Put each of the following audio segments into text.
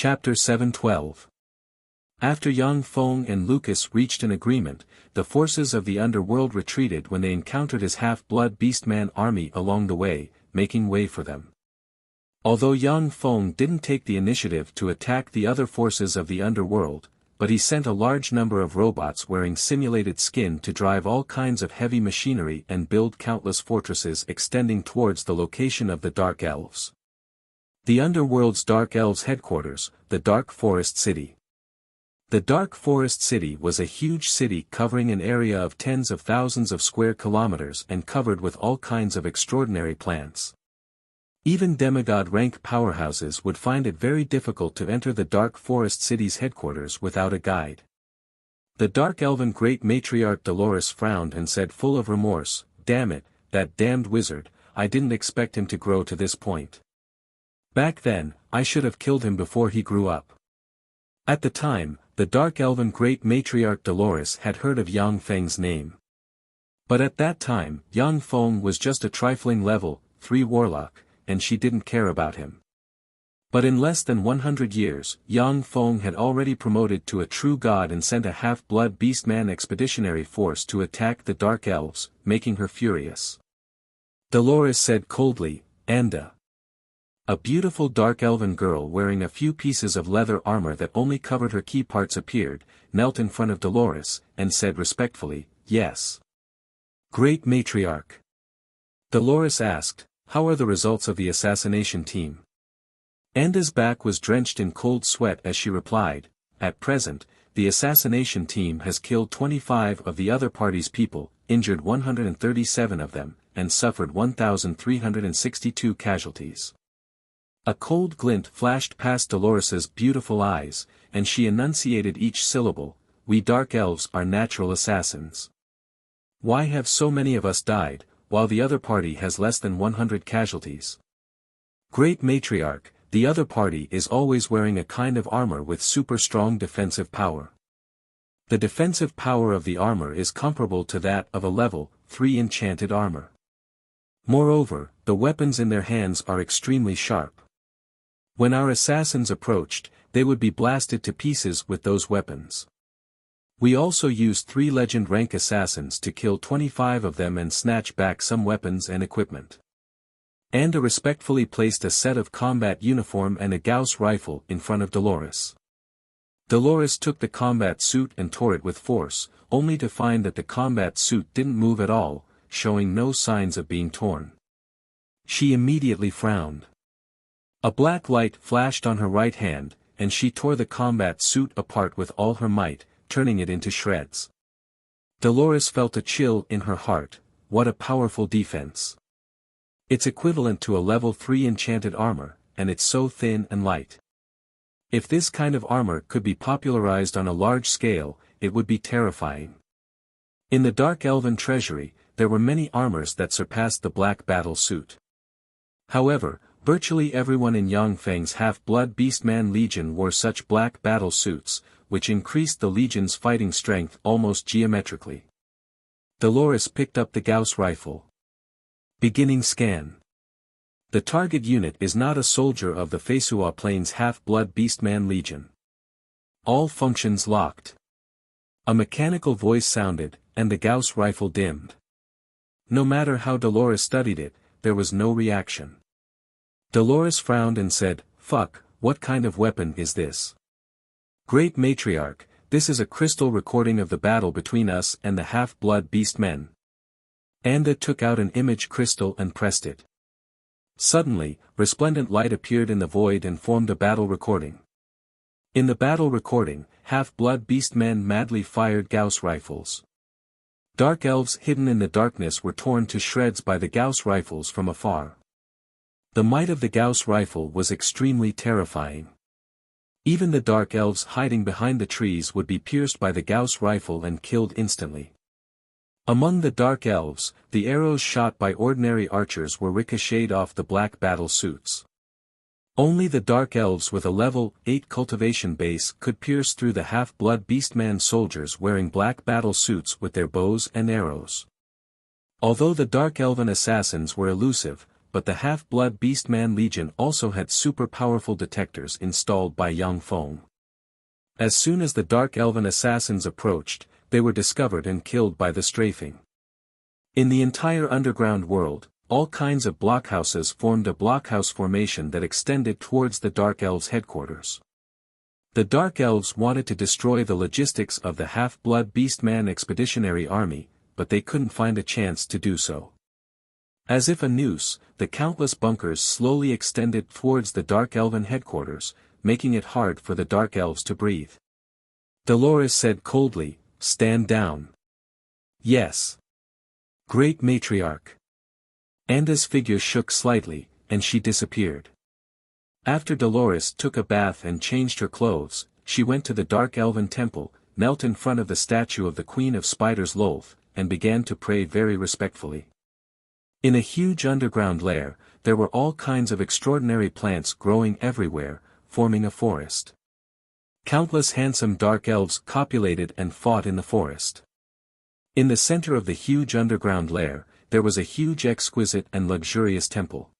Chapter 712. After Yang Feng and Lucas reached an agreement, the forces of the underworld retreated when they encountered his half-blood beastman army along the way, making way for them. Although Yang Feng didn't take the initiative to attack the other forces of the underworld, but he sent a large number of robots wearing simulated skin to drive all kinds of heavy machinery and build countless fortresses extending towards the location of the Dark Elves. The underworld's Dark Elves' headquarters, the Dark Forest City. The Dark Forest City was a huge city covering an area of tens of thousands of square kilometers and covered with all kinds of extraordinary plants. Even demigod-rank powerhouses would find it very difficult to enter the Dark Forest City's headquarters without a guide. The Dark Elven Great Matriarch Dolores frowned and said full of remorse, "Damn it, that damned wizard, I didn't expect him to grow to this point. Back then, I should have killed him before he grew up." At the time, the Dark Elven Great Matriarch Dolores had heard of Yang Feng's name. But at that time, Yang Feng was just a trifling level 3 warlock, and she didn't care about him. But in less than 100 years, Yang Feng had already promoted to a true god and sent a half-blood beastman expeditionary force to attack the Dark Elves, making her furious. Dolores said coldly, "Anda." A beautiful dark elven girl wearing a few pieces of leather armor that only covered her key parts appeared, knelt in front of Dolores, and said respectfully, "Yes. Great Matriarch." Dolores asked, "How are the results of the assassination team?" Anda's back was drenched in cold sweat as she replied, "At present, the assassination team has killed 25 of the other party's people, injured 137 of them, and suffered 1,362 casualties." A cold glint flashed past Dolores's beautiful eyes, and she enunciated each syllable, "We Dark Elves are natural assassins. Why have so many of us died, while the other party has less than 100 casualties? Great Matriarch, the other party is always wearing a kind of armor with super strong defensive power. The defensive power of the armor is comparable to that of a level 3 enchanted armor. Moreover, the weapons in their hands are extremely sharp. When our assassins approached, they would be blasted to pieces with those weapons. We also used 3 legend-rank assassins to kill 25 of them and snatch back some weapons and equipment." Anda respectfully placed a set of combat uniform and a Gauss rifle in front of Dolores. Dolores took the combat suit and tore it with force, only to find that the combat suit didn't move at all, showing no signs of being torn. She immediately frowned. A black light flashed on her right hand, and she tore the combat suit apart with all her might, turning it into shreds. Dolores felt a chill in her heart. What a powerful defense. It's equivalent to a level 3 enchanted armor, and it's so thin and light. If this kind of armor could be popularized on a large scale, it would be terrifying. In the Dark Elven treasury, there were many armors that surpassed the black battle suit. However, virtually everyone in Yang Feng's half-blood beastman legion wore such black battle suits, which increased the legion's fighting strength almost geometrically. Dolores picked up the Gauss rifle. Beginning scan. The target unit is not a soldier of the Feisua Plains half-blood beastman legion. All functions locked. A mechanical voice sounded, and the Gauss rifle dimmed. No matter how Dolores studied it, there was no reaction. Dolores frowned and said, "Fuck, what kind of weapon is this?" "Great Matriarch, this is a crystal recording of the battle between us and the half-blood beastmen." Anda took out an image crystal and pressed it. Suddenly, resplendent light appeared in the void and formed a battle recording. In the battle recording, half-blood beastmen madly fired Gauss rifles. Dark Elves hidden in the darkness were torn to shreds by the Gauss rifles from afar. The might of the Gauss rifle was extremely terrifying. Even the Dark Elves hiding behind the trees would be pierced by the Gauss rifle and killed instantly. Among the Dark Elves, the arrows shot by ordinary archers were ricocheted off the black battle suits. Only the Dark Elves with a level 8 cultivation base could pierce through the half-blood beastman soldiers wearing black battle suits with their bows and arrows. Although the Dark Elven assassins were elusive, but the Half-Blood Beastman Legion also had super-powerful detectors installed by Yang Feng. As soon as the Dark Elven assassins approached, they were discovered and killed by the strafing. In the entire underground world, all kinds of blockhouses formed a blockhouse formation that extended towards the Dark Elves' headquarters. The Dark Elves wanted to destroy the logistics of the Half-Blood Beastman Expeditionary Army, but they couldn't find a chance to do so. As if a noose, the countless bunkers slowly extended towards the Dark Elven headquarters, making it hard for the Dark Elves to breathe. Dolores said coldly, "Stand down." "Yes. Great Matriarch." Anda's figure shook slightly, and she disappeared. After Dolores took a bath and changed her clothes, she went to the Dark Elven temple, knelt in front of the statue of the Queen of Spiders Lolth, and began to pray very respectfully. In a huge underground lair, there were all kinds of extraordinary plants growing everywhere, forming a forest. Countless handsome Dark Elves copulated and fought in the forest. In the center of the huge underground lair, there was a huge exquisite and luxurious temple.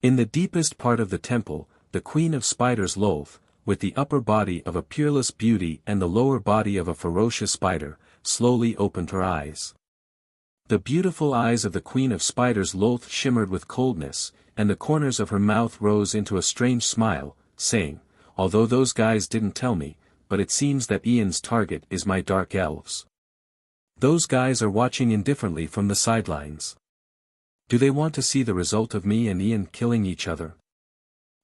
In the deepest part of the temple, the Queen of Spiders Lolth, with the upper body of a peerless beauty and the lower body of a ferocious spider, slowly opened her eyes. The beautiful eyes of the Queen of Spiders Lolth shimmered with coldness, and the corners of her mouth rose into a strange smile, saying, "Although those guys didn't tell me, but it seems that Ian's target is my Dark Elves. Those guys are watching indifferently from the sidelines. Do they want to see the result of me and Ian killing each other?"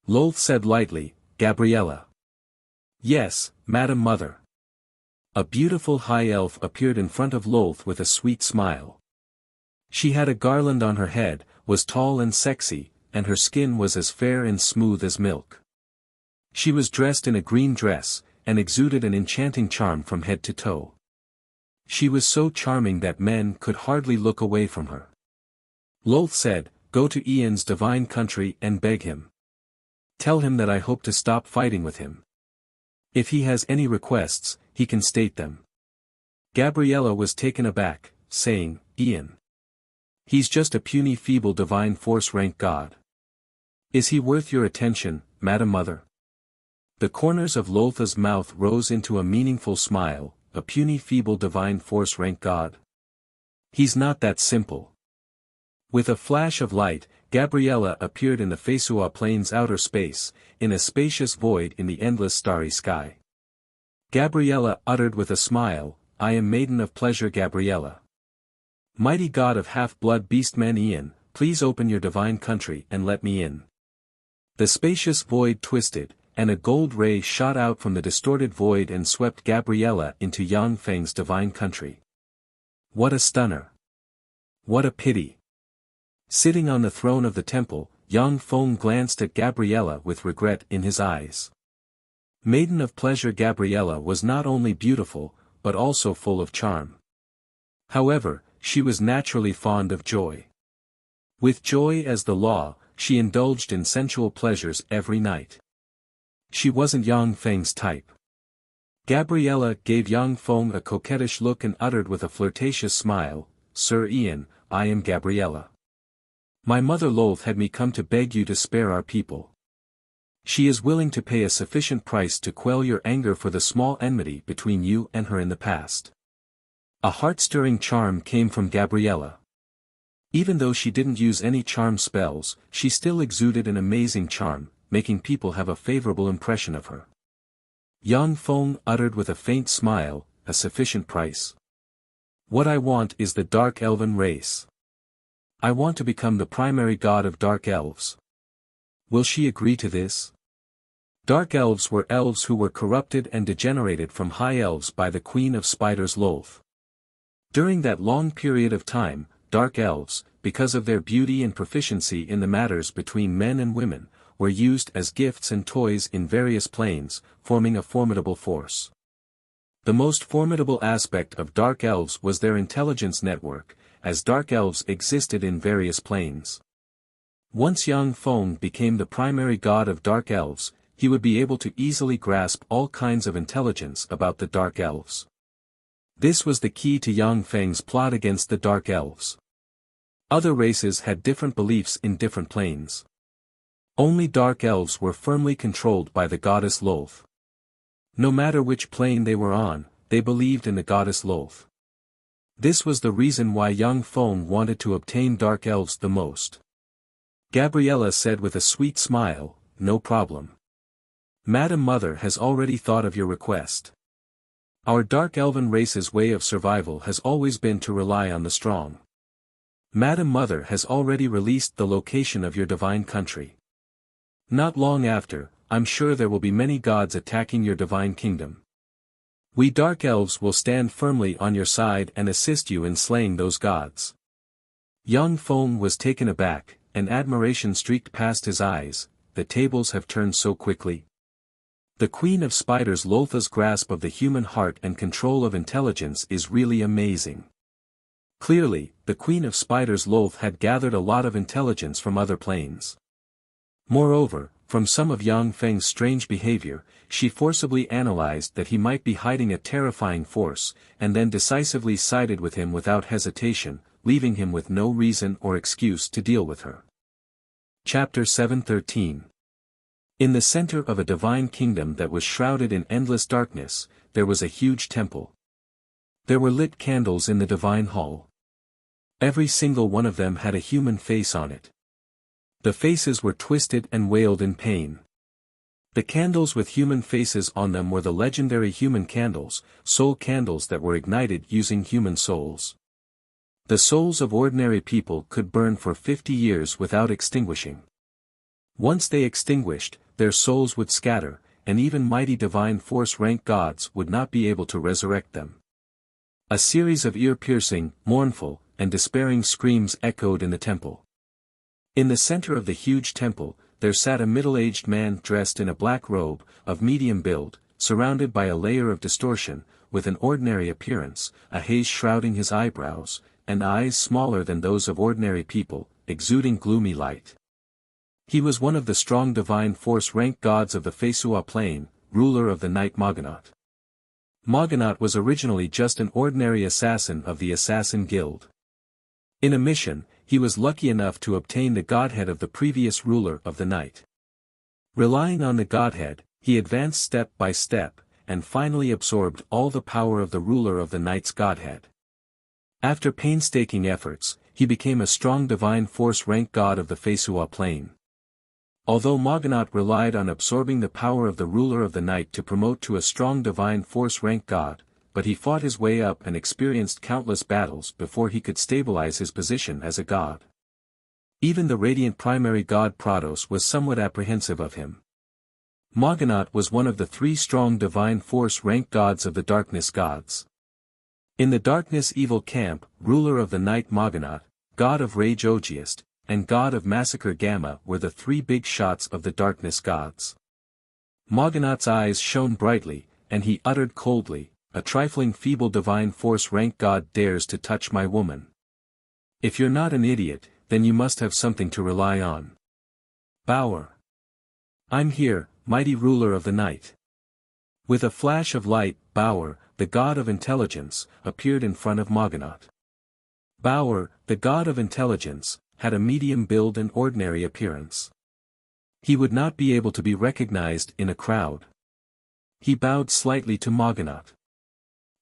Lolth said lightly, "Gabriella." "Yes, Madam Mother." A beautiful high elf appeared in front of Lolth with a sweet smile. She had a garland on her head, was tall and sexy, and her skin was as fair and smooth as milk. She was dressed in a green dress, and exuded an enchanting charm from head to toe. She was so charming that men could hardly look away from her. Lolth said, "Go to Ian's divine country and beg him. Tell him that I hope to stop fighting with him. If he has any requests, he can state them." Gabriella was taken aback, saying, "Ian. He's just a puny feeble divine force rank god. Is he worth your attention, Madam Mother?" The corners of Loltha's mouth rose into a meaningful smile, "A puny feeble divine force rank god? He's not that simple." With a flash of light, Gabriella appeared in the Fesua Plain's outer space, in a spacious void in the endless starry sky. Gabriella uttered with a smile, "I am Maiden of Pleasure Gabriella. Mighty God of Half-Blood Beastman Ian, please open your divine country and let me in." The spacious void twisted, and a gold ray shot out from the distorted void and swept Gabriella into Yang Feng's divine country. What a stunner! What a pity! Sitting on the throne of the temple, Yang Feng glanced at Gabriella with regret in his eyes. Maiden of Pleasure Gabriella was not only beautiful, but also full of charm. However, she was naturally fond of joy. With joy as the law, she indulged in sensual pleasures every night. She wasn't Yang Feng's type. Gabriella gave Yang Feng a coquettish look and uttered with a flirtatious smile, "Sir Ian, I am Gabriella. My mother Lolth had me come to beg you to spare our people. She is willing to pay a sufficient price to quell your anger for the small enmity between you and her in the past." A heart-stirring charm came from Gabriella. Even though she didn't use any charm spells, she still exuded an amazing charm, making people have a favorable impression of her. Yang Feng uttered with a faint smile, "A sufficient price. What I want is the Dark Elven race. I want to become the primary god of Dark Elves. Will she agree to this?" Dark Elves were elves who were corrupted and degenerated from High Elves by the Queen of Spiders Lolth. During that long period of time, Dark Elves, because of their beauty and proficiency in the matters between men and women, were used as gifts and toys in various planes, forming a formidable force. The most formidable aspect of Dark Elves was their intelligence network, as Dark Elves existed in various planes. Once Yang Feng became the primary god of Dark Elves, he would be able to easily grasp all kinds of intelligence about the Dark Elves. This was the key to Yang Feng's plot against the Dark Elves. Other races had different beliefs in different planes. Only dark elves were firmly controlled by the goddess Lolth. No matter which plane they were on, they believed in the goddess Lolth. This was the reason why young Feng wanted to obtain dark elves the most. Gabriella said with a sweet smile, "No problem. Madam Mother has already thought of your request. Our dark elven race's way of survival has always been to rely on the strong. Madam Mother has already released the location of your divine country. Not long after, I'm sure there will be many gods attacking your divine kingdom. We dark elves will stand firmly on your side and assist you in slaying those gods." Young Feng was taken aback, and admiration streaked past his eyes. The tables have turned so quickly. The Queen of Spiders Loltha's grasp of the human heart and control of intelligence is really amazing. Clearly, the Queen of Spiders Lolth had gathered a lot of intelligence from other planes. Moreover, from some of Yang Feng's strange behavior, she forcibly analyzed that he might be hiding a terrifying force, and then decisively sided with him without hesitation, leaving him with no reason or excuse to deal with her. Chapter 713. In the center of a divine kingdom that was shrouded in endless darkness, there was a huge temple. There were lit candles in the divine hall. Every single one of them had a human face on it. The faces were twisted and wailed in pain. The candles with human faces on them were the legendary human candles, soul candles that were ignited using human souls. The souls of ordinary people could burn for 50 years without extinguishing. Once they extinguished, their souls would scatter, and even mighty divine force-rank gods would not be able to resurrect them. A series of ear-piercing, mournful, and despairing screams echoed in the temple. In the center of the huge temple, there sat a middle-aged man dressed in a black robe, of medium build, surrounded by a layer of distortion, with an ordinary appearance, a haze shrouding his eyebrows, and eyes smaller than those of ordinary people, exuding gloomy light. He was one of the strong divine force-rank gods of the Fesua plane, ruler of the night Moganaut. Moganaut was originally just an ordinary assassin of the Assassin Guild. In a mission, he was lucky enough to obtain the godhead of the previous ruler of the night. Relying on the godhead, he advanced step by step, and finally absorbed all the power of the ruler of the night's godhead. After painstaking efforts, he became a strong divine force-rank god of the Fesua plane. Although Moganaut relied on absorbing the power of the ruler of the night to promote to a strong divine force-rank god, but he fought his way up and experienced countless battles before he could stabilize his position as a god. Even the radiant primary god Prados was somewhat apprehensive of him. Moganaut was one of the 3 strong divine force-rank gods of the darkness gods. In the darkness evil camp, ruler of the night Moganaut, god of rage Ogiest, and god of massacre Gamma were the 3 big shots of the darkness gods. Moganaut's eyes shone brightly, and he uttered coldly, "A trifling feeble divine force-rank god dares to touch my woman. If you're not an idiot, then you must have something to rely on. Bower. I'm here, mighty ruler of the night." With a flash of light, Bower, the god of intelligence, appeared in front of Moganaut. Bower, the god of intelligence, had a medium build and ordinary appearance. He would not be able to be recognized in a crowd. He bowed slightly to Moganaut.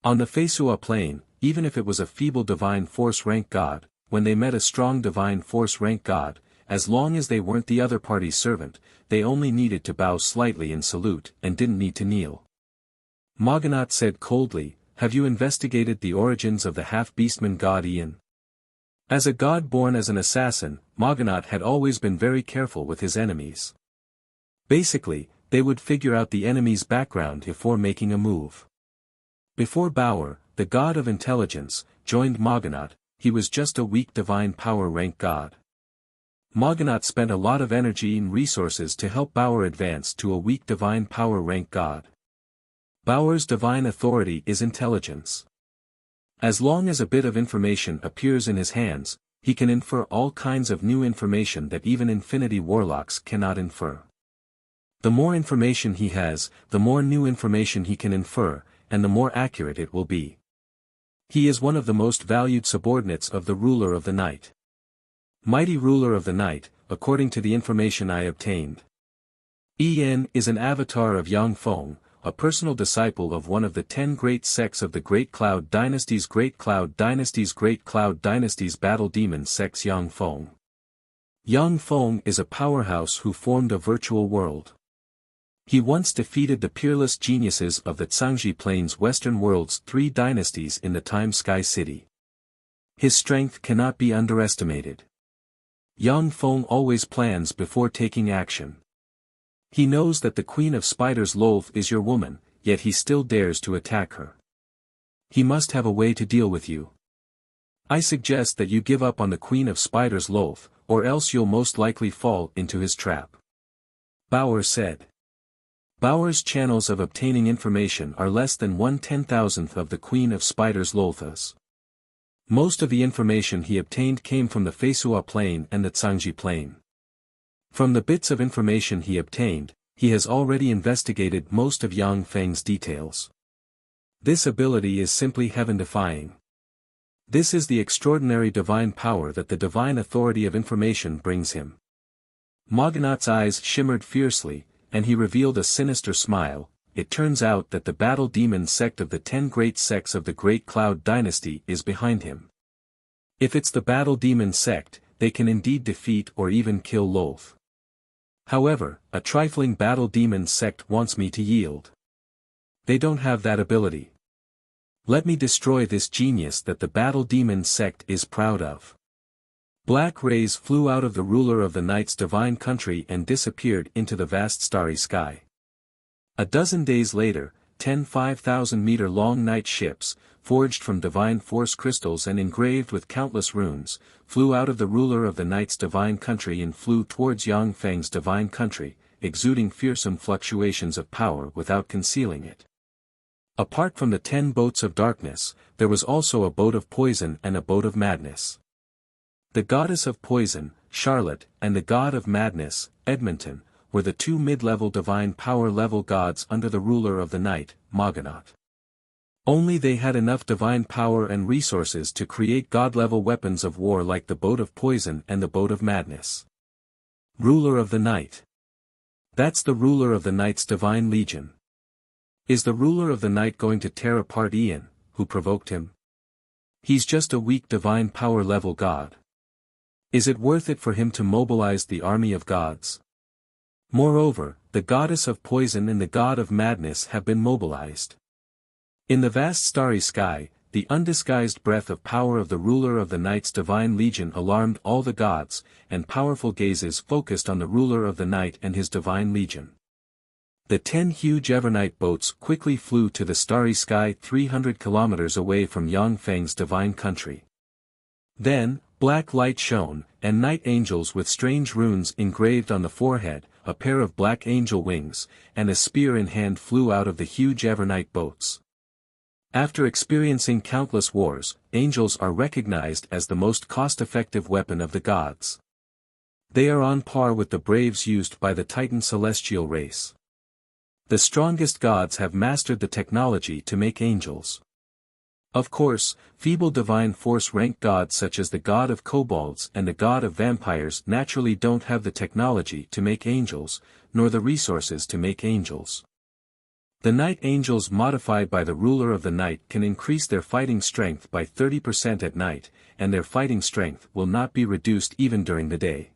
On the Fesua plane, even if it was a feeble divine force-rank god, when they met a strong divine force-rank god, as long as they weren't the other party's servant, they only needed to bow slightly in salute and didn't need to kneel. Moganaut said coldly, "Have you investigated the origins of the half-beastman god Ian?" As a god born as an assassin, Moganaut had always been very careful with his enemies. Basically, they would figure out the enemy's background before making a move. Before Bower, the god of intelligence, joined Moganaut, he was just a weak divine power-rank god. Moganaut spent a lot of energy and resources to help Bower advance to a weak divine power-rank god. Bower's divine authority is intelligence. As long as a bit of information appears in his hands, he can infer all kinds of new information that even infinity warlocks cannot infer. The more information he has, the more new information he can infer, and the more accurate it will be. He is one of the most valued subordinates of the ruler of the night. Mighty ruler of the night, according to the information I obtained. En is an avatar of Yang Feng, a personal disciple of one of the 10 great sects of the Great Cloud Dynasty's battle demon sects Yang Feng. Yang Feng is a powerhouse who formed a virtual world. He once defeated the peerless geniuses of the Zhangji Plains Western World's 3 dynasties in the Time Sky City. His strength cannot be underestimated. Yang Feng always plans before taking action. He knows that the Queen of Spiders Loaf is your woman, yet he still dares to attack her. He must have a way to deal with you. I suggest that you give up on the Queen of Spiders Loaf, or else you'll most likely fall into his trap. Bauer said. Bauer's channels of obtaining information are less than 1/10,000th of the Queen of Spiders Loaf's. Most of the information he obtained came from the Feisua Plain and the Zhangji Plain. From the bits of information he obtained, he has already investigated most of Yang Feng's details. This ability is simply heaven-defying. This is the extraordinary divine power that the divine authority of information brings him. Mogonot's eyes shimmered fiercely, and he revealed a sinister smile. It turns out that the battle demon sect of the 10 great sects of the Great Cloud Dynasty is behind him. If it's the battle demon sect, they can indeed defeat or even kill Loaf. However, a trifling battle demon sect wants me to yield. They don't have that ability. Let me destroy this genius that the battle demon sect is proud of. Black rays flew out of the ruler of the night's divine country and disappeared into the vast starry sky. A dozen days later, 10 5,000-meter-long night ships, forged from divine force crystals and engraved with countless runes, flew out of the ruler of the night's divine country and flew towards Yang Feng's divine country, exuding fearsome fluctuations of power without concealing it. Apart from the 10 boats of darkness, there was also a boat of poison and a boat of madness. The goddess of poison, Charlotte, and the god of madness, Edmonton, were the 2 mid-level divine power level gods under the ruler of the night, Mogonot. Only they had enough divine power and resources to create god-level weapons of war like the boat of poison and the boat of madness. Ruler of the night. That's the ruler of the night's divine legion. Is the ruler of the night going to tear apart Ian, who provoked him? He's just a weak divine power level god. Is it worth it for him to mobilize the army of gods? Moreover, the goddess of poison and the god of madness have been mobilized. In the vast starry sky, the undisguised breath of power of the ruler of the night's divine legion alarmed all the gods, and powerful gazes focused on the ruler of the night and his divine legion. The 10 huge Evernight boats quickly flew to the starry sky 300 kilometers away from Yang Feng's divine country. Then, black light shone, and night angels with strange runes engraved on the forehead, a pair of black angel wings, and a spear in hand flew out of the huge Evernight boats. After experiencing countless wars, angels are recognized as the most cost-effective weapon of the gods. They are on par with the braves used by the Titan celestial race. The strongest gods have mastered the technology to make angels. Of course, feeble divine force rank gods such as the god of kobolds and the god of vampires naturally don't have the technology to make angels, nor the resources to make angels. The night angels modified by the ruler of the night can increase their fighting strength by 30% at night, and their fighting strength will not be reduced even during the day.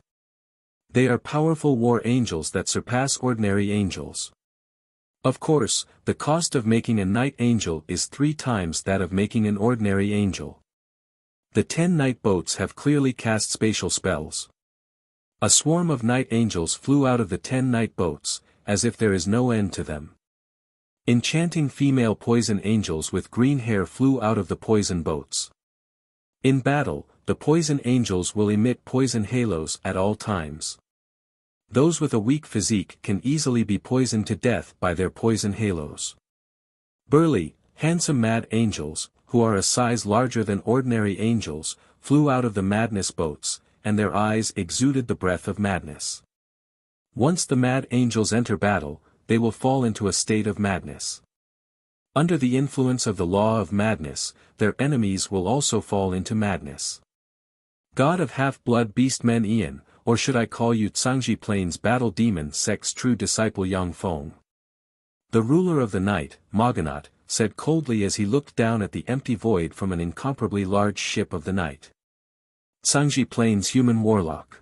They are powerful war angels that surpass ordinary angels. Of course, the cost of making a night angel is 3 times that of making an ordinary angel. The 10 night boats have clearly cast spatial spells. A swarm of night angels flew out of the 10 night boats, as if there is no end to them. Enchanting female poison angels with green hair flew out of the poison boats. In battle, the poison angels will emit poison halos at all times. Those with a weak physique can easily be poisoned to death by their poison halos. Burly, handsome mad angels, who are a size larger than ordinary angels, flew out of the madness boats, and their eyes exuded the breath of madness. Once the mad angels enter battle, they will fall into a state of madness. Under the influence of the law of madness, their enemies will also fall into madness. God of half-blood beastmen Ian, or should I call you Tsangji Plains Battle Demon Sect's true disciple Yang Feng? The ruler of the night, Maganat, said coldly as he looked down at the empty void from an incomparably large ship of the night. Tsangji Plains Human Warlock.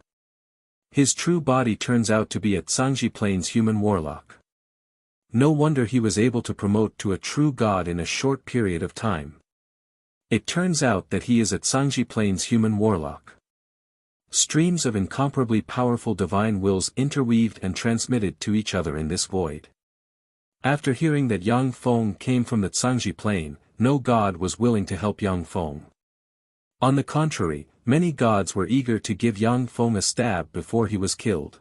His true body turns out to be a Tsangji Plains Human Warlock. No wonder he was able to promote to a true god in a short period of time. It turns out that he is a Tsangji Plains Human Warlock. Streams of incomparably powerful divine wills interweaved and transmitted to each other in this void. After hearing that Yang Feng came from the Tsangji Plain, no god was willing to help Yang Feng. On the contrary, many gods were eager to give Yang Feng a stab before he was killed.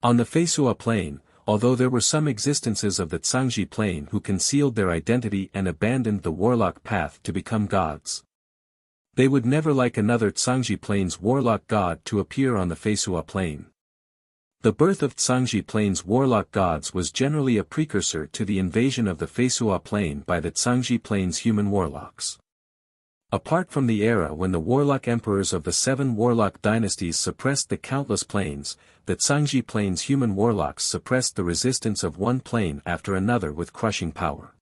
On the Feisua Plain, although there were some existences of the Tsangji Plain who concealed their identity and abandoned the warlock path to become gods, they would never like another Tsangji Plains warlock god to appear on the Feisua Plain. The birth of Tsangji Plains warlock gods was generally a precursor to the invasion of the Feisua Plain by the Tsangji Plains human warlocks. Apart from the era when the warlock emperors of the 7 warlock dynasties suppressed the countless plains, the Tsangji Plains human warlocks suppressed the resistance of one plain after another with crushing power.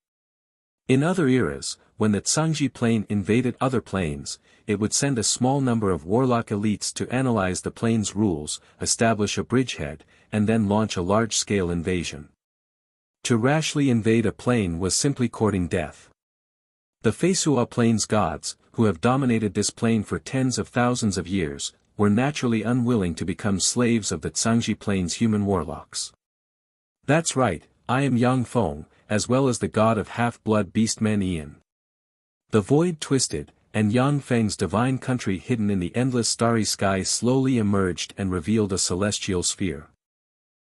In other eras, when the Tsangji Plain invaded other plains, it would send a small number of warlock elites to analyze the plain's rules, establish a bridgehead, and then launch a large-scale invasion. To rashly invade a plain was simply courting death. The Feisua Plains gods, who have dominated this plain for tens of thousands of years, were naturally unwilling to become slaves of the Tsangji Plains human warlocks. That's right, I am Yang Feng, as well as the god of half-blood beastmen Ian. The void twisted, and Yang Feng's divine country hidden in the endless starry sky slowly emerged and revealed a celestial sphere.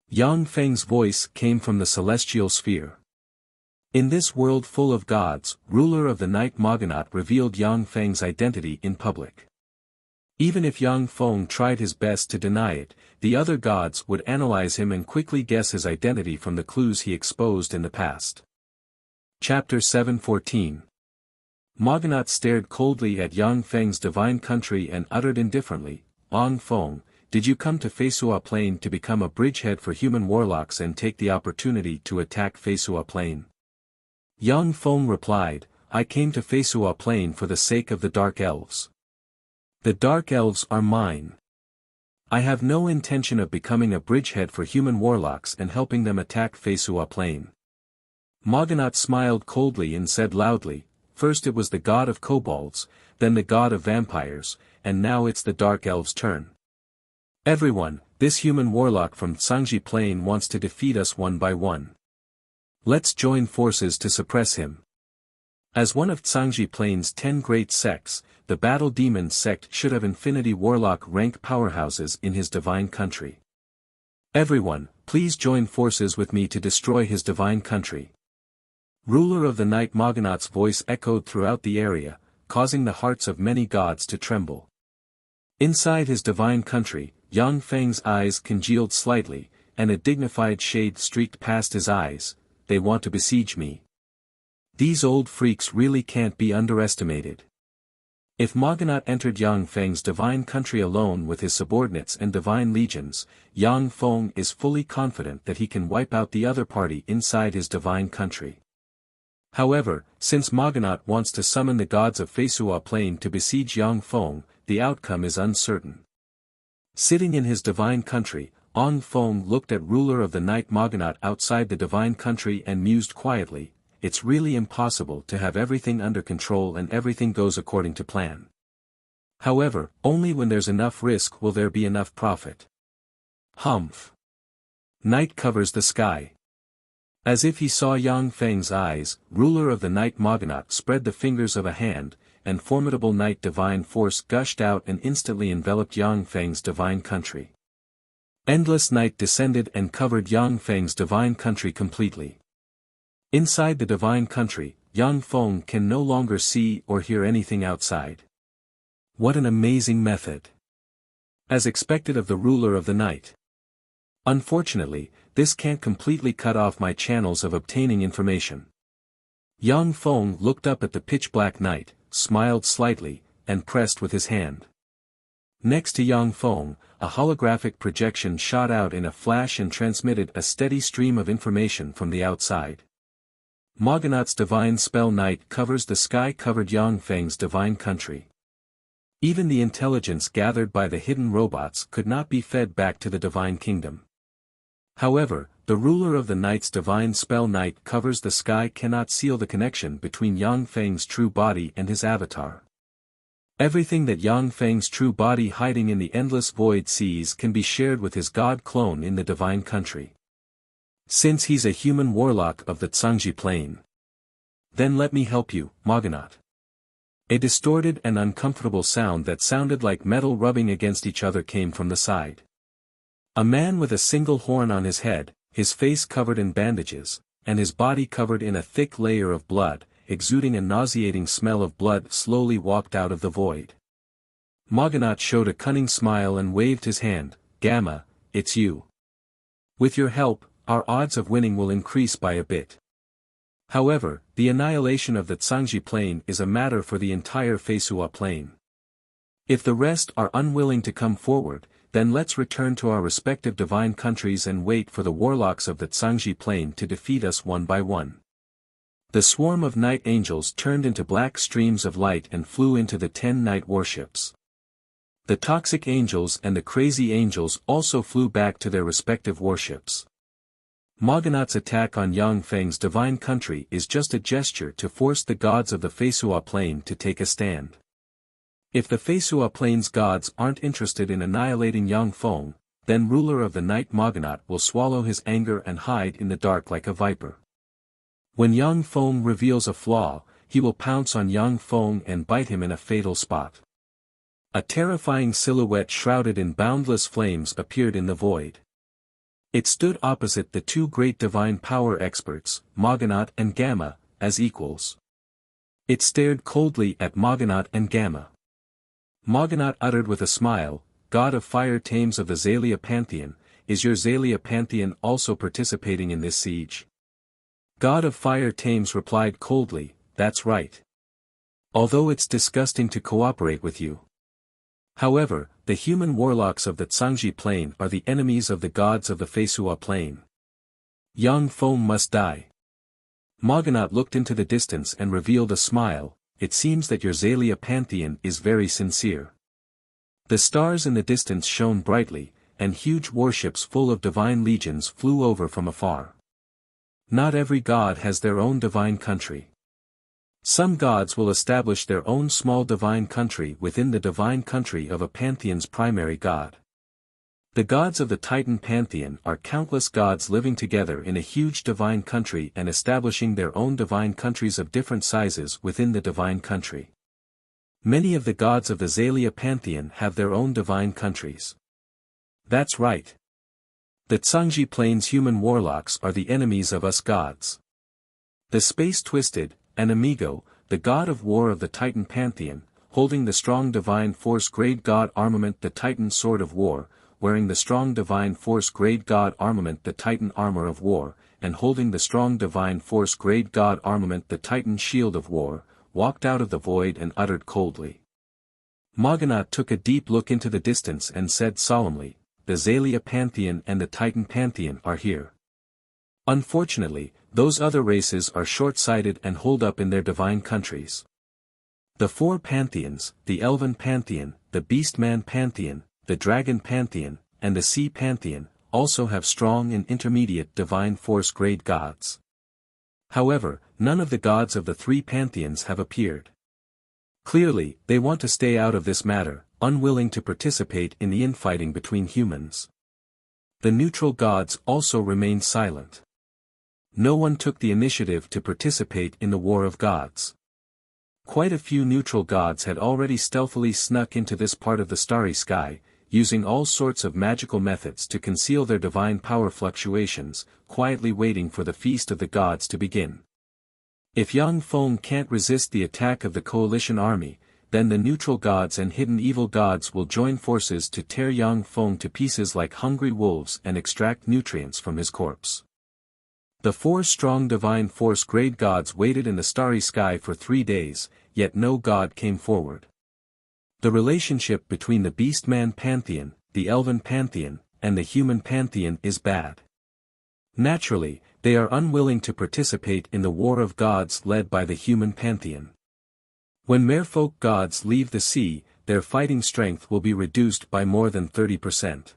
Yang Feng's voice came from the celestial sphere. In this world full of gods, ruler of the night Maganat revealed Yang Feng's identity in public. Even if Yang Feng tried his best to deny it, the other gods would analyze him and quickly guess his identity from the clues he exposed in the past. Chapter 7:14. Maganat stared coldly at Yang Feng's divine country and uttered indifferently, Yang Feng, did you come to Feisua Plain to become a bridgehead for human warlocks and take the opportunity to attack Feisua Plain? Yang Feng replied, I came to Feisua Plain for the sake of the Dark Elves. The Dark Elves are mine. I have no intention of becoming a bridgehead for human warlocks and helping them attack Feisua Plain. Maganat smiled coldly and said loudly, first it was the god of kobolds, then the god of vampires, and now it's the Dark Elves' turn. Everyone, this human warlock from Tsangji Plain wants to defeat us one by one. Let's join forces to suppress him. As one of Tsangji Plain's 10 great sects, the Battle Demon sect should have infinity warlock rank powerhouses in his divine country. Everyone, please join forces with me to destroy his divine country. Ruler of the night Maganat's voice echoed throughout the area, causing the hearts of many gods to tremble. Inside his divine country, Yang Feng's eyes congealed slightly, and a dignified shade streaked past his eyes. They want to besiege me. These old freaks really can't be underestimated. If Maganat entered Yang Feng's divine country alone with his subordinates and divine legions, Yang Feng is fully confident that he can wipe out the other party inside his divine country. However, since Maganat wants to summon the gods of Feisua Plain to besiege Yang Feng, the outcome is uncertain. Sitting in his divine country, Yang Feng looked at ruler of the night Maganat outside the divine country and mused quietly, it's really impossible to have everything under control and everything goes according to plan. However, only when there's enough risk will there be enough profit. Humph. Night covers the sky. As if he saw Yang Feng's eyes, ruler of the night Maganat spread the fingers of a hand, and formidable night divine force gushed out and instantly enveloped Yang Feng's divine country. Endless night descended and covered Yang Feng's divine country completely. Inside the divine country, Yang Feng can no longer see or hear anything outside. What an amazing method! As expected of the ruler of the night. Unfortunately, this can't completely cut off my channels of obtaining information. Yang Feng looked up at the pitch-black night, smiled slightly, and pressed with his hand. Next to Yang Feng, a holographic projection shot out in a flash and transmitted a steady stream of information from the outside. Morgonaut's divine spell night covers the sky-covered Yang Feng's divine country. Even the intelligence gathered by the hidden robots could not be fed back to the divine kingdom. However, the ruler of the night's divine spell night covers the sky cannot seal the connection between Yang Feng's true body and his avatar. Everything that Yang Feng's true body hiding in the endless void sees can be shared with his god clone in the divine country. Since he's a human warlock of the Tsangji plane. Then let me help you, Morgonaut. A distorted and uncomfortable sound that sounded like metal rubbing against each other came from the side. A man with a single horn on his head, his face covered in bandages, and his body covered in a thick layer of blood, exuding a nauseating smell of blood, slowly walked out of the void. Morgonaut showed a cunning smile and waved his hand. Gamma, it's you. With your help, our odds of winning will increase by a bit. However, the annihilation of the Tsangji plane is a matter for the entire Feisua plane. If the rest are unwilling to come forward, then let's return to our respective divine countries and wait for the warlocks of the Tsangji plane to defeat us one by one. The swarm of night angels turned into black streams of light and flew into the 10 night warships. The toxic angels and the crazy angels also flew back to their respective warships. Morgonaut's attack on Yang Feng's divine country is just a gesture to force the gods of the Feisua plane to take a stand. If the Feisua plane's gods aren't interested in annihilating Yang Feng, then ruler of the night Morgonaut will swallow his anger and hide in the dark like a viper. When Yang Feng reveals a flaw, he will pounce on Yang Feng and bite him in a fatal spot. A terrifying silhouette shrouded in boundless flames appeared in the void. It stood opposite the two great divine power experts, Morgonaut and Gamma, as equals. It stared coldly at Morgonaut and Gamma. Morgonaut uttered with a smile, God of Fire Tames of the Xalia Pantheon, is your Xalia Pantheon also participating in this siege? God of Fire Tames replied coldly, that's right. Although it's disgusting to cooperate with you. However, the human warlocks of the Tsangji plane are the enemies of the gods of the Feisua plane. Yang Feng must die. Morgonaut looked into the distance and revealed a smile. It seems that your Xalia Pantheon is very sincere. The stars in the distance shone brightly, and huge warships full of divine legions flew over from afar. Not every god has their own divine country. Some gods will establish their own small divine country within the divine country of a pantheon's primary god. The gods of the Titan pantheon are countless gods living together in a huge divine country and establishing their own divine countries of different sizes within the divine country. Many of the gods of the Xalia pantheon have their own divine countries. That's right. The Tsangji plane's human warlocks are the enemies of us gods. The Space Twisted, an amigo, the god of war of the Titan pantheon, holding the strong divine force grade god armament the Titan sword of war, wearing the strong divine force grade god armament the Titan armor of war, and holding the strong divine force grade god armament the Titan shield of war, walked out of the void and uttered coldly. Morgonaut took a deep look into the distance and said solemnly, the Xalia pantheon and the Titan pantheon are here. Unfortunately, those other races are short-sighted and holed up in their divine countries. The four pantheons, the Elven pantheon, the Beastman pantheon, the Dragon pantheon, and the Sea pantheon, also have strong and intermediate divine force grade gods. However, none of the gods of the three pantheons have appeared. Clearly, they want to stay out of this matter, unwilling to participate in the infighting between humans. The neutral gods also remained silent. No one took the initiative to participate in the war of gods. Quite a few neutral gods had already stealthily snuck into this part of the starry sky, using all sorts of magical methods to conceal their divine power fluctuations, quietly waiting for the feast of the gods to begin. If Yang Feng can't resist the attack of the coalition army, then the neutral gods and hidden evil gods will join forces to tear Yang Feng to pieces like hungry wolves and extract nutrients from his corpse. The four strong divine force grade gods waited in the starry sky for 3 days, yet no god came forward. The relationship between the Beastman pantheon, the Elven pantheon, and the human pantheon is bad. Naturally, they are unwilling to participate in the war of gods led by the human pantheon. When merfolk gods leave the sea, their fighting strength will be reduced by more than 30%.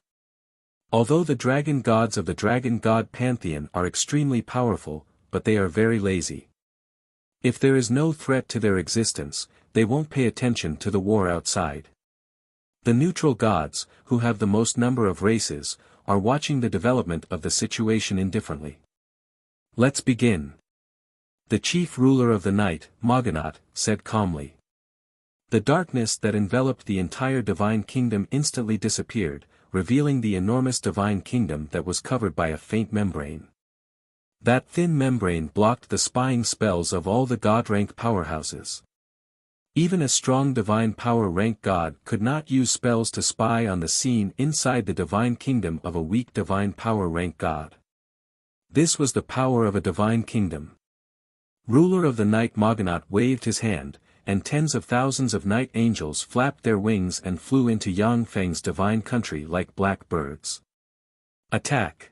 Although the dragon gods of the dragon god pantheon are extremely powerful, but they are very lazy. If there is no threat to their existence, they won't pay attention to the war outside. The neutral gods, who have the most number of races, are watching the development of the situation indifferently. Let's begin. The chief ruler of the night, Moganaut, said calmly. The darkness that enveloped the entire divine kingdom instantly disappeared, revealing the enormous divine kingdom that was covered by a faint membrane. That thin membrane blocked the spying spells of all the god-rank powerhouses. Even a strong divine power-rank god could not use spells to spy on the scene inside the divine kingdom of a weak divine power-rank god. This was the power of a divine kingdom. Ruler of the night Moganaut waved his hand, and tens of thousands of night angels flapped their wings and flew into Yang Feng's divine country like black birds. Attack!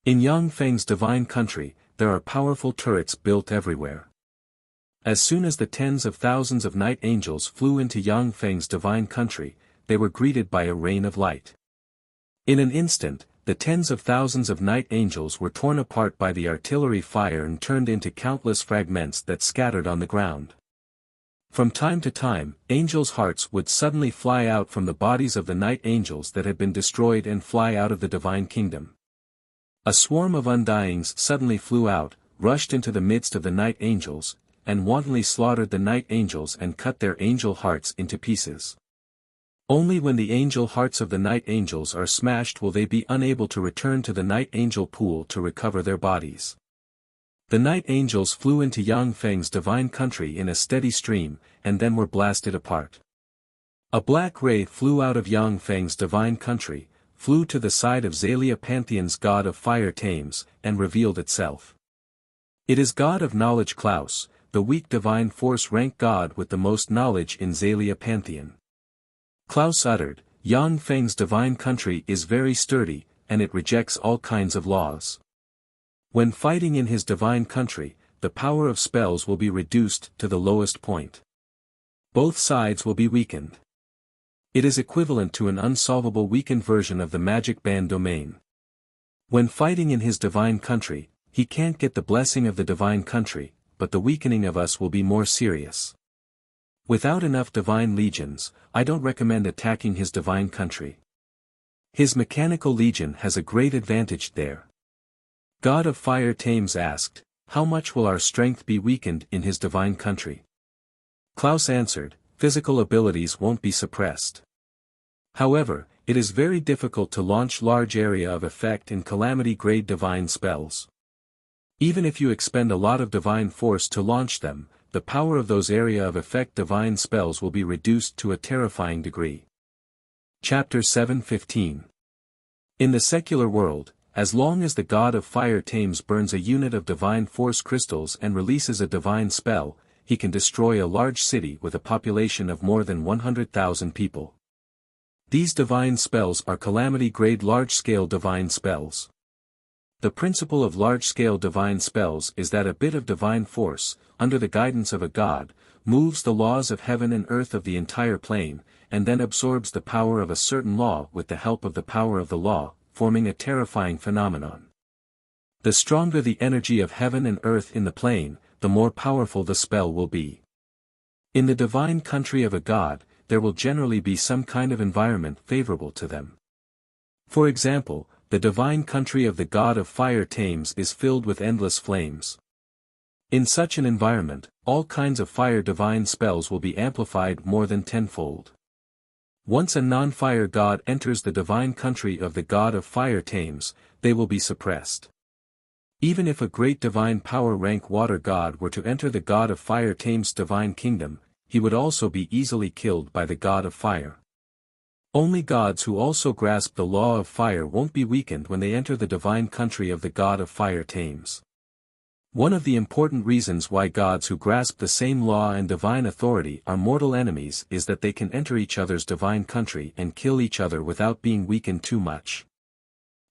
In Yang Feng's divine country, there are powerful turrets built everywhere. As soon as the tens of thousands of night angels flew into Yang Feng's divine country, they were greeted by a rain of light. In an instant, the tens of thousands of night angels were torn apart by the artillery fire and turned into countless fragments that scattered on the ground. From time to time, angels' hearts would suddenly fly out from the bodies of the night angels that had been destroyed and fly out of the divine kingdom. A swarm of undyings suddenly flew out, rushed into the midst of the night angels, and wantonly slaughtered the night angels and cut their angel hearts into pieces. Only when the angel hearts of the night angels are smashed will they be unable to return to the night angel pool to recover their bodies. The night angels flew into Yang Feng's divine country in a steady stream, and then were blasted apart. A black ray flew out of Yang Feng's divine country, flew to the side of Xalia Pantheon's god of fire Thames, and revealed itself. It is god of knowledge Klaus, the weak divine force rank god with the most knowledge in Xalia Pantheon. Klaus uttered, Yang Feng's divine country is very sturdy, and it rejects all kinds of laws. When fighting in his divine country, the power of spells will be reduced to the lowest point. Both sides will be weakened. It is equivalent to an unsolvable weakened version of the magic band domain. When fighting in his divine country, he can't get the blessing of the divine country, but the weakening of us will be more serious. Without enough divine legions, I don't recommend attacking his divine country. His mechanical legion has a great advantage there. God of Fire Thames asked, how much will our strength be weakened in his divine country? Klaus answered, physical abilities won't be suppressed. However, it is very difficult to launch large area of effect in calamity-grade divine spells. Even if you expend a lot of divine force to launch them, the power of those area of effect divine spells will be reduced to a terrifying degree. Chapter 7:15. In the secular world, as long as the god of fire Thames burns a unit of divine force crystals and releases a divine spell, he can destroy a large city with a population of more than 100,000 people. These divine spells are calamity-grade large-scale divine spells. The principle of large-scale divine spells is that a bit of divine force, under the guidance of a god, moves the laws of heaven and earth of the entire plane, and then absorbs the power of a certain law with the help of the power of the law, forming a terrifying phenomenon. The stronger the energy of heaven and earth in the plane, the more powerful the spell will be. In the divine country of a god, there will generally be some kind of environment favorable to them. For example, the divine country of the god of fire Thames is filled with endless flames. In such an environment, all kinds of fire divine spells will be amplified more than tenfold. Once a non-fire god enters the divine country of the god of fire Thames, they will be suppressed. Even if a great divine power rank water god were to enter the god of fire Thames' divine kingdom, he would also be easily killed by the god of fire. Only gods who also grasp the law of fire won't be weakened when they enter the divine country of the god of fire Thames. One of the important reasons why gods who grasp the same law and divine authority are mortal enemies is that they can enter each other's divine country and kill each other without being weakened too much.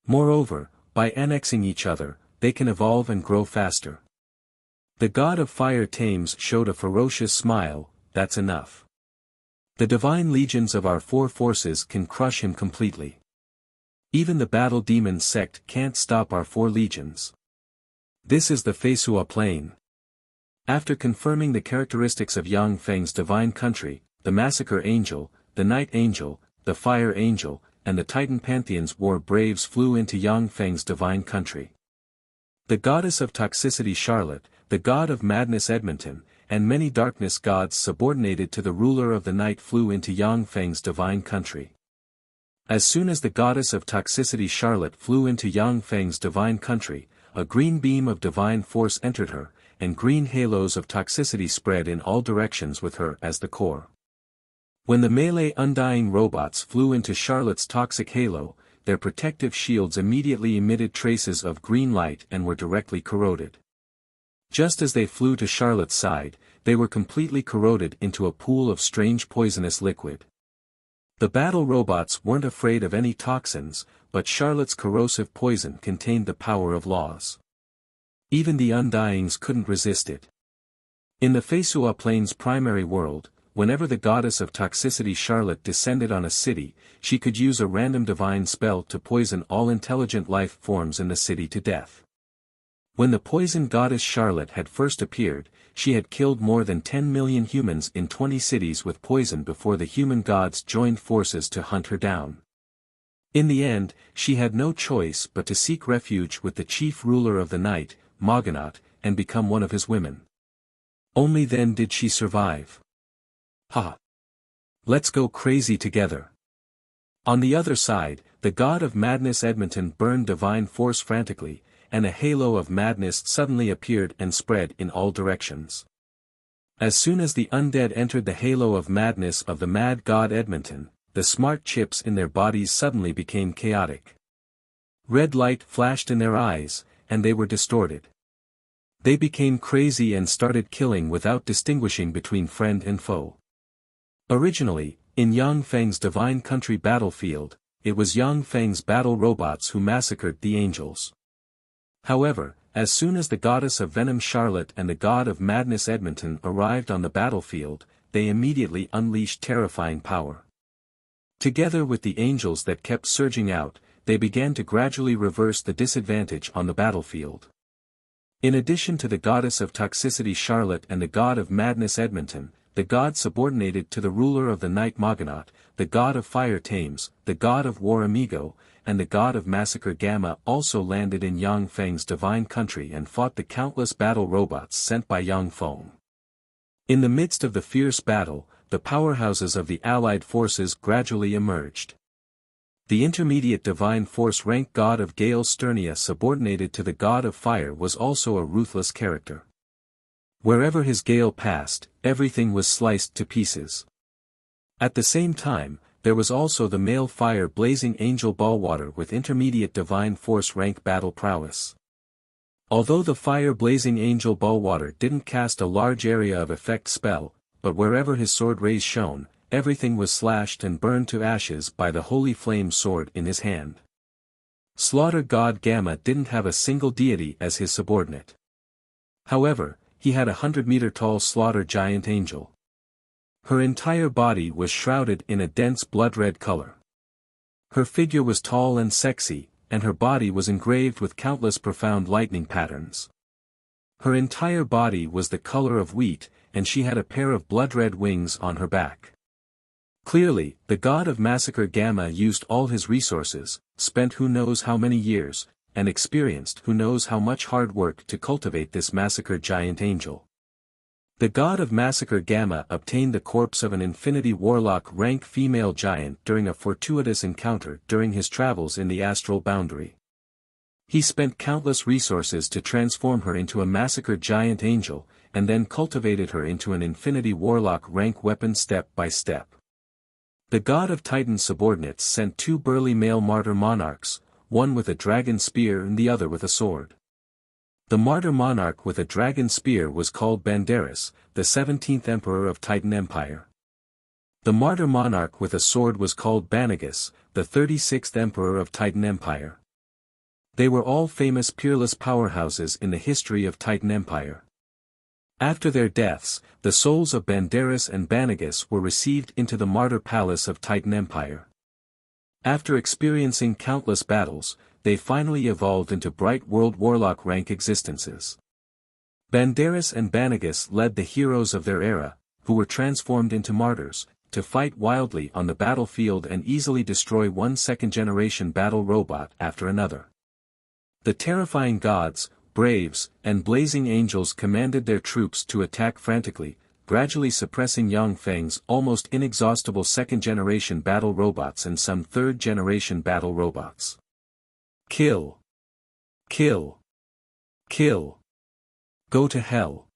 Moreover, by annexing each other, they can evolve and grow faster. The god of fire Thames showed a ferocious smile. That's enough. The divine legions of our four forces can crush him completely. Even the battle demon sect can't stop our four legions. This is the Feisua plane. After confirming the characteristics of Yang Feng's divine country, the Massacre Angel, the Night Angel, the Fire Angel, and the Titan Pantheon's war braves flew into Yang Feng's divine country. The goddess of toxicity Charlotte, the god of madness Edmonton, and many darkness gods subordinated to the ruler of the night flew into Yang Feng's divine country. As soon as the goddess of toxicity Charlotte flew into Yang Feng's divine country, a green beam of divine force entered her, and green halos of toxicity spread in all directions with her as the core. When the melee undying robots flew into Charlotte's toxic halo, their protective shields immediately emitted traces of green light and were directly corroded. Just as they flew to Charlotte's side, they were completely corroded into a pool of strange poisonous liquid. The battle robots weren't afraid of any toxins, but Charlotte's corrosive poison contained the power of laws. Even the Undyings couldn't resist it. In the Feisua Plains primary world, whenever the goddess of toxicity Charlotte descended on a city, she could use a random divine spell to poison all intelligent life forms in the city to death. When the poison goddess Charlotte had first appeared, she had killed more than 10 million humans in 20 cities with poison before the human gods joined forces to hunt her down. In the end, she had no choice but to seek refuge with the chief ruler of the night, Moganaut, and become one of his women. Only then did she survive. Ha! Let's go crazy together. On the other side, the god of madness Edmonton burned divine force frantically, and a halo of madness suddenly appeared and spread in all directions. As soon as the undead entered the halo of madness of the mad god Edmonton, the smart chips in their bodies suddenly became chaotic. Red light flashed in their eyes, and they were distorted. They became crazy and started killing without distinguishing between friend and foe. Originally, in Yang Feng's divine country battlefield, it was Yang Feng's battle robots who massacred the angels. However, as soon as the goddess of venom Charlotte and the god of madness Edmonton arrived on the battlefield, they immediately unleashed terrifying power. Together with the angels that kept surging out, they began to gradually reverse the disadvantage on the battlefield. In addition to the goddess of toxicity Charlotte and the god of madness Edmonton, the god subordinated to the ruler of the night Moganaut, the god of fire Thames, the god of war Amigo, and the god of massacre Gamma also landed in Yang Feng's divine country and fought the countless battle robots sent by Yang Feng. In the midst of the fierce battle, the powerhouses of the allied forces gradually emerged. The intermediate divine force rank god of Gale Sternia subordinated to the god of fire was also a ruthless character. Wherever his gale passed, everything was sliced to pieces. At the same time, there was also the male fire blazing angel Ballwater with intermediate divine force rank battle prowess. Although the fire blazing angel Ballwater didn't cast a large area of effect spell, but wherever his sword rays shone, everything was slashed and burned to ashes by the holy flame sword in his hand. Slaughter god Gamma didn't have a single deity as his subordinate. However, he had a 100-meter-tall slaughter giant angel. Her entire body was shrouded in a dense blood-red color. Her figure was tall and sexy, and her body was engraved with countless profound lightning patterns. Her entire body was the color of wheat, and she had a pair of blood-red wings on her back. Clearly, the god of massacre Gamma used all his resources, spent who knows how many years, and experienced who knows how much hard work to cultivate this massacre giant angel. The god of massacre Gamma obtained the corpse of an infinity warlock rank female giant during a fortuitous encounter during his travels in the astral boundary. He spent countless resources to transform her into a massacre giant angel, and then cultivated her into an infinity warlock rank weapon step by step. The god of Titan's subordinates sent two burly male martyr monarchs, one with a dragon spear and the other with a sword. The martyr monarch with a dragon spear was called Banderas, the 17th emperor of Titan Empire. The martyr monarch with a sword was called Banagas, the 36th emperor of Titan Empire. They were all famous peerless powerhouses in the history of Titan Empire. After their deaths, the souls of Banderas and Banagas were received into the martyr palace of Titan Empire. After experiencing countless battles, they finally evolved into bright world warlock rank existences. Banderas and Banagas led the heroes of their era, who were transformed into martyrs, to fight wildly on the battlefield and easily destroy one second-generation battle robot after another. The terrifying gods, braves, and blazing angels commanded their troops to attack frantically, gradually suppressing Yang Feng's almost inexhaustible second-generation battle robots and some third-generation battle robots. Kill. Kill. Kill. Go to hell.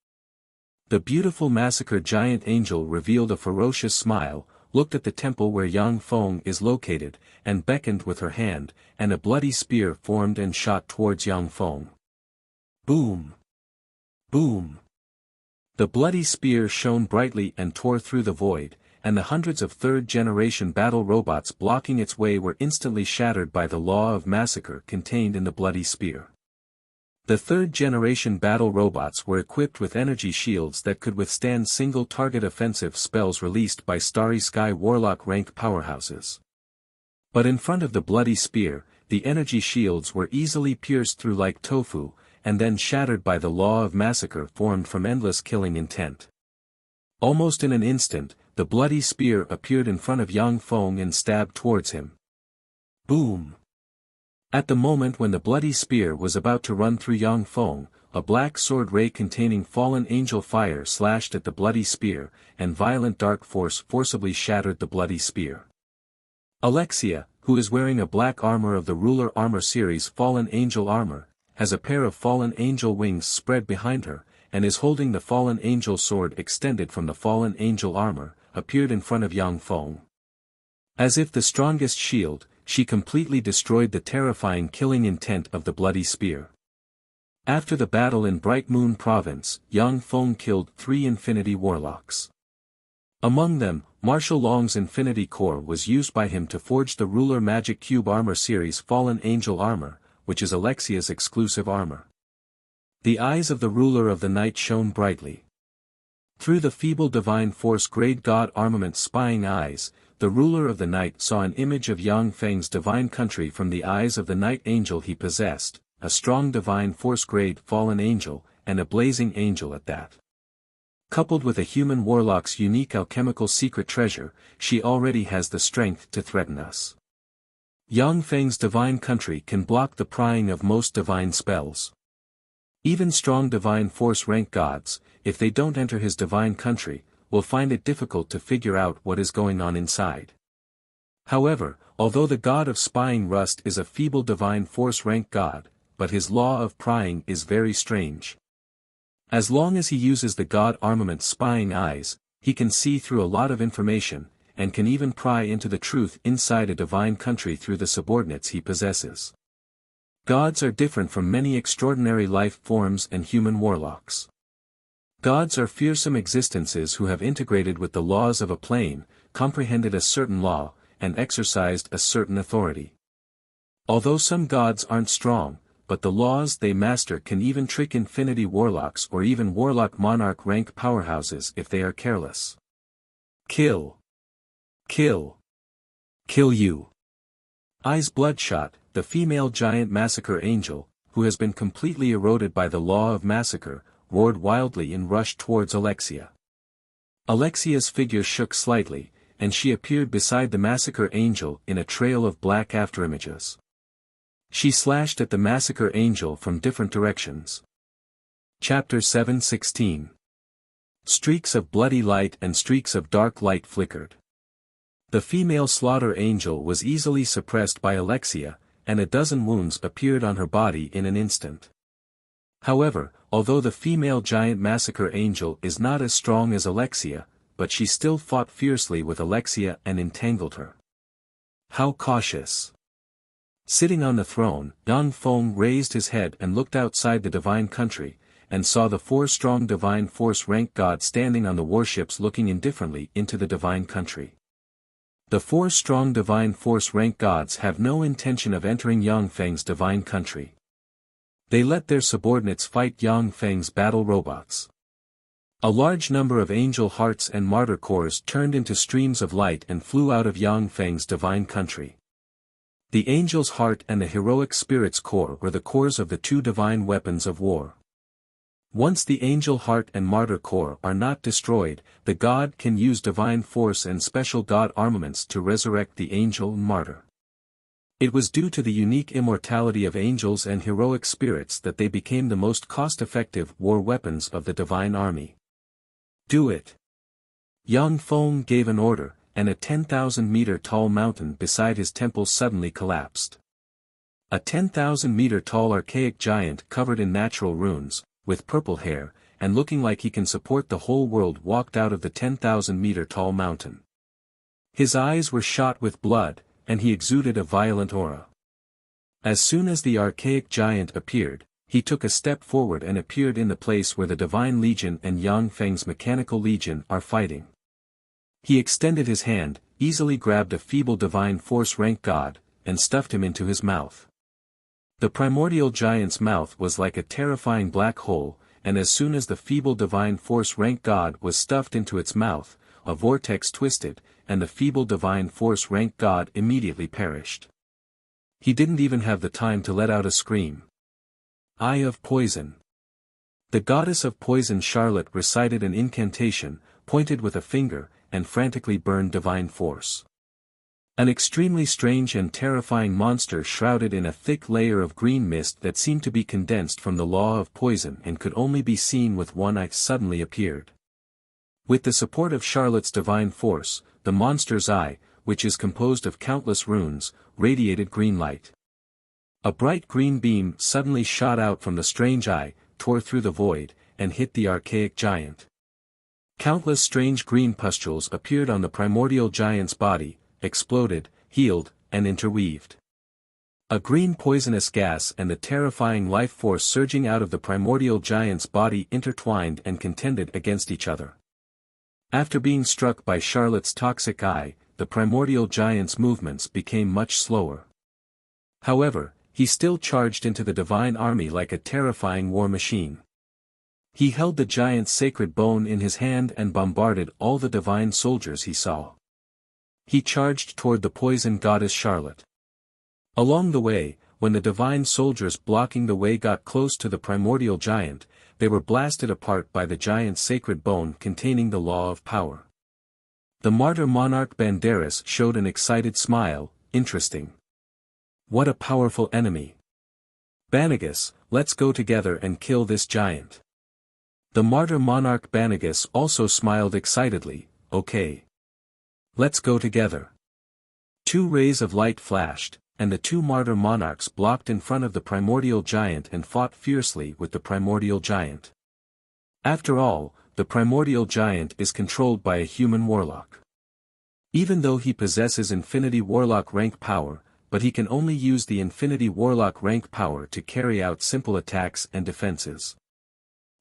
The beautiful massacre giant angel revealed a ferocious smile, looked at the temple where Yang Feng is located, and beckoned with her hand, and a bloody spear formed and shot towards Yang Feng. Boom. Boom. The bloody spear shone brightly and tore through the void, and the hundreds of third-generation battle robots blocking its way were instantly shattered by the law of massacre contained in the bloody spear. The third-generation battle robots were equipped with energy shields that could withstand single-target offensive spells released by Starry Sky Warlock rank powerhouses. But in front of the bloody spear, the energy shields were easily pierced through like tofu, and then shattered by the law of massacre formed from endless killing intent. Almost in an instant, the bloody spear appeared in front of Yang Feng and stabbed towards him. Boom! At the moment when the bloody spear was about to run through Yang Feng, a black sword ray containing fallen angel fire slashed at the bloody spear, and violent dark force forcibly shattered the bloody spear. Alexia, who is wearing a black armor of the Ruler Armor series Fallen Angel armor, has a pair of fallen angel wings spread behind her, and is holding the fallen angel sword extended from the fallen angel armor, appeared in front of Yang Feng. As if the strongest shield, she completely destroyed the terrifying killing intent of the bloody spear. After the battle in Bright Moon Province, Yang Feng killed 3 Infinity Warlocks. Among them, Martial Long's Infinity Core was used by him to forge the Ruler Magic Cube Armor series Fallen Angel armor, which is Alexia's exclusive armor. The eyes of the Ruler of the Night shone brightly. Through the feeble divine force grade God armament spying eyes, the Ruler of the Night saw an image of Yang Feng's divine country from the eyes of the Night Angel he possessed, a strong divine force grade fallen angel, and a blazing angel at that. Coupled with a human warlock's unique alchemical secret treasure, she already has the strength to threaten us. Yang Feng's divine country can block the prying of most divine spells. Even strong divine force rank gods, if they don't enter his divine country, will find it difficult to figure out what is going on inside. However, although the god of spying Rust is a feeble divine force rank god, but his law of prying is very strange. As long as he uses the god armament spying eyes, he can see through a lot of information, and can even pry into the truth inside a divine country through the subordinates he possesses. Gods are different from many extraordinary life forms and human warlocks. Gods are fearsome existences who have integrated with the laws of a plane, comprehended a certain law, and exercised a certain authority. Although some gods aren't strong, but the laws they master can even trick infinity warlocks or even warlock monarch rank powerhouses if they are careless. Kill. Kill. Kill you. Eyes bloodshot, the female giant massacre angel, who has been completely eroded by the law of massacre, roared wildly and rushed towards Alexia. Alexia's figure shook slightly, and she appeared beside the massacre angel in a trail of black afterimages. She slashed at the massacre angel from different directions. Chapter 7:16. Streaks of bloody light and streaks of dark light flickered. The female slaughter angel was easily suppressed by Alexia, and a dozen wounds appeared on her body in an instant. However, although the female giant massacre angel is not as strong as Alexia, but she still fought fiercely with Alexia and entangled her. How cautious! Sitting on the throne, Yang Feng raised his head and looked outside the divine country, and saw the 4 strong divine force rank gods standing on the warships looking indifferently into the divine country. The 4 strong divine force rank gods have no intention of entering Yang Feng's divine country. They let their subordinates fight Yang Feng's battle robots. A large number of angel hearts and martyr cores turned into streams of light and flew out of Yang Feng's divine country. The angel's heart and the heroic spirit's core were the cores of the 2 divine weapons of war. Once the angel heart and martyr core are not destroyed, the god can use divine force and special god armaments to resurrect the angel and martyr. It was due to the unique immortality of angels and heroic spirits that they became the most cost-effective war weapons of the divine army. Do it! Yang Feng gave an order, and a 10,000-meter tall mountain beside his temple suddenly collapsed. A 10,000-meter tall archaic giant covered in natural runes, with purple hair, and looking like he can support the whole world walked out of the 10,000-meter tall mountain. His eyes were shot with blood, and he exuded a violent aura. As soon as the archaic giant appeared, he took a step forward and appeared in the place where the Divine Legion and Yang Feng's Mechanical Legion are fighting. He extended his hand, easily grabbed a feeble divine force rank god, and stuffed him into his mouth. The primordial giant's mouth was like a terrifying black hole, and as soon as the feeble divine force rank god was stuffed into its mouth, a vortex twisted, and the feeble divine force rank god immediately perished. He didn't even have the time to let out a scream. Eye of Poison. The goddess of poison Charlotte recited an incantation, pointed with a finger, and frantically burned divine force. An extremely strange and terrifying monster shrouded in a thick layer of green mist that seemed to be condensed from the law of poison and could only be seen with one eye suddenly appeared. With the support of Charlotte's divine force, the monster's eye, which is composed of countless runes, radiated green light. A bright green beam suddenly shot out from the strange eye, tore through the void, and hit the archaic giant. Countless strange green pustules appeared on the primordial giant's body, exploded, healed, and interweaved. A green poisonous gas and the terrifying life force surging out of the primordial giant's body intertwined and contended against each other. After being struck by Charlotte's toxic eye, the primordial giant's movements became much slower. However, he still charged into the divine army like a terrifying war machine. He held the giant's sacred bone in his hand and bombarded all the divine soldiers he saw. He charged toward the poison goddess Charlotte. Along the way, when the divine soldiers blocking the way got close to the primordial giant, they were blasted apart by the giant's sacred bone containing the law of power. The martyr monarch Banderas showed an excited smile. Interesting. What a powerful enemy. Banagas, let's go together and kill this giant. The martyr monarch Banagas also smiled excitedly. Okay. Let's go together. 2 rays of light flashed, and the 2 martyr monarchs blocked in front of the primordial giant and fought fiercely with the primordial giant. After all, the primordial giant is controlled by a human warlock. Even though he possesses infinity warlock rank power, but he can only use the infinity warlock rank power to carry out simple attacks and defenses.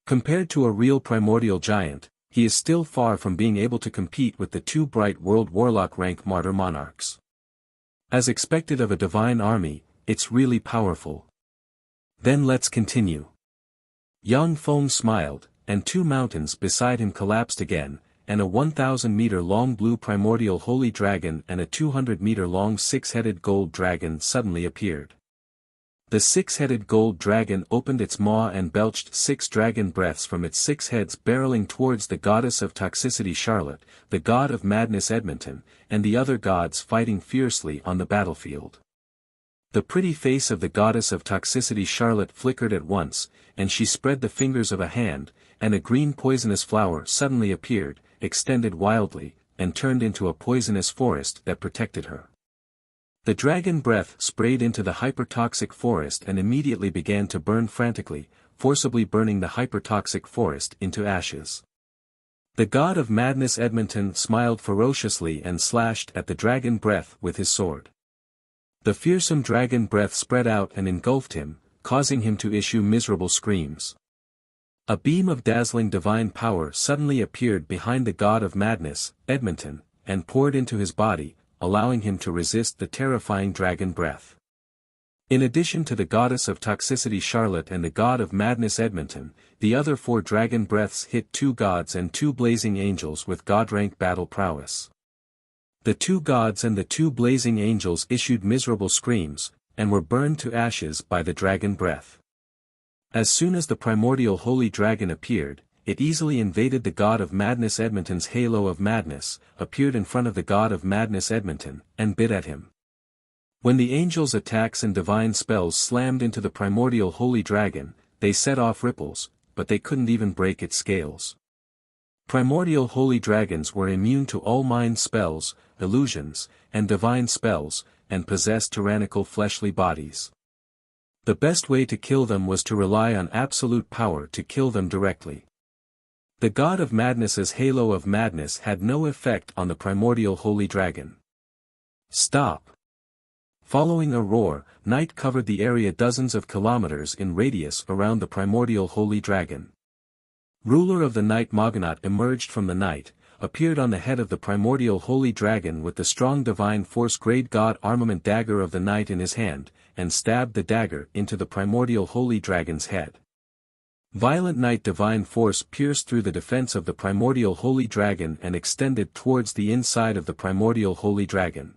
Compared to a real primordial giant, he is still far from being able to compete with the 2 bright world warlock rank martyr monarchs. As expected of a divine army, it's really powerful. Then let's continue. Yang Feng smiled, and 2 mountains beside him collapsed again, and a 1,000-meter-long blue primordial holy dragon and a 200-meter-long 6-headed gold dragon suddenly appeared. The 6-headed gold dragon opened its maw and belched 6 dragon breaths from its 6 heads barreling towards the goddess of toxicity Charlotte, the god of madness Edmonton, and the other gods fighting fiercely on the battlefield. The pretty face of the goddess of toxicity Charlotte flickered at once, and she spread the fingers of a hand, and a green poisonous flower suddenly appeared, extended wildly, and turned into a poisonous forest that protected her. The dragon breath sprayed into the hypertoxic forest and immediately began to burn frantically, forcibly burning the hypertoxic forest into ashes. The god of madness Edmonton smiled ferociously and slashed at the dragon breath with his sword. The fearsome dragon breath spread out and engulfed him, causing him to issue miserable screams. A beam of dazzling divine power suddenly appeared behind the god of madness, Edmonton, and poured into his body, allowing him to resist the terrifying dragon breath. In addition to the goddess of toxicity Charlotte and the god of madness Edmonton, the other 4 dragon breaths hit 2 gods and 2 blazing angels with god-rank battle prowess. The 2 gods and the 2 blazing angels issued miserable screams, and were burned to ashes by the dragon breath. As soon as the primordial holy dragon appeared, it easily invaded the god of madness Edmonton's halo of madness, appeared in front of the god of madness Edmonton, and bit at him. When the angels' attacks and divine spells slammed into the primordial holy dragon, they set off ripples, but they couldn't even break its scales. Primordial holy dragons were immune to all mind spells, illusions, and divine spells, and possessed tyrannical fleshly bodies. The best way to kill them was to rely on absolute power to kill them directly. The god of madness's halo of madness had no effect on the primordial holy dragon. Stop! Following a roar, night covered the area dozens of kilometers in radius around the primordial holy dragon. Ruler of the night Moganaut emerged from the night, appeared on the head of the primordial holy dragon with the strong divine force great god armament dagger of the night in his hand, and stabbed the dagger into the primordial holy dragon's head. Violent night divine force pierced through the defense of the primordial holy dragon and extended towards the inside of the primordial holy dragon.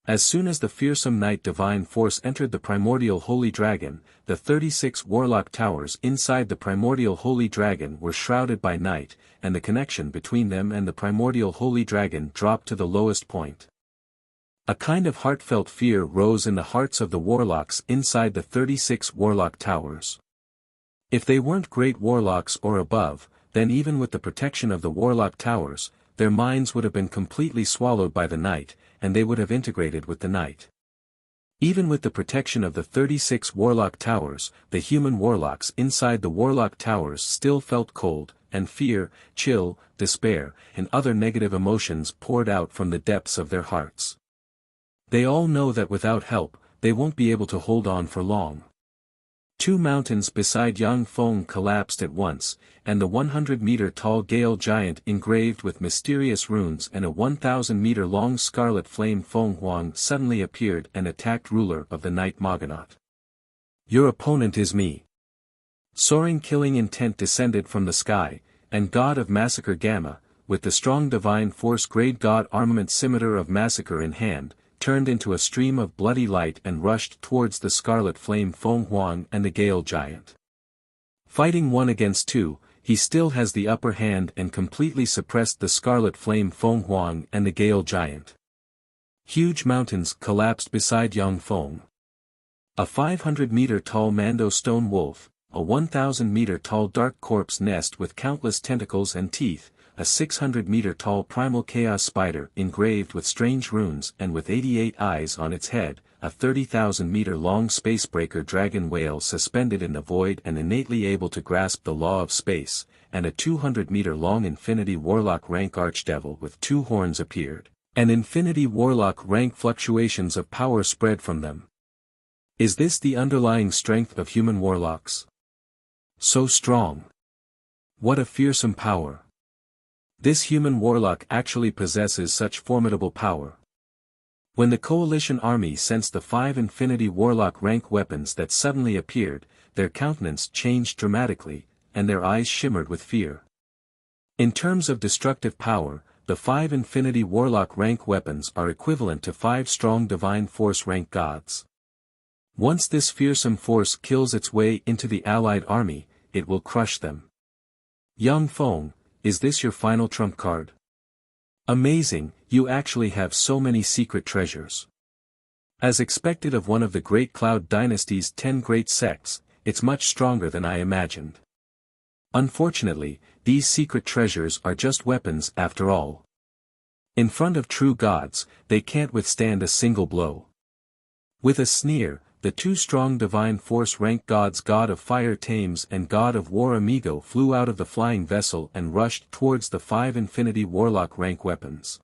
As soon as the fearsome night divine force entered the primordial holy dragon, the 36 warlock towers inside the primordial holy dragon were shrouded by night, and the connection between them and the primordial holy dragon dropped to the lowest point. A kind of heartfelt fear rose in the hearts of the warlocks inside the 36 warlock towers. If they weren't great warlocks or above, then even with the protection of the warlock towers, their minds would have been completely swallowed by the night, and they would have integrated with the night. Even with the protection of the 36 warlock towers, the human warlocks inside the warlock towers still felt cold, and fear, chill, despair, and other negative emotions poured out from the depths of their hearts. They all know that without help, they won't be able to hold on for long. 2 mountains beside Yang Feng collapsed at once, and the 100-meter-tall Gale Giant engraved with mysterious runes and a 1,000-meter-long scarlet flame Feng Huang suddenly appeared and attacked ruler of the night Moganaut. Your opponent is me. Soaring killing intent descended from the sky, and god of massacre Gamma, with the strong divine force grade god armament scimitar of massacre in hand, turned into a stream of bloody light and rushed towards the scarlet flame Feng Huang and the Gale Giant. Fighting 1 against 2, he still has the upper hand and completely suppressed the scarlet flame Feng Huang and the Gale Giant. Huge mountains collapsed beside Yang Feng. A 500-meter-tall Mando stone wolf, a 1,000-meter-tall dark corpse nest with countless tentacles and teeth, a 600-meter-tall primal chaos spider engraved with strange runes and with 88 eyes on its head, a 30,000-meter-long spacebreaker dragon whale suspended in the void and innately able to grasp the law of space, and a 200-meter-long infinity warlock rank archdevil with 2 horns appeared, and infinity warlock rank fluctuations of power spread from them. Is this the underlying strength of human warlocks? So strong. What a fearsome power. This human warlock actually possesses such formidable power. When the coalition army sensed the 5 infinity warlock rank weapons that suddenly appeared, their countenance changed dramatically, and their eyes shimmered with fear. In terms of destructive power, the 5 infinity warlock rank weapons are equivalent to 5 strong divine force rank gods. Once this fearsome force kills its way into the allied army, it will crush them. Yang Feng, is this your final trump card? Amazing, you actually have so many secret treasures. As expected of one of the great Cloud Dynasty's 10 great sects, it's much stronger than I imagined. Unfortunately, these secret treasures are just weapons after all. In front of true gods, they can't withstand a single blow. With a sneer, the 2 strong divine force rank gods God of Fire Thames and God of War Amigo flew out of the flying vessel and rushed towards the 5 infinity warlock rank weapons.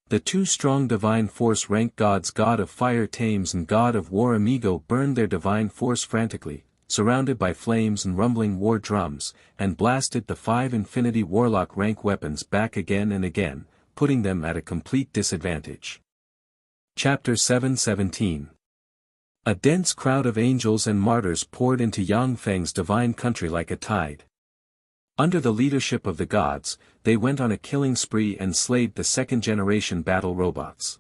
The two strong divine force rank gods, God of Fire Thames and God of War Amigo, burned their divine force frantically, surrounded by flames and rumbling war drums, and blasted the 5 Infinity Warlock rank weapons back again and again, putting them at a complete disadvantage. Chapter 7:17. A dense crowd of angels and martyrs poured into Yang Feng's divine country like a tide. Under the leadership of the gods, they went on a killing spree and slayed the second-generation battle robots.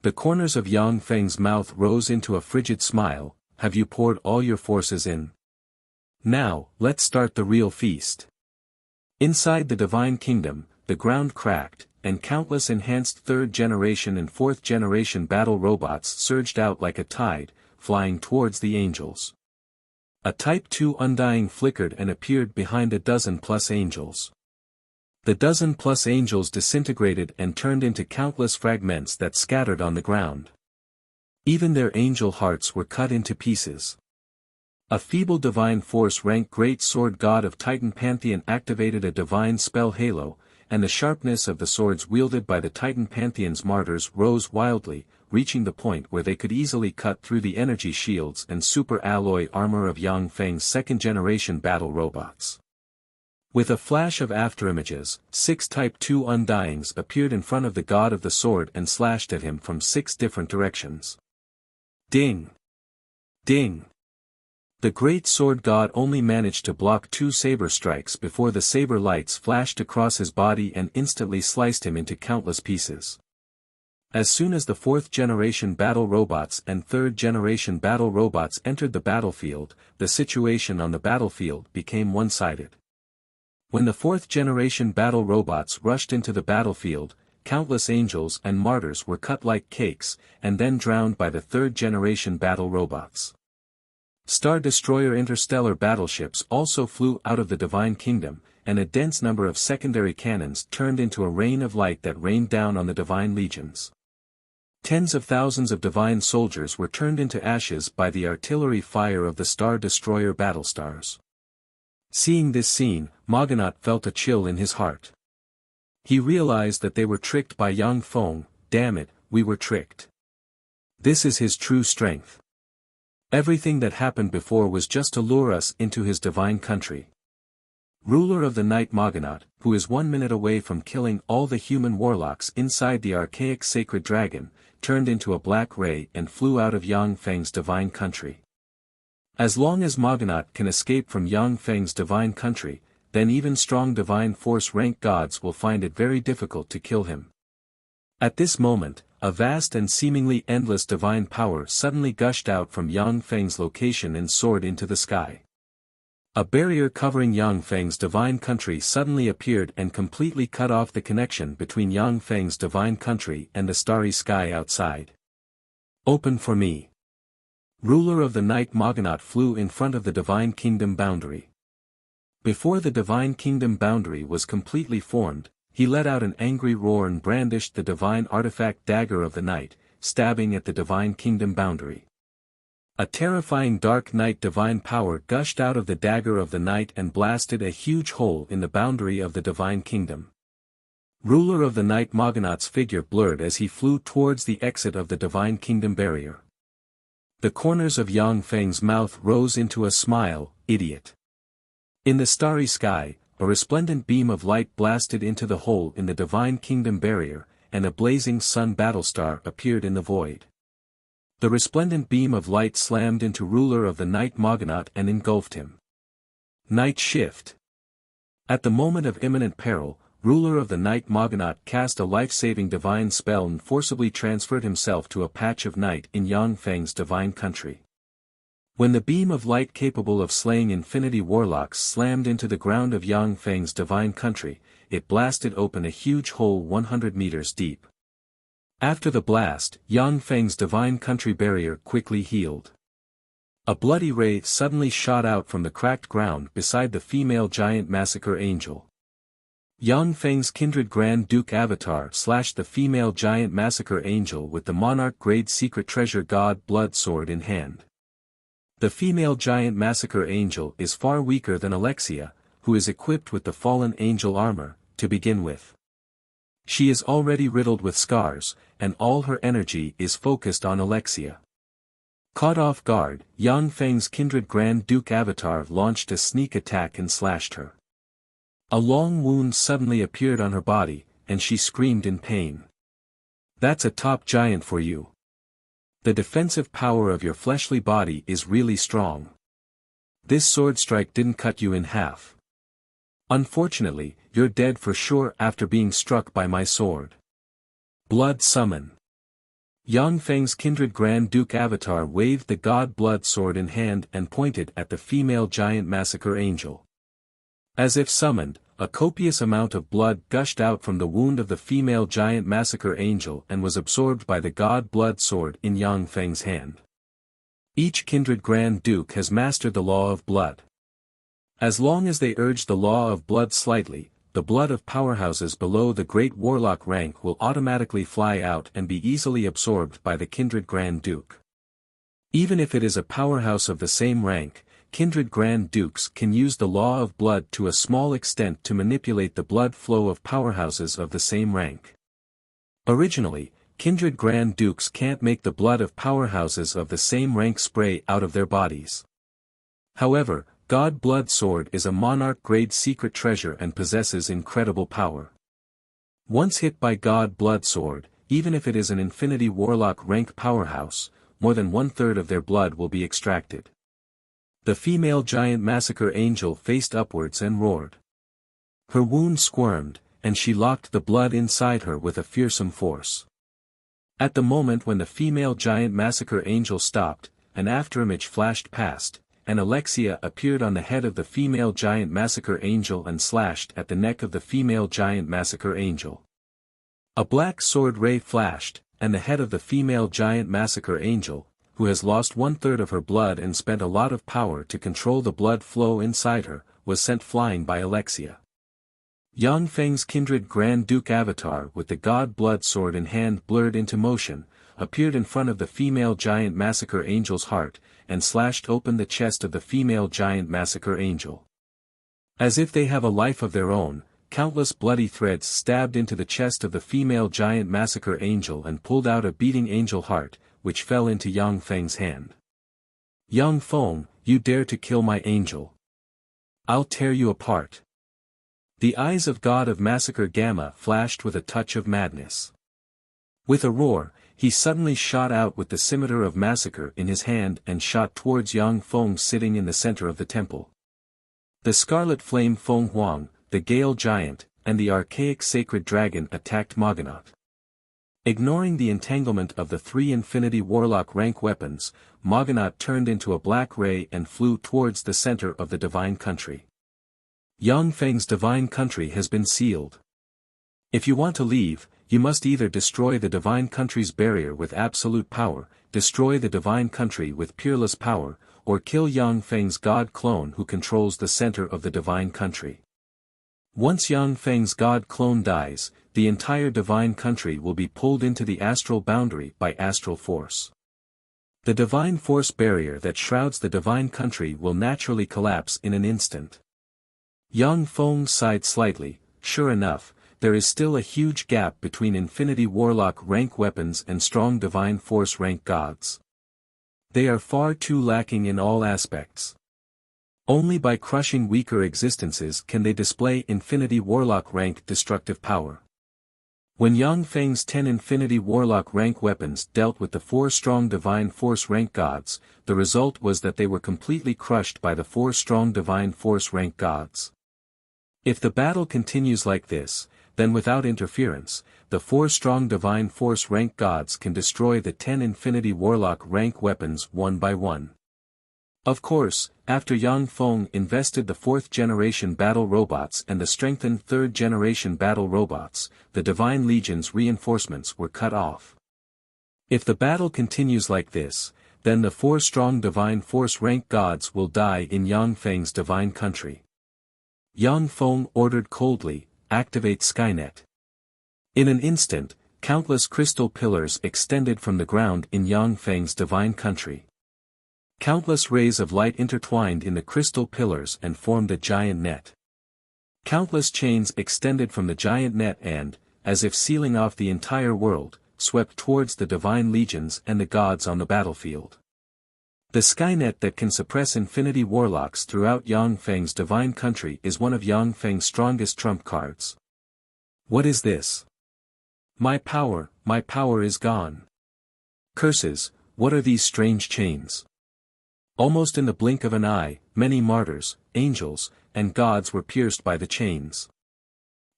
The corners of Yang Feng's mouth rose into a frigid smile. Have you poured all your forces in? Now, let's start the real feast. Inside the divine kingdom, the ground cracked, and countless enhanced third-generation and fourth-generation battle robots surged out like a tide, flying towards the angels. A Type 2 Undying flickered and appeared behind a dozen-plus angels. The dozen-plus angels disintegrated and turned into countless fragments that scattered on the ground. Even their angel hearts were cut into pieces. A feeble divine force rank Great Sword God of Titan Pantheon activated a divine spell halo, and the sharpness of the swords wielded by the Titan Pantheon's martyrs rose wildly, reaching the point where they could easily cut through the energy shields and super alloy armor of Yang Feng's second-generation battle robots. With a flash of afterimages, 6 Type 2 Undyings appeared in front of the God of the Sword and slashed at him from 6 different directions. Ding! Ding! The Great Sword God only managed to block 2 saber strikes before the saber lights flashed across his body and instantly sliced him into countless pieces. As soon as the 4th-generation battle robots and 3rd-generation battle robots entered the battlefield, the situation on the battlefield became one-sided. When the 4th-generation battle robots rushed into the battlefield, countless angels and martyrs were cut like cakes, and then drowned by the 3rd-generation battle robots. Star Destroyer interstellar battleships also flew out of the Divine Kingdom, and a dense number of secondary cannons turned into a rain of light that rained down on the Divine Legions. Tens of thousands of divine soldiers were turned into ashes by the artillery fire of the Star Destroyer battlestars. Seeing this scene, Maganat felt a chill in his heart. He realized that they were tricked by Yang Feng. Damn it, we were tricked. This is his true strength. Everything that happened before was just to lure us into his divine country. Ruler of the night Maganat, who is 1 minute away from killing all the human warlocks inside the archaic sacred dragon, turned into a black ray and flew out of Yang Feng's divine country. As long as Maganat can escape from Yang Feng's divine country, then even strong divine force rank gods will find it very difficult to kill him. At this moment, a vast and seemingly endless divine power suddenly gushed out from Yang Feng's location and soared into the sky. A barrier covering Yang Feng's divine country suddenly appeared and completely cut off the connection between Yang Feng's divine country and the starry sky outside. Open for me. Ruler of the night Maganat flew in front of the divine kingdom boundary. Before the divine kingdom boundary was completely formed, he let out an angry roar and brandished the divine artifact dagger of the night, stabbing at the divine kingdom boundary. A terrifying dark night divine power gushed out of the dagger of the night and blasted a huge hole in the boundary of the divine kingdom. Ruler of the night Maganat's figure blurred as he flew towards the exit of the divine kingdom barrier. The corners of Yang Feng's mouth rose into a smile. Idiot. In the starry sky, a resplendent beam of light blasted into the hole in the divine kingdom barrier, and a blazing sun battlestar appeared in the void. The resplendent beam of light slammed into Ruler of the night Maganat and engulfed him. Night shift. At the moment of imminent peril, Ruler of the night Maganat cast a life-saving divine spell and forcibly transferred himself to a patch of night in Yang Feng's divine country. When the beam of light capable of slaying infinity warlocks slammed into the ground of Yang Feng's divine country, it blasted open a huge hole 100 meters deep. After the blast, Yang Feng's divine country barrier quickly healed. A bloody ray suddenly shot out from the cracked ground beside the female giant massacre angel. Yang Feng's kindred Grand Duke Avatar slashed the female giant massacre angel with the monarch-grade secret treasure god blood sword in hand. The female giant massacre angel is far weaker than Alexia, who is equipped with the fallen angel armor, to begin with. She is already riddled with scars, and all her energy is focused on Alexia. Caught off guard, Yang Feng's kindred Grand Duke avatar launched a sneak attack and slashed her. A long wound suddenly appeared on her body, and she screamed in pain. That's a top giant for you. The defensive power of your fleshly body is really strong. This sword strike didn't cut you in half. Unfortunately, you're dead for sure after being struck by my sword. Blood summon. Yang Feng's kindred Grand Duke avatar waved the god blood sword in hand and pointed at the female giant massacre angel. As if summoned, a copious amount of blood gushed out from the wound of the female giant massacre angel and was absorbed by the god blood sword in Yang Feng's hand. Each kindred Grand Duke has mastered the law of blood. As long as they urge the law of blood slightly, the blood of powerhouses below the Great Warlock rank will automatically fly out and be easily absorbed by the kindred Grand Duke. Even if it is a powerhouse of the same rank, kindred Grand Dukes can use the law of blood to a small extent to manipulate the blood flow of powerhouses of the same rank. Originally, kindred Grand Dukes can't make the blood of powerhouses of the same rank spray out of their bodies. However, God Blood Sword is a monarch-grade secret treasure and possesses incredible power. Once hit by God Blood Sword, even if it is an Infinity Warlock rank powerhouse, more than 1/3 of their blood will be extracted. The female giant massacre angel faced upwards and roared. Her wound squirmed, and she locked the blood inside her with a fearsome force. At the moment when the female giant massacre angel stopped, an afterimage flashed past, and Alexia appeared on the head of the female giant massacre angel and slashed at the neck of the female giant massacre angel. A black sword ray flashed, and the head of the female giant massacre angel, who has lost 1/3 of her blood and spent a lot of power to control the blood flow inside her, was sent flying by Alexia. Yang Feng's kindred Grand Duke avatar with the god blood sword in hand blurred into motion, appeared in front of the female giant massacre angel's heart, and slashed open the chest of the female giant massacre angel. As if they have a life of their own, countless bloody threads stabbed into the chest of the female giant massacre angel and pulled out a beating angel heart, which fell into Yang Feng's hand. Yang Feng, you dare to kill my angel. I'll tear you apart. The eyes of God of Massacre Gamma flashed with a touch of madness. With a roar, he suddenly shot out with the scimitar of Massacre in his hand and shot towards Yang Feng sitting in the center of the temple. The Scarlet Flame Feng Huang, the Gale Giant, and the archaic Sacred Dragon attacked Moganaut. Ignoring the entanglement of the 3 Infinity Warlock rank weapons, Moganaut turned into a black ray and flew towards the center of the Divine Country. Yang Feng's Divine Country has been sealed. If you want to leave, you must either destroy the Divine Country's barrier with absolute power, destroy the Divine Country with peerless power, or kill Yang Feng's God clone who controls the center of the Divine Country. Once Yang Feng's God clone dies, the entire Divine Country will be pulled into the astral boundary by astral force. The Divine Force barrier that shrouds the Divine Country will naturally collapse in an instant. Yang Feng sighed slightly. Sure enough, there is still a huge gap between Infinity Warlock rank weapons and strong Divine Force rank gods. They are far too lacking in all aspects. Only by crushing weaker existences can they display Infinity Warlock rank destructive power. When Yang Feng's 10 Infinity Warlock rank weapons dealt with the 4 strong Divine Force rank gods, the result was that they were completely crushed by the 4 strong Divine Force rank gods. If the battle continues like this, then without interference, the 4 strong Divine Force rank gods can destroy the 10 Infinity Warlock rank weapons one by one. Of course, after Yang Feng invested the 4th generation battle robots and the strengthened 3rd generation battle robots, the Divine Legion's reinforcements were cut off. If the battle continues like this, then the 4 strong Divine Force rank gods will die in Yang Feng's Divine Country. Yang Feng ordered coldly, activate Skynet. In an instant, countless crystal pillars extended from the ground in Yang Feng's Divine Country. Countless rays of light intertwined in the crystal pillars and formed a giant net. Countless chains extended from the giant net and, as if sealing off the entire world, swept towards the divine legions and the gods on the battlefield. The Skynet that can suppress infinity warlocks throughout Yang Feng's divine country is one of Yang Feng's strongest trump cards. What is this? My power is gone. Curses, what are these strange chains? Almost in the blink of an eye, many martyrs, angels, and gods were pierced by the chains.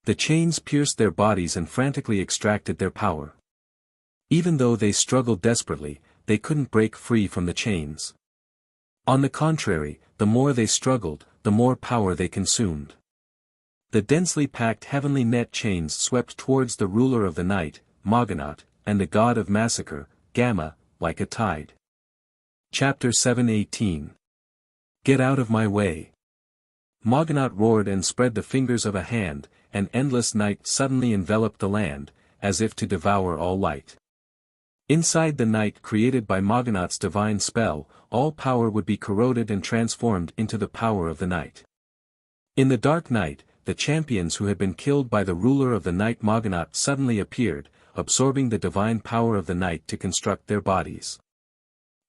The chains pierced their bodies and frantically extracted their power. Even though they struggled desperately, they couldn't break free from the chains. On the contrary, the more they struggled, the more power they consumed. The densely packed heavenly net chains swept towards the ruler of the night, Morganot, and the god of massacre, Gamma, like a tide. Chapter 7:18. Get out of my way. Morganot roared and spread the fingers of a hand, and endless night suddenly enveloped the land, as if to devour all light. Inside the night created by Morganot's divine spell, all power would be corroded and transformed into the power of the night. In the dark night, the champions who had been killed by the ruler of the night Morganot suddenly appeared, absorbing the divine power of the night to construct their bodies.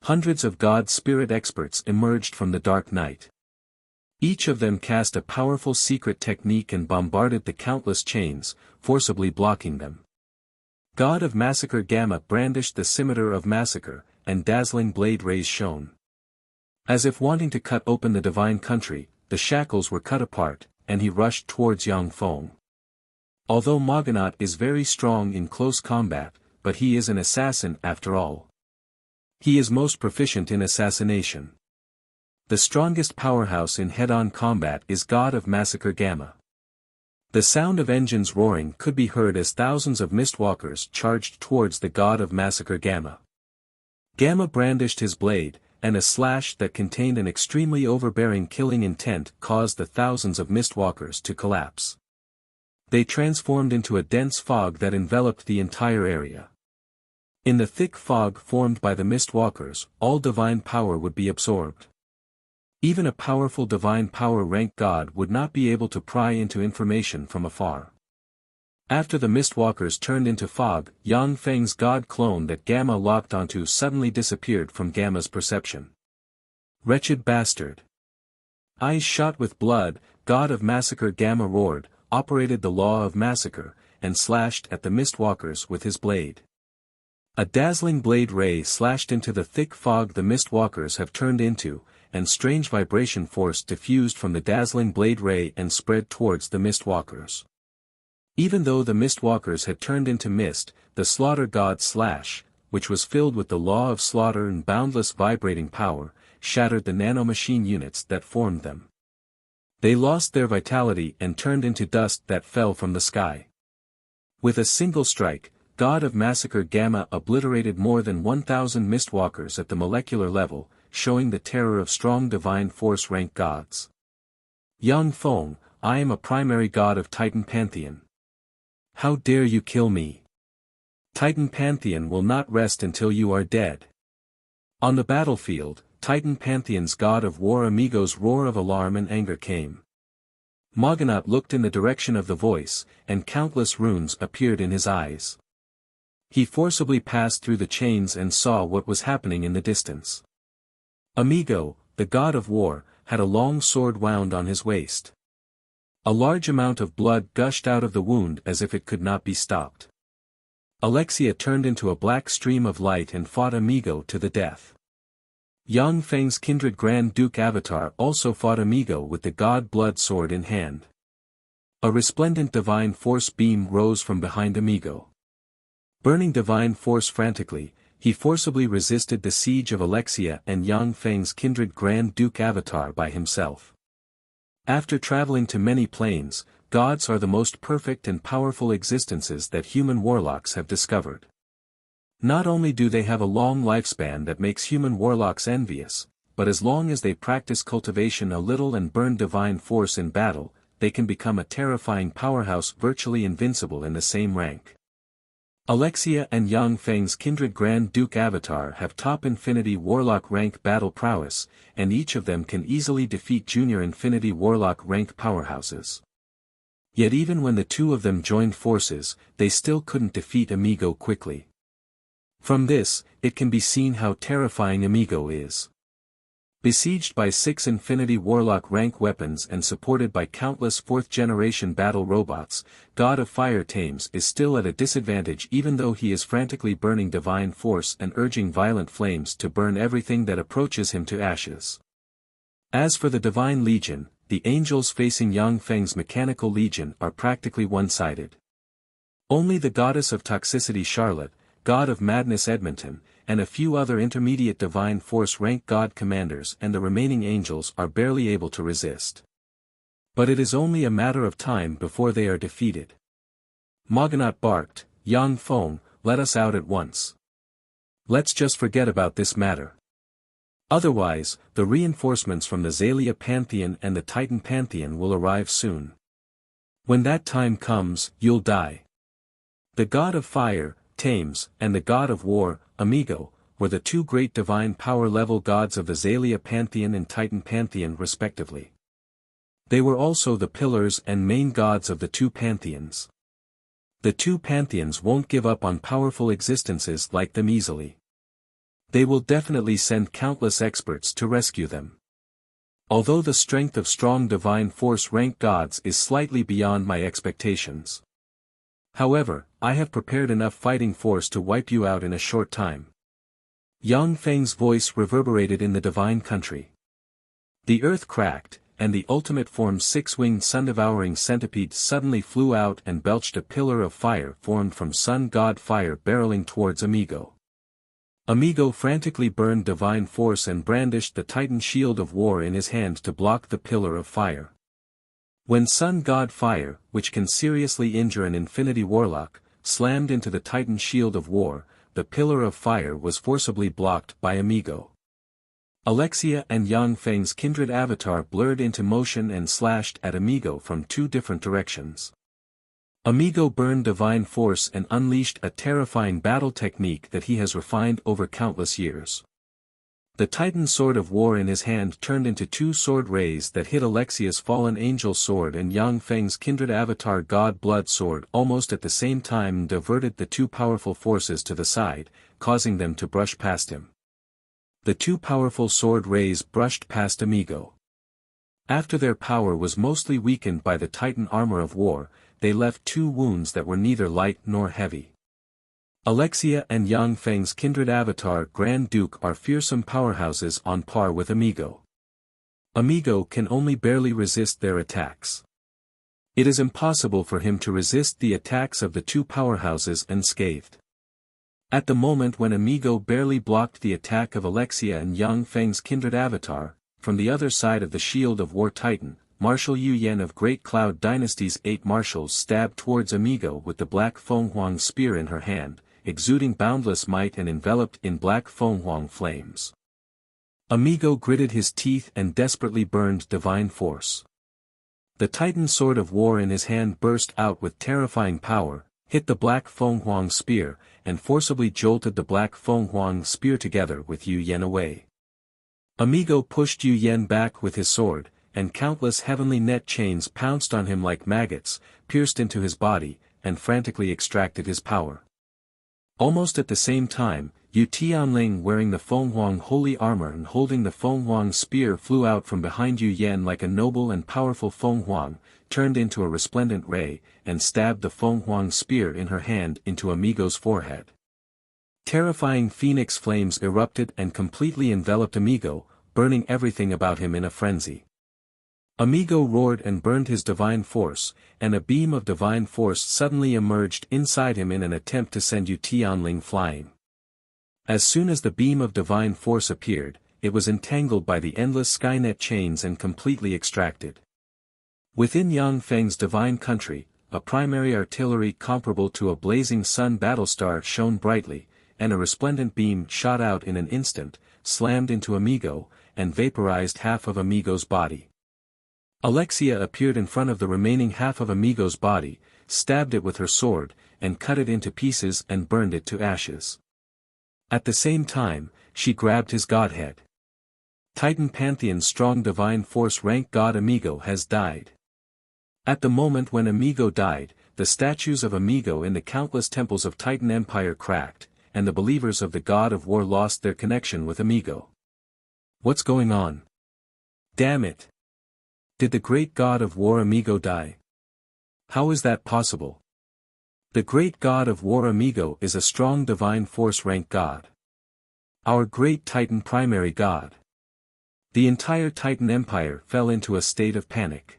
Hundreds of god spirit experts emerged from the dark night. Each of them cast a powerful secret technique and bombarded the countless chains, forcibly blocking them. God of Massacre Gamma brandished the scimitar of massacre, and dazzling blade rays shone. As if wanting to cut open the divine country, the shackles were cut apart, and he rushed towards Yang Feng. Although Morganot is very strong in close combat, but he is an assassin after all. He is most proficient in assassination. The strongest powerhouse in head-on combat is God of Massacre Gamma. The sound of engines roaring could be heard as thousands of mistwalkers charged towards the god of Massacre Gamma. Gamma brandished his blade, and a slash that contained an extremely overbearing killing intent caused the thousands of mistwalkers to collapse. They transformed into a dense fog that enveloped the entire area. In the thick fog formed by the mistwalkers, all divine power would be absorbed. Even a powerful divine power rank god would not be able to pry into information from afar. After the mistwalkers turned into fog, Yang Feng's god clone that Gamma locked onto suddenly disappeared from Gamma's perception. Wretched bastard! Eyes shot with blood, God of Massacre Gamma roared, operated the law of massacre, and slashed at the mistwalkers with his blade. A dazzling blade ray slashed into the thick fog the mistwalkers have turned into, and strange vibration force diffused from the dazzling blade ray and spread towards the mistwalkers. Even though the mistwalkers had turned into mist, the slaughter god Slash, which was filled with the law of slaughter and boundless vibrating power, shattered the nanomachine units that formed them. They lost their vitality and turned into dust that fell from the sky. With a single strike, God of Massacre Gamma obliterated more than 1,000 mistwalkers at the molecular level, showing the terror of strong divine force rank gods. Yang Feng, I am a primary god of Titan Pantheon. How dare you kill me? Titan Pantheon will not rest until you are dead. On the battlefield, Titan Pantheon's god of war Amigo's roar of alarm and anger came. Morganot looked in the direction of the voice, and countless runes appeared in his eyes. He forcibly passed through the chains and saw what was happening in the distance. Amigo, the god of war, had a long sword wound on his waist. A large amount of blood gushed out of the wound as if it could not be stopped. Alexia turned into a black stream of light and fought Amigo to the death. Yang Feng's kindred Grand Duke Avatar also fought Amigo with the god blood sword in hand. A resplendent divine force beam rose from behind Amigo. Burning divine force frantically, he forcibly resisted the siege of Alexia and Yang Feng's kindred Grand Duke Avatar by himself. After traveling to many planes, gods are the most perfect and powerful existences that human warlocks have discovered. Not only do they have a long lifespan that makes human warlocks envious, but as long as they practice cultivation a little and burn divine force in battle, they can become a terrifying powerhouse virtually invincible in the same rank. Alexia and Yang Feng's kindred Grand Duke Avatar have top Infinity Warlock rank battle prowess, and each of them can easily defeat junior Infinity Warlock rank powerhouses. Yet even when the two of them joined forces, they still couldn't defeat Amigo quickly. From this, it can be seen how terrifying Amigo is. Besieged by 6 Infinity Warlock rank weapons and supported by countless 4th-generation battle robots, God of Fire Thames is still at a disadvantage even though he is frantically burning divine force and urging violent flames to burn everything that approaches him to ashes. As for the Divine Legion, the angels facing Yang Feng's Mechanical Legion are practically one-sided. Only the Goddess of Toxicity Charlotte, God of Madness Edmonton, and a few other intermediate divine force rank god commanders and the remaining angels are barely able to resist. But it is only a matter of time before they are defeated. Moganaut barked, "Yang Feng, let us out at once. Let's just forget about this matter. Otherwise, the reinforcements from the Xalia Pantheon and the Titan Pantheon will arrive soon. When that time comes, you'll die." The God of Fire, Thames, and the God of War, Amigo, were the two great divine power-level gods of the Xalia Pantheon and Titan Pantheon respectively. They were also the pillars and main gods of the two pantheons. The two pantheons won't give up on powerful existences like them easily. They will definitely send countless experts to rescue them. Although the strength of strong divine force rank gods is slightly beyond my expectations. However, I have prepared enough fighting force to wipe you out in a short time. Yang Feng's voice reverberated in the divine country. The earth cracked, and the ultimate form's 6-winged sun-devouring centipede suddenly flew out and belched a pillar of fire formed from sun god fire barreling towards Amigo. Amigo frantically burned divine force and brandished the Titan shield of war in his hand to block the pillar of fire. When Sun God Fire, which can seriously injure an Infinity Warlock, slammed into the Titan shield of war, the pillar of fire was forcibly blocked by Amigo. Alexia and Yang Feng's kindred avatar blurred into motion and slashed at Amigo from two different directions. Amigo burned divine force and unleashed a terrifying battle technique that he has refined over countless years. The Titan sword of war in his hand turned into two sword rays that hit Alexia's fallen angel sword and Yang Feng's kindred avatar god blood sword almost at the same time and diverted the two powerful forces to the side, causing them to brush past him. The two powerful sword rays brushed past Amigo. After their power was mostly weakened by the Titan armor of war, they left two wounds that were neither light nor heavy. Alexia and Yang Feng's kindred avatar Grand Duke are fearsome powerhouses on par with Amigo. Amigo can only barely resist their attacks. It is impossible for him to resist the attacks of the two powerhouses unscathed. At the moment when Amigo barely blocked the attack of Alexia and Yang Feng's kindred avatar, from the other side of the shield of war Titan, Marshal Yu Yan of Great Cloud Dynasty's 8 marshals stabbed towards Amigo with the Black Fenghuang spear in her hand, exuding boundless might and enveloped in black Fenghuang flames. Amigo gritted his teeth and desperately burned divine force. The Titan sword of war in his hand burst out with terrifying power, hit the black Fenghuang spear, and forcibly jolted the black Fenghuang spear together with Yu Yan away. Amigo pushed Yu Yan back with his sword, and countless heavenly net chains pounced on him like maggots, pierced into his body, and frantically extracted his power. Almost at the same time, Yu Tianling wearing the Fenghuang holy armor and holding the Fenghuang spear flew out from behind Yu Yan like a noble and powerful Fenghuang, turned into a resplendent ray, and stabbed the Fenghuang spear in her hand into Amigo's forehead. Terrifying phoenix flames erupted and completely enveloped Amigo, burning everything about him in a frenzy. Amigo roared and burned his divine force, and a beam of divine force suddenly emerged inside him in an attempt to send Yu Tianling flying. As soon as the beam of divine force appeared, it was entangled by the endless Skynet chains and completely extracted. Within Yang Feng's divine country, a primary artillery comparable to a blazing sun battlestar shone brightly, and a resplendent beam shot out in an instant, slammed into Amigo, and vaporized half of Amigo's body. Alexia appeared in front of the remaining half of Amigo's body, stabbed it with her sword, and cut it into pieces and burned it to ashes. At the same time, she grabbed his godhead. Titan Pantheon's strong divine force rank god Amigo has died. At the moment when Amigo died, the statues of Amigo in the countless temples of Titan Empire cracked, and the believers of the god of war lost their connection with Amigo. What's going on? Damn it! Did the great god of war Amigo die? How is that possible? The great god of war Amigo is a strong divine force rank god. Our great Titan primary god. The entire Titan Empire fell into a state of panic.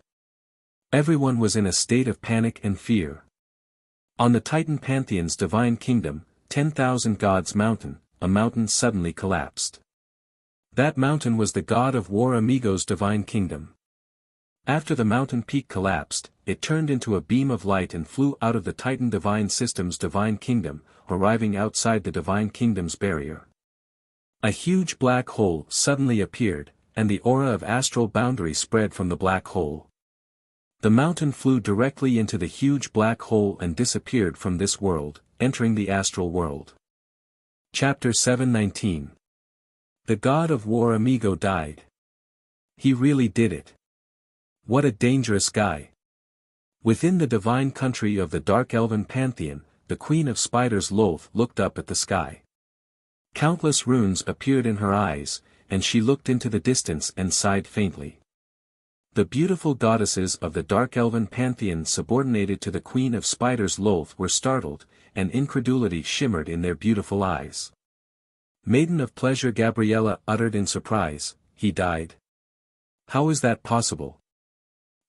Everyone was in a state of panic and fear. On the Titan Pantheon's divine kingdom, 10,000 Gods Mountain, a mountain suddenly collapsed. That mountain was the god of war Amigo's divine kingdom. After the mountain peak collapsed, it turned into a beam of light and flew out of the Titan divine system's divine kingdom, arriving outside the divine kingdom's barrier. A huge black hole suddenly appeared, and the aura of astral boundary spread from the black hole. The mountain flew directly into the huge black hole and disappeared from this world, entering the astral world. Chapter 719. The god of war Amigo died. He really did it. What a dangerous guy. Within the divine country of the Dark Elven Pantheon, the Queen of Spiders Loth looked up at the sky. Countless runes appeared in her eyes, and she looked into the distance and sighed faintly. The beautiful goddesses of the Dark Elven Pantheon subordinated to the Queen of Spiders Loth were startled, and incredulity shimmered in their beautiful eyes. Maiden of Pleasure Gabriella uttered in surprise, "He died? How is that possible?"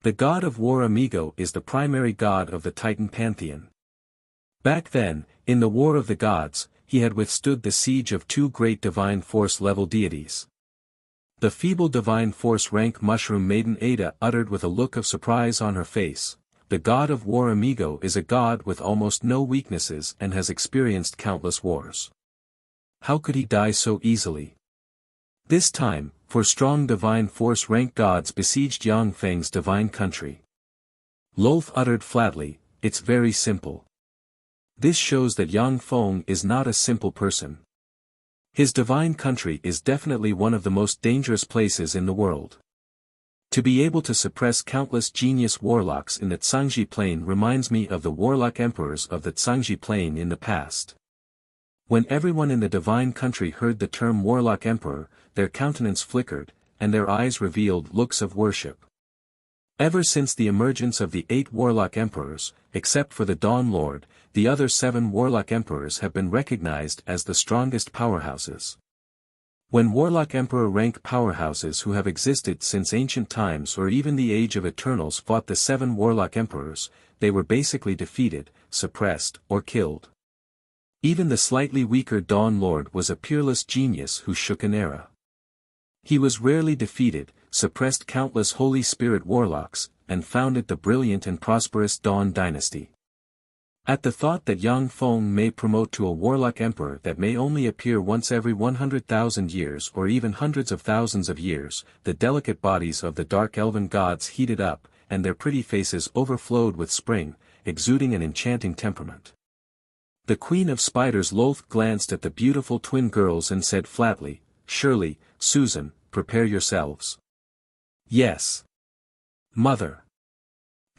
The god of war Amigo is the primary god of the Titan Pantheon. Back then, in the War of the Gods, he had withstood the siege of two great divine force level deities. The feeble divine force rank mushroom maiden Ada uttered with a look of surprise on her face, "The god of war Amigo is a god with almost no weaknesses and has experienced countless wars. How could he die so easily?" This time, for strong divine force rank gods besieged Yang Feng's divine country. Loth uttered flatly, "It's very simple." This shows that Yang Feng is not a simple person. His divine country is definitely one of the most dangerous places in the world. To be able to suppress countless genius warlocks in the Tsangji Plain reminds me of the warlock emperors of the Tsangji Plain in the past. When everyone in the divine country heard the term warlock emperor, their countenance flickered, and their eyes revealed looks of worship. Ever since the emergence of the 8 warlock emperors, except for the Dawn Lord, the other 7 warlock emperors have been recognized as the strongest powerhouses. When warlock emperor rank powerhouses who have existed since ancient times or even the Age of Eternals fought the 7 warlock emperors, they were basically defeated, suppressed, or killed. Even the slightly weaker Dawn Lord was a peerless genius who shook an era. He was rarely defeated, suppressed countless Holy Spirit warlocks, and founded the brilliant and prosperous Dawn dynasty. At the thought that Yang Feng may promote to a warlock emperor that may only appear once every 100,000 years or even hundreds of thousands of years, the delicate bodies of the dark elven gods heated up, and their pretty faces overflowed with spring, exuding an enchanting temperament. The Queen of Spiders Loth glanced at the beautiful twin girls and said flatly, "Shirley, Susan, prepare yourselves." "Yes, Mother."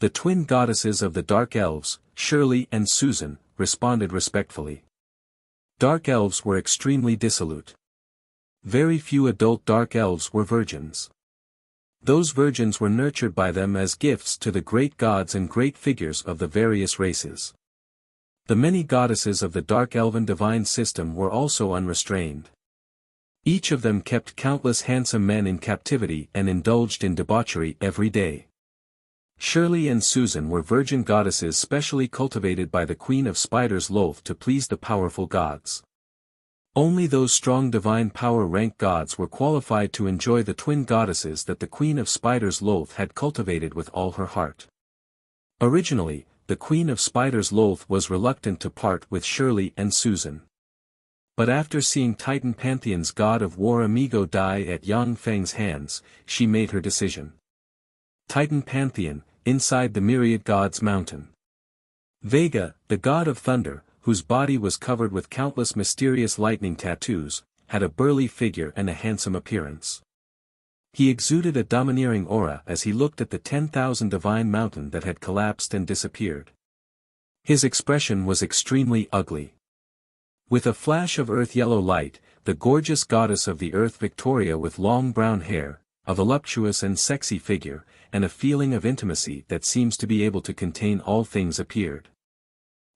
The twin goddesses of the Dark Elves, Shirley and Susan, responded respectfully. Dark Elves were extremely dissolute. Very few adult Dark Elves were virgins. Those virgins were nurtured by them as gifts to the great gods and great figures of the various races. The many goddesses of the Dark Elven divine system were also unrestrained. Each of them kept countless handsome men in captivity and indulged in debauchery every day. Shirley and Susan were virgin goddesses specially cultivated by the Queen of Spiders Loth to please the powerful gods. Only those strong divine power rank gods were qualified to enjoy the twin goddesses that the Queen of Spiders Loth had cultivated with all her heart. Originally, the Queen of Spiders Loth was reluctant to part with Shirley and Susan. But after seeing Titan Pantheon's god of war Amigo die at Yang Feng's hands, she made her decision. Titan Pantheon, inside the myriad gods mountain. Vega, the god of thunder, whose body was covered with countless mysterious lightning tattoos, had a burly figure and a handsome appearance. He exuded a domineering aura as he looked at the 10,000 divine mountain that had collapsed and disappeared. His expression was extremely ugly. With a flash of earth-yellow light, the gorgeous goddess of the earth Victoria with long brown hair, a voluptuous and sexy figure, and a feeling of intimacy that seems to be able to contain all things appeared.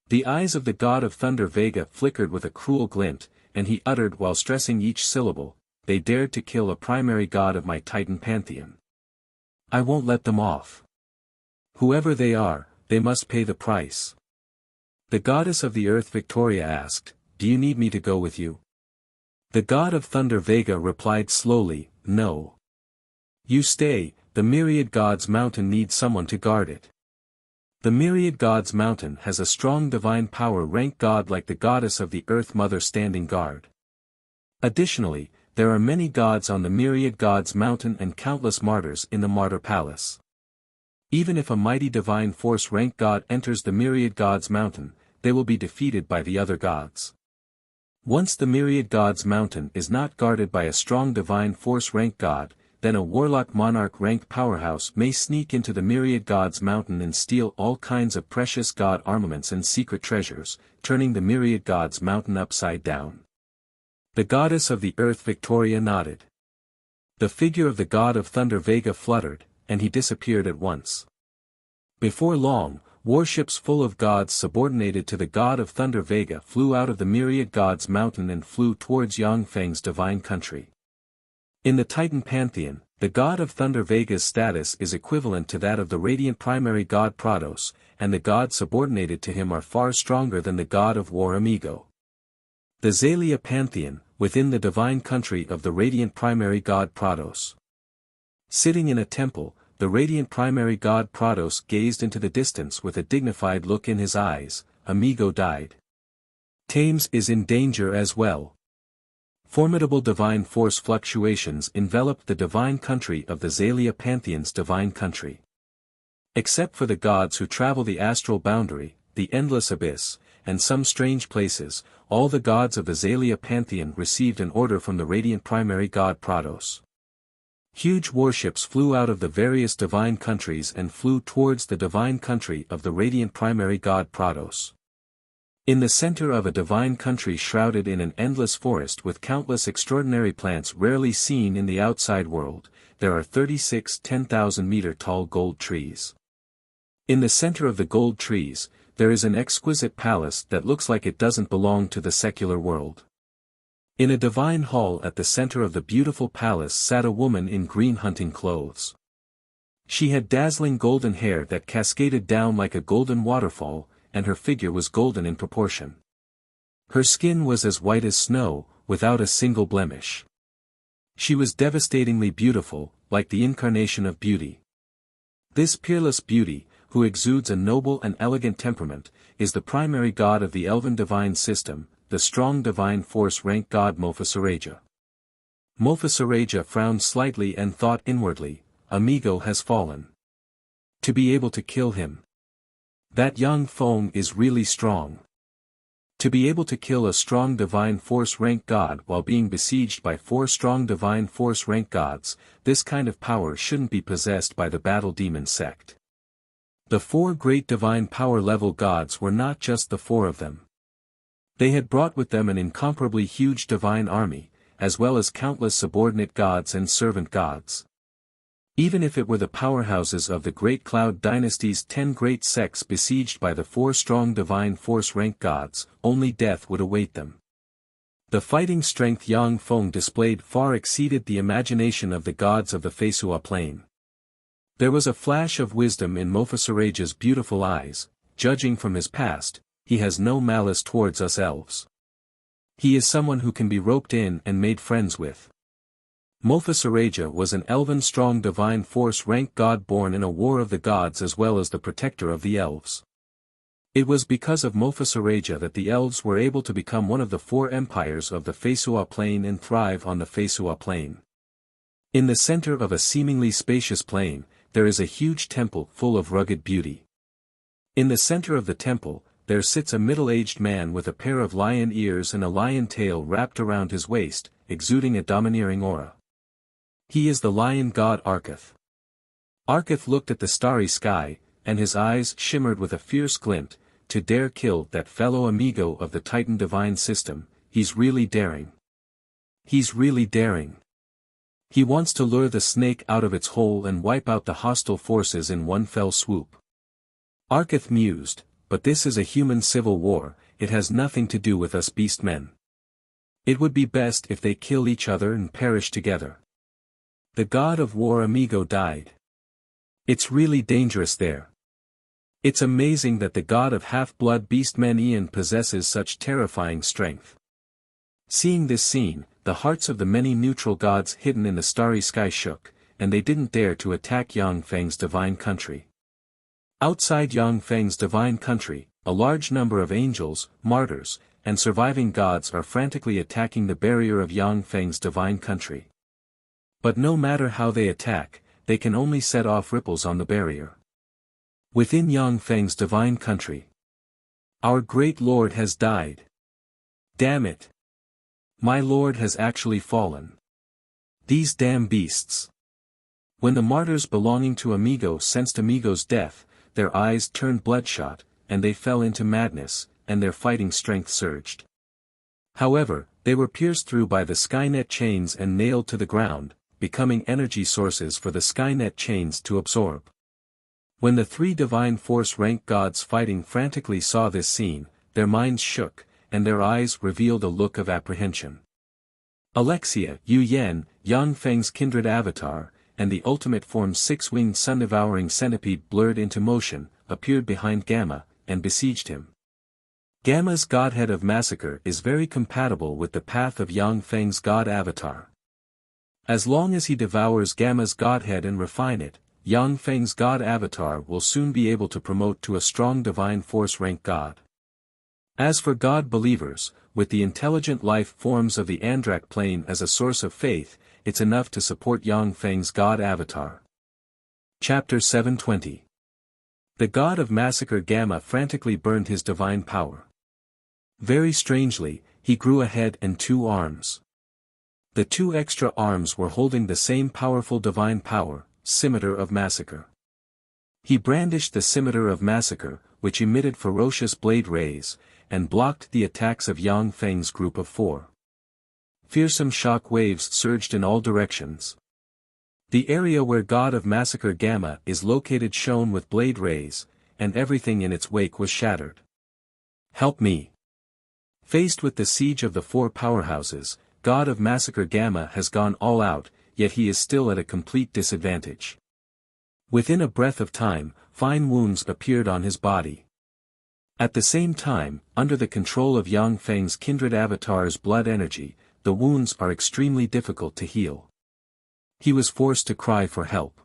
The eyes of the god of thunder Vega flickered with a cruel glint, and he uttered while stressing each syllable, "They dared to kill a primary god of my Titan pantheon. I won't let them off. Whoever they are, they must pay the price." The goddess of the earth Victoria asked, "Do you need me to go with you?" The god of thunder Vega replied slowly, "No. You stay, the myriad gods mountain needs someone to guard it. The myriad gods mountain has a strong divine power rank god like the goddess of the earth mother standing guard. Additionally, there are many gods on the myriad gods mountain and countless martyrs in the martyr palace. Even if a mighty divine force rank god enters the myriad gods mountain, they will be defeated by the other gods. Once the myriad gods mountain is not guarded by a strong divine force rank god, then a warlock monarch rank powerhouse may sneak into the myriad gods mountain and steal all kinds of precious god armaments and secret treasures, turning the myriad gods mountain upside down. The goddess of the earth Victoria nodded. The figure of the god of thunder Vega fluttered, and he disappeared at once. Before long, warships full of gods subordinated to the god of thunder Vega flew out of the myriad gods mountain and flew towards Yangfeng's divine country. In the Titan pantheon, the god of thunder Vega's status is equivalent to that of the radiant primary god Prados, and the gods subordinated to him are far stronger than the god of war Amigo. The Zalia pantheon, within the divine country of the radiant primary god Prados. Sitting in a temple, the radiant primary god Prados gazed into the distance with a dignified look in his eyes. Amigo died. Thames is in danger as well. Formidable divine force fluctuations enveloped the divine country of the Zalia pantheon's divine country. Except for the gods who travel the astral boundary, the endless abyss, and some strange places, all the gods of the Zalia pantheon received an order from the radiant primary god Prados. Huge warships flew out of the various divine countries and flew towards the divine country of the radiant primary god Prados. In the center of a divine country shrouded in an endless forest with countless extraordinary plants rarely seen in the outside world, there are 36 10,000-meter tall gold trees. In the center of the gold trees, there is an exquisite palace that looks like it doesn't belong to the secular world. In a divine hall at the center of the beautiful palace sat a woman in green hunting clothes. She had dazzling golden hair that cascaded down like a golden waterfall, and her figure was golden in proportion. Her skin was as white as snow, without a single blemish. She was devastatingly beautiful, like the incarnation of beauty. This peerless beauty, who exudes a noble and elegant temperament, is the primary god of the elven divine system, the strong divine force rank god Mofasaraja. Mofasaraja frowned slightly and thought inwardly, Amigo has fallen. To be able to kill him. That young Feng is really strong. To be able to kill a strong divine force rank god while being besieged by 4 strong divine force rank gods, this kind of power shouldn't be possessed by the battle demon sect. The 4 great divine power level gods were not just the 4 of them. They had brought with them an incomparably huge divine army, as well as countless subordinate gods and servant gods. Even if it were the powerhouses of the Great Cloud Dynasty's 10 great sects besieged by the 4 strong divine force rank gods, only death would await them. The fighting strength Yang Feng displayed far exceeded the imagination of the gods of the Fesua plain. There was a flash of wisdom in Mofasaraja's beautiful eyes. Judging from his past, he has no malice towards us elves. He is someone who can be roped in and made friends with. Mofasaraja was an elven strong divine force rank god born in a war of the gods as well as the protector of the elves. It was because of Mofasaraja that the elves were able to become one of the 4 empires of the Fesua plain and thrive on the Fesua plain. In the center of a seemingly spacious plain, there is a huge temple full of rugged beauty. In the center of the temple, there sits a middle-aged man with a pair of lion ears and a lion tail wrapped around his waist, exuding a domineering aura. He is the lion god Arketh. Arketh looked at the starry sky, and his eyes shimmered with a fierce glint. To dare kill that fellow amigo of the Titan divine system, he's really daring. He's really daring. He wants to lure the snake out of its hole and wipe out the hostile forces in one fell swoop. Arketh mused, but this is a human civil war, it has nothing to do with us beastmen. It would be best if they kill each other and perish together. The god of war amigo died. It's really dangerous there. It's amazing that the god of half-blood beastmen Ian possesses such terrifying strength. Seeing this scene, the hearts of the many neutral gods hidden in the starry sky shook, and they didn't dare to attack Yang Feng's divine country. Outside Yang Feng's divine country, a large number of angels, martyrs, and surviving gods are frantically attacking the barrier of Yang Feng's divine country. But no matter how they attack, they can only set off ripples on the barrier. Within Yang Feng's divine country. Our great lord has died. Damn it. My lord has actually fallen. These damn beasts. When the martyrs belonging to Amigo sensed Amigo's death, their eyes turned bloodshot, and they fell into madness, and their fighting strength surged. However, they were pierced through by the Skynet chains and nailed to the ground, becoming energy sources for the Skynet chains to absorb. When the three divine force rank gods fighting frantically saw this scene, their minds shook, and their eyes revealed a look of apprehension. Alexia, Yu Yen, Yang Feng's kindred avatar, and the ultimate form six-winged sun-devouring centipede blurred into motion, appeared behind Gamma, and besieged him. Gamma's godhead of massacre is very compatible with the path of Yang Feng's god avatar. As long as he devours Gamma's godhead and refine it, Yang Feng's god avatar will soon be able to promote to a strong divine force rank god. As for god believers, with the intelligent life forms of the Andrak plane as a source of faith, it's enough to support Yang Feng's god avatar. Chapter 720. The god of massacre Gamma frantically burned his divine power. Very strangely, he grew a head and two arms. The two extra arms were holding the same powerful divine power, Scimitar of Massacre. He brandished the Scimitar of Massacre, which emitted ferocious blade rays, and blocked the attacks of Yang Feng's group of four. Fearsome shock waves surged in all directions. The area where God of Massacre Gamma is located shone with blade rays, and everything in its wake was shattered. Help me! Faced with the siege of the four powerhouses, God of Massacre Gamma has gone all out, yet he is still at a complete disadvantage. Within a breath of time, fine wounds appeared on his body. At the same time, under the control of Yang Feng's kindred avatar's blood energy, the wounds are extremely difficult to heal. He was forced to cry for help.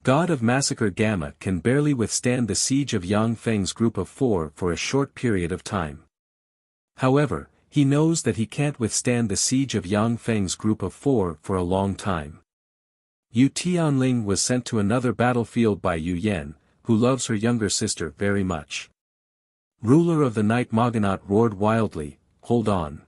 God of Massacre Gamma can barely withstand the siege of Yang Feng's group of four for a short period of time. However, he knows that he can't withstand the siege of Yang Feng's group of four for a long time. Yu Tianling was sent to another battlefield by Yu Yen, who loves her younger sister very much. Ruler of the Night Moganaut roared wildly, "Hold on!"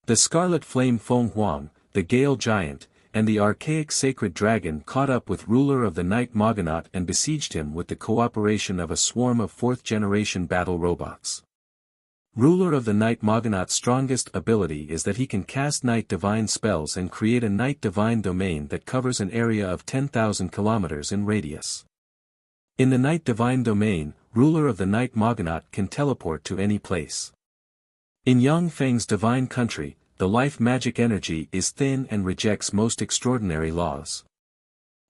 The Scarlet Flame Feng Huang, the Gale Giant, and the archaic Sacred Dragon caught up with Ruler of the Night Moganaut and besieged him with the cooperation of a swarm of fourth-generation battle robots. Ruler of the Night Moganaut's strongest ability is that he can cast Night Divine spells and create a Night Divine domain that covers an area of 10,000 kilometers in radius. In the Night Divine domain, Ruler of the Night Moganaut can teleport to any place. In Yang Feng's divine country, the life magic energy is thin and rejects most extraordinary laws.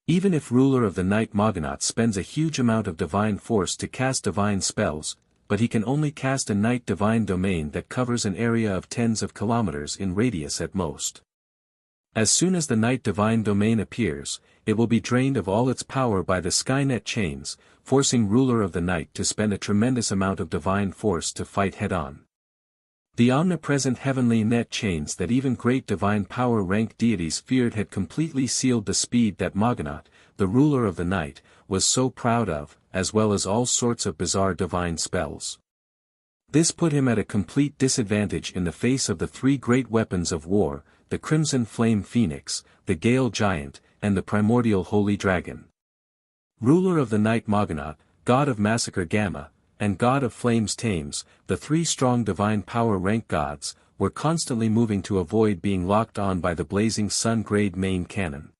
Even if Ruler of the Night Moganaut spends a huge amount of divine force to cast divine spells, but he can only cast a Night Divine domain that covers an area of tens of kilometers in radius at most. As soon as the Night Divine domain appears, it will be drained of all its power by the Skynet chains, forcing Ruler of the Night to spend a tremendous amount of divine force to fight head-on. The omnipresent heavenly net chains that even great divine power rank deities feared had completely sealed the speed that Moganaut, the Ruler of the Night, was so proud of, as well as all sorts of bizarre divine spells. This put him at a complete disadvantage in the face of the three great weapons of war, the Crimson Flame Phoenix, the Gale Giant, and the Primordial Holy Dragon. Ruler of the Night Moganaut, God of Massacre Gamma, and God of Flames Thames, the three strong divine power rank gods, were constantly moving to avoid being locked on by the blazing sun-grade main cannon.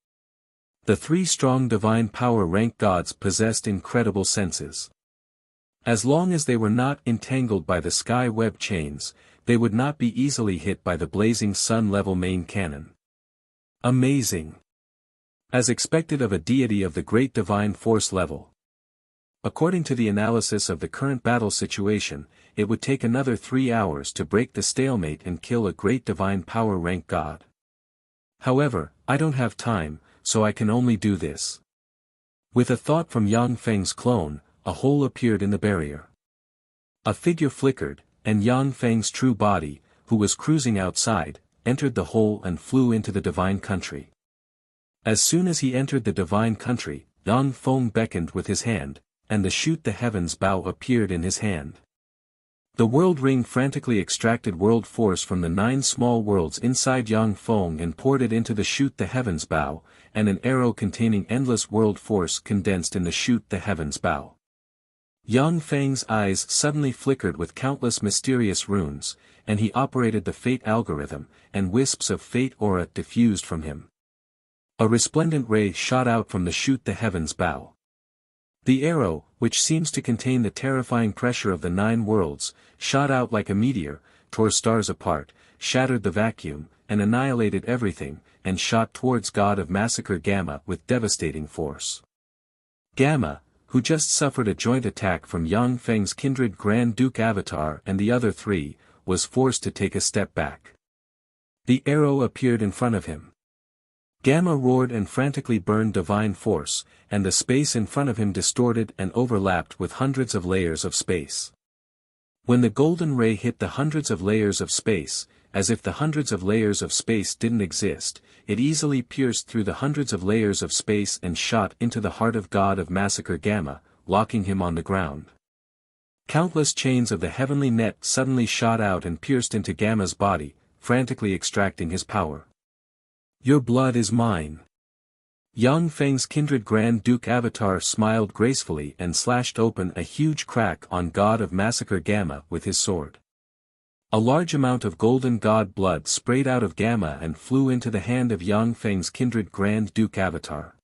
The three strong divine power rank gods possessed incredible senses. As long as they were not entangled by the sky web chains, they would not be easily hit by the blazing sun-level main cannon. Amazing! As expected of a deity of the great divine force level. According to the analysis of the current battle situation, it would take another 3 hours to break the stalemate and kill a great divine power rank god. However, I don't have time, so I can only do this. With a thought from Yang Feng's clone, a hole appeared in the barrier. A figure flickered, and Yang Feng's true body, who was cruising outside, entered the hole and flew into the divine country. As soon as he entered the divine country, Yang Feng beckoned with his hand, and the Shoot the Heavens bow appeared in his hand. The world ring frantically extracted world force from the 9 small worlds inside Yang Feng and poured it into the Shoot the Heavens bow, and an arrow containing endless world force condensed in the Shoot the Heavens bow. Yang Feng's eyes suddenly flickered with countless mysterious runes, and he operated the fate algorithm, and wisps of fate aura diffused from him. A resplendent ray shot out from the Shoot the Heavens bow. The arrow, which seems to contain the terrifying pressure of the 9 worlds, shot out like a meteor, tore stars apart, shattered the vacuum, and annihilated everything, and shot towards God of Massacre Gamma with devastating force. Gamma, who just suffered a joint attack from Yang Feng's kindred Grand Duke Avatar and the other 3, was forced to take a step back. The arrow appeared in front of him. Gamma roared and frantically burned divine force, and the space in front of him distorted and overlapped with hundreds of layers of space. When the golden ray hit the hundreds of layers of space, as if the hundreds of layers of space didn't exist, it easily pierced through the hundreds of layers of space and shot into the heart of God of Massacre Gamma, locking him on the ground. Countless chains of the heavenly net suddenly shot out and pierced into Gamma's body, frantically extracting his power. Your blood is mine. Yang Feng's kindred Grand Duke Avatar smiled gracefully and slashed open a huge crack on God of Massacre Gamma with his sword. A large amount of golden god blood sprayed out of Gamma and flew into the hand of Yang Feng's kindred Grand Duke Avatar.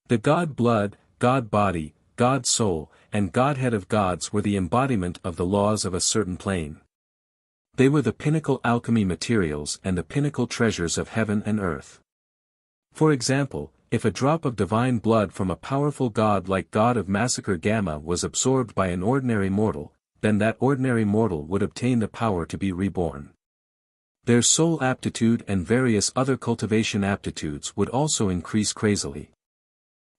The god blood, god body, god soul, and godhead of gods were the embodiment of the laws of a certain plane. They were the pinnacle alchemy materials and the pinnacle treasures of heaven and earth. For example, if a drop of divine blood from a powerful god like God of Massacre Gamma was absorbed by an ordinary mortal, then that ordinary mortal would obtain the power to be reborn. Their soul aptitude and various other cultivation aptitudes would also increase crazily.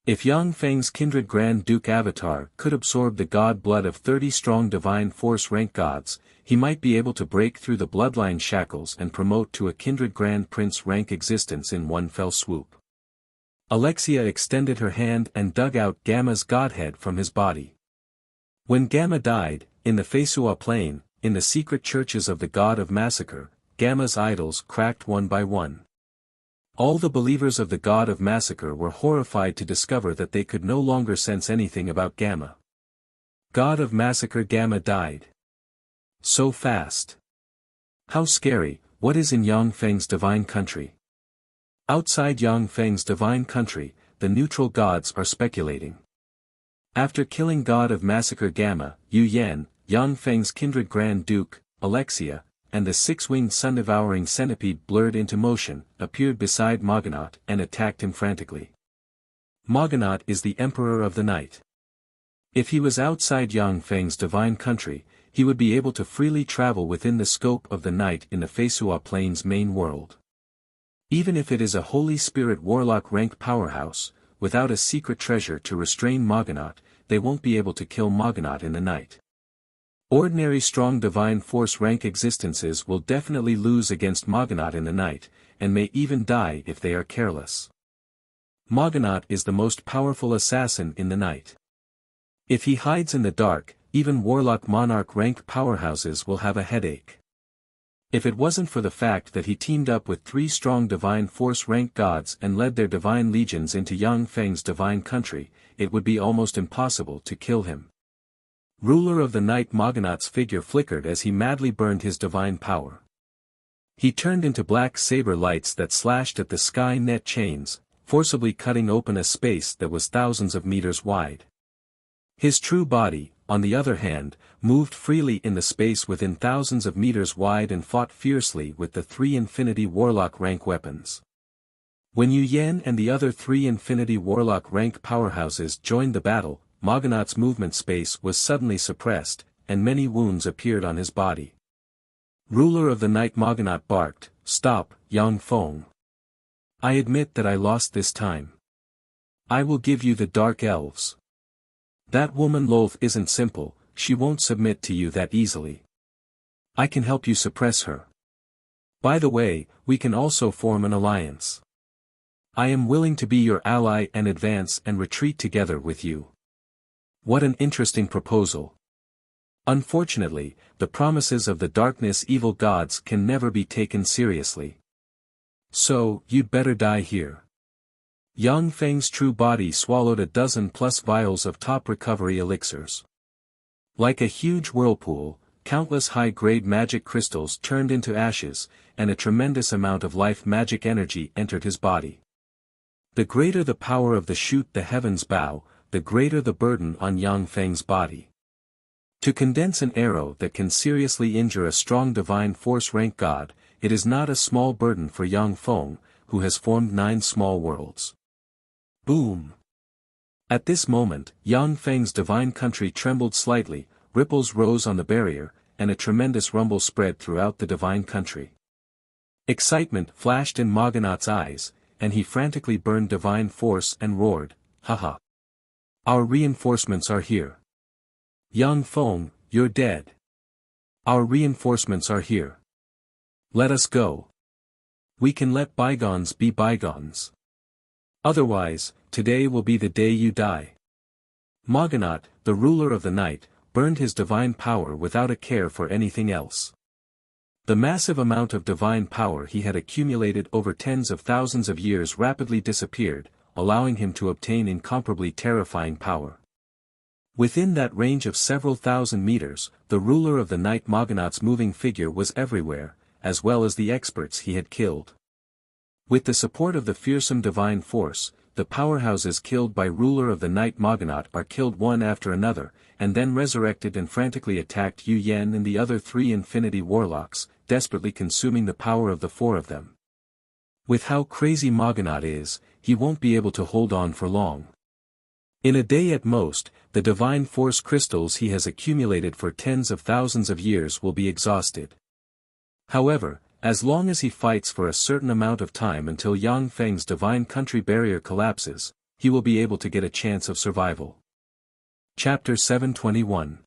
If Yang Feng's kindred Grand Duke Avatar could absorb the god blood of 30 strong divine force rank gods, he might be able to break through the bloodline shackles and promote to a kindred Grand Prince rank existence in one fell swoop. Alexia extended her hand and dug out Gamma's godhead from his body. When Gamma died, in the Fesua Plain, in the secret churches of the God of Massacre, Gamma's idols cracked one by one. All the believers of the God of Massacre were horrified to discover that they could no longer sense anything about Gamma. God of Massacre Gamma died. So fast. How scary. What is in Yang Feng's divine country? Outside Yang Feng's divine country, the neutral gods are speculating. After killing God of Massacre Gamma, Yu Yan, Yang Feng's kindred Grand Duke, Alexia, and the six-winged sun-devouring centipede blurred into motion, appeared beside Moganaut and attacked him frantically. Moganaut is the Emperor of the Night. If he was outside Yang Feng's divine country, he would be able to freely travel within the scope of the night in the Fesua Plain's main world. Even if it is a Holy Spirit Warlock rank powerhouse, without a secret treasure to restrain Moganaut, they won't be able to kill Moganaut in the night. Ordinary strong divine force rank existences will definitely lose against Moganaut in the night, and may even die if they are careless. Moganaut is the most powerful assassin in the night. If he hides in the dark, even warlock monarch rank powerhouses will have a headache. If it wasn't for the fact that he teamed up with 3 strong divine force rank gods and led their divine legions into Yang Feng's divine country, it would be almost impossible to kill him. Ruler of the Night Moganaut's figure flickered as he madly burned his divine power. He turned into black saber lights that slashed at the sky net chains, forcibly cutting open a space that was thousands of meters wide. His true body, on the other hand, moved freely in the space within thousands of meters wide and fought fiercely with the 3 Infinity Warlock rank weapons. When Yu Yan and the other 3 Infinity Warlock rank powerhouses joined the battle, Moganaut's movement space was suddenly suppressed, and many wounds appeared on his body. Ruler of the Night Moganaut barked, "Stop, Yang Feng. I admit that I lost this time. I will give you the Dark Elves. That woman Lolth isn't simple, she won't submit to you that easily. I can help you suppress her. By the way, we can also form an alliance. I am willing to be your ally and advance and retreat together with you." What an interesting proposal. Unfortunately, the promises of the darkness evil gods can never be taken seriously. So, you'd better die here. Yang Feng's true body swallowed a dozen plus vials of top recovery elixirs. Like a huge whirlpool, countless high-grade magic crystals turned into ashes, and a tremendous amount of life magic energy entered his body. The greater the power of the shoot the heavens bow, the greater the burden on Yang Feng's body. To condense an arrow that can seriously injure a strong divine force rank god, it is not a small burden for Yang Feng, who has formed 9 small worlds. Boom! At this moment, Yang Feng's divine country trembled slightly, ripples rose on the barrier, and a tremendous rumble spread throughout the divine country. Excitement flashed in Moganaut's eyes, and he frantically burned divine force and roared, "Haha! Our reinforcements are here. Yang Feng, you're dead. Our reinforcements are here. Let us go. We can let bygones be bygones. Otherwise, today will be the day you die." Moganaut, the ruler of the night, burned his divine power without a care for anything else. The massive amount of divine power he had accumulated over tens of thousands of years rapidly disappeared, allowing him to obtain incomparably terrifying power. Within that range of several thousand meters, the ruler of the night Moganaut's moving figure was everywhere, as well as the experts he had killed. With the support of the fearsome divine force, the powerhouses killed by ruler of the night Moganaut are killed one after another, and then resurrected and frantically attacked Yu Yan and the other 3 Infinity Warlocks, desperately consuming the power of the 4 of them. With how crazy Moganaut is, he won't be able to hold on for long. In a day at most, the divine force crystals he has accumulated for tens of thousands of years will be exhausted. However, as long as he fights for a certain amount of time until Yang Feng's divine country barrier collapses, he will be able to get a chance of survival. Chapter 721.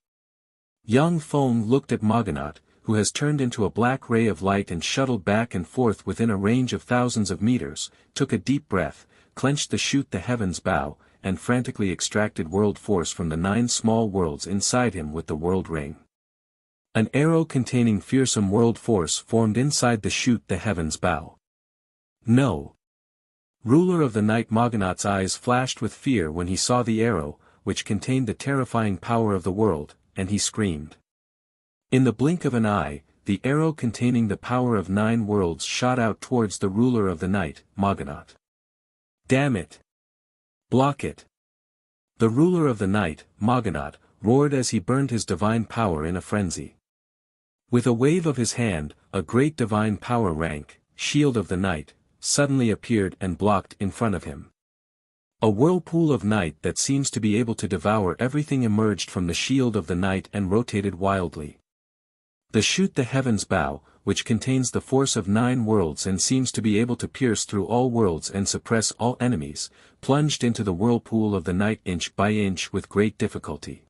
Yang Feng looked at Moganaut, who has turned into a black ray of light and shuttled back and forth within a range of thousands of meters, took a deep breath, clenched the shoot the heavens bow, and frantically extracted world force from the 9 small worlds inside him with the world ring. An arrow containing fearsome world force formed inside the shoot the heavens bow. No! Ruler of the night Moganaut's eyes flashed with fear when he saw the arrow, which contained the terrifying power of the world, and he screamed. In the blink of an eye, the arrow containing the power of 9 worlds shot out towards the ruler of the night, Moganaut. Damn it! Block it! The ruler of the night, Moganaut, roared as he burned his divine power in a frenzy. With a wave of his hand, a great divine power rank, Shield of the Night, suddenly appeared and blocked in front of him. A whirlpool of night that seems to be able to devour everything emerged from the Shield of the Night and rotated wildly. The shoot the heavens bow, which contains the force of 9 worlds and seems to be able to pierce through all worlds and suppress all enemies, plunged into the whirlpool of the night inch by inch with great difficulty.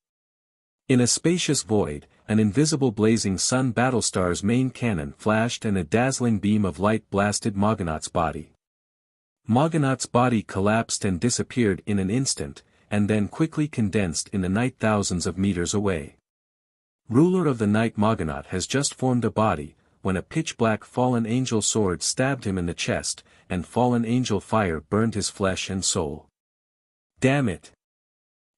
In a spacious void, an invisible blazing sun battlestar's main cannon flashed and a dazzling beam of light blasted Moganaut's body. Moganaut's body collapsed and disappeared in an instant, and then quickly condensed in the night thousands of meters away. Ruler of the night Moganaut has just formed a body, when a pitch-black fallen angel sword stabbed him in the chest, and fallen angel fire burned his flesh and soul. Damn it!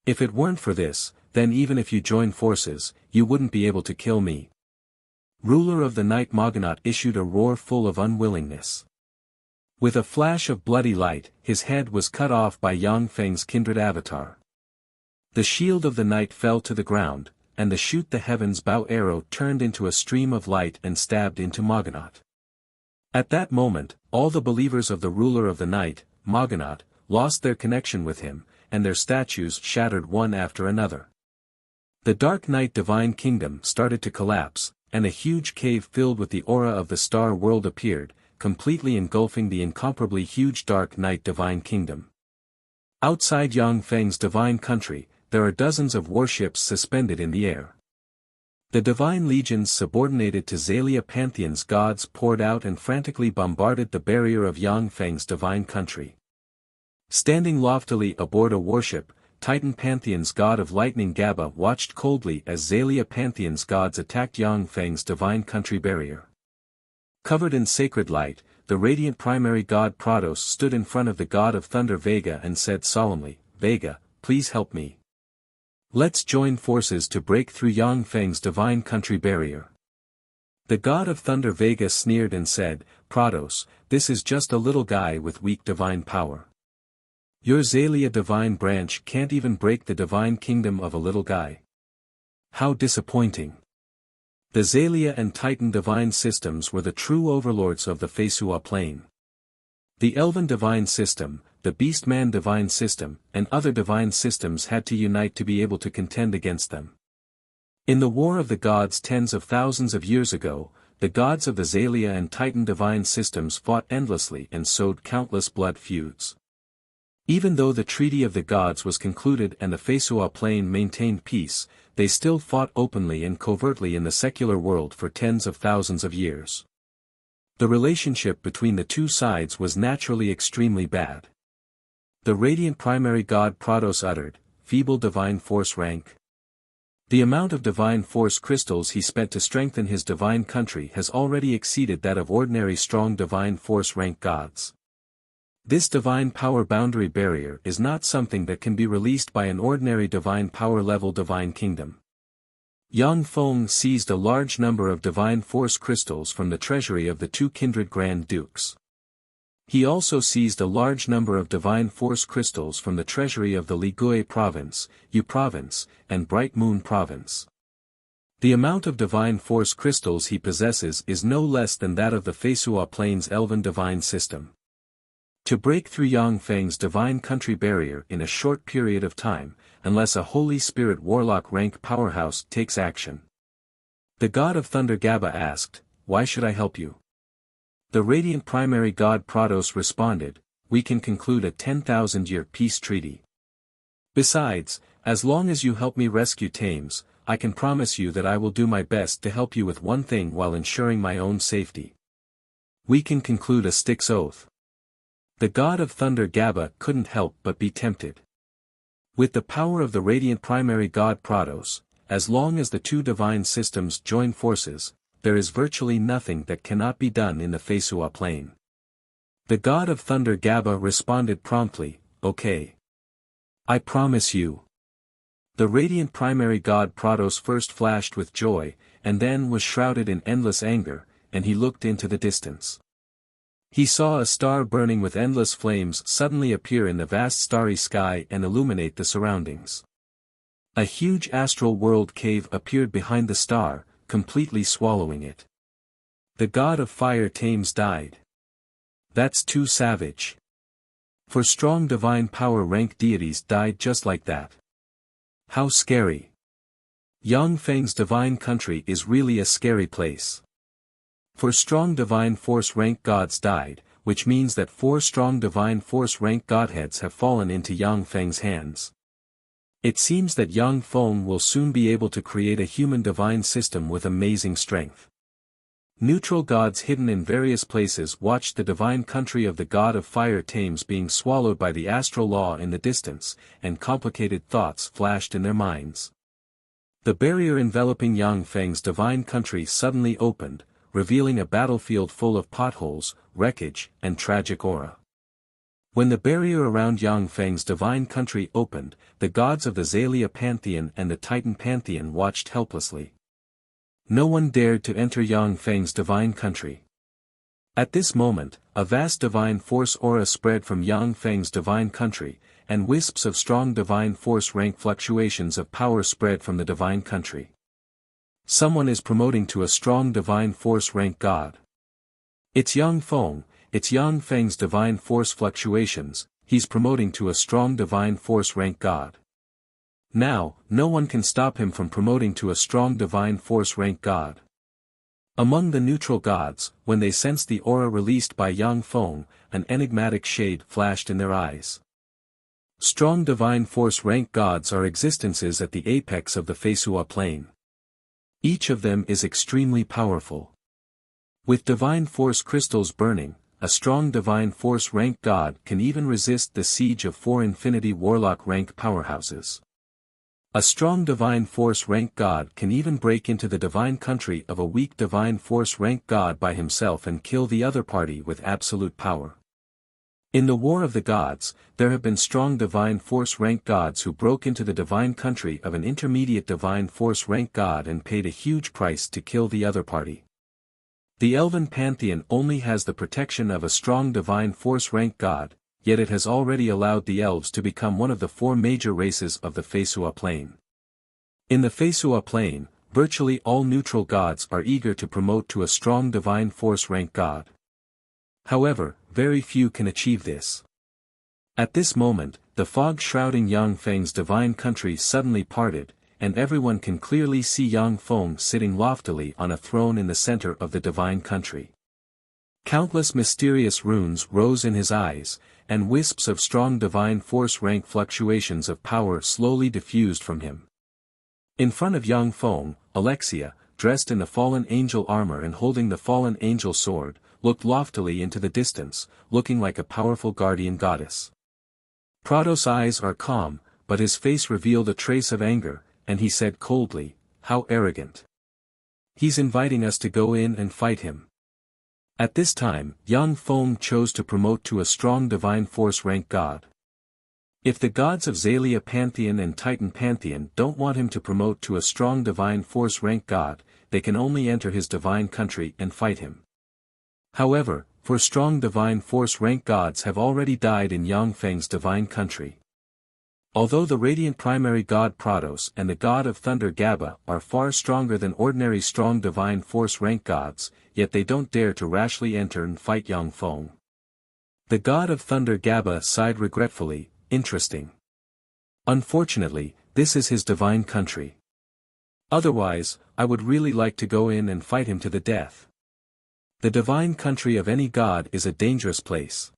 If it weren't for this, then even if you join forces, you wouldn't be able to kill me. Ruler of the night Moganaut issued a roar full of unwillingness. With a flash of bloody light, his head was cut off by Yang Feng's kindred avatar. The shield of the night fell to the ground, and the shoot the heavens bow arrow turned into a stream of light and stabbed into Moganaut. At that moment, all the believers of the ruler of the night, Moganaut, lost their connection with him, and their statues shattered one after another. The Dark Night Divine Kingdom started to collapse, and a huge cave filled with the aura of the star world appeared, completely engulfing the incomparably huge Dark Night Divine Kingdom. Outside Yang Feng's divine country, there are dozens of warships suspended in the air. The divine legions subordinated to Xalia Pantheon's gods poured out and frantically bombarded the barrier of Yang Feng's divine country. Standing loftily aboard a warship, Titan Pantheon's god of lightning Gaba watched coldly as Xalia Pantheon's gods attacked Yang Feng's divine country barrier. Covered in sacred light, the radiant primary god Prados stood in front of the god of thunder Vega and said solemnly, "Vega, please help me. Let's join forces to break through Yang Feng's divine country barrier." The god of thunder Vega sneered and said, "Prados, this is just a little guy with weak divine power. Your Xalia divine branch can't even break the divine kingdom of a little guy. How disappointing." The Xalia and Titan divine systems were the true overlords of the Fesua plane. The Elven divine system, the Beastman divine system, and other divine systems had to unite to be able to contend against them. In the War of the Gods tens of thousands of years ago, the gods of the Xalia and Titan divine systems fought endlessly and sowed countless blood feuds. Even though the Treaty of the Gods was concluded and the Fesua plane maintained peace, they still fought openly and covertly in the secular world for tens of thousands of years. The relationship between the two sides was naturally extremely bad. The radiant primary god Prados uttered, "Feeble divine force rank." The amount of divine force crystals he spent to strengthen his divine country has already exceeded that of ordinary strong divine force rank gods. This divine power boundary barrier is not something that can be released by an ordinary divine power level divine kingdom. Yang Feng seized a large number of divine force crystals from the treasury of the two kindred Grand Dukes. He also seized a large number of divine force crystals from the treasury of the Ligui province, Yu province, and Bright Moon province. The amount of divine force crystals he possesses is no less than that of the Fesua plane's elven divine system. To break through Yang Feng's divine country barrier in a short period of time, unless a Holy Spirit warlock rank powerhouse takes action. The god of thunder Gaba asked, "Why should I help you?" The radiant primary god Prados responded, "We can conclude a 10,000-year peace treaty. Besides, as long as you help me rescue Thames, I can promise you that I will do my best to help you with one thing while ensuring my own safety. We can conclude a Styx oath." The god of thunder Gaba couldn't help but be tempted. With the power of the radiant primary god Prados, as long as the two divine systems join forces, there is virtually nothing that cannot be done in the Fesua plane. The god of thunder Gaba responded promptly, "Okay. I promise you." The radiant primary god Prados first flashed with joy, and then was shrouded in endless anger, and he looked into the distance. He saw a star burning with endless flames suddenly appear in the vast starry sky and illuminate the surroundings. A huge astral world cave appeared behind the star, completely swallowing it. The god of fire Thames died. That's too savage. For strong divine power rank deities died just like that. How scary. Yang Feng's divine country is really a scary place. For strong divine force rank gods died, which means that 4 strong divine force rank godheads have fallen into Yang Feng's hands. It seems that Yang Feng will soon be able to create a human divine system with amazing strength. Neutral gods hidden in various places watched the divine country of the god of fire Thames being swallowed by the astral law in the distance, and complicated thoughts flashed in their minds. The barrier enveloping Yang Feng's divine country suddenly opened, revealing a battlefield full of potholes, wreckage, and tragic aura. When the barrier around Yang Feng's divine country opened, the gods of the Xalia pantheon and the Titan pantheon watched helplessly. No one dared to enter Yang Feng's divine country. At this moment, a vast divine force aura spread from Yang Feng's divine country, and wisps of strong divine force rank fluctuations of power spread from the divine country. Someone is promoting to a strong divine force rank god. It's Yang Feng, it's Yang Feng's divine force fluctuations, he's promoting to a strong divine force rank god. Now, no one can stop him from promoting to a strong divine force rank god. Among the neutral gods, when they sensed the aura released by Yang Feng, an enigmatic shade flashed in their eyes. Strong divine force rank gods are existences at the apex of the Feisua plane. Each of them is extremely powerful. With divine force crystals burning, a strong divine force rank god can even resist the siege of 4 infinity warlock rank powerhouses. A strong divine force rank god can even break into the divine country of a weak divine force rank god by himself and kill the other party with absolute power. In the War of the Gods, there have been strong divine force rank gods who broke into the divine country of an intermediate divine force rank god and paid a huge price to kill the other party. The Elven Pantheon only has the protection of a strong divine force rank god, yet it has already allowed the elves to become one of the 4 major races of the Feisua plane. In the Feisua plane, virtually all neutral gods are eager to promote to a strong divine force rank god. However, very few can achieve this. At this moment, the fog shrouding Yang Feng's divine country suddenly parted, and everyone can clearly see Yang Feng sitting loftily on a throne in the center of the divine country. Countless mysterious runes rose in his eyes, and wisps of strong divine force rank fluctuations of power slowly diffused from him. In front of Yang Feng, Alexia, dressed in the fallen angel armor and holding the fallen angel sword, looked loftily into the distance, looking like a powerful guardian goddess. Prados' eyes are calm, but his face revealed a trace of anger, and he said coldly, "How arrogant. He's inviting us to go in and fight him." At this time, Yang Feng chose to promote to a strong divine force rank god. If the gods of Xalia Pantheon and Titan Pantheon don't want him to promote to a strong divine force rank god, they can only enter his divine country and fight him. However, for strong divine force rank gods have already died in Yang Feng's divine country. Although the radiant primary god Prados and the god of thunder Gaba are far stronger than ordinary strong divine force rank gods, yet they don't dare to rashly enter and fight Yang Feng. The god of thunder Gaba sighed regretfully, "Interesting. Unfortunately, this is his divine country. Otherwise, I would really like to go in and fight him to the death." The divine country of any god is a dangerous place.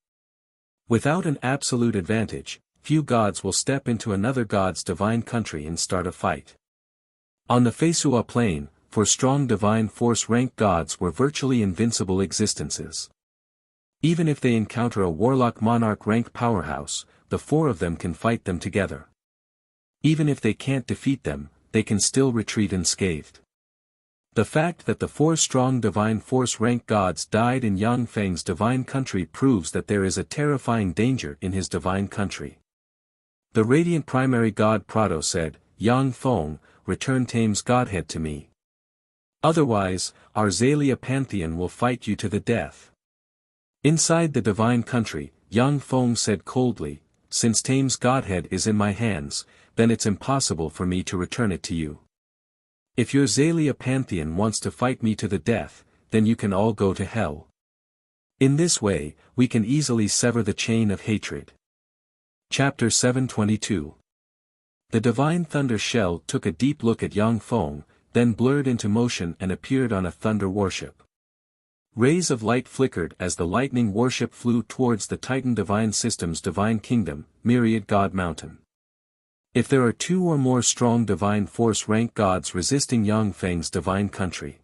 Without an absolute advantage, few gods will step into another god's divine country and start a fight. On the Feisua plane, for strong divine force rank gods were virtually invincible existences. Even if they encounter a warlock monarch rank powerhouse, the 4 of them can fight them together. Even if they can't defeat them, they can still retreat unscathed. The fact that the 4 strong divine force rank gods died in Yang Feng's divine country proves that there is a terrifying danger in his divine country. The radiant primary god Prado said, "Yang Feng, return Tame's godhead to me. Otherwise, our Xalia Pantheon will fight you to the death." Inside the divine country, Yang Feng said coldly, "Since Tame's godhead is in my hands, then it's impossible for me to return it to you. If your Xalia Pantheon wants to fight me to the death, then you can all go to hell. In this way, we can easily sever the chain of hatred." Chapter 722. The divine thunder shell took a deep look at Yang Feng, then blurred into motion and appeared on a thunder warship. Rays of light flickered as the lightning warship flew towards the Titan divine system's divine kingdom, Myriad God Mountain. If there are 2 or more strong divine force rank gods resisting Yang Feng's divine country,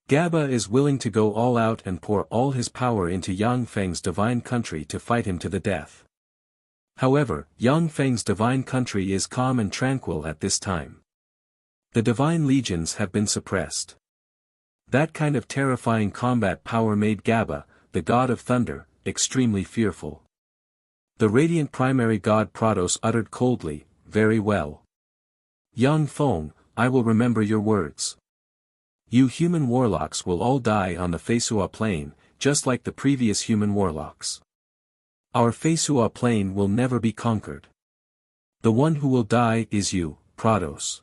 Gaba is willing to go all out and pour all his power into Yang Feng's divine country to fight him to the death. However, Yang Feng's divine country is calm and tranquil at this time. The divine legions have been suppressed. That kind of terrifying combat power made Gaba, the god of thunder, extremely fearful. The radiant primary god Prados uttered coldly, "Very well. Yang Feng, I will remember your words. You human warlocks will all die on the Feisua plain, just like the previous human warlocks. Our Feisua plain will never be conquered. The one who will die is you, Prados."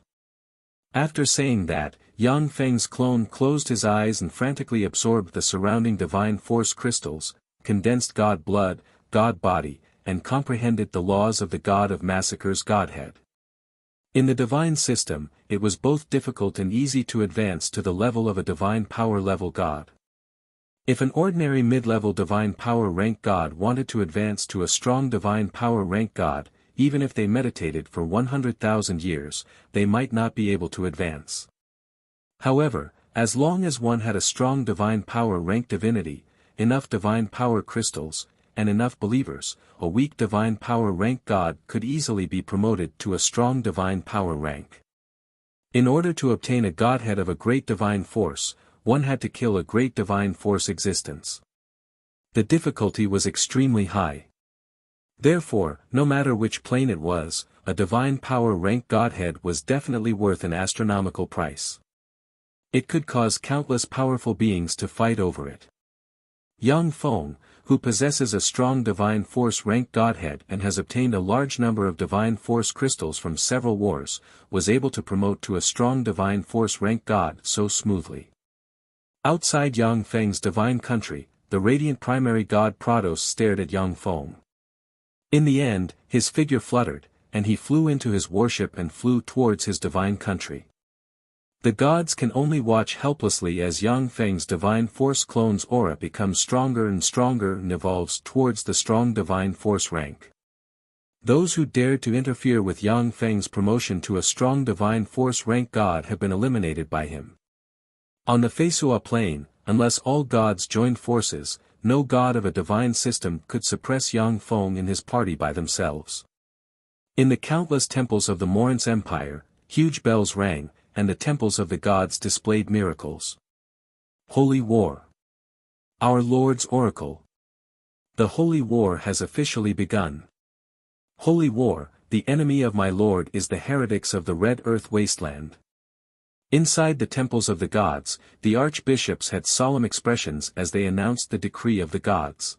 After saying that, Yang Feng's clone closed his eyes and frantically absorbed the surrounding divine force crystals, condensed god blood, god body, and comprehended the laws of the god of massacres godhead. In the divine system, it was both difficult and easy to advance to the level of a divine power level god. If an ordinary mid-level divine power rank god wanted to advance to a strong divine power rank god, even if they meditated for 100,000 years, they might not be able to advance. However, as long as one had a strong divine power rank divinity, enough divine power crystals, and enough believers, a weak divine power rank god could easily be promoted to a strong divine power rank. In order to obtain a godhead of a great divine force, one had to kill a great divine force existence. The difficulty was extremely high. Therefore, no matter which plane it was, a divine power rank godhead was definitely worth an astronomical price. It could cause countless powerful beings to fight over it. Yang Feng, who possesses a strong divine force rank godhead and has obtained a large number of divine force crystals from several wars, was able to promote to a strong divine force rank god so smoothly. Outside Yang Feng's divine country, the radiant primary god Prados stared at Yang Feng. In the end, his figure fluttered, and he flew into his warship and flew towards his divine country. The gods can only watch helplessly as Yang Feng's divine force clone's aura becomes stronger and stronger and evolves towards the strong divine force rank. Those who dared to interfere with Yang Feng's promotion to a strong divine force rank god have been eliminated by him. On the Feisua plane, unless all gods joined forces, no god of a divine system could suppress Yang Feng and his party by themselves. In the countless temples of the Morin's Empire, huge bells rang, and the temples of the gods displayed miracles. Holy War. Our Lord's Oracle. The Holy War has officially begun. Holy War, the enemy of my Lord is the heretics of the Red Earth Wasteland. Inside the temples of the gods, the archbishops had solemn expressions as they announced the decree of the gods.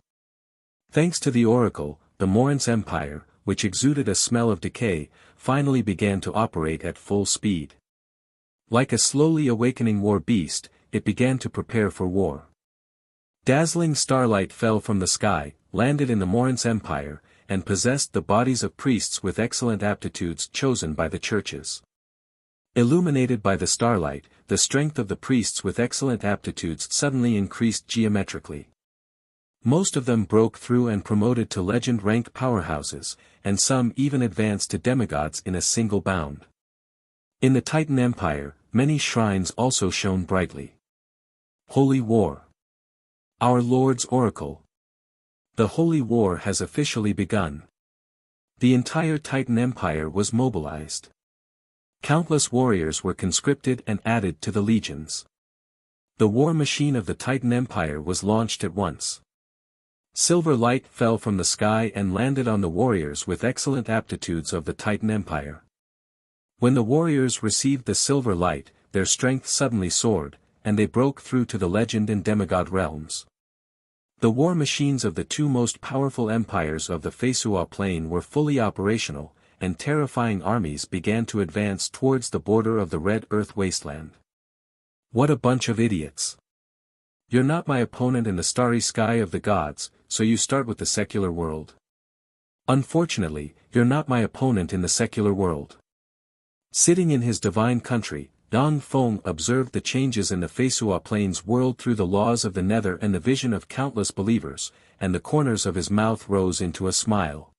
Thanks to the oracle, the Morin's Empire, which exuded a smell of decay, finally began to operate at full speed. Like a slowly awakening war beast, it began to prepare for war. Dazzling starlight fell from the sky, landed in the Morin's Empire, and possessed the bodies of priests with excellent aptitudes chosen by the churches. Illuminated by the starlight, the strength of the priests with excellent aptitudes suddenly increased geometrically. Most of them broke through and promoted to legend rank powerhouses, and some even advanced to demigods in a single bound. In the Titan Empire, many shrines also shone brightly. Holy War. Our Lord's Oracle. The Holy War has officially begun. The entire Titan Empire was mobilized. Countless warriors were conscripted and added to the legions. The war machine of the Titan Empire was launched at once. Silver light fell from the sky and landed on the warriors with excellent aptitudes of the Titan Empire. When the warriors received the silver light, their strength suddenly soared, and they broke through to the legend and demigod realms. The war machines of the two most powerful empires of the Feisua plain were fully operational, and terrifying armies began to advance towards the border of the Red Earth Wasteland. What a bunch of idiots. You're not my opponent in the starry sky of the gods, so you start with the secular world. Unfortunately, you're not my opponent in the secular world. Sitting in his divine country, Yang Feng observed the changes in the Feisua plain's world through the laws of the nether and the vision of countless believers, and the corners of his mouth rose into a smile.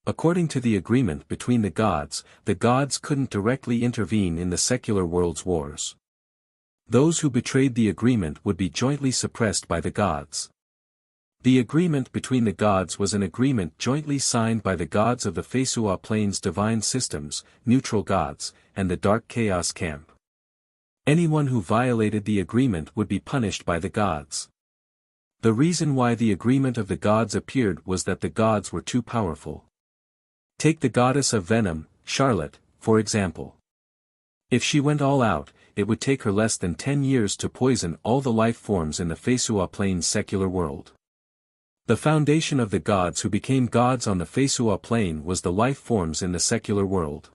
According to the agreement between the gods couldn't directly intervene in the secular world's wars. Those who betrayed the agreement would be jointly suppressed by the gods. The agreement between the gods was an agreement jointly signed by the gods of the Fesua Plains divine systems, neutral gods, and the Dark Chaos camp. Anyone who violated the agreement would be punished by the gods. The reason why the agreement of the gods appeared was that the gods were too powerful. Take the goddess of venom, Charlotte, for example. If she went all out, it would take her less than 10 years to poison all the life forms in the Fesua Plains secular world. The foundation of the gods who became gods on the Fesua Plain was the life forms in the secular world.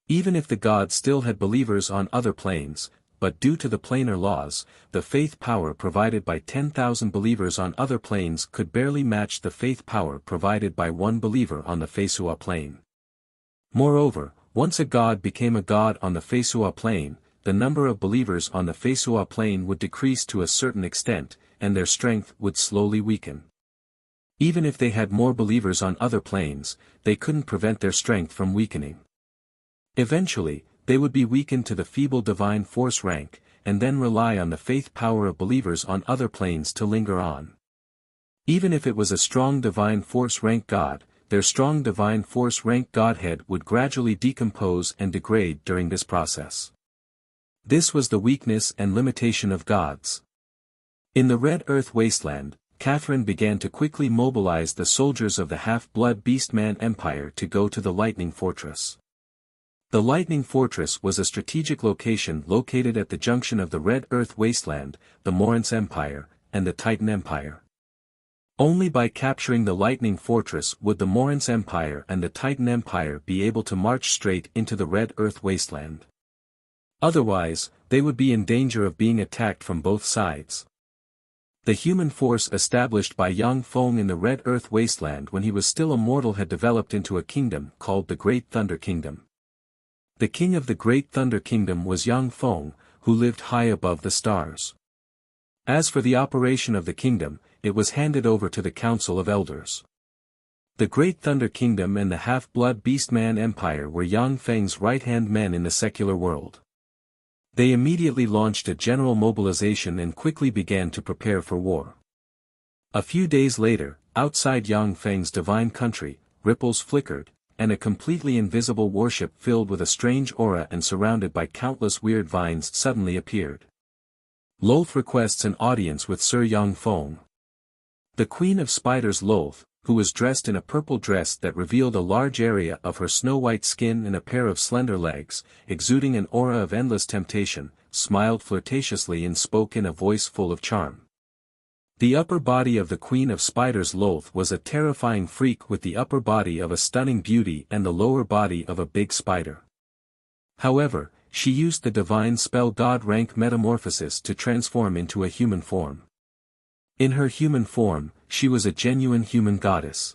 Even if the gods still had believers on other planes, but due to the planar laws, the faith power provided by 10,000 believers on other planes could barely match the faith power provided by one believer on the Fesua Plane. Moreover, once a god became a god on the Fesua Plane, the number of believers on the Fesua Plane would decrease to a certain extent, and their strength would slowly weaken. Even if they had more believers on other planes, they couldn't prevent their strength from weakening. Eventually, they would be weakened to the feeble divine force rank, and then rely on the faith power of believers on other planes to linger on. Even if it was a strong divine force rank god, their strong divine force rank godhead would gradually decompose and degrade during this process. This was the weakness and limitation of gods. In the Red Earth wasteland, Catherine began to quickly mobilize the soldiers of the Half-Blood Beastman Empire to go to the Lightning Fortress. The Lightning Fortress was a strategic location located at the junction of the Red Earth Wasteland, the Morance Empire, and the Titan Empire. Only by capturing the Lightning Fortress would the Morance Empire and the Titan Empire be able to march straight into the Red Earth Wasteland. Otherwise, they would be in danger of being attacked from both sides. The human force established by Yang Feng in the Red Earth Wasteland when he was still a mortal had developed into a kingdom called the Great Thunder Kingdom. The king of the Great Thunder Kingdom was Yang Feng, who lived high above the stars. As for the operation of the kingdom, it was handed over to the Council of Elders. The Great Thunder Kingdom and the Half-Blood Beastman Empire were Yang Feng's right-hand men in the secular world. They immediately launched a general mobilization and quickly began to prepare for war. A few days later, outside Yang Feng's divine country, ripples flickered, and a completely invisible warship filled with a strange aura and surrounded by countless weird vines suddenly appeared. Lolth requests an audience with Sir Yang Feng. The Queen of Spiders Lolth, who was dressed in a purple dress that revealed a large area of her snow-white skin and a pair of slender legs, exuding an aura of endless temptation, smiled flirtatiously and spoke in a voice full of charm. The upper body of the Queen of Spiders Lolth was a terrifying freak with the upper body of a stunning beauty and the lower body of a big spider. However, she used the divine spell god rank metamorphosis to transform into a human form. In her human form, she was a genuine human goddess.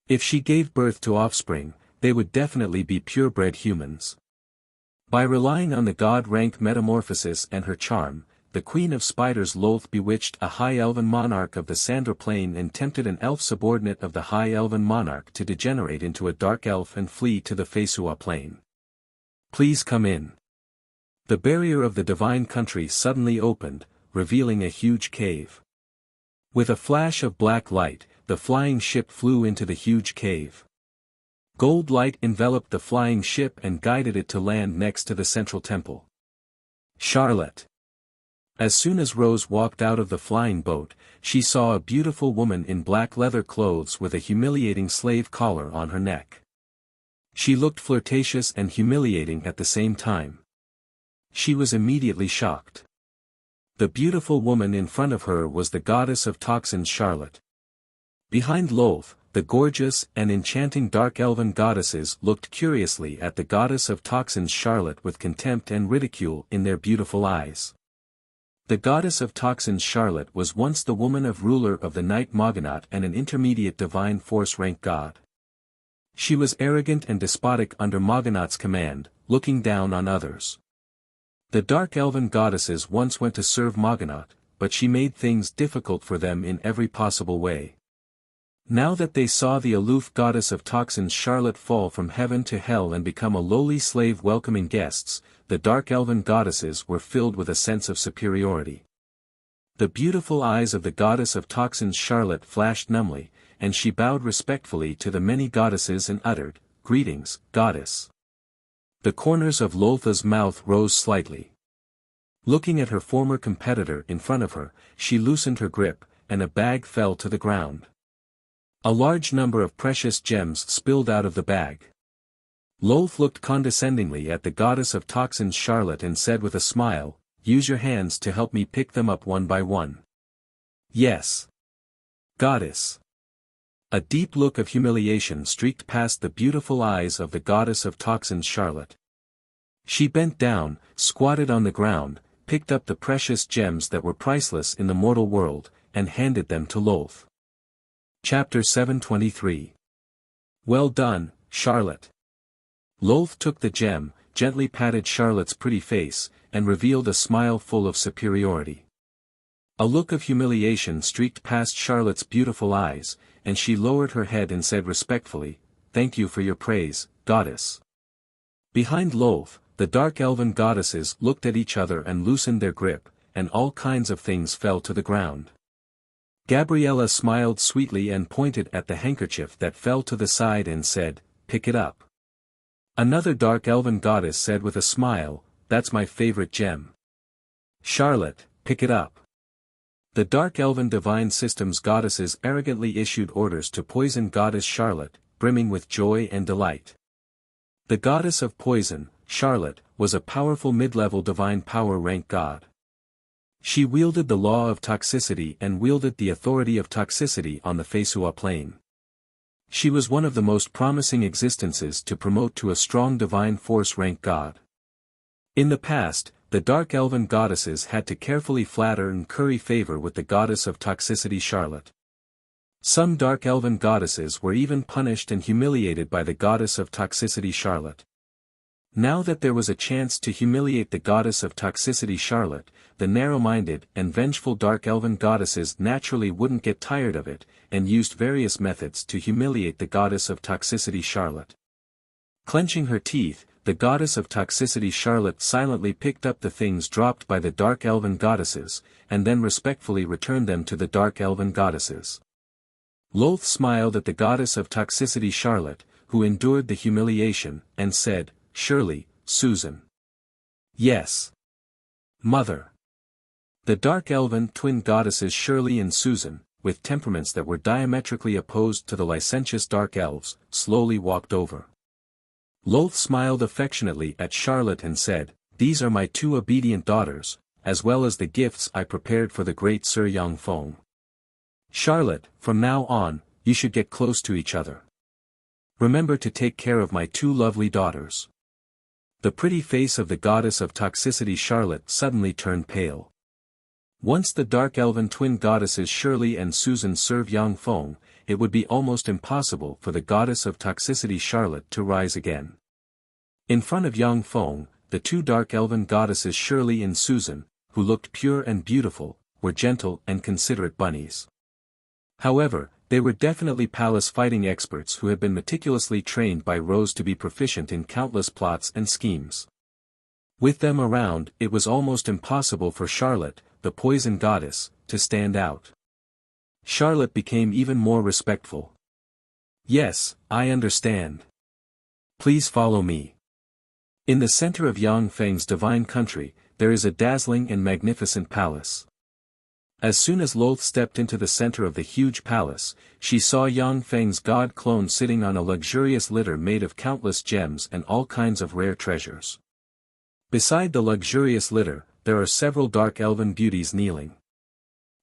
If she gave birth to offspring, they would definitely be purebred humans. By relying on the god rank metamorphosis and her charm, the Queen of Spiders Lolth bewitched a high elven monarch of the Sandra Plain and tempted an elf subordinate of the high elven monarch to degenerate into a dark elf and flee to the Fesua Plain. Please come in. The barrier of the divine country suddenly opened, revealing a huge cave. With a flash of black light, the flying ship flew into the huge cave. Gold light enveloped the flying ship and guided it to land next to the central temple. Charlotte. As soon as Rose walked out of the flying boat, she saw a beautiful woman in black leather clothes with a humiliating slave collar on her neck. She looked flirtatious and humiliating at the same time. She was immediately shocked. The beautiful woman in front of her was the goddess of toxins Charlotte. Behind Lolth, the gorgeous and enchanting dark elven goddesses looked curiously at the goddess of toxins Charlotte with contempt and ridicule in their beautiful eyes. The goddess of toxins Charlotte was once the woman of ruler of the Night Mogonot and an intermediate divine force rank god. She was arrogant and despotic under Mogonot's command, looking down on others. The dark elven goddesses once went to serve Mogonot, but she made things difficult for them in every possible way. Now that they saw the aloof goddess of toxins Charlotte fall from heaven to hell and become a lowly slave welcoming guests, the dark elven goddesses were filled with a sense of superiority. The beautiful eyes of the goddess of toxins Charlotte flashed numbly, and she bowed respectfully to the many goddesses and uttered, "Greetings, goddess." The corners of Loltha's mouth rose slightly. Looking at her former competitor in front of her, she loosened her grip, and a bag fell to the ground. A large number of precious gems spilled out of the bag. Lolth looked condescendingly at the goddess of toxins Charlotte and said with a smile, "Use your hands to help me pick them up one by one." "Yes, goddess." A deep look of humiliation streaked past the beautiful eyes of the goddess of toxins Charlotte. She bent down, squatted on the ground, picked up the precious gems that were priceless in the mortal world, and handed them to Lolth. Chapter 723. Well done, Charlotte. Lolth took the gem, gently patted Charlotte's pretty face, and revealed a smile full of superiority. A look of humiliation streaked past Charlotte's beautiful eyes, and she lowered her head and said respectfully, "Thank you for your praise, goddess." Behind Lolth, the dark elven goddesses looked at each other and loosened their grip, and all kinds of things fell to the ground. Gabriella smiled sweetly and pointed at the handkerchief that fell to the side and said, "Pick it up." Another dark elven goddess said with a smile, "That's my favorite gem." "Charlotte, pick it up." The dark elven divine systems goddesses arrogantly issued orders to poison goddess Charlotte, brimming with joy and delight. The goddess of poison, Charlotte, was a powerful mid-level divine power rank god. She wielded the law of toxicity and wielded the authority of toxicity on the Fesua plane. She was one of the most promising existences to promote to a strong divine force rank god. In the past, the dark elven goddesses had to carefully flatter and curry favor with the goddess of toxicity Charlotte. Some dark elven goddesses were even punished and humiliated by the goddess of toxicity Charlotte. Now that there was a chance to humiliate the goddess of toxicity Charlotte, the narrow-minded and vengeful dark elven goddesses naturally wouldn't get tired of it, and used various methods to humiliate the goddess of toxicity Charlotte. Clenching her teeth, the goddess of toxicity Charlotte silently picked up the things dropped by the dark elven goddesses, and then respectfully returned them to the dark elven goddesses. Lolth smiled at the goddess of toxicity Charlotte, who endured the humiliation, and said, "Surely, Susan." "Yes, Mother." The dark elven twin goddesses Shirley and Susan, with temperaments that were diametrically opposed to the licentious dark elves, slowly walked over. Lolth smiled affectionately at Charlotte and said, "These are my two obedient daughters, as well as the gifts I prepared for the great Sir Yangfeng. Charlotte, from now on, you should get close to each other. Remember to take care of my two lovely daughters." The pretty face of the goddess of toxicity Charlotte suddenly turned pale. Once the dark elven twin goddesses Shirley and Susan serve Yangfeng, it would be almost impossible for the goddess of toxicity Charlotte to rise again. In front of Yangfeng, the two dark elven goddesses Shirley and Susan, who looked pure and beautiful, were gentle and considerate bunnies. However, they were definitely palace fighting experts who had been meticulously trained by Rose to be proficient in countless plots and schemes. With them around, it was almost impossible for Charlotte, the poison goddess, to stand out. Charlotte became even more respectful. "Yes, I understand. Please follow me." In the center of Yangfeng's divine country, there is a dazzling and magnificent palace. As soon as Lolth stepped into the center of the huge palace, she saw Yangfeng's god clone sitting on a luxurious litter made of countless gems and all kinds of rare treasures. Beside the luxurious litter, there are several dark elven beauties kneeling.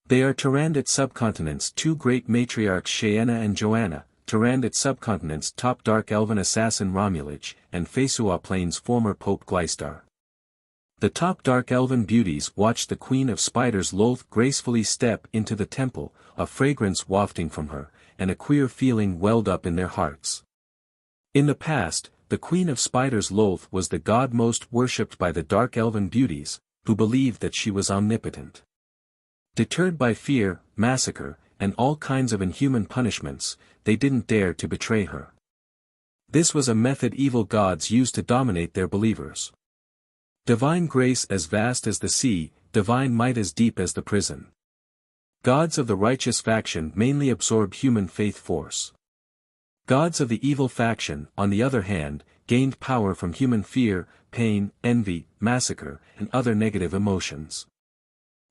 They are Tyrannid subcontinent's two great matriarchs Shaena and Joanna, Tyrannid subcontinent's top dark elven assassin Romulage, and Fesua Plain's former Pope Gleistar. The top dark elven beauties watched the Queen of Spiders Lolth gracefully step into the temple, a fragrance wafting from her, and a queer feeling welled up in their hearts. In the past, the Queen of Spiders Lolth was the god most worshipped by the dark elven beauties, who believed that she was omnipotent. Deterred by fear, massacre, and all kinds of inhuman punishments, they didn't dare to betray her. This was a method evil gods used to dominate their believers. Divine grace as vast as the sea, divine might as deep as the prison. Gods of the righteous faction mainly absorbed human faith force. Gods of the evil faction, on the other hand, gained power from human fear, pain, envy, massacre, and other negative emotions.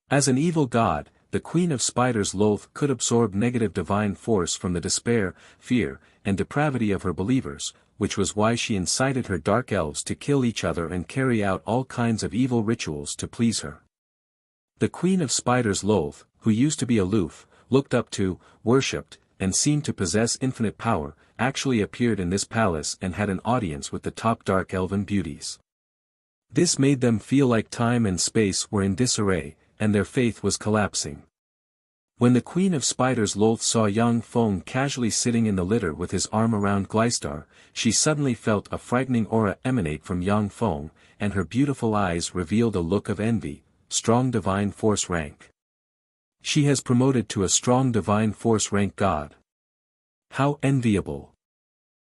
As an evil god, the Queen of Spiders Loath could absorb negative divine force from the despair, fear, and depravity of her believers, which was why she incited her dark elves to kill each other and carry out all kinds of evil rituals to please her. The Queen of Spiders Loath, who used to be aloof, looked up to, worshipped, and seemed to possess infinite power, actually appeared in this palace and had an audience with the top dark elven beauties. This made them feel like time and space were in disarray, and their faith was collapsing. When the Queen of Spiders Loath saw young Feng casually sitting in the litter with his arm around Gleistar, she suddenly felt a frightening aura emanate from young Feng, and her beautiful eyes revealed a look of envy, strong divine force rank. She has promoted to a strong divine force rank god. How enviable!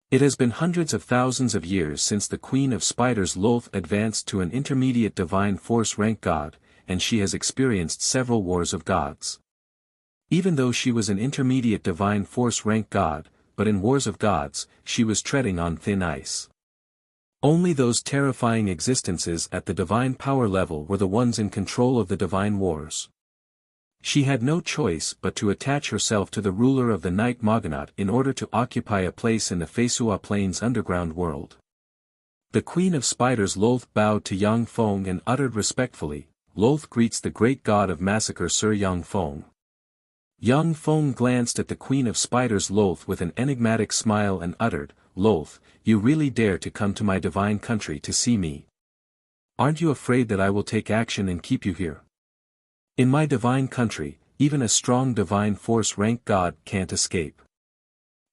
It has been hundreds of thousands of years since the Queen of Spiders Loath advanced to an intermediate divine force rank god, and she has experienced several wars of gods. Even though she was an intermediate divine force rank god, but in wars of gods, she was treading on thin ice. Only those terrifying existences at the divine power level were the ones in control of the divine wars. She had no choice but to attach herself to the ruler of the Night Moganaut in order to occupy a place in the Fesua Plains underground world. The Queen of Spiders Loath bowed to young Feng and uttered respectfully, "Loath greets the great god of massacre Sir Young Feng." Young Feng glanced at the Queen of Spiders Loath with an enigmatic smile and uttered, "Loath, you really dare to come to my divine country to see me? Aren't you afraid that I will take action and keep you here? In my divine country, even a strong divine force rank god can't escape.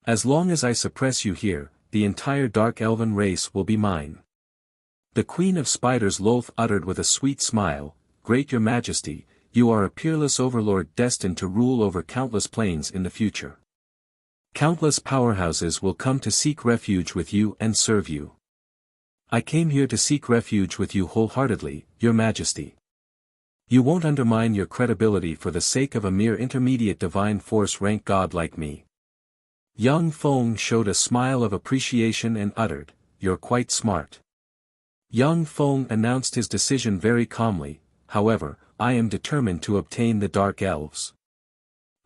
As long as I suppress you here, the entire dark elven race will be mine." The Queen of Spiders Loath uttered with a sweet smile, "Great Your Majesty, you are a peerless overlord destined to rule over countless planes in the future. Countless powerhouses will come to seek refuge with you and serve you. I came here to seek refuge with you wholeheartedly, Your Majesty. You won't undermine your credibility for the sake of a mere intermediate divine force rank god like me." Young Feng showed a smile of appreciation and uttered, "You're quite smart." Young Feng announced his decision very calmly, "However, I am determined to obtain the Dark Elves.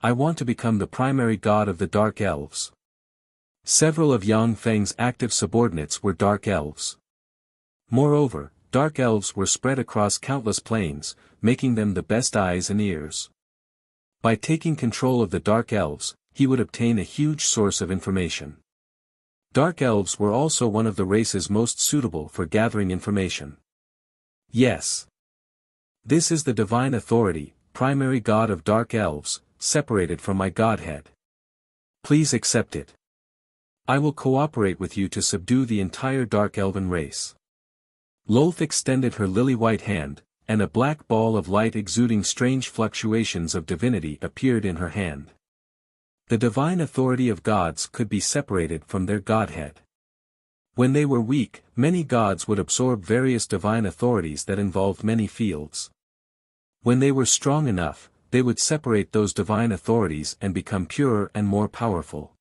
I want to become the primary god of the Dark Elves." Several of Yang Feng's active subordinates were Dark Elves. Moreover, Dark Elves were spread across countless planes, making them the best eyes and ears. By taking control of the Dark Elves, he would obtain a huge source of information. Dark Elves were also one of the races most suitable for gathering information. Yes. This is the divine authority, primary god of Dark Elves, separated from my godhead. Please accept it. I will cooperate with you to subdue the entire Dark Elven race." Loath extended her lily-white hand, and a black ball of light exuding strange fluctuations of divinity appeared in her hand. The divine authority of gods could be separated from their godhead. When they were weak, many gods would absorb various divine authorities that involved many fields. When they were strong enough, they would separate those divine authorities and become purer and more powerful.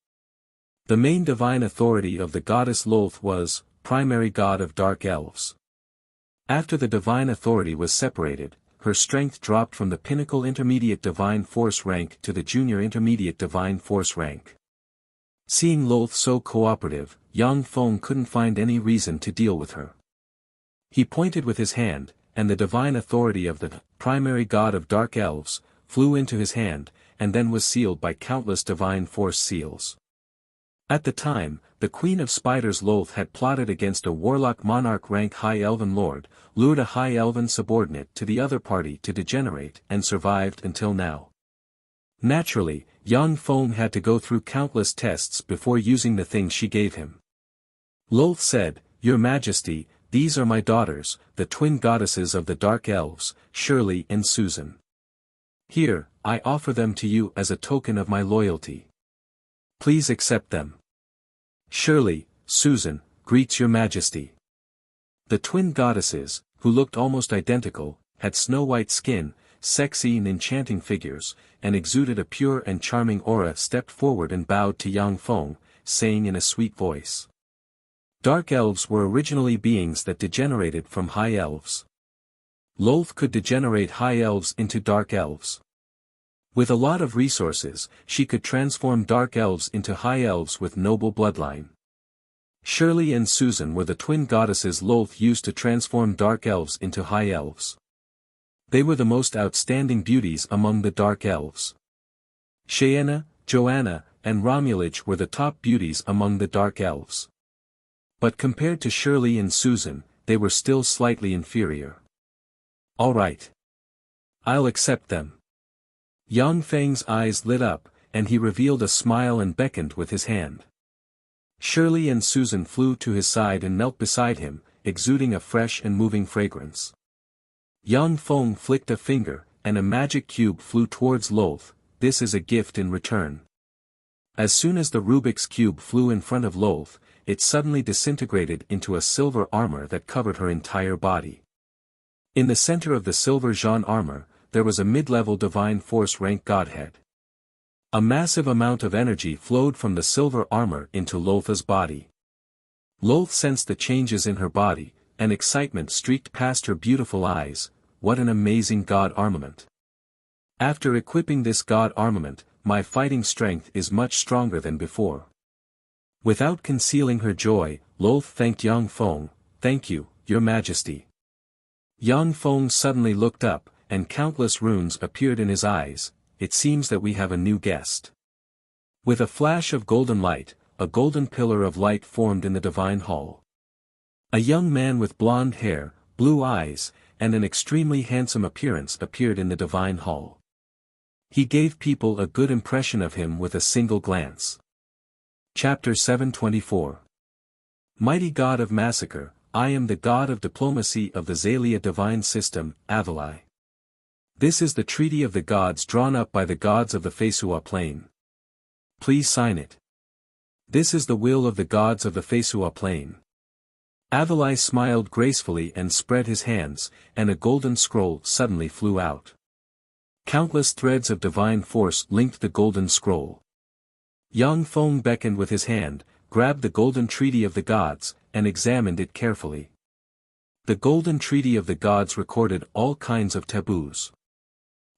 The main divine authority of the goddess Loath was, primary god of Dark Elves. After the divine authority was separated, her strength dropped from the pinnacle intermediate divine force rank to the junior intermediate divine force rank. Seeing Loath so cooperative, Yang Feng couldn't find any reason to deal with her. He pointed with his hand, and the divine authority of the primary god of Dark Elves flew into his hand, and then was sealed by countless divine force seals. At the time, the Queen of Spiders Loath had plotted against a warlock monarch rank high elven lord, lured a high elven subordinate to the other party to degenerate and survived until now. Naturally, Yang Feng had to go through countless tests before using the thing she gave him. Loath said, "Your Majesty, these are my daughters, the twin goddesses of the Dark Elves, Shirley and Susan. Here, I offer them to you as a token of my loyalty. Please accept them." Shirley, Susan, greets Your Majesty. The twin goddesses, who looked almost identical, had snow-white skin, sexy and enchanting figures, and exuded a pure and charming aura, stepped forward and bowed to Yang Feng, saying in a sweet voice. Dark elves were originally beings that degenerated from high elves. Lolth could degenerate high elves into dark elves. With a lot of resources, she could transform dark elves into high elves with noble bloodline. Shirley and Susan were the twin goddesses Lolth used to transform dark elves into high elves. They were the most outstanding beauties among the dark elves. Cheyenne, Joanna, and Romulage were the top beauties among the dark elves. But compared to Shirley and Susan, they were still slightly inferior. All right. I'll accept them. Yang Feng's eyes lit up, and he revealed a smile and beckoned with his hand. Shirley and Susan flew to his side and knelt beside him, exuding a fresh and moving fragrance. Yang Feng flicked a finger, and a magic cube flew towards Lolth. This is a gift in return. As soon as the Rubik's cube flew in front of Lolth, it suddenly disintegrated into a silver armor that covered her entire body. In the center of the silver Zhan armor, there was a mid-level divine force rank godhead. A massive amount of energy flowed from the silver armor into Lolth's body. Lolth sensed the changes in her body, and excitement streaked past her beautiful eyes. What an amazing god armament. After equipping this god armament, my fighting strength is much stronger than before. Without concealing her joy, Lolth thanked Yang Feng. Thank you, Your Majesty. Yang Feng suddenly looked up, and countless runes appeared in his eyes. It seems that we have a new guest. With a flash of golden light, a golden pillar of light formed in the divine hall. A young man with blonde hair, blue eyes, and an extremely handsome appearance appeared in the divine hall. He gave people a good impression of him with a single glance. Chapter 724. Mighty God of Massacre, I am the God of Diplomacy of the Xalia Divine System, Avalai. This is the treaty of the gods drawn up by the gods of the Fesua Plain. Please sign it. This is the will of the gods of the Fesua Plain. Avalai smiled gracefully and spread his hands, and a golden scroll suddenly flew out. Countless threads of divine force linked the golden scroll. Yang Feng beckoned with his hand, grabbed the golden treaty of the gods, and examined it carefully. The golden treaty of the gods recorded all kinds of taboos.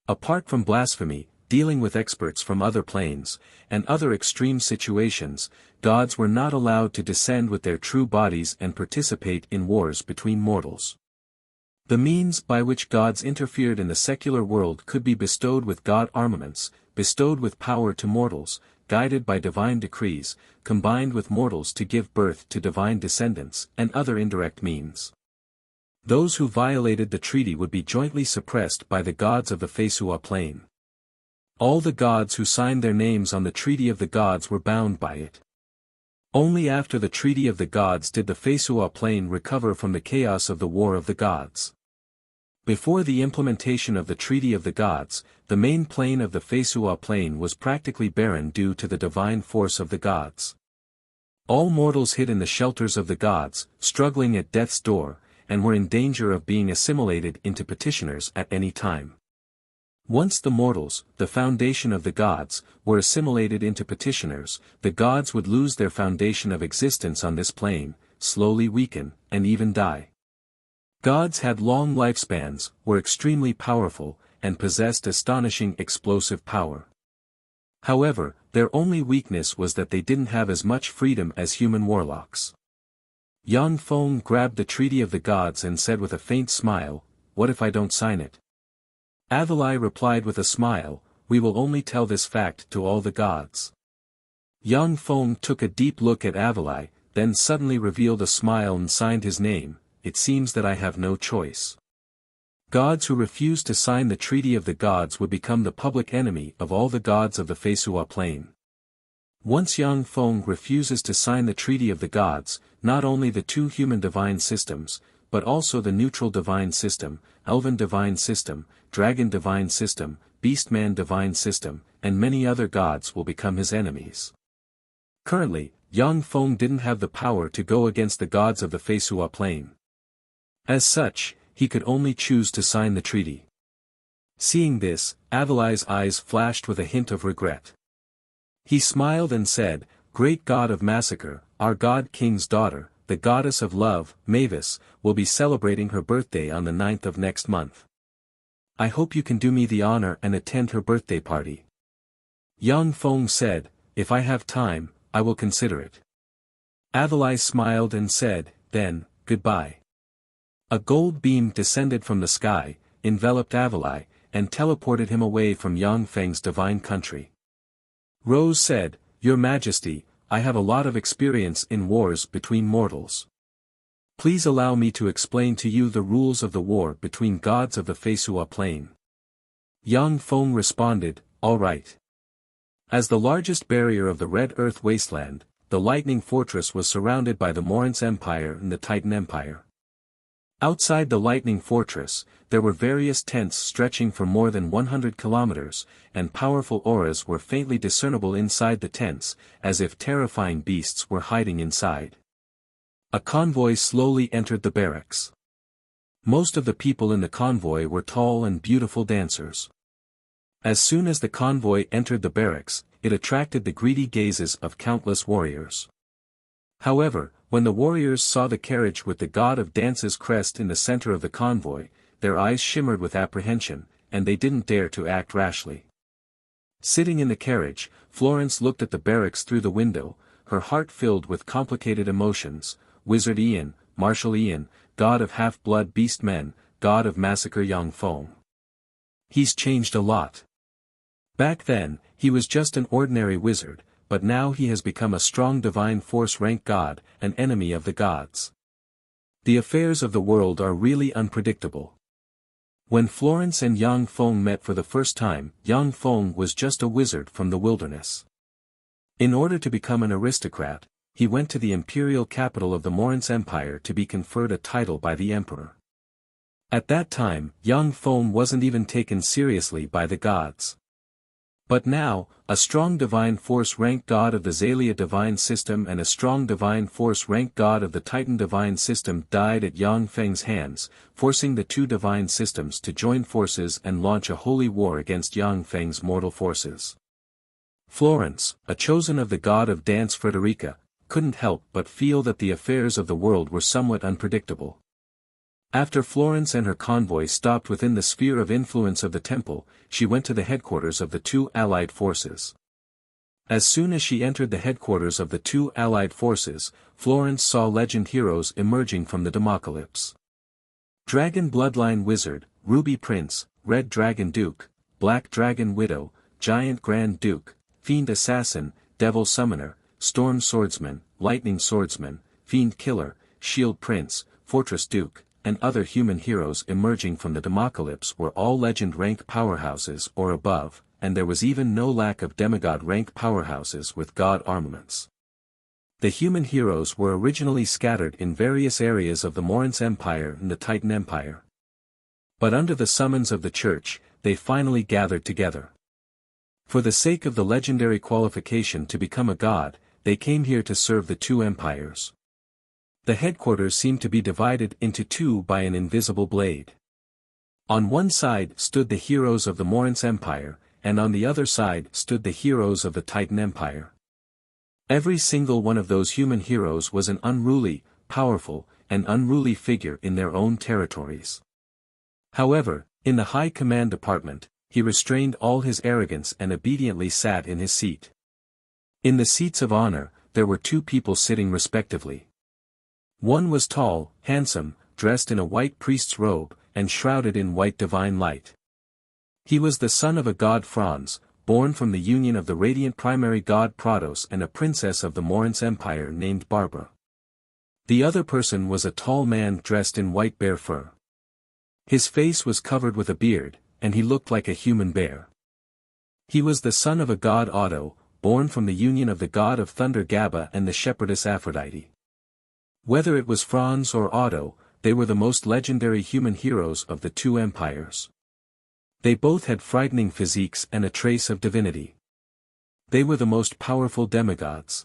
Apart from blasphemy, dealing with experts from other planes, and other extreme situations, gods were not allowed to descend with their true bodies and participate in wars between mortals. The means by which gods interfered in the secular world could be bestowed with god armaments, bestowed with power to mortals, guided by divine decrees, combined with mortals to give birth to divine descendants, and other indirect means. Those who violated the treaty would be jointly suppressed by the gods of the Fesua Plain. All the gods who signed their names on the treaty of the gods were bound by it. Only after the treaty of the gods did the Fesua Plain recover from the chaos of the War of the Gods. Before the implementation of the treaty of the gods, the main plane of the Fesua Plain was practically barren due to the divine force of the gods. All mortals hid in the shelters of the gods, struggling at death's door, and were in danger of being assimilated into petitioners at any time. Once the mortals, the foundation of the gods, were assimilated into petitioners, the gods would lose their foundation of existence on this plane, slowly weaken, and even die. Gods had long lifespans, were extremely powerful, and possessed astonishing explosive power. However, their only weakness was that they didn't have as much freedom as human warlocks. Yang Feng grabbed the treaty of the gods and said with a faint smile, "What if I don't sign it?" Avalai replied with a smile, "We will only tell this fact to all the gods." Yang Feng took a deep look at Avalai, then suddenly revealed a smile and signed his name. It seems that I have no choice. Gods who refuse to sign the treaty of the gods would become the public enemy of all the gods of the Fesua Plain. Once Yang Feng refuses to sign the treaty of the gods, not only the two human divine systems, but also the neutral divine system, elven divine system, dragon divine system, beastman divine system, and many other gods will become his enemies. Currently, Yang Feng didn't have the power to go against the gods of the Fesua Plain. As such, he could only choose to sign the treaty. Seeing this, Avalai's eyes flashed with a hint of regret. He smiled and said, "Great god of massacre, our god king's daughter, the goddess of love, Mavis, will be celebrating her birthday on the 9th of next month. I hope you can do me the honor and attend her birthday party." Yang Feng said, "If I have time, I will consider it." Avalai smiled and said, "Then, goodbye." A gold beam descended from the sky, enveloped Avalai, and teleported him away from Yang Feng's divine country. Rose said, "Your Majesty, I have a lot of experience in wars between mortals. Please allow me to explain to you the rules of the war between gods of the Feisua Plain." Yang Feng responded, "All right." As the largest barrier of the Red Earth wasteland, the Lightning Fortress was surrounded by the Morince Empire and the Titan Empire. Outside the Lightning Fortress, there were various tents stretching for more than 100 kilometers, and powerful auras were faintly discernible inside the tents, as if terrifying beasts were hiding inside. A convoy slowly entered the barracks. Most of the people in the convoy were tall and beautiful dancers. As soon as the convoy entered the barracks, it attracted the greedy gazes of countless warriors. However, when the warriors saw the carriage with the god of dance's crest in the center of the convoy, their eyes shimmered with apprehension, and they didn't dare to act rashly. Sitting in the carriage, Florence looked at the barracks through the window, her heart filled with complicated emotions. Wizard Ian, Martial Ian, god of half-blood beast men, god of massacre Yang Feng. He's changed a lot. Back then, he was just an ordinary wizard, but now he has become a strong divine force rank god, an enemy of the gods. The affairs of the world are really unpredictable. When Florence and Yang Feng met for the first time, Yang Feng was just a wizard from the wilderness. In order to become an aristocrat, he went to the imperial capital of the Morince Empire to be conferred a title by the emperor. At that time, Yang Feng wasn't even taken seriously by the gods. But now, a strong divine force rank god of the Zalia divine system and a strong divine force rank god of the Titan divine system died at Yang Feng's hands, forcing the two divine systems to join forces and launch a holy war against Yang Feng's mortal forces. Florence, a chosen of the god of dance Frederica, couldn't help but feel that the affairs of the world were somewhat unpredictable. After Florence and her convoy stopped within the sphere of influence of the temple, she went to the headquarters of the two allied forces. As soon as she entered the headquarters of the two allied forces, Florence saw legend heroes emerging from the Democalypse. Dragon Bloodline Wizard, Ruby Prince, Red Dragon Duke, Black Dragon Widow, Giant Grand Duke, Fiend Assassin, Devil Summoner, Storm Swordsman, Lightning Swordsman, Fiend Killer, Shield Prince, Fortress Duke, and other human heroes emerging from the Democalypse were all legend-rank powerhouses or above, and there was even no lack of demigod-rank powerhouses with god armaments. The human heroes were originally scattered in various areas of the Morince Empire and the Titan Empire. But under the summons of the Church, they finally gathered together. For the sake of the legendary qualification to become a god, they came here to serve the two empires. The headquarters seemed to be divided into two by an invisible blade. On one side stood the heroes of the Morince Empire, and on the other side stood the heroes of the Titan Empire. Every single one of those human heroes was an unruly, powerful, and unruly figure in their own territories. However, in the High Command Department, he restrained all his arrogance and obediently sat in his seat. In the seats of honor, there were two people sitting respectively. One was tall, handsome, dressed in a white priest's robe, and shrouded in white divine light. He was the son of a god Franz, born from the union of the radiant primary god Prados and a princess of the Morince Empire named Barbara. The other person was a tall man dressed in white bear fur. His face was covered with a beard, and he looked like a human bear. He was the son of a god Otto, born from the union of the god of thunder Gaba and the shepherdess Aphrodite. Whether it was Franz or Otto, they were the most legendary human heroes of the two empires. They both had frightening physiques and a trace of divinity. They were the most powerful demigods.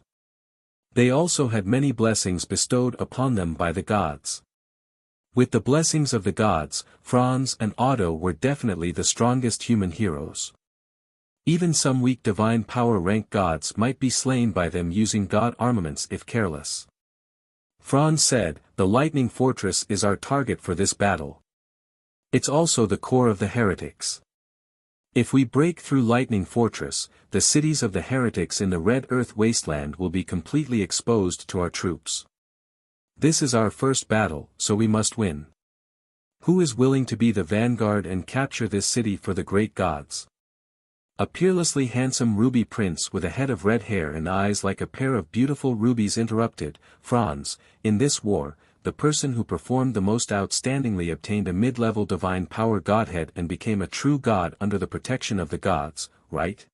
They also had many blessings bestowed upon them by the gods. With the blessings of the gods, Franz and Otto were definitely the strongest human heroes. Even some weak divine power rank gods might be slain by them using god armaments if careless. Franz said, "The lightning fortress is our target for this battle. It's also the core of the heretics. If we break through Lightning Fortress, the cities of the heretics in the Red Earth wasteland will be completely exposed to our troops. This is our first battle, so we must win. Who is willing to be the vanguard and capture this city for the great gods?" A peerlessly handsome ruby prince with a head of red hair and eyes like a pair of beautiful rubies interrupted, "Franz, in this war, the person who performed the most outstandingly obtained a mid-level divine power godhead and became a true god under the protection of the gods, right?"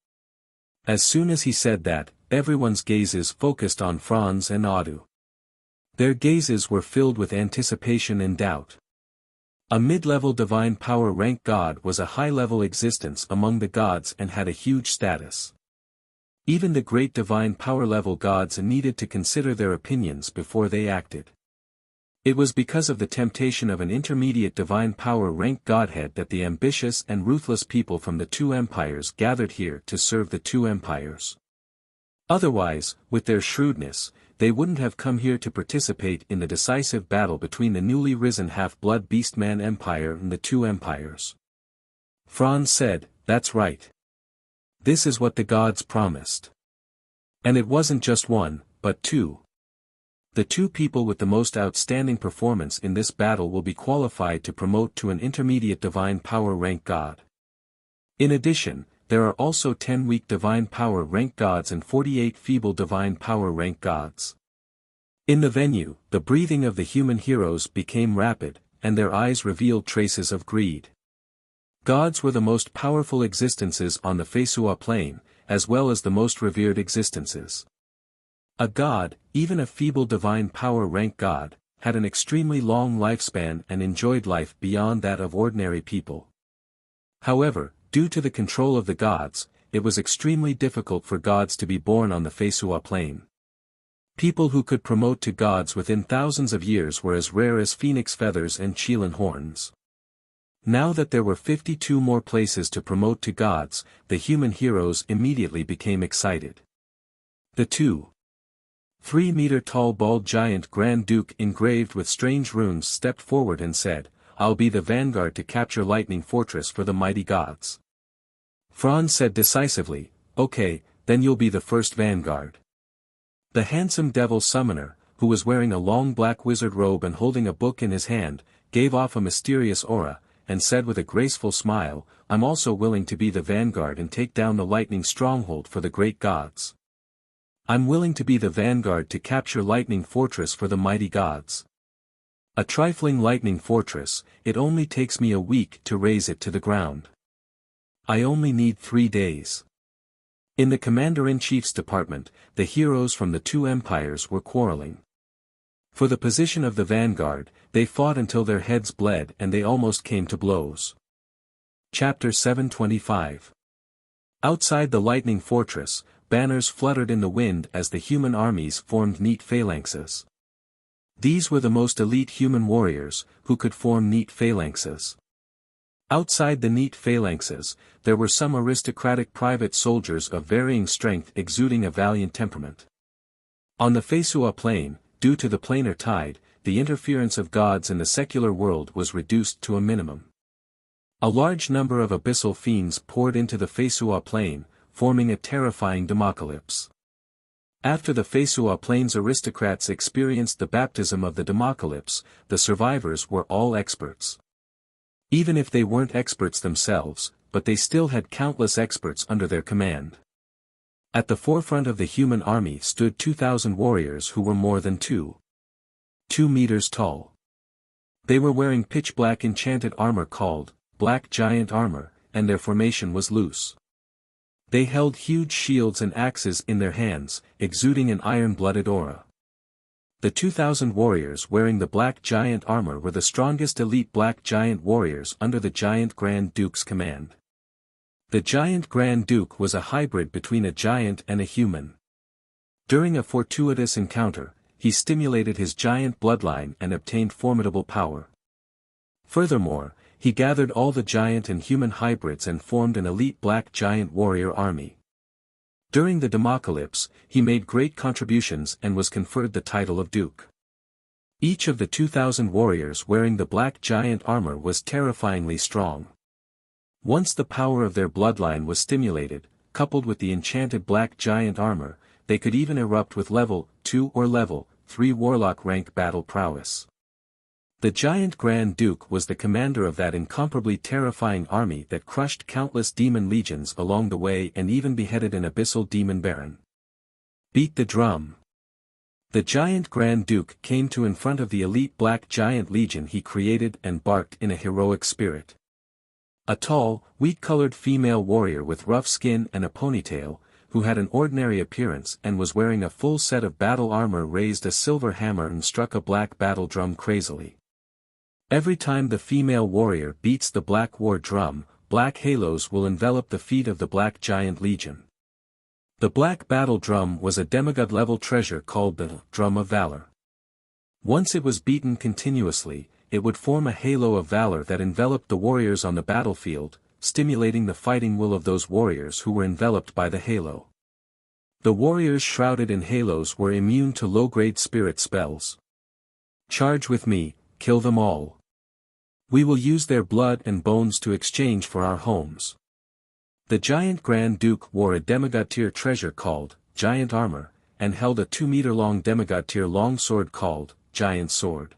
As soon as he said that, everyone's gazes focused on Franz and Otto. Their gazes were filled with anticipation and doubt. A mid-level divine power rank god was a high-level existence among the gods and had a huge status. Even the great divine power level gods needed to consider their opinions before they acted. It was because of the temptation of an intermediate divine power rank godhead that the ambitious and ruthless people from the two empires gathered here to serve the two empires. Otherwise, with their shrewdness, they wouldn't have come here to participate in the decisive battle between the newly risen half-blood beastman empire and the two empires. Franz said, "That's right. This is what the gods promised." And it wasn't just one, but two. The two people with the most outstanding performance in this battle will be qualified to promote to an intermediate divine power rank god. In addition, there are also 10 weak divine power rank gods and 48 feeble divine power rank gods. In the venue, the breathing of the human heroes became rapid, and their eyes revealed traces of greed. Gods were the most powerful existences on the Feisua plane, as well as the most revered existences. A god, even a feeble divine power rank god, had an extremely long lifespan and enjoyed life beyond that of ordinary people. However, due to the control of the gods, it was extremely difficult for gods to be born on the Feisua plane. People who could promote to gods within thousands of years were as rare as phoenix feathers and Chilan horns. Now that there were 52 more places to promote to gods, the human heroes immediately became excited. The 2-3-meter-tall bald giant Grand Duke engraved with strange runes stepped forward and said, "I'll be the vanguard to capture Lightning Fortress for the mighty gods." Franz said decisively, "Okay, then you'll be the first vanguard." The handsome devil summoner, who was wearing a long black wizard robe and holding a book in his hand, gave off a mysterious aura, and said with a graceful smile, "I'm also willing to be the vanguard and take down the lightning stronghold for the great gods. I'm willing to be the vanguard to capture Lightning Fortress for the mighty gods. A trifling lightning fortress, it only takes me a week to raze it to the ground. I only need 3 days." In the Commander-in-Chief's department, the heroes from the two empires were quarreling. For the position of the vanguard, they fought until their heads bled and they almost came to blows. Chapter 725. Outside the Lightning Fortress, banners fluttered in the wind as the human armies formed neat phalanxes. These were the most elite human warriors, who could form neat phalanxes. Outside the neat phalanxes, there were some aristocratic private soldiers of varying strength exuding a valiant temperament. On the Feisua plane, due to the planar tide, the interference of gods in the secular world was reduced to a minimum. A large number of abyssal fiends poured into the Feisua plane, forming a terrifying democalypse. After the Feisua plane's aristocrats experienced the baptism of the democalypse, the survivors were all experts. Even if they weren't experts themselves, but they still had countless experts under their command. At the forefront of the human army stood 2,000 warriors who were more than 2 meters tall. They were wearing pitch-black enchanted armor called black giant armor, and their formation was loose. They held huge shields and axes in their hands, exuding an iron-blooded aura. The 2,000 warriors wearing the black giant armor were the strongest elite black giant warriors under the giant Grand Duke's command. The giant Grand Duke was a hybrid between a giant and a human. During a fortuitous encounter, he stimulated his giant bloodline and obtained formidable power. Furthermore, he gathered all the giant and human hybrids and formed an elite black giant warrior army. During the Democalypse, he made great contributions and was conferred the title of Duke. Each of the 2,000 warriors wearing the black giant armor was terrifyingly strong. Once the power of their bloodline was stimulated, coupled with the enchanted black giant armor, they could even erupt with level 2 or level 3 warlock rank battle prowess. The giant Grand Duke was the commander of that incomparably terrifying army that crushed countless demon legions along the way and even beheaded an abyssal demon baron. Beat the drum. The giant Grand Duke came to in front of the elite black giant legion he created and barked in a heroic spirit. A tall, wheat-colored female warrior with rough skin and a ponytail, who had an ordinary appearance and was wearing a full set of battle armor, raised a silver hammer and struck a black battle drum crazily. Every time the female warrior beats the black war drum, black halos will envelop the feet of the black giant legion. The black battle drum was a demigod-level treasure called the Drum of Valor. Once it was beaten continuously, it would form a halo of valor that enveloped the warriors on the battlefield, stimulating the fighting will of those warriors who were enveloped by the halo. The warriors shrouded in halos were immune to low-grade spirit spells. Charge with me, kill them all. We will use their blood and bones to exchange for our homes. The giant Grand Duke wore a demigod-tier treasure called Giant Armor, and held a 2-meter-long demigod-tier longsword called Giant Sword.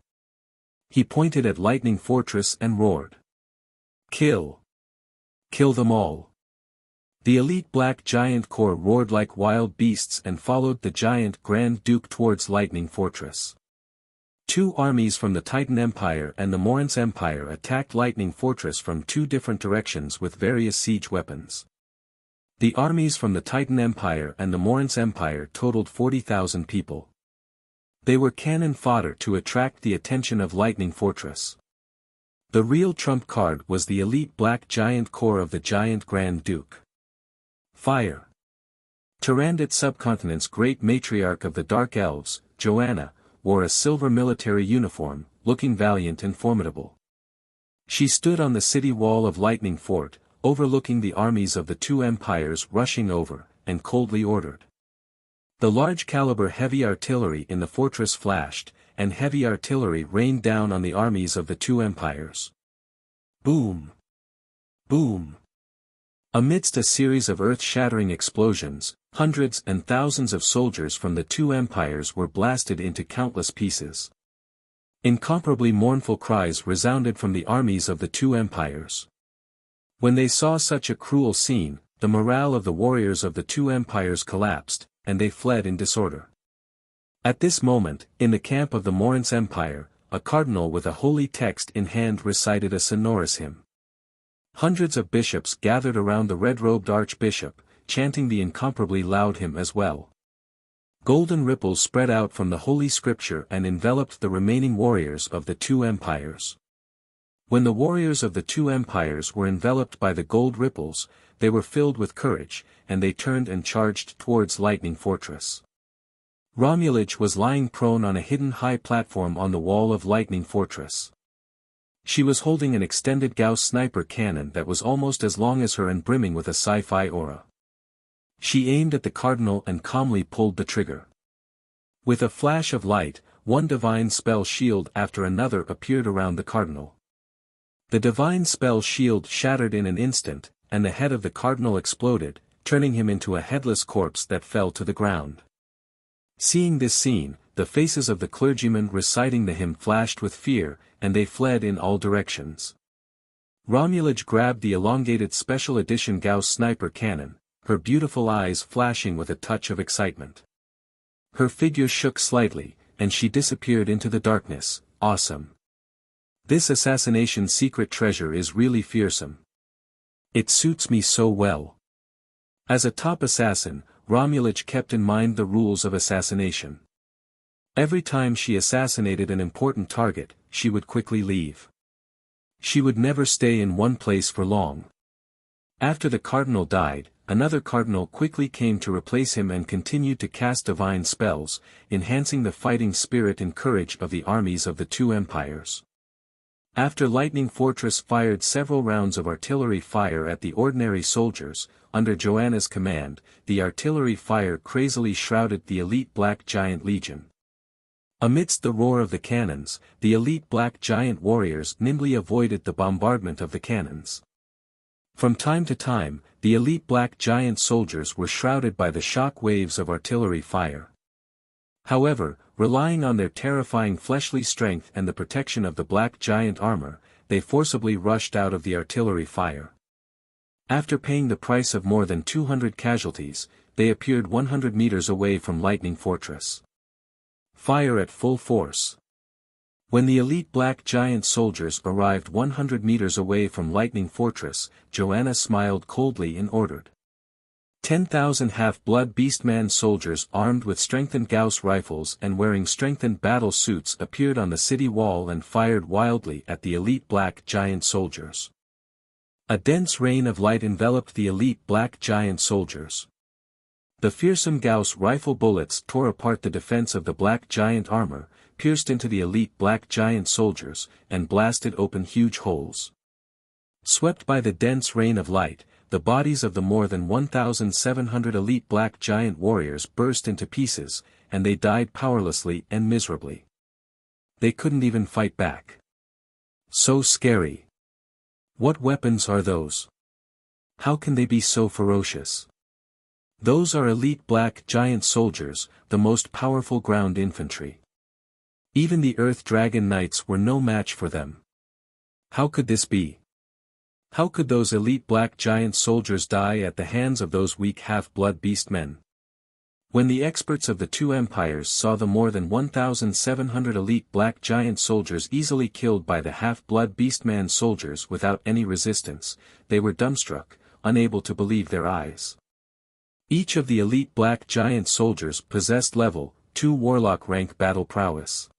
He pointed at Lightning Fortress and roared. Kill! Kill them all! The elite black giant corps roared like wild beasts and followed the giant Grand Duke towards Lightning Fortress. 2 armies from the Titan Empire and the Morans Empire attacked Lightning Fortress from 2 different directions with various siege weapons. The armies from the Titan Empire and the Morans Empire totaled 40,000 people. They were cannon fodder to attract the attention of Lightning Fortress. The real trump card was the elite black giant corps of the giant Grand Duke. Fire! Tyrannid Subcontinent's great matriarch of the Dark Elves, Joanna, wore a silver military uniform, looking valiant and formidable. She stood on the city wall of Lightning Fort, overlooking the armies of the 2 empires rushing over, and coldly ordered. The large-caliber heavy artillery in the fortress flashed, and heavy artillery rained down on the armies of the 2 empires. Boom! Boom! Amidst a series of earth-shattering explosions, hundreds and thousands of soldiers from the 2 empires were blasted into countless pieces. Incomparably mournful cries resounded from the armies of the 2 empires. When they saw such a cruel scene, the morale of the warriors of the 2 empires collapsed, and they fled in disorder. At this moment, in the camp of the Morans Empire, a cardinal with a holy text in hand recited a sonorous hymn. Hundreds of bishops gathered around the red-robed archbishop, chanting the incomparably loud hymn as well. Golden ripples spread out from the Holy Scripture and enveloped the remaining warriors of the 2 empires. When the warriors of the 2 empires were enveloped by the gold ripples, they were filled with courage, and they turned and charged towards Lightning Fortress. Romulage was lying prone on a hidden high platform on the wall of Lightning Fortress. She was holding an extended Gauss sniper cannon that was almost as long as her and brimming with a sci-fi aura. She aimed at the cardinal and calmly pulled the trigger. With a flash of light, one divine spell shield after another appeared around the cardinal. The divine spell shield shattered in an instant, and the head of the cardinal exploded, turning him into a headless corpse that fell to the ground. Seeing this scene, the faces of the clergymen reciting the hymn flashed with fear, and they fled in all directions. Romulage grabbed the elongated special edition Gauss sniper cannon, her beautiful eyes flashing with a touch of excitement. Her figure shook slightly, and she disappeared into the darkness. Awesome. This assassination secret treasure is really fearsome. It suits me so well. As a top assassin, Romulage kept in mind the rules of assassination. Every time she assassinated an important target, she would quickly leave. She would never stay in one place for long. After the cardinal died, another cardinal quickly came to replace him and continued to cast divine spells, enhancing the fighting spirit and courage of the armies of the 2 empires. After Lightning Fortress fired several rounds of artillery fire at the ordinary soldiers, under Joanna's command, the artillery fire crazily shrouded the elite Black Giant Legion. Amidst the roar of the cannons, the elite Black Giant warriors nimbly avoided the bombardment of the cannons. From time to time, the elite Black Giant soldiers were shrouded by the shock waves of artillery fire. However, relying on their terrifying fleshly strength and the protection of the Black Giant armor, they forcibly rushed out of the artillery fire. After paying the price of more than 200 casualties, they appeared 100 meters away from Lightning Fortress. Fire at full force. When the elite Black Giant soldiers arrived 100 meters away from Lightning Fortress, Joanna smiled coldly and ordered. 10,000 Half-Blood Beastman soldiers armed with strengthened Gauss rifles and wearing strengthened battle suits appeared on the city wall and fired wildly at the elite Black Giant soldiers. A dense rain of light enveloped the elite Black Giant soldiers. The fearsome Gauss rifle bullets tore apart the defense of the Black Giant armor, pierced into the elite Black Giant soldiers, and blasted open huge holes. Swept by the dense rain of light, the bodies of the more than 1,700 elite Black Giant warriors burst into pieces, and they died powerlessly and miserably. They couldn't even fight back. So scary. What weapons are those? How can they be so ferocious? Those are elite Black Giant soldiers, the most powerful ground infantry. Even the Earth Dragon Knights were no match for them. How could this be? How could those elite Black Giant soldiers die at the hands of those weak Half-Blood Beastmen? When the experts of the two empires saw the more than 1,700 elite Black Giant soldiers easily killed by the Half-Blood Beastman soldiers without any resistance, they were dumbstruck, unable to believe their eyes. Each of the elite Black Giant soldiers possessed level 2 Warlock rank battle prowess.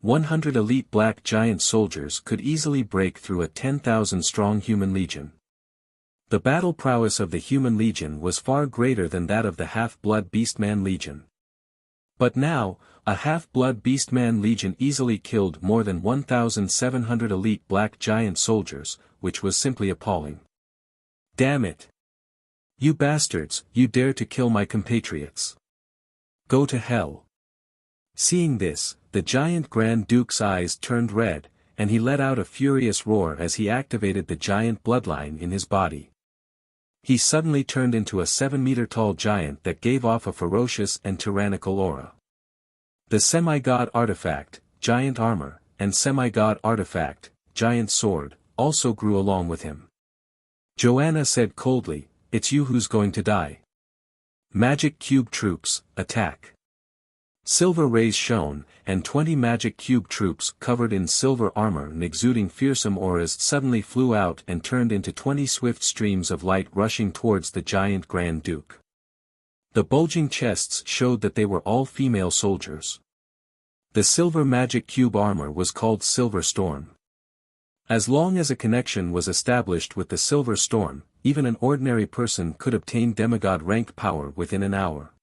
100 elite Black Giant soldiers could easily break through a 10,000-strong human legion. The battle prowess of the human legion was far greater than that of the Half-Blood Beastman legion. But now, a Half-Blood Beastman legion easily killed more than 1,700 elite Black Giant soldiers, which was simply appalling. Damn it! You bastards, you dare to kill my compatriots. Go to hell. Seeing this, the giant Grand Duke's eyes turned red, and he let out a furious roar as he activated the giant bloodline in his body. He suddenly turned into a 7-meter-tall giant that gave off a ferocious and tyrannical aura. The semi-god artifact, giant armor, and semi-god artifact, giant sword, also grew along with him. Joanna said coldly, "It's you who's going to die. Magic Cube troops, attack." Silver rays shone, and 20 Magic Cube troops covered in silver armor and exuding fearsome auras suddenly flew out and turned into 20 swift streams of light rushing towards the giant Grand Duke. The bulging chests showed that they were all female soldiers. The silver Magic Cube armor was called Silver Storm. As long as a connection was established with the Silver Storm, even an ordinary person could obtain demigod rank power within an hour.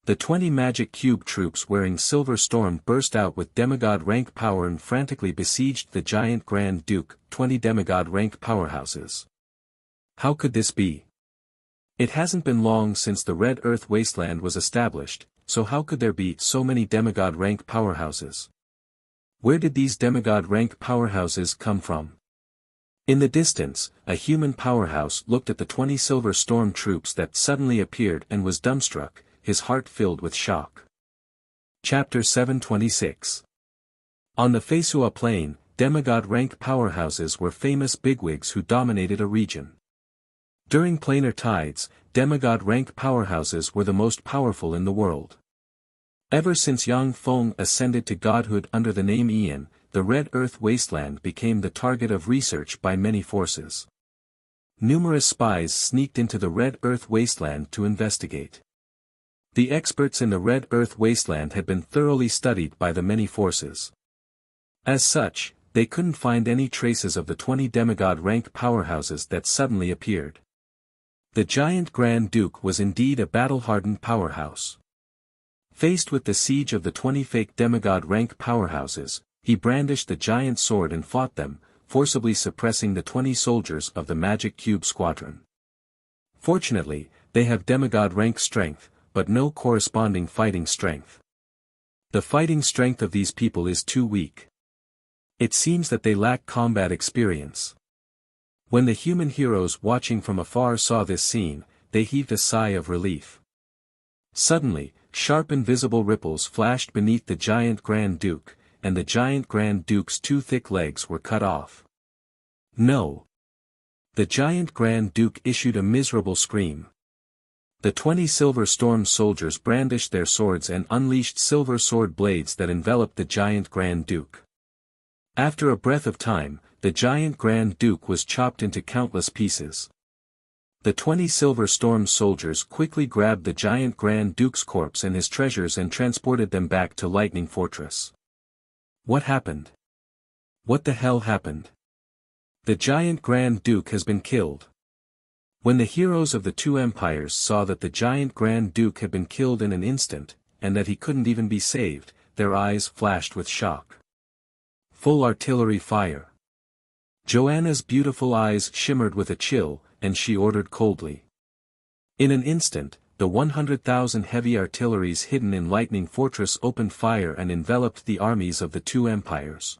The 20 Magic Cube troops wearing Silver Storm burst out with demigod rank power and frantically besieged the giant Grand Duke, 20 demigod rank powerhouses. How could this be? It hasn't been long since the Red Earth Wasteland was established, so how could there be so many demigod rank powerhouses? Where did these demigod rank powerhouses come from? In the distance, a human powerhouse looked at the 20 Silver Storm troops that suddenly appeared and was dumbstruck, his heart filled with shock. Chapter 726. On the Fesua Plain, demigod rank powerhouses were famous bigwigs who dominated a region. During planar tides, demigod rank powerhouses were the most powerful in the world. Ever since Yang Feng ascended to godhood under the name Ian, the Red Earth Wasteland became the target of research by many forces. Numerous spies sneaked into the Red Earth Wasteland to investigate. The experts in the Red Earth Wasteland had been thoroughly studied by the many forces. As such, they couldn't find any traces of the 20 demigod rank powerhouses that suddenly appeared. The giant Grand Duke was indeed a battle-hardened powerhouse. Faced with the siege of the 20 fake demigod rank powerhouses, He brandished the giant sword and fought them, forcibly suppressing the 20 soldiers of the Magic Cube Squadron. Fortunately, they have demigod rank strength, but no corresponding fighting strength. The fighting strength of these people is too weak. It seems that they lack combat experience. When the human heroes watching from afar saw this scene, they heaved a sigh of relief. Suddenly, sharp invisible ripples flashed beneath the giant Grand Duke, and the giant Grand Duke's 2 thick legs were cut off. No! The giant Grand Duke issued a miserable scream. The 20 Silver Storm soldiers brandished their swords and unleashed silver sword blades that enveloped the giant Grand Duke. After a breath of time, the giant Grand Duke was chopped into countless pieces. The 20 Silver Storm soldiers quickly grabbed the giant Grand Duke's corpse and his treasures and transported them back to Lightning Fortress. What happened? What the hell happened? The giant Grand Duke has been killed. When the heroes of the 2 empires saw that the giant Grand Duke had been killed in an instant, and that he couldn't even be saved, their eyes flashed with shock. Full artillery fire. Joanna's beautiful eyes shimmered with a chill, and she ordered coldly. In an instant, the 100,000 heavy artilleries hidden in Lightning Fortress opened fire and enveloped the armies of the 2 empires.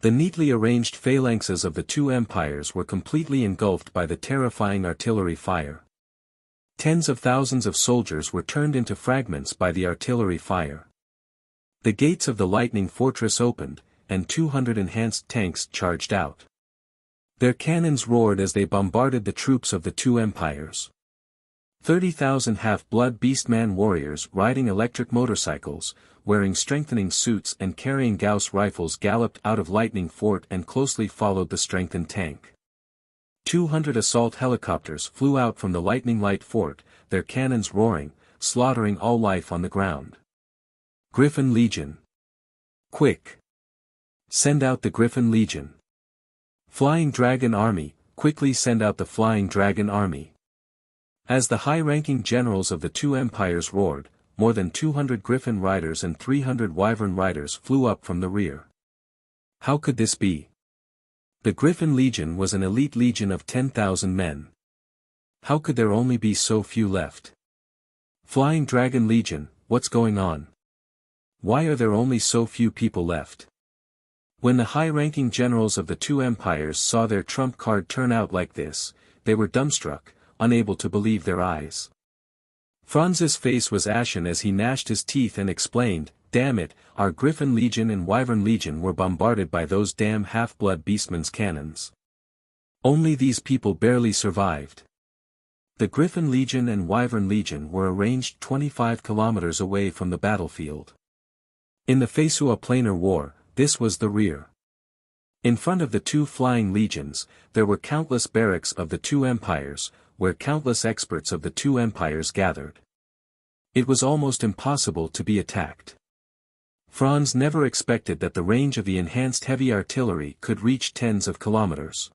The neatly arranged phalanxes of the 2 empires were completely engulfed by the terrifying artillery fire. Tens of thousands of soldiers were turned into fragments by the artillery fire. The gates of the Lightning Fortress opened, and 200 enhanced tanks charged out. Their cannons roared as they bombarded the troops of the 2 empires. 30,000 half-blood beastman warriors riding electric motorcycles, wearing strengthening suits and carrying Gauss rifles galloped out of Lightning Fort and closely followed the strengthened tank. 200 assault helicopters flew out from the Lightning Light Fort, their cannons roaring, slaughtering all life on the ground. Griffin Legion. Quick! Send out the Griffin Legion. Flying Dragon Army, quickly send out the Flying Dragon Army. As the high-ranking generals of the 2 empires roared, more than 200 Griffin riders and 300 Wyvern riders flew up from the rear. How could this be? The Griffin Legion was an elite legion of 10,000 men. How could there only be so few left? Flying Dragon Legion, what's going on? Why are there only so few people left? When the high-ranking generals of the 2 empires saw their trump card turn out like this, they were dumbstruck, unable to believe their eyes. Franz's face was ashen as he gnashed his teeth and explained, "Damn it, our Griffin Legion and Wyvern Legion were bombarded by those damn half-blood beastmen's cannons. Only these people barely survived." The Griffin Legion and Wyvern Legion were arranged 25 kilometers away from the battlefield. In the Faesua Planar War, this was the rear. In front of the 2 flying legions, there were countless barracks of the 2 empires, where countless experts of the 2 empires gathered. It was almost impossible to be attacked. Franz never expected that the range of the enhanced heavy artillery could reach tens of kilometers.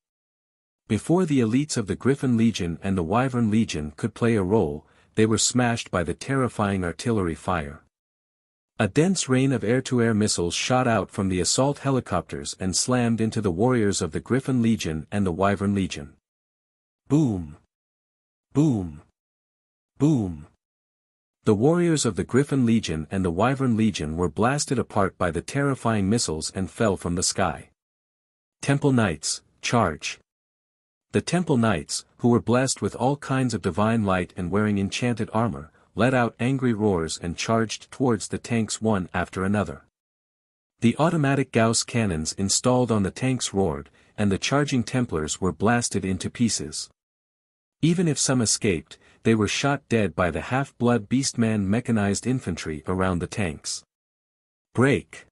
Before the elites of the Griffin Legion and the Wyvern Legion could play a role, they were smashed by the terrifying artillery fire. A dense rain of air-to-air missiles shot out from the assault helicopters and slammed into the warriors of the Griffin Legion and the Wyvern Legion. Boom! Boom! Boom! The warriors of the Griffin Legion and the Wyvern Legion were blasted apart by the terrifying missiles and fell from the sky. Temple Knights, charge! The Temple Knights, who were blessed with all kinds of divine light and wearing enchanted armor, let out angry roars and charged towards the tanks one after another. The automatic Gauss cannons installed on the tanks roared, and the charging Templars were blasted into pieces. Even if some escaped, they were shot dead by the half-blood beastman mechanized infantry around the tanks. Break!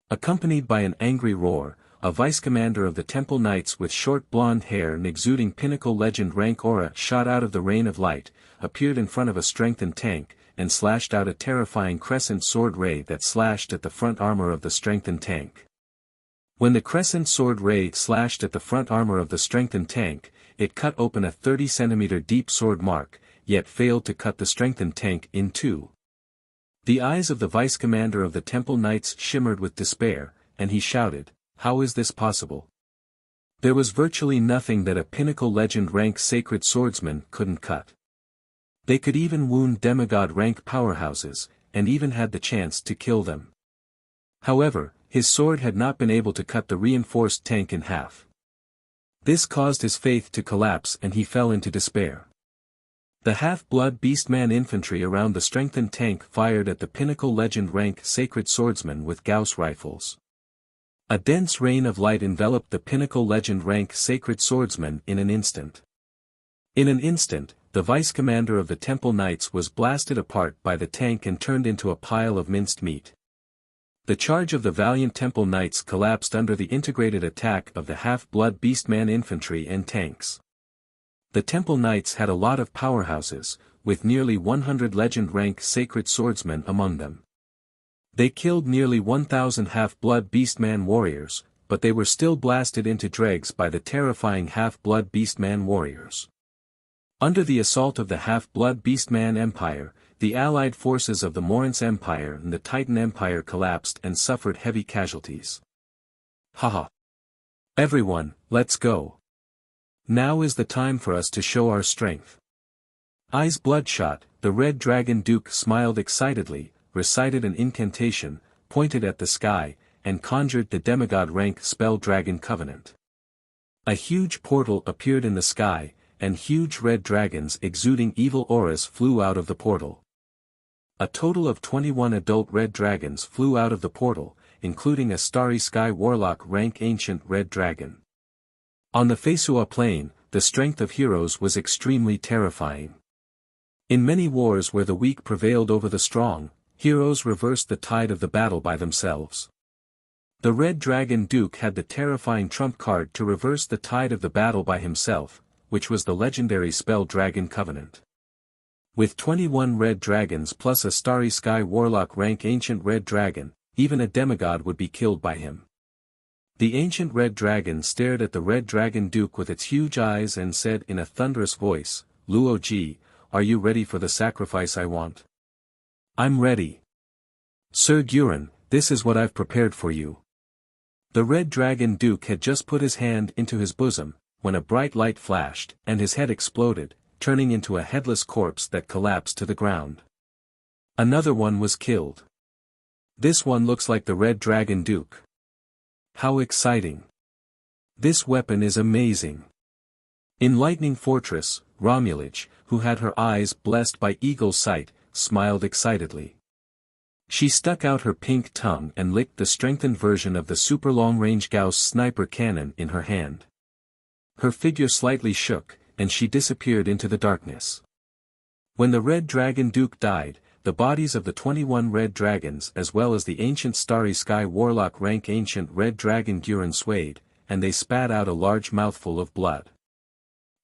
Accompanied by an angry roar, a vice-commander of the Temple Knights with short blonde hair and exuding pinnacle legend rank aura shot out of the rain of light, appeared in front of a strengthened tank, and slashed out a terrifying crescent sword ray that slashed at the front armor of the strengthened tank. When the crescent sword ray slashed at the front armor of the strengthened tank, it cut open a 30-centimeter deep sword mark, yet failed to cut the strengthened tank in two. The eyes of the vice-commander of the Temple Knights shimmered with despair, and he shouted, "How is this possible?" There was virtually nothing that a pinnacle legend rank sacred swordsman couldn't cut. They could even wound demigod rank powerhouses, and even had the chance to kill them. However, his sword had not been able to cut the reinforced tank in half. This caused his faith to collapse and he fell into despair. The half-blood beastman infantry around the strengthened tank fired at the pinnacle legend rank sacred swordsman with Gauss rifles. A dense rain of light enveloped the pinnacle legend rank sacred swordsman in an instant. In an instant, the vice-commander of the Temple Knights was blasted apart by the tank and turned into a pile of minced meat. The charge of the valiant Temple Knights collapsed under the integrated attack of the half-blood beastman infantry and tanks. The Temple Knights had a lot of powerhouses, with nearly 100 legend-rank sacred swordsmen among them. They killed nearly 1,000 half-blood beastman warriors, but they were still blasted into dregs by the terrifying half-blood beastman warriors. Under the assault of the half-blood beastman empire, the allied forces of the Morance Empire and the Titan Empire collapsed and suffered heavy casualties. Haha! Everyone, let's go! Now is the time for us to show our strength. Eyes bloodshot, the Red Dragon Duke smiled excitedly, recited an incantation, pointed at the sky, and conjured the demigod rank spell Dragon Covenant. A huge portal appeared in the sky, and huge red dragons exuding evil auras flew out of the portal. A total of 21 adult red dragons flew out of the portal, including a starry sky warlock rank ancient red dragon. On the Fesua plain, the strength of heroes was extremely terrifying. In many wars where the weak prevailed over the strong, heroes reversed the tide of the battle by themselves. The Red Dragon Duke had the terrifying trump card to reverse the tide of the battle by himself, which was the legendary spell Dragon Covenant. With 21 red dragons plus a starry sky warlock rank ancient red dragon, even a demigod would be killed by him. The ancient red dragon stared at the Red Dragon Duke with its huge eyes and said in a thunderous voice, "Luo Ji, are you ready for the sacrifice I want?" "I'm ready. Sir Guren, this is what I've prepared for you." The Red Dragon Duke had just put his hand into his bosom, when a bright light flashed, and his head exploded, turning into a headless corpse that collapsed to the ground. Another one was killed. This one looks like the Red Dragon Duke. How exciting! This weapon is amazing. In Lightning Fortress, Romulage, who had her eyes blessed by eagle sight, smiled excitedly. She stuck out her pink tongue and licked the strengthened version of the super long-range Gauss sniper cannon in her hand. Her figure slightly shook, and she disappeared into the darkness. When the Red Dragon Duke died, the bodies of the 21 red dragons as well as the ancient starry sky warlock rank ancient red dragon Guren swayed, and they spat out a large mouthful of blood.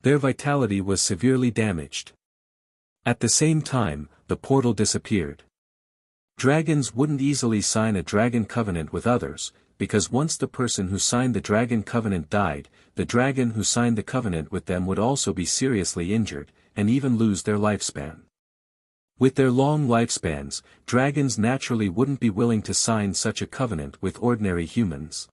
Their vitality was severely damaged. At the same time, the portal disappeared. Dragons wouldn't easily sign a dragon covenant with others, because once the person who signed the dragon covenant died, the dragon who signed the covenant with them would also be seriously injured, and even lose their lifespan. With their long lifespans, dragons naturally wouldn't be willing to sign such a covenant with ordinary humans.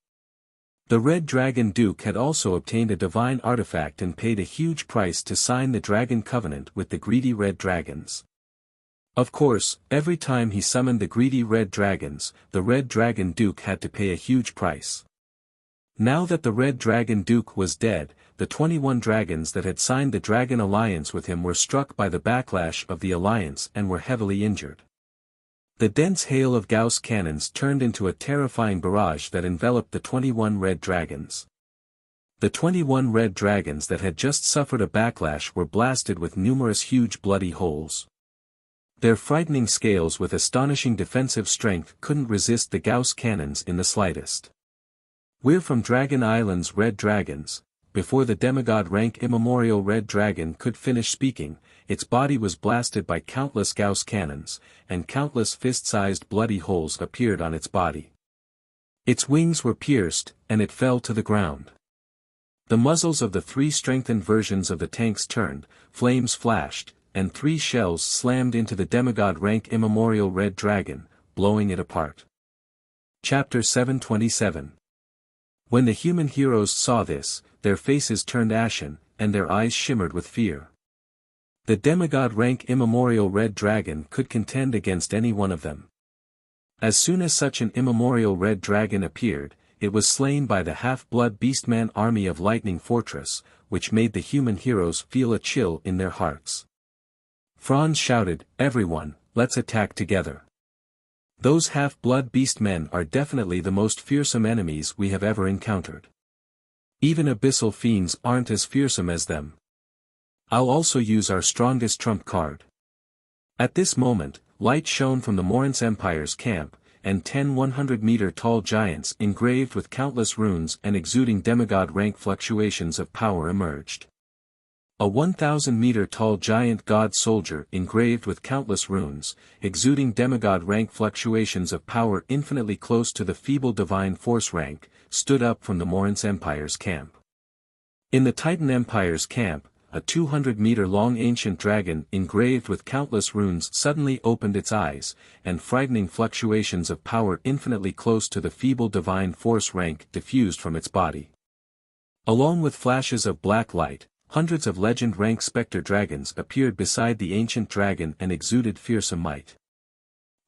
The Red Dragon Duke had also obtained a divine artifact and paid a huge price to sign the dragon covenant with the greedy red dragons. Of course, every time he summoned the greedy red dragons, the Red Dragon Duke had to pay a huge price. Now that the Red Dragon Duke was dead, the 21 dragons that had signed the Dragon Alliance with him were struck by the backlash of the Alliance and were heavily injured. The dense hail of Gauss cannons turned into a terrifying barrage that enveloped the 21 red dragons. The 21 red dragons that had just suffered a backlash were blasted with numerous huge bloody holes. Their frightening scales with astonishing defensive strength couldn't resist the Gauss cannons in the slightest. "We're from Dragon Island's red dragons." Before the demigod rank immemorial red dragon could finish speaking, its body was blasted by countless Gauss cannons, and countless fist-sized bloody holes appeared on its body. Its wings were pierced, and it fell to the ground. The muzzles of the 3 strengthened versions of the tanks turned, flames flashed, and 3 shells slammed into the demigod rank immemorial red dragon, blowing it apart. Chapter 727. When the human heroes saw this, their faces turned ashen, and their eyes shimmered with fear. The demigod-rank immemorial red dragon could contend against any one of them. As soon as such an immemorial red dragon appeared, it was slain by the half-blood beastman army of Lightning Fortress, which made the human heroes feel a chill in their hearts. Franz shouted, "Everyone, let's attack together. Those half-blood beastmen are definitely the most fearsome enemies we have ever encountered. Even abyssal fiends aren't as fearsome as them. I'll also use our strongest trump card." At this moment, light shone from the Morinth Empire's camp, and 10 100-meter-tall giants engraved with countless runes and exuding demigod-rank fluctuations of power emerged. A 1,000-meter-tall giant god soldier engraved with countless runes, exuding demigod-rank fluctuations of power infinitely close to the feeble divine force rank, stood up from the Morinth Empire's camp. In the Titan Empire's camp, a 200-meter-long ancient dragon engraved with countless runes suddenly opened its eyes, and frightening fluctuations of power infinitely close to the feeble divine force rank diffused from its body. Along with flashes of black light, hundreds of legend-rank spectre dragons appeared beside the ancient dragon and exuded fearsome might.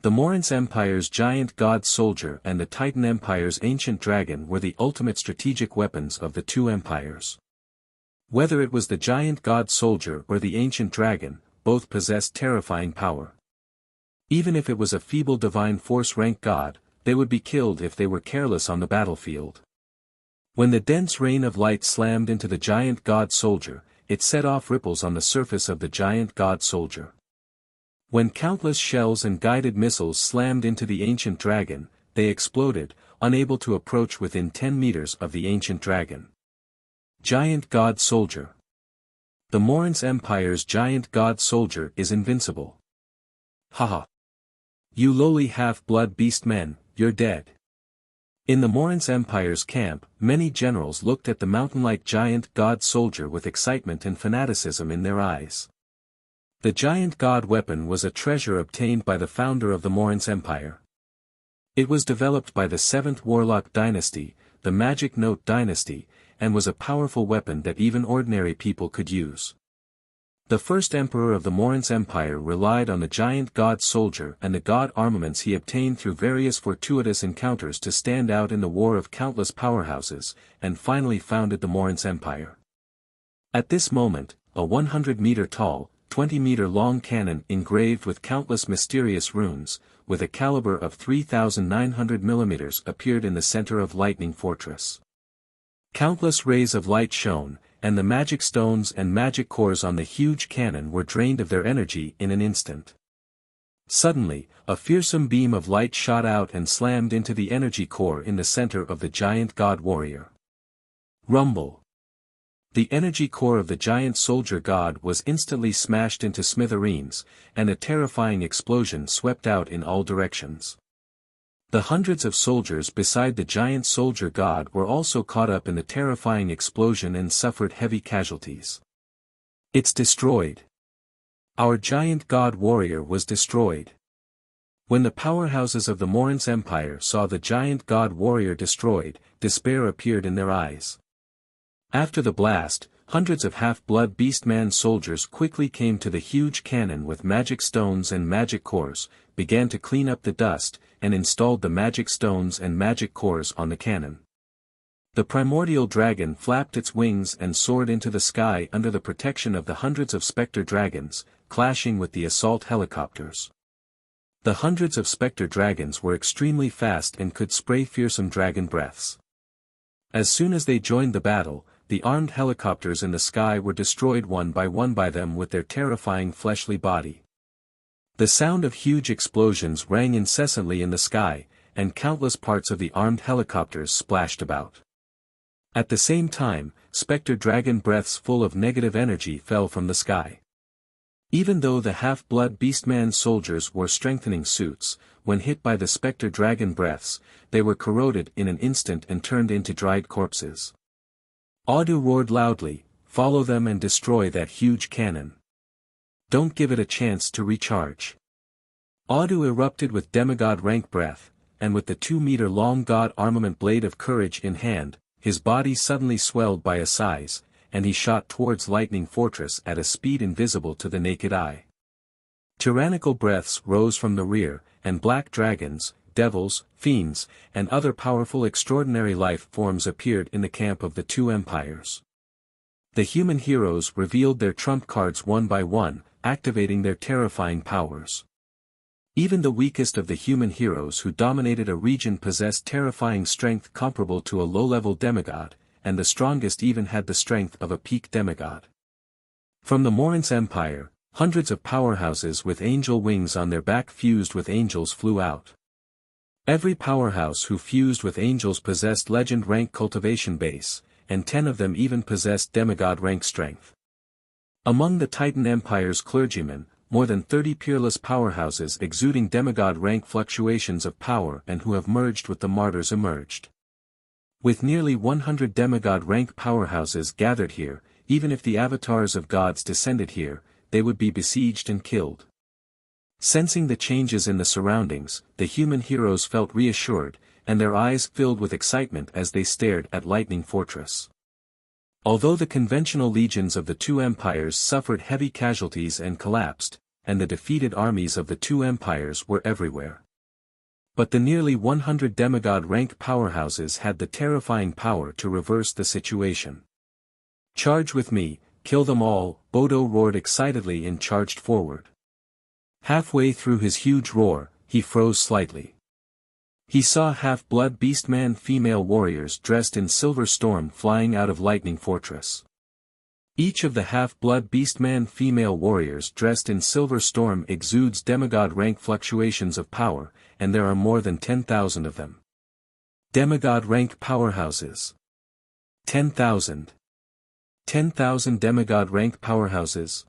The Morinth Empire's giant god soldier and the Titan Empire's ancient dragon were the ultimate strategic weapons of the two empires. Whether it was the giant god soldier or the ancient dragon, both possessed terrifying power. Even if it was a feeble divine force rank god, they would be killed if they were careless on the battlefield. When the dense rain of light slammed into the giant god soldier, it set off ripples on the surface of the giant god soldier. When countless shells and guided missiles slammed into the ancient dragon, they exploded, unable to approach within 10 meters of the ancient dragon. Giant god soldier. The Morinth Empire's giant god soldier is invincible. Haha. You lowly half-blood beast men, you're dead. In the Morinth Empire's camp, many generals looked at the mountain-like giant god soldier with excitement and fanaticism in their eyes. The giant god weapon was a treasure obtained by the founder of the Morinth Empire. It was developed by the 7th Warlock dynasty, the Magic Note dynasty, and was a powerful weapon that even ordinary people could use. The first emperor of the Morinth Empire relied on the giant god soldier and the god armaments he obtained through various fortuitous encounters to stand out in the war of countless powerhouses, and finally founded the Morinth Empire. At this moment, a 100-meter-tall, 20-meter-long cannon engraved with countless mysterious runes, with a caliber of 3,900 millimeters appeared in the center of Lightning Fortress. Countless rays of light shone, and the magic stones and magic cores on the huge cannon were drained of their energy in an instant. Suddenly, a fearsome beam of light shot out and slammed into the energy core in the center of the giant god warrior. Rumble. The energy core of the giant soldier god was instantly smashed into smithereens, and a terrifying explosion swept out in all directions. The hundreds of soldiers beside the giant soldier god were also caught up in the terrifying explosion and suffered heavy casualties. It's destroyed. Our giant god warrior was destroyed. When the powerhouses of the Morinth Empire saw the giant god warrior destroyed, despair appeared in their eyes. After the blast, hundreds of half-blood beastman soldiers quickly came to the huge cannon with magic stones and magic cores, began to clean up the dust, and installed the magic stones and magic cores on the cannon. The primordial dragon flapped its wings and soared into the sky under the protection of the hundreds of spectre dragons, clashing with the assault helicopters. The hundreds of spectre dragons were extremely fast and could spray fearsome dragon breaths. As soon as they joined the battle, the armed helicopters in the sky were destroyed one by them with their terrifying fleshly body. The sound of huge explosions rang incessantly in the sky, and countless parts of the armed helicopters splashed about. At the same time, spectre dragon breaths full of negative energy fell from the sky. Even though the half-blood beastman soldiers wore strengthening suits, when hit by the spectre dragon breaths, they were corroded in an instant and turned into dried corpses. Audu roared loudly, "Follow them and destroy that huge cannon. Don't give it a chance to recharge." Audu erupted with demigod-rank breath, and with the 2-meter-long god armament blade of courage in hand, his body suddenly swelled by a size, and he shot towards Lightning Fortress at a speed invisible to the naked eye. Tyrannical breaths rose from the rear, and black dragons, devils, fiends, and other powerful extraordinary life forms appeared in the camp of the two empires. The human heroes revealed their trump cards one by one, activating their terrifying powers. Even the weakest of the human heroes who dominated a region possessed terrifying strength comparable to a low-level demigod, and the strongest even had the strength of a peak demigod. From the Morin's Empire, hundreds of powerhouses with angel wings on their back fused with angels flew out. Every powerhouse who fused with angels possessed legend rank cultivation base, and 10 of them even possessed demigod rank strength. Among the Titan Empire's clergymen, more than 30 peerless powerhouses exuding demigod rank fluctuations of power and who have merged with the martyrs emerged. With nearly 100 demigod rank powerhouses gathered here, even if the avatars of gods descended here, they would be besieged and killed. Sensing the changes in the surroundings, the human heroes felt reassured, and their eyes filled with excitement as they stared at Lightning Fortress. Although the conventional legions of the two empires suffered heavy casualties and collapsed, and the defeated armies of the two empires were everywhere. But the nearly 100 demigod rank powerhouses had the terrifying power to reverse the situation. "Charge with me, kill them all," Bodo roared excitedly and charged forward. Halfway through his huge roar, he froze slightly. He saw half-blood beastman female warriors dressed in silver storm flying out of Lightning Fortress. Each of the half-blood beastman female warriors dressed in silver storm exudes demigod rank fluctuations of power, and there are more than 10,000 of them. Demigod rank powerhouses. 10,000. 10,000 demigod rank powerhouses.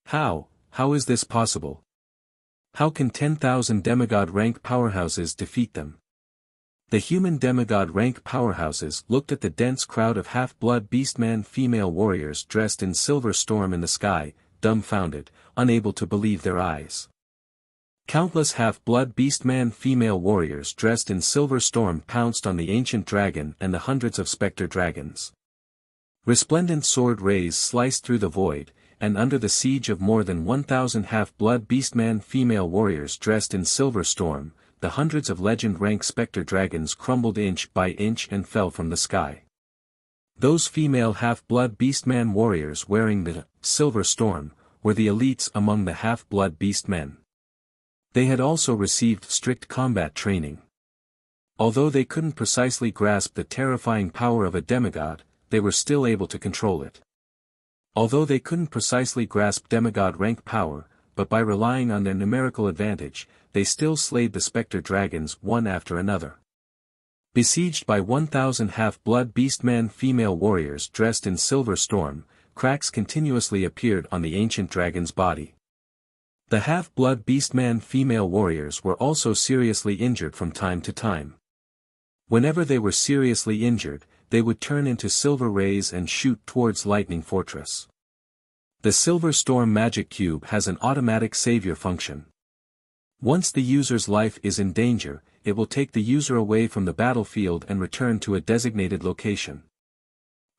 How is this possible? How can 10,000 demigod rank powerhouses defeat them? The human demigod rank powerhouses looked at the dense crowd of half-blood beastman female warriors dressed in silver storm in the sky, dumbfounded, unable to believe their eyes. Countless half-blood beastman female warriors dressed in silver storm pounced on the ancient dragon and the hundreds of specter dragons. Resplendent sword rays sliced through the void, and under the siege of more than 1,000 half-blood beastman female warriors dressed in silver storm, the hundreds of legend-rank specter dragons crumbled inch by inch and fell from the sky. Those female half-blood beastman warriors wearing the silver storm were the elites among the half-blood beastmen. They had also received strict combat training. Although they couldn't precisely grasp the terrifying power of a demigod, they were still able to control it. Although they couldn't precisely grasp demigod rank power, but by relying on their numerical advantage, they still slayed the specter dragons one after another. Besieged by 1,000 half-blood beastman female warriors dressed in silver storm, cracks continuously appeared on the ancient dragon's body. The half-blood beastman female warriors were also seriously injured from time to time. Whenever they were seriously injured, they would turn into silver rays and shoot towards Lightning Fortress. The Silver Storm Magic Cube has an automatic savior function. Once the user's life is in danger, it will take the user away from the battlefield and return to a designated location.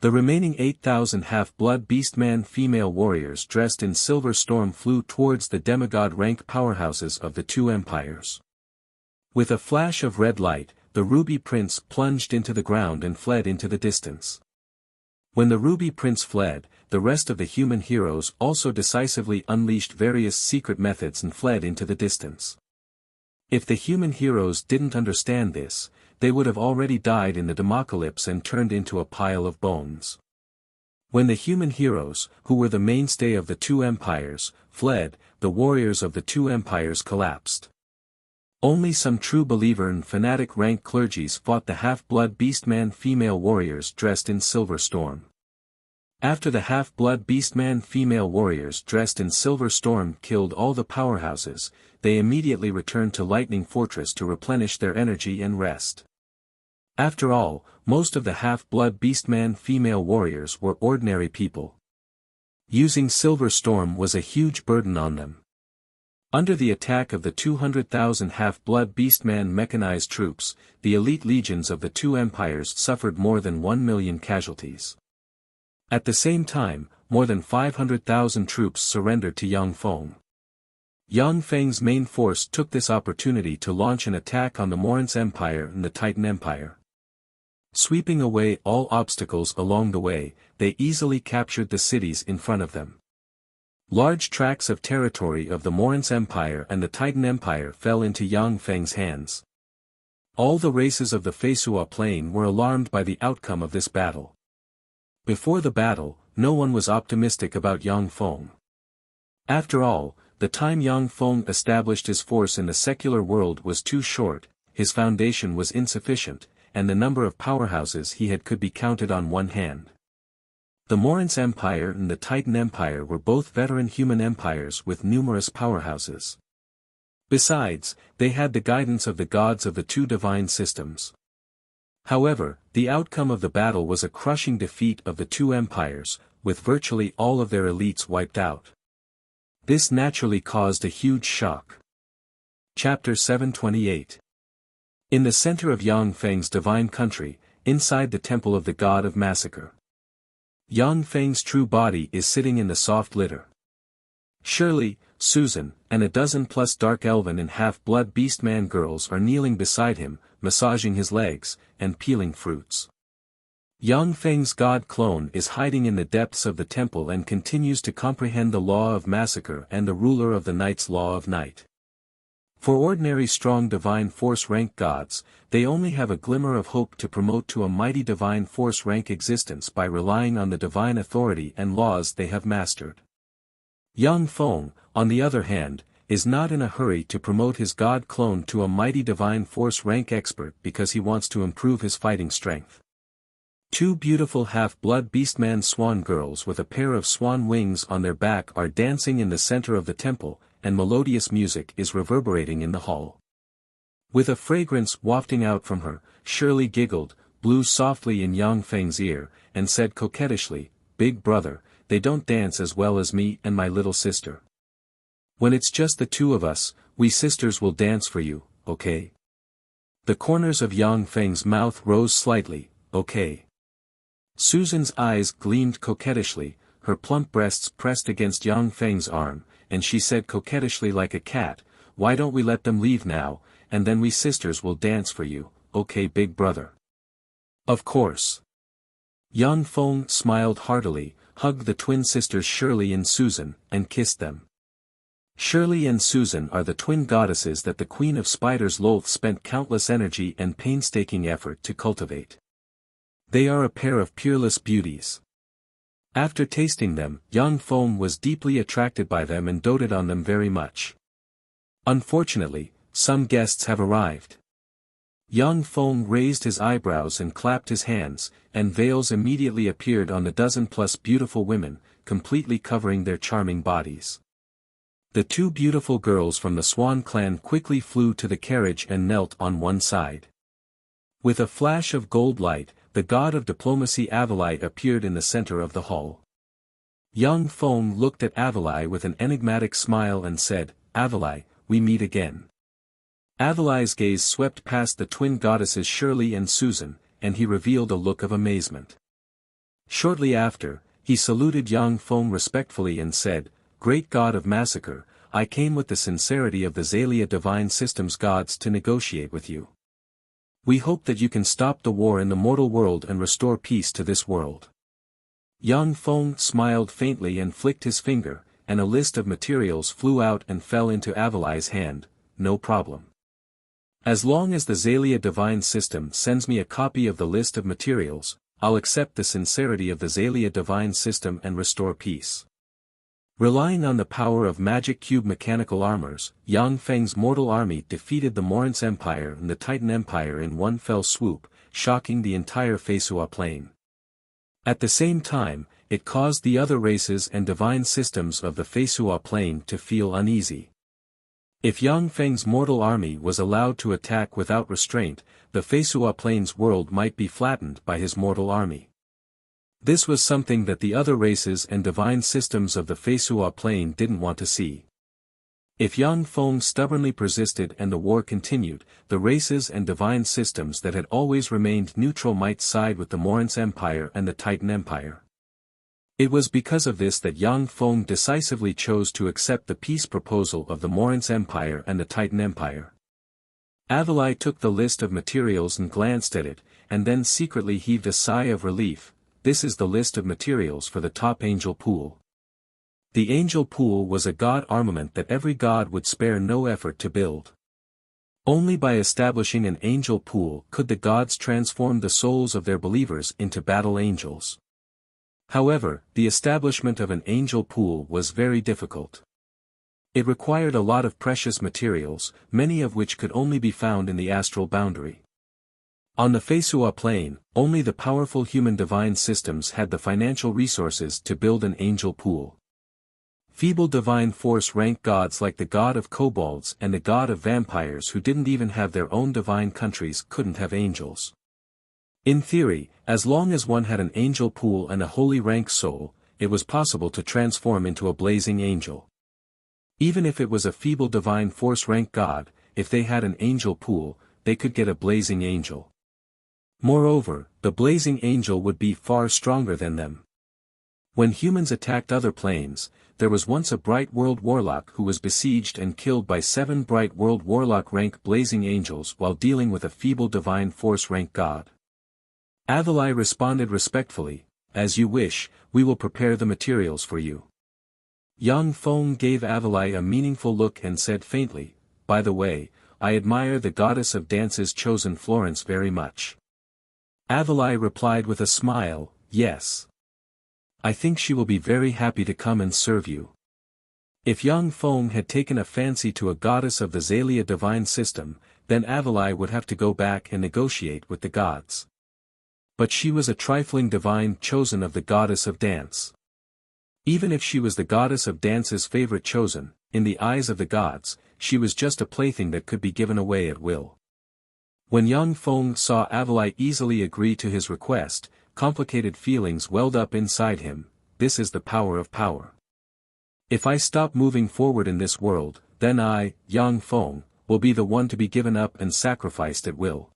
The remaining 8,000 half-blood beastman female warriors dressed in silver storm flew towards the demigod rank powerhouses of the two empires. With a flash of red light, the Ruby Prince plunged into the ground and fled into the distance. When the Ruby Prince fled, the rest of the human heroes also decisively unleashed various secret methods and fled into the distance. If the human heroes didn't understand this, they would have already died in the Democalypse and turned into a pile of bones. When the human heroes, who were the mainstay of the two empires, fled, the warriors of the two empires collapsed. Only some true believer and fanatic rank clergies fought the half-blood beastman female warriors dressed in silver storm. After the half-blood beastman female warriors dressed in silver storm killed all the powerhouses, they immediately returned to Lightning Fortress to replenish their energy and rest. After all, most of the half-blood beastman female warriors were ordinary people. Using silver storm was a huge burden on them. Under the attack of the 200,000 half-blood beastman mechanized troops, the elite legions of the two empires suffered more than 1 million casualties. At the same time, more than 500,000 troops surrendered to Yang Feng. Yang Feng's main force took this opportunity to launch an attack on the Morin's Empire and the Titan Empire. Sweeping away all obstacles along the way, they easily captured the cities in front of them. Large tracts of territory of the Morin's Empire and the Titan Empire fell into Yang Feng's hands. All the races of the Feisua Plain were alarmed by the outcome of this battle. Before the battle, no one was optimistic about Yang Feng. After all, the time Yang Feng established his force in the secular world was too short, his foundation was insufficient, and the number of powerhouses he had could be counted on one hand. The Morin's Empire and the Titan Empire were both veteran human empires with numerous powerhouses. Besides, they had the guidance of the gods of the two divine systems. However, the outcome of the battle was a crushing defeat of the two empires, with virtually all of their elites wiped out. This naturally caused a huge shock. Chapter 728. In the center of Yang Feng's divine country, inside the temple of the god of massacre, Yang Feng's true body is sitting in the soft litter. Shirley, Susan, and a dozen plus dark elven and half-blood beastman girls are kneeling beside him, massaging his legs, and peeling fruits. Yang Feng's god clone is hiding in the depths of the temple and continues to comprehend the law of massacre and the ruler of the night's law of night. For ordinary strong divine force rank gods, they only have a glimmer of hope to promote to a mighty divine force rank existence by relying on the divine authority and laws they have mastered. Yang Feng, on the other hand, is not in a hurry to promote his god clone to a mighty divine force rank expert because he wants to improve his fighting strength. Two beautiful half-blood beastman swan girls with a pair of swan wings on their back are dancing in the center of the temple, and melodious music is reverberating in the hall. With a fragrance wafting out from her, Shirley giggled, blew softly in Yang Feng's ear, and said coquettishly, "Big brother, they don't dance as well as me and my little sister. When it's just the two of us, we sisters will dance for you, okay?" The corners of Yang Feng's mouth rose slightly, "Okay." Susan's eyes gleamed coquettishly, her plump breasts pressed against Yang Feng's arm, and she said coquettishly like a cat, "Why don't we let them leave now, and then we sisters will dance for you, okay big brother?" "Of course." Yang Feng smiled heartily, hugged the twin sisters Shirley and Susan, and kissed them. Shirley and Susan are the twin goddesses that the Queen of Spiders Lolth spent countless energy and painstaking effort to cultivate. They are a pair of peerless beauties. After tasting them, Yang Feng was deeply attracted by them and doted on them very much. Unfortunately, some guests have arrived. Yang Feng raised his eyebrows and clapped his hands, and veils immediately appeared on the dozen-plus beautiful women, completely covering their charming bodies. The two beautiful girls from the Swan clan quickly flew to the carriage and knelt on one side. With a flash of gold light, the god of diplomacy Avalai appeared in the center of the hall. Yang Feng looked at Avalai with an enigmatic smile and said, "Avalai, we meet again." Avalai's gaze swept past the twin goddesses Shirley and Susan, and he revealed a look of amazement. Shortly after, he saluted Yang Feng respectfully and said, "Great god of massacre, I came with the sincerity of the Xalia divine systems gods to negotiate with you. We hope that you can stop the war in the mortal world and restore peace to this world." Yang Feng smiled faintly and flicked his finger, and a list of materials flew out and fell into Avalai's hand. "No problem. As long as the Xalia divine system sends me a copy of the list of materials, I'll accept the sincerity of the Xalia divine system and restore peace." Relying on the power of magic cube mechanical armors, Yang Feng's mortal army defeated the Morin's Empire and the Titan Empire in one fell swoop, shocking the entire Feisua Plain. At the same time, it caused the other races and divine systems of the Feisua Plain to feel uneasy. If Yang Feng's mortal army was allowed to attack without restraint, the Feisua Plain's world might be flattened by his mortal army. This was something that the other races and divine systems of the Feisua Plain didn't want to see. If Yang Feng stubbornly persisted and the war continued, the races and divine systems that had always remained neutral might side with the Morin's Empire and the Titan Empire. It was because of this that Yang Feng decisively chose to accept the peace proposal of the Morin's Empire and the Titan Empire. Avalai took the list of materials and glanced at it, and then secretly heaved a sigh of relief. This is the list of materials for the top angel pool. The angel pool was a god armament that every god would spare no effort to build. Only by establishing an angel pool could the gods transform the souls of their believers into battle angels. However, the establishment of an angel pool was very difficult. It required a lot of precious materials, many of which could only be found in the astral boundary. On the Feisua plane, only the powerful human divine systems had the financial resources to build an angel pool. Feeble divine force rank gods like the god of kobolds and the god of vampires who didn't even have their own divine countries couldn't have angels. In theory, as long as one had an angel pool and a holy rank soul, it was possible to transform into a blazing angel. Even if it was a feeble divine force rank god, if they had an angel pool, they could get a blazing angel. Moreover, the blazing angel would be far stronger than them. When humans attacked other planes, there was once a bright world warlock who was besieged and killed by 7 bright world warlock rank blazing angels while dealing with a feeble divine force rank god. Avalai responded respectfully, "As you wish, we will prepare the materials for you." Yang Feng gave Avalai a meaningful look and said faintly, "By the way, I admire the goddess of dance's chosen Florence very much." Avalai replied with a smile, "Yes. I think she will be very happy to come and serve you." If Yang Feng had taken a fancy to a goddess of the Zalia divine system, then Avalai would have to go back and negotiate with the gods. But she was a trifling divine chosen of the goddess of dance. Even if she was the goddess of dance's favorite chosen, in the eyes of the gods, she was just a plaything that could be given away at will. When Yang Feng saw Avalai easily agree to his request, complicated feelings welled up inside him. This is the power of power. If I stop moving forward in this world, then I, Yang Feng, will be the one to be given up and sacrificed at will.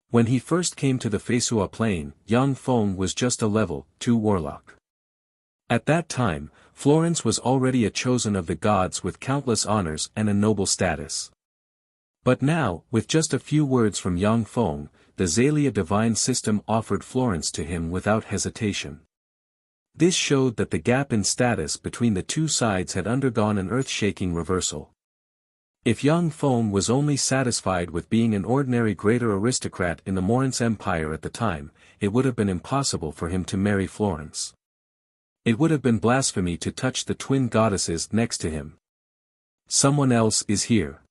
When he first came to the Feisua plane, Yang Feng was just a level 2 warlock. At that time, Florence was already a chosen of the gods with countless honors and a noble status. But now, with just a few words from Yang Feng, the Zalia divine system offered Florence to him without hesitation. This showed that the gap in status between the two sides had undergone an earth-shaking reversal. If Yang Feng was only satisfied with being an ordinary greater aristocrat in the Morin's Empire at the time, it would have been impossible for him to marry Florence. It would have been blasphemy to touch the twin goddesses next to him. Someone else is here.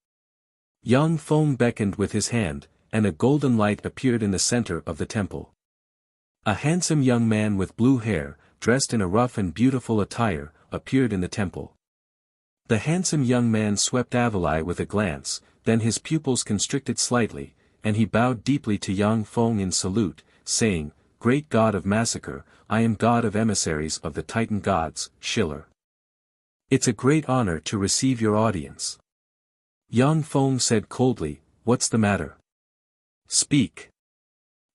Yang Feng beckoned with his hand, and a golden light appeared in the center of the temple. A handsome young man with blue hair, dressed in a rough and beautiful attire, appeared in the temple. The handsome young man swept Avalai with a glance, then his pupils constricted slightly, and he bowed deeply to Yang Feng in salute, saying, "Great god of massacre, I am god of emissaries of the Titan gods, Schiller. It's a great honor to receive your audience." Yang Feng said coldly, "What's the matter? Speak."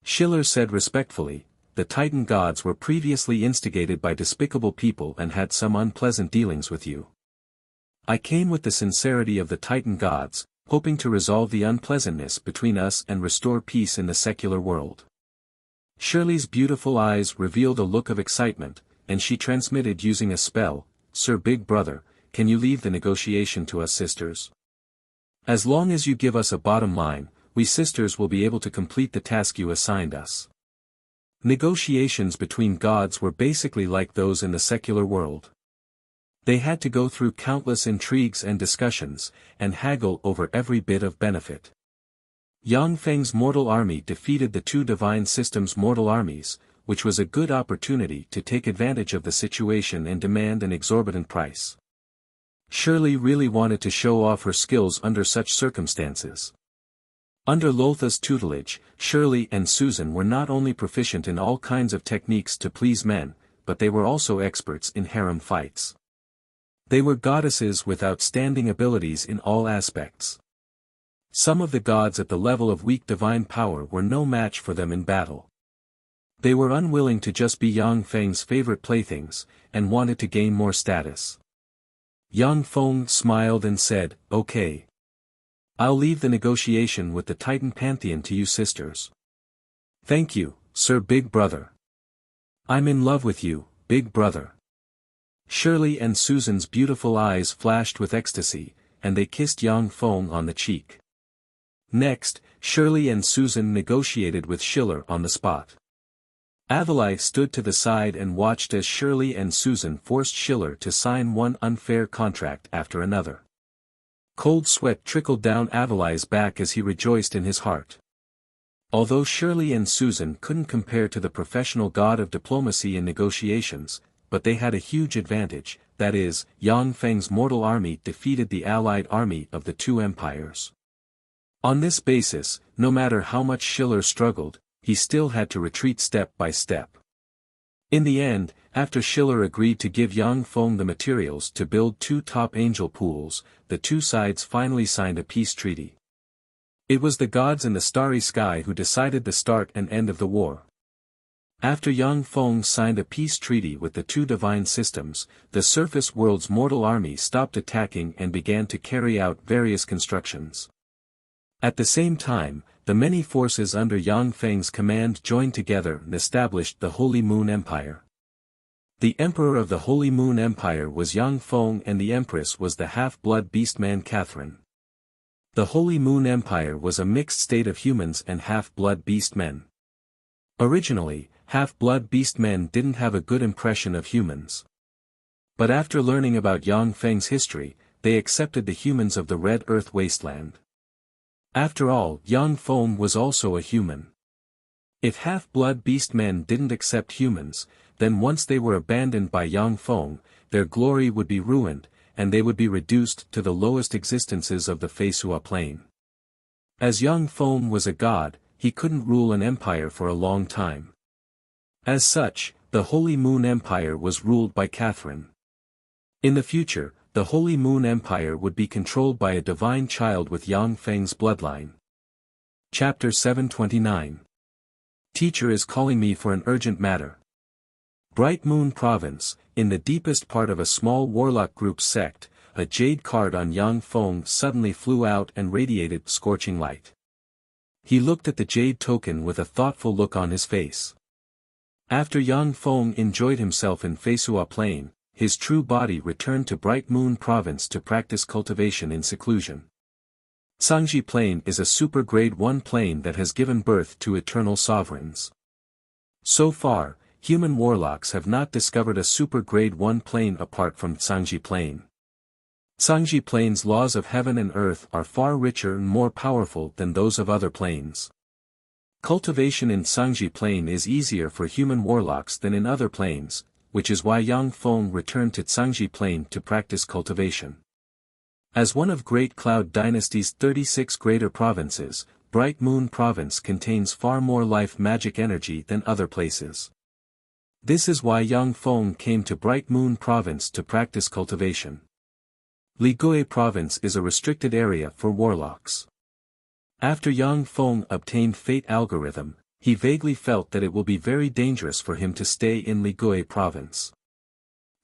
Schiller said respectfully, "The Titan gods were previously instigated by despicable people and had some unpleasant dealings with you. I came with the sincerity of the Titan gods, hoping to resolve the unpleasantness between us and restore peace in the secular world." Shirley's beautiful eyes revealed a look of excitement, and she transmitted using a spell, "Sir Big Brother, can you leave the negotiation to us sisters? As long as you give us a bottom line, we sisters will be able to complete the task you assigned us." Negotiations between gods were basically like those in the secular world. They had to go through countless intrigues and discussions, and haggle over every bit of benefit. Yang Feng's mortal army defeated the two divine systems' mortal armies, which was a good opportunity to take advantage of the situation and demand an exorbitant price. Shirley really wanted to show off her skills under such circumstances. Under Lotha's tutelage, Shirley and Susan were not only proficient in all kinds of techniques to please men, but they were also experts in harem fights. They were goddesses with outstanding abilities in all aspects. Some of the gods at the level of weak divine power were no match for them in battle. They were unwilling to just be Yang Feng's favorite playthings, and wanted to gain more status. Yang Feng smiled and said, "Okay. I'll leave the negotiation with the Titan Pantheon to you sisters." "Thank you, Sir Big Brother. I'm in love with you, Big Brother." Shirley and Susan's beautiful eyes flashed with ecstasy, and they kissed Yang Feng on the cheek. Next, Shirley and Susan negotiated with Schiller on the spot. Avalai stood to the side and watched as Shirley and Susan forced Schiller to sign one unfair contract after another. Cold sweat trickled down Avalai's back as he rejoiced in his heart. Although Shirley and Susan couldn't compare to the professional god of diplomacy and negotiations, but they had a huge advantage, that is, Yang Feng's mortal army defeated the allied army of the two empires. On this basis, no matter how much Schiller struggled, he still had to retreat step by step. In the end, after Schiller agreed to give Yang Feng the materials to build 2 top angel pools, the two sides finally signed a peace treaty. It was the gods in the starry sky who decided the start and end of the war. After Yang Feng signed a peace treaty with the two divine systems, the surface world's mortal army stopped attacking and began to carry out various constructions. At the same time, the many forces under Yang Feng's command joined together and established the Holy Moon Empire. The emperor of the Holy Moon Empire was Yang Feng and the empress was the half-blood beastman Catherine. The Holy Moon Empire was a mixed state of humans and half-blood beastmen. Originally, half-blood beastmen didn't have a good impression of humans. But after learning about Yang Feng's history, they accepted the humans of the Red Earth Wasteland. After all, Yang Feng was also a human. If half-blood beastmen didn't accept humans, then once they were abandoned by Yang Feng, their glory would be ruined, and they would be reduced to the lowest existences of the Feisua plane. As Yang Feng was a god, he couldn't rule an empire for a long time. As such, the Holy Moon Empire was ruled by Catherine. In the future, the Holy Moon Empire would be controlled by a divine child with Yang Feng's bloodline. Chapter 729. Teacher is calling me for an urgent matter. Bright Moon Province, in the deepest part of a small warlock group's sect, a jade card on Yang Feng suddenly flew out and radiated scorching light. He looked at the jade token with a thoughtful look on his face. After Yang Feng enjoyed himself in Feisua Plain, his true body returned to Bright Moon Province to practice cultivation in seclusion. Sangji Plain is a super grade 1 plane that has given birth to eternal sovereigns. So far, human warlocks have not discovered a super grade 1 plane apart from Sangji Plain. Sangji Plain's laws of heaven and earth are far richer and more powerful than those of other planes. Cultivation in Sangji Plain is easier for human warlocks than in other planes, which is why Yang Feng returned to Sangji Plain to practice cultivation. As one of Great Cloud Dynasty's 36 greater provinces, Bright Moon Province contains far more life magic energy than other places. This is why Yang Feng came to Bright Moon Province to practice cultivation. Ligui Province is a restricted area for warlocks. After Yang Feng obtained Fate Algorithm, he vaguely felt that it will be very dangerous for him to stay in Ligui Province.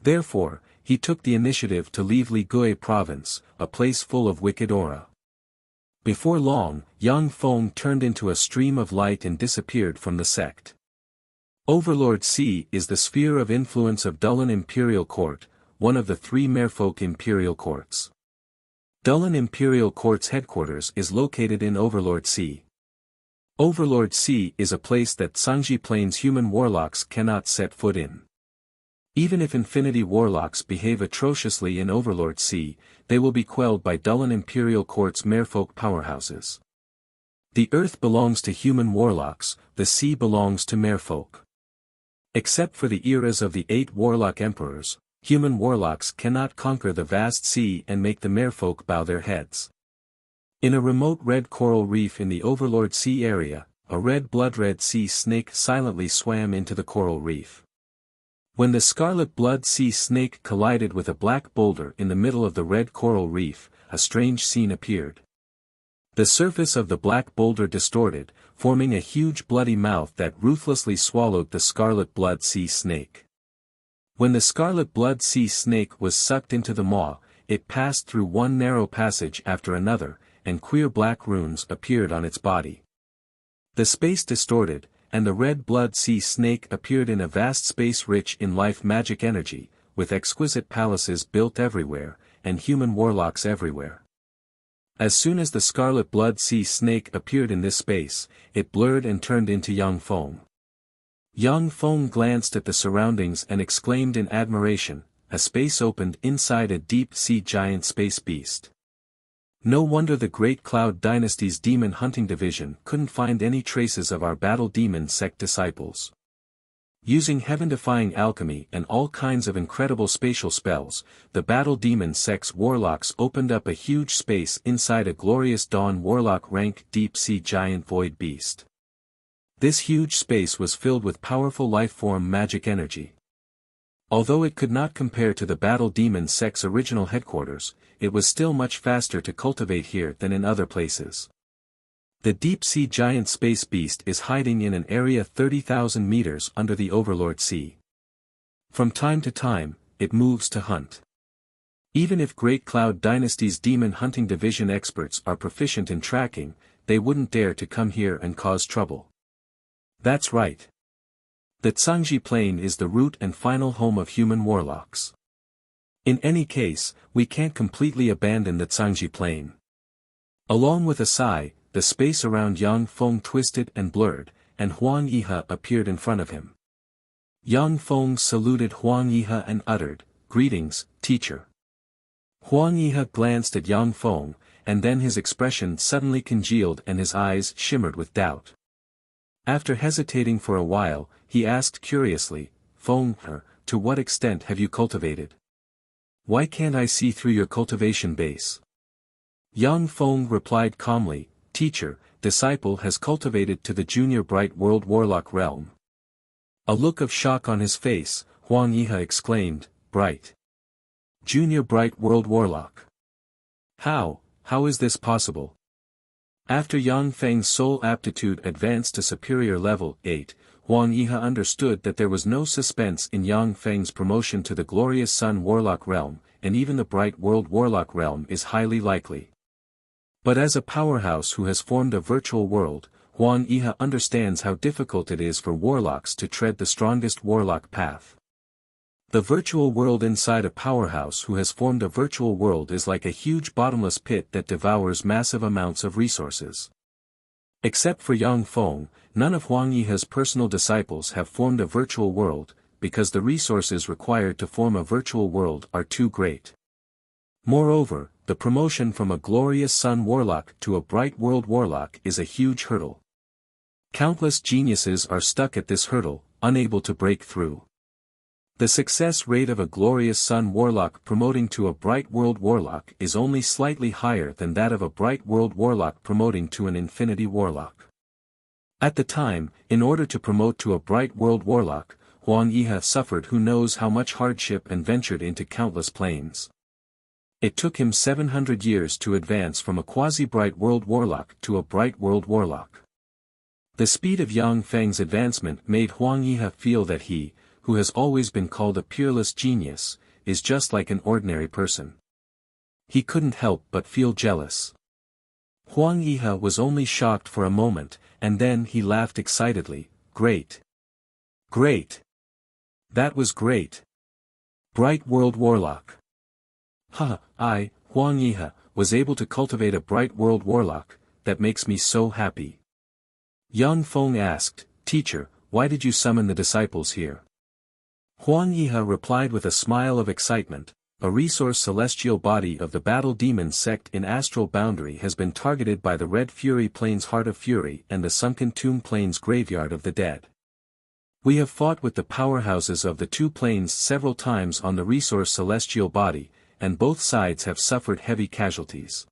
Therefore, he took the initiative to leave Ligui Province, a place full of wicked aura. Before long, Yang Feng turned into a stream of light and disappeared from the sect. Overlord C is the sphere of influence of Dulin Imperial Court, one of the 3 Merfolk Imperial Courts. Dulin Imperial Court's headquarters is located in Overlord C. Overlord C is a place that Sangji Plain's human warlocks cannot set foot in. Even if Infinity Warlocks behave atrociously in Overlord C, they will be quelled by Dulin Imperial Court's Merfolk powerhouses. The Earth belongs to human warlocks, the sea belongs to Merfolk. Except for the eras of the 8 Warlock Emperors, human warlocks cannot conquer the vast sea and make the Merfolk bow their heads. In a remote red coral reef in the Overlord Sea area, a red blood-red sea snake silently swam into the coral reef. When the scarlet blood sea snake collided with a black boulder in the middle of the red coral reef, a strange scene appeared. The surface of the black boulder distorted, forming a huge bloody mouth that ruthlessly swallowed the scarlet blood sea snake. When the scarlet blood sea snake was sucked into the maw, it passed through one narrow passage after another, and queer black runes appeared on its body. The space distorted, and the red blood sea snake appeared in a vast space rich in life magic energy, with exquisite palaces built everywhere, and human warlocks everywhere. As soon as the scarlet blood sea snake appeared in this space, it blurred and turned into Yang Feng. Yang Feng glanced at the surroundings and exclaimed in admiration, a space opened inside a deep-sea giant space beast. No wonder the Great Cloud Dynasty's demon hunting division couldn't find any traces of our battle demon sect disciples. Using heaven-defying alchemy and all kinds of incredible spatial spells, the battle demon sect's warlocks opened up a huge space inside a glorious dawn warlock rank deep-sea giant void beast. This huge space was filled with powerful life-form magic energy. Although it could not compare to the battle demon sect's original headquarters, it was still much faster to cultivate here than in other places. The deep-sea giant space beast is hiding in an area 30,000 meters under the Overlord Sea. From time to time, it moves to hunt. Even if Great Cloud Dynasty's demon hunting division experts are proficient in tracking, they wouldn't dare to come here and cause trouble. That's right. The Zhangji Plain is the root and final home of human warlocks. In any case, we can't completely abandon the Zhangji Plain. Along with a sigh, the space around Yang Feng twisted and blurred, and Huang Yihe appeared in front of him. Yang Feng saluted Huang Yihe and uttered, "Greetings, teacher." Huang Yihe glanced at Yang Feng, and then his expression suddenly congealed and his eyes shimmered with doubt. After hesitating for a while, he asked curiously, "Feng, to what extent have you cultivated? Why can't I see through your cultivation base?" Yang Feng replied calmly, "Teacher, disciple has cultivated to the junior bright world warlock realm." A look of shock on his face, Huang Yihe exclaimed, "Bright? Junior bright world warlock? How is this possible?" After Yang Feng's soul aptitude advanced to superior level 8, Huang Yihe understood that there was no suspense in Yang Feng's promotion to the glorious Sun Warlock realm, and even the Bright World Warlock realm is highly likely. But as a powerhouse who has formed a virtual world, Huang Yihe understands how difficult it is for warlocks to tread the strongest warlock path. The virtual world inside a powerhouse who has formed a virtual world is like a huge bottomless pit that devours massive amounts of resources. Except for Yang Feng, none of Huang Yihe's personal disciples have formed a virtual world, because the resources required to form a virtual world are too great. Moreover, the promotion from a glorious Sun Warlock to a Bright World Warlock is a huge hurdle. Countless geniuses are stuck at this hurdle, unable to break through. The success rate of a glorious Sun Warlock promoting to a Bright World Warlock is only slightly higher than that of a Bright World Warlock promoting to an Infinity Warlock. At the time, in order to promote to a Bright World Warlock, Huang Yihe suffered who knows how much hardship and ventured into countless planes. It took him 700 years to advance from a quasi-Bright World Warlock to a Bright World Warlock. The speed of Yang Feng's advancement made Huang Yihe feel that he, who has always been called a peerless genius, is just like an ordinary person. He couldn't help but feel jealous. Huang Yihe was only shocked for a moment, and then he laughed excitedly, "Great! Great! That was great! Bright World Warlock! I, Huang Yihe, was able to cultivate a Bright World Warlock, that makes me so happy." Yang Feng asked, "Teacher, why did you summon the disciples here?" Huang Yihe replied with a smile of excitement, "A resource celestial body of the battle demon sect in Astral Boundary has been targeted by the Red Fury Plains Heart of Fury and the Sunken Tomb Plains Graveyard of the Dead. We have fought with the powerhouses of the two planes several times on the resource celestial body, and both sides have suffered heavy casualties.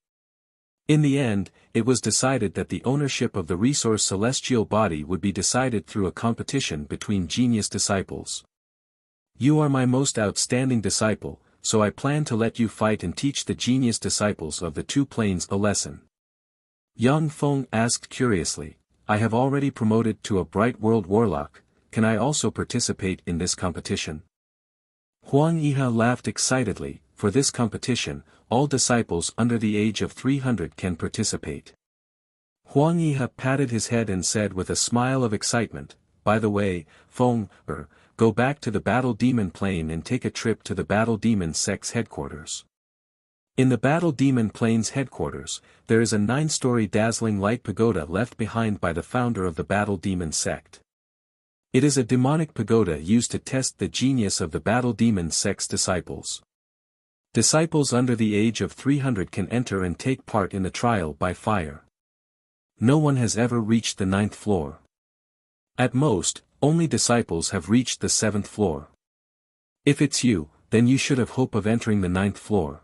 In the end, it was decided that the ownership of the resource celestial body would be decided through a competition between genius disciples. You are my most outstanding disciple, so I plan to let you fight and teach the genius disciples of the two planes a lesson. Yang Feng asked curiously, I have already promoted to a bright world warlock, can I also participate in this competition? Huang Yihe laughed excitedly, for this competition, all disciples under the age of 300 can participate. Huang Yihe patted his head and said with a smile of excitement, by the way, Feng, go back to the Battle Demon Plane and take a trip to the Battle Demon Sect's headquarters. In the Battle Demon Plane's headquarters, there is a 9-story dazzling light pagoda left behind by the founder of the Battle Demon Sect. It is a demonic pagoda used to test the genius of the Battle Demon Sect's disciples. Disciples under the age of 300 can enter and take part in the trial by fire. No one has ever reached the 9th floor. At most, only disciples have reached the 7th floor. If it's you, then you should have hope of entering the 9th floor.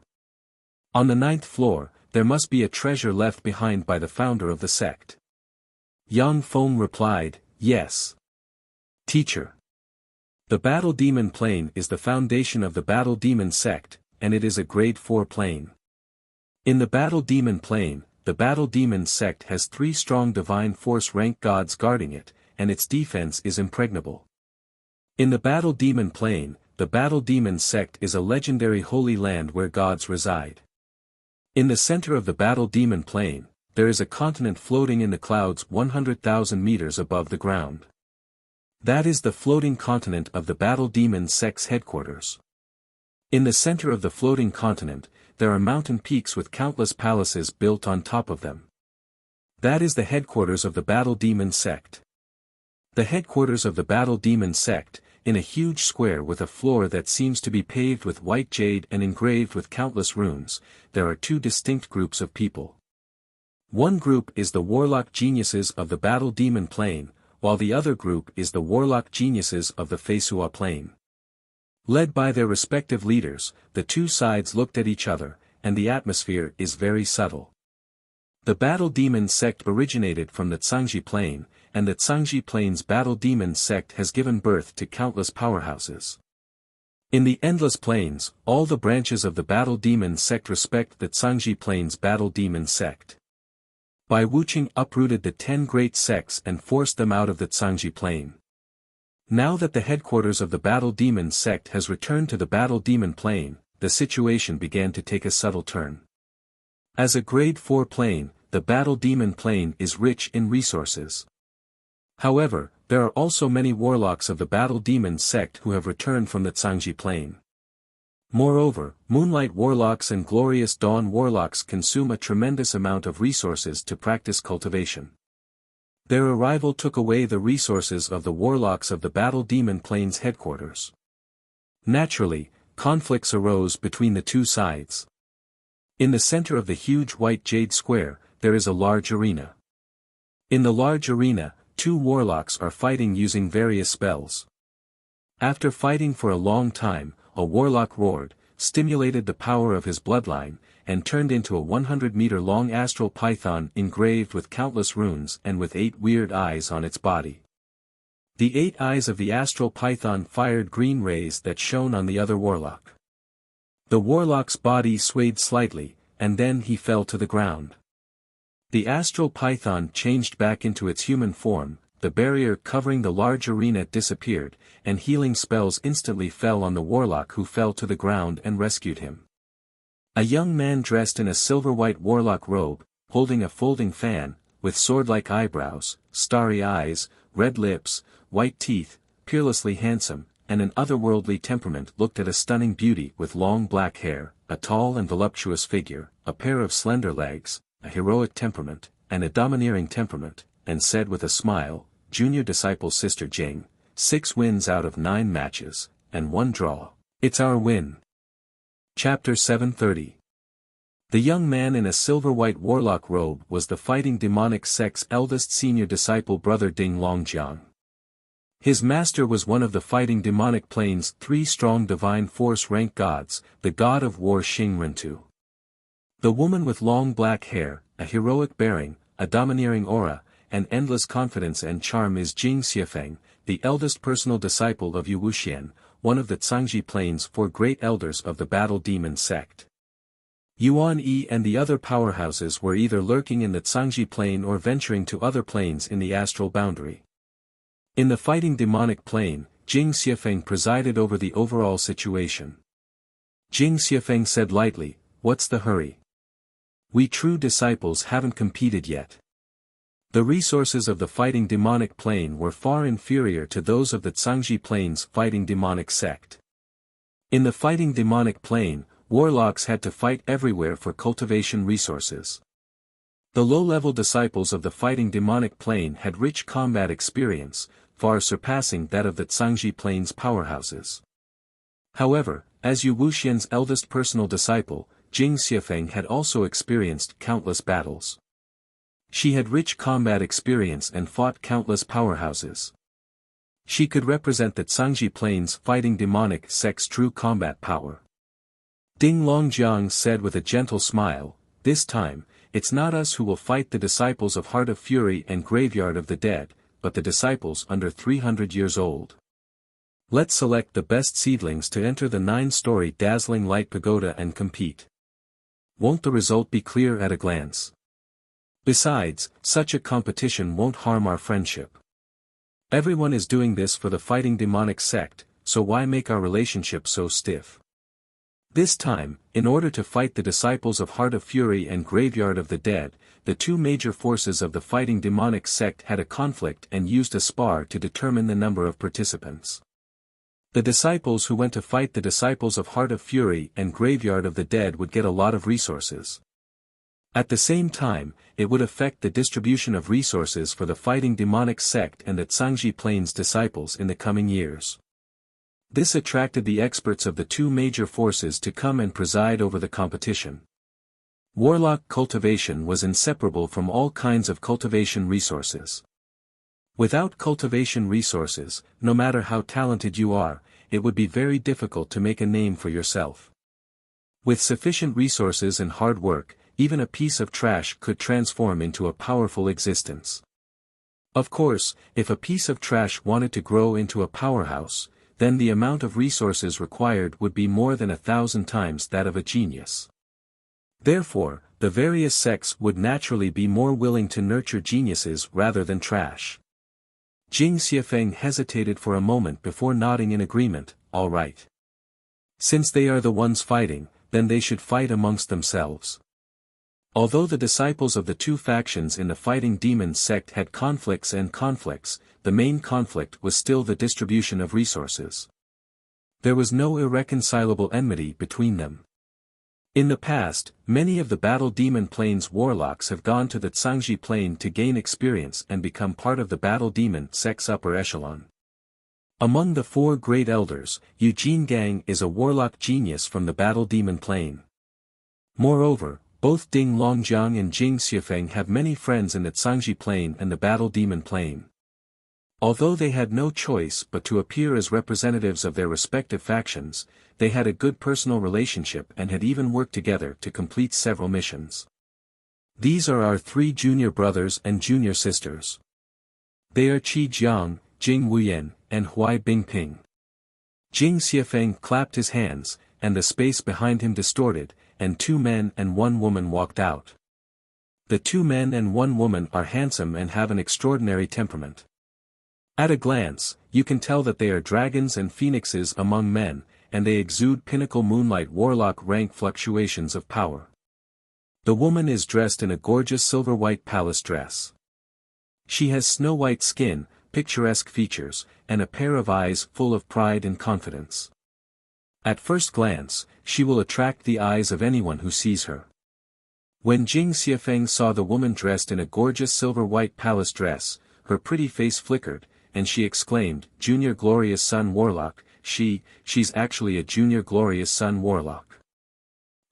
On the 9th floor, there must be a treasure left behind by the founder of the sect. Yang Feng replied, yes. Teacher. The Battle Demon Plane is the foundation of the Battle Demon Sect, and it is a grade 4 plane. In the Battle Demon Plane, the Battle Demon Sect has 3 strong divine force rank gods guarding it, and its defense is impregnable. In the Battle Demon Plane, the Battle Demon Sect is a legendary holy land where gods reside. In the center of the Battle Demon Plane, there is a continent floating in the clouds 100,000 meters above the ground. That is the floating continent of the Battle Demon Sect's headquarters. In the center of the floating continent, there are mountain peaks with countless palaces built on top of them. That is the headquarters of the Battle Demon Sect. The headquarters of the Battle Demon Sect, in a huge square with a floor that seems to be paved with white jade and engraved with countless runes, there are 2 distinct groups of people. One group is the warlock geniuses of the Battle Demon Plane, while the other group is the warlock geniuses of the Feisua Plane. Led by their respective leaders, the 2 sides looked at each other, and the atmosphere is very subtle. The Battle Demon Sect originated from the Zhangji Plane, and the Zhangji Plane's Battle Demon Sect has given birth to countless powerhouses. In the Endless Planes, all the branches of the Battle Demon Sect respect the Zhangji Plane's Battle Demon Sect. Bai Wuqing uprooted the 10 great sects and forced them out of the Zhangji Plane. Now that the headquarters of the Battle Demon Sect has returned to the Battle Demon Plane, the situation began to take a subtle turn. As a grade 4 plane, the Battle Demon Plane is rich in resources. However, there are also many warlocks of the Battle Demon Sect who have returned from the Zhangji Plane. Moreover, Moonlight Warlocks and Glorious Dawn Warlocks consume a tremendous amount of resources to practice cultivation. Their arrival took away the resources of the warlocks of the Battle Demon Plane's headquarters. Naturally, conflicts arose between the 2 sides. In the center of the huge white jade square, there is a large arena. In the large arena, 2 warlocks are fighting using various spells. After fighting for a long time, a warlock roared, stimulated the power of his bloodline, and turned into a 100-meter-long astral python engraved with countless runes and with 8 weird eyes on its body. The 8 eyes of the astral python fired green rays that shone on the other warlock. The warlock's body swayed slightly, and then he fell to the ground. The astral python changed back into its human form, the barrier covering the large arena disappeared, and healing spells instantly fell on the warlock who fell to the ground and rescued him. A young man dressed in a silver-white warlock robe, holding a folding fan, with sword-like eyebrows, starry eyes, red lips, white teeth, peerlessly handsome, and an otherworldly temperament looked at a stunning beauty with long black hair, a tall and voluptuous figure, a pair of slender legs, a heroic temperament, and a domineering temperament, and said with a smile, Junior disciple Sister Jing, 6 wins out of 9 matches, and 1 draw. It's our win. Chapter 730. The young man in a silver-white warlock robe was the fighting demonic sect's eldest senior disciple brother Ding Longjiang. His master was one of the fighting demonic plane's 3 strong divine force rank gods, the god of war Xing Rentu. The woman with long black hair, a heroic bearing, a domineering aura, and endless confidence and charm is Jing Xiefeng, the eldest personal disciple of Yu Wuxian, one of the Cangji Plains 4 great elders of the Battle Demon sect. Yuan Yi and the other powerhouses were either lurking in the Cangji Plain or venturing to other planes in the astral boundary. In the fighting demonic plane, Jing Xiefeng presided over the overall situation. Jing Xiefeng said lightly, "What's the hurry? We true disciples haven't competed yet." The resources of the fighting demonic plane were far inferior to those of the Cangji Plains fighting demonic sect. In the fighting demonic plane, warlocks had to fight everywhere for cultivation resources. The low-level disciples of the fighting demonic plane had rich combat experience, far surpassing that of the Cangji Plains powerhouses. However, as Yu Wuxian's eldest personal disciple, Jing Xiefeng had also experienced countless battles. She had rich combat experience and fought countless powerhouses. She could represent the Cangji Plains fighting demonic sect's true combat power. Ding Longjiang said with a gentle smile, "This time, it's not us who will fight the disciples of Heart of Fury and Graveyard of the Dead, but the disciples under 300 years old. Let's select the best seedlings to enter the 9-story dazzling light pagoda and compete. Won't the result be clear at a glance? Besides, such a competition won't harm our friendship. Everyone is doing this for the fighting demonic sect, so why make our relationship so stiff?" This time, in order to fight the disciples of Heart of Fury and Graveyard of the Dead, the two major forces of the fighting demonic sect had a conflict and used a spar to determine the number of participants. The disciples who went to fight the disciples of Heart of Fury and Graveyard of the Dead would get a lot of resources. At the same time, it would affect the distribution of resources for the fighting demonic sect and the Cangji Plains disciples in the coming years. This attracted the experts of the two major forces to come and preside over the competition. Warlock cultivation was inseparable from all kinds of cultivation resources. Without cultivation resources, no matter how talented you are, it would be very difficult to make a name for yourself. With sufficient resources and hard work, even a piece of trash could transform into a powerful existence. Of course, if a piece of trash wanted to grow into a powerhouse, then the amount of resources required would be more than 1,000 times that of a genius. Therefore, the various sects would naturally be more willing to nurture geniuses rather than trash. Jing Xiefeng hesitated for a moment before nodding in agreement, "All right. Since they are the ones fighting, then they should fight amongst themselves." Although the disciples of the two factions in the fighting demon sect had conflicts, the main conflict was still the distribution of resources. There was no irreconcilable enmity between them. In the past, many of the Battle Demon Plains warlocks have gone to the Cangji Plain to gain experience and become part of the Battle Demon sect's upper echelon. Among the 4 great elders, Eugene Gang is a warlock genius from the Battle Demon Plain. Moreover, both Ding Longjiang and Jing Xiefeng have many friends in the Cangji Plain and the Battle Demon Plain. Although they had no choice but to appear as representatives of their respective factions, they had a good personal relationship and had even worked together to complete several missions. These are our 3 junior brothers and junior sisters. They are Qi Jiang, Jing Wuyan, and Huai Bingping. Jing Xiefeng clapped his hands, and the space behind him distorted, and 2 men and 1 woman walked out. The 2 men and 1 woman are handsome and have an extraordinary temperament. At a glance, you can tell that they are dragons and phoenixes among men, and they exude pinnacle moonlight warlock rank fluctuations of power. The woman is dressed in a gorgeous silver-white palace dress. She has snow-white skin, picturesque features, and a pair of eyes full of pride and confidence. At first glance, she will attract the eyes of anyone who sees her. When Jing Xiefeng saw the woman dressed in a gorgeous silver-white palace dress, her pretty face flickered, and she exclaimed, "Junior Glorious Sun Warlock, she's actually a Junior Glorious Sun Warlock."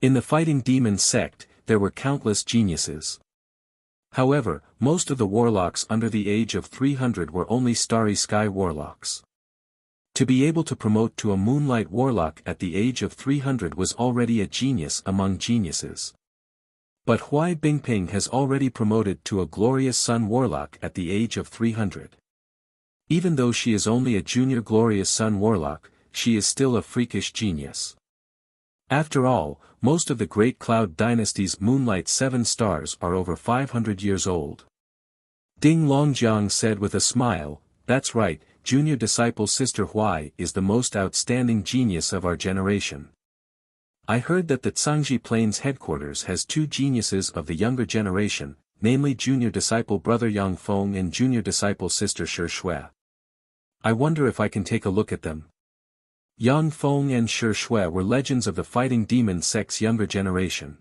In the fighting demon sect, there were countless geniuses. However, most of the warlocks under the age of 300 were only Starry Sky warlocks. To be able to promote to a Moonlight Warlock at the age of 300 was already a genius among geniuses. But Huai Bingping has already promoted to a Glorious Sun Warlock at the age of 300. Even though she is only a Junior Glorious Sun Warlock, she is still a freakish genius. After all, most of the Great Cloud Dynasty's Moonlight 7 stars are over 500 years old. Ding Longjiang said with a smile, "That's right, junior disciple Sister Huai is the most outstanding genius of our generation. I heard that the Cangji Plains headquarters has two geniuses of the younger generation, namely junior disciple brother Yang Feng and junior disciple sister Shi Shui. I wonder if I can take a look at them." Yang Feng and Shi Shui were legends of the fighting demon sect's younger generation.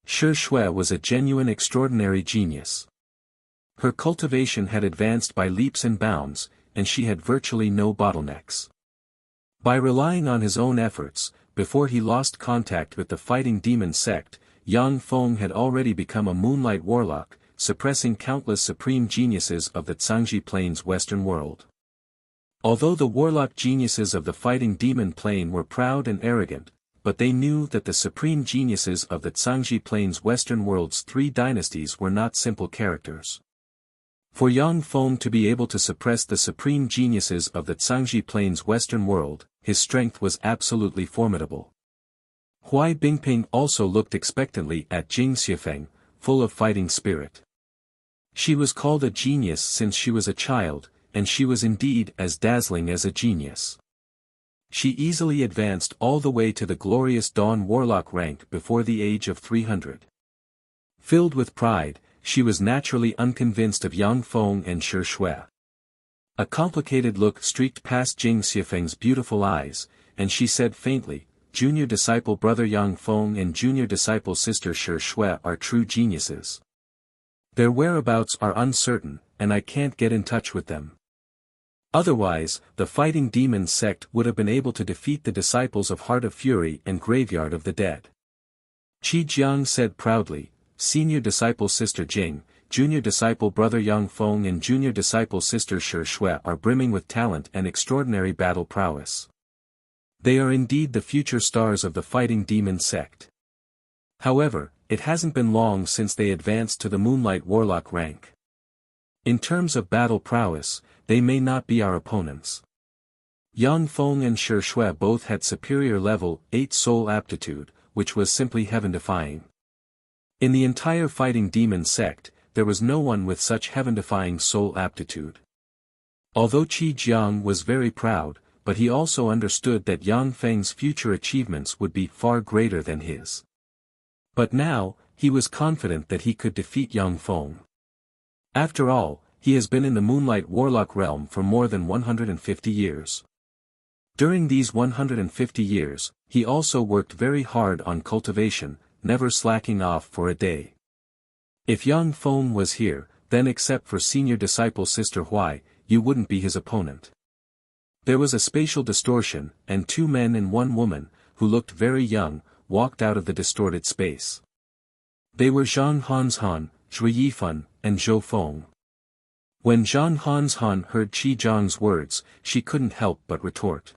Shi Shui was a genuine extraordinary genius. Her cultivation had advanced by leaps and bounds, and she had virtually no bottlenecks. By relying on his own efforts, before he lost contact with the fighting demon sect, Yang Feng had already become a moonlight warlock, suppressing countless supreme geniuses of the Cangji Plains western world. Although the warlock geniuses of the fighting demon plane were proud and arrogant, but they knew that the supreme geniuses of the Cangji Plains western world's three dynasties were not simple characters. For Yang Feng to be able to suppress the supreme geniuses of the Cangji Plains western world, his strength was absolutely formidable. Huai Bingping also looked expectantly at Jing Xiefeng, full of fighting spirit. She was called a genius since she was a child, and she was indeed as dazzling as a genius. She easily advanced all the way to the glorious Dawn Warlock rank before the age of 300. Filled with pride, she was naturally unconvinced of Yang Feng and Shi Shui. A complicated look streaked past Jing Xiefeng's beautiful eyes, and she said faintly, "Junior disciple brother Yang Feng and junior disciple sister Shi Shui are true geniuses. Their whereabouts are uncertain, and I can't get in touch with them. Otherwise, the fighting demon sect would have been able to defeat the disciples of Heart of Fury and Graveyard of the Dead." Qi Jiang said proudly, "Senior disciple sister Jing, junior disciple brother Yang Feng and junior disciple sister Shi Shui are brimming with talent and extraordinary battle prowess. They are indeed the future stars of the fighting demon sect. However, it hasn't been long since they advanced to the Moonlight Warlock rank. In terms of battle prowess, they may not be our opponents." Yang Feng and Shi Shui both had superior level 8 soul aptitude, which was simply heaven-defying. In the entire fighting demon sect, there was no one with such heaven-defying soul aptitude. Although Qi Jiang was very proud, but he also understood that Yang Feng's future achievements would be far greater than his. But now, he was confident that he could defeat Yang Feng. After all, he has been in the Moonlight Warlock realm for more than 150 years. During these 150 years, he also worked very hard on cultivation, never slacking off for a day. If Yang Feng was here, then except for senior disciple Sister Huai, you wouldn't be his opponent. There was a spatial distortion, and two men and one woman, who looked very young, walked out of the distorted space. They were Zhang Hanshan, Zhui Yifan, and Zhou Feng. When Zhang Hanshan heard Qi Jiang's words, she couldn't help but retort.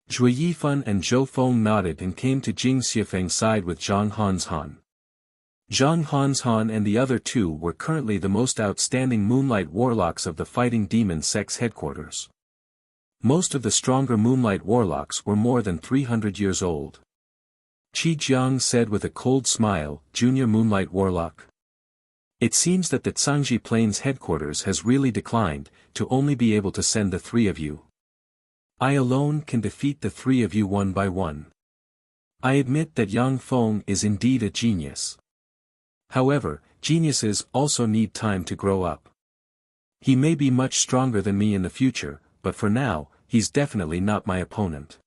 Zhui Yifan and Zhou Feng nodded and came to Jing Xiefeng's side with Zhang Hanshan. Zhang Hanshan and the other two were currently the most outstanding Moonlight Warlocks of the Fighting Demon Sect's headquarters. Most of the stronger Moonlight Warlocks were more than 300 years old. Qi Jiang said with a cold smile, "Junior Moonlight Warlock? It seems that the Cangji Plains headquarters has really declined, to only be able to send the three of you. I alone can defeat the three of you one by one. I admit that Yang Feng is indeed a genius. However, geniuses also need time to grow up. He may be much stronger than me in the future, but for now, he's definitely not my opponent."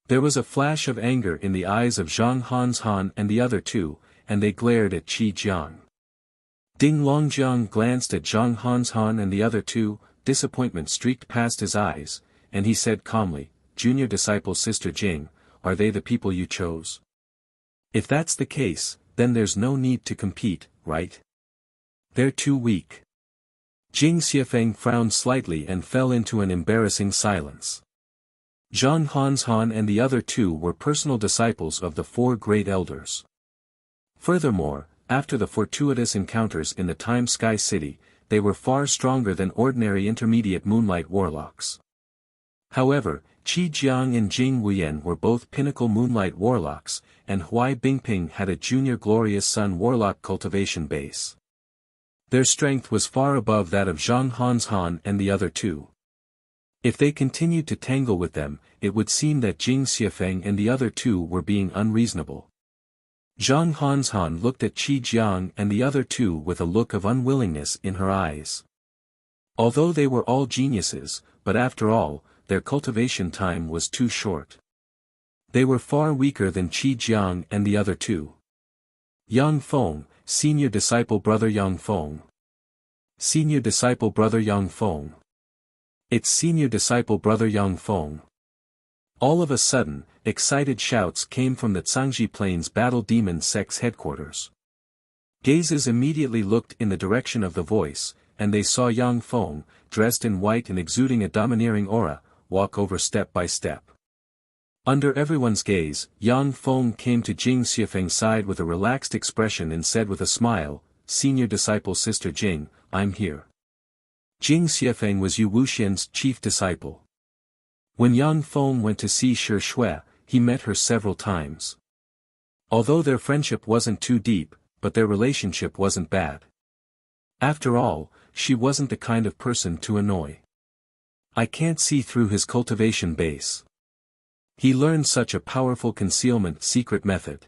There was a flash of anger in the eyes of Zhang Hanshan and the other two, and they glared at Qi Jiang. Ding Longjiang glanced at Zhang Hanshan and the other two, disappointment streaked past his eyes, and he said calmly, "Junior disciple Sister Jing, are they the people you chose? If that's the case, then there's no need to compete, right? They're too weak." Jing Xiefeng frowned slightly and fell into an embarrassing silence. Zhang Hanshan and the other two were personal disciples of the four great elders. Furthermore, after the fortuitous encounters in the Time Sky City, they were far stronger than ordinary intermediate Moonlight Warlocks. However, Qi Jiang and Jing Wuyan were both pinnacle moonlight warlocks, and Huai Bingping had a junior glorious sun warlock cultivation base. Their strength was far above that of Zhang Hanshan and the other two. If they continued to tangle with them, it would seem that Jing Xiafeng and the other two were being unreasonable. Zhang Hanshan looked at Qi Jiang and the other two with a look of unwillingness in her eyes. Although they were all geniuses, but after all, their cultivation time was too short. They were far weaker than Qi Jiang and the other two. Yang Feng, senior disciple brother Yang Feng. Senior disciple brother Yang Feng. It's senior disciple brother Yang Feng. All of a sudden, excited shouts came from the Cangji Plains Battle Demon Sect's headquarters. Gazes immediately looked in the direction of the voice, and they saw Yang Feng, dressed in white and exuding a domineering aura, walk over step by step. Under everyone's gaze, Yang Feng came to Jing Xiafeng's side with a relaxed expression and said with a smile, "Senior disciple Sister Jing, I'm here." Jing Xiafeng was Yu Wuxian's chief disciple. When Yang Feng went to see Shi Shui, he met her several times. Although their friendship wasn't too deep, but their relationship wasn't bad. After all, she wasn't the kind of person to annoy. I can't see through his cultivation base. He learned such a powerful concealment secret method.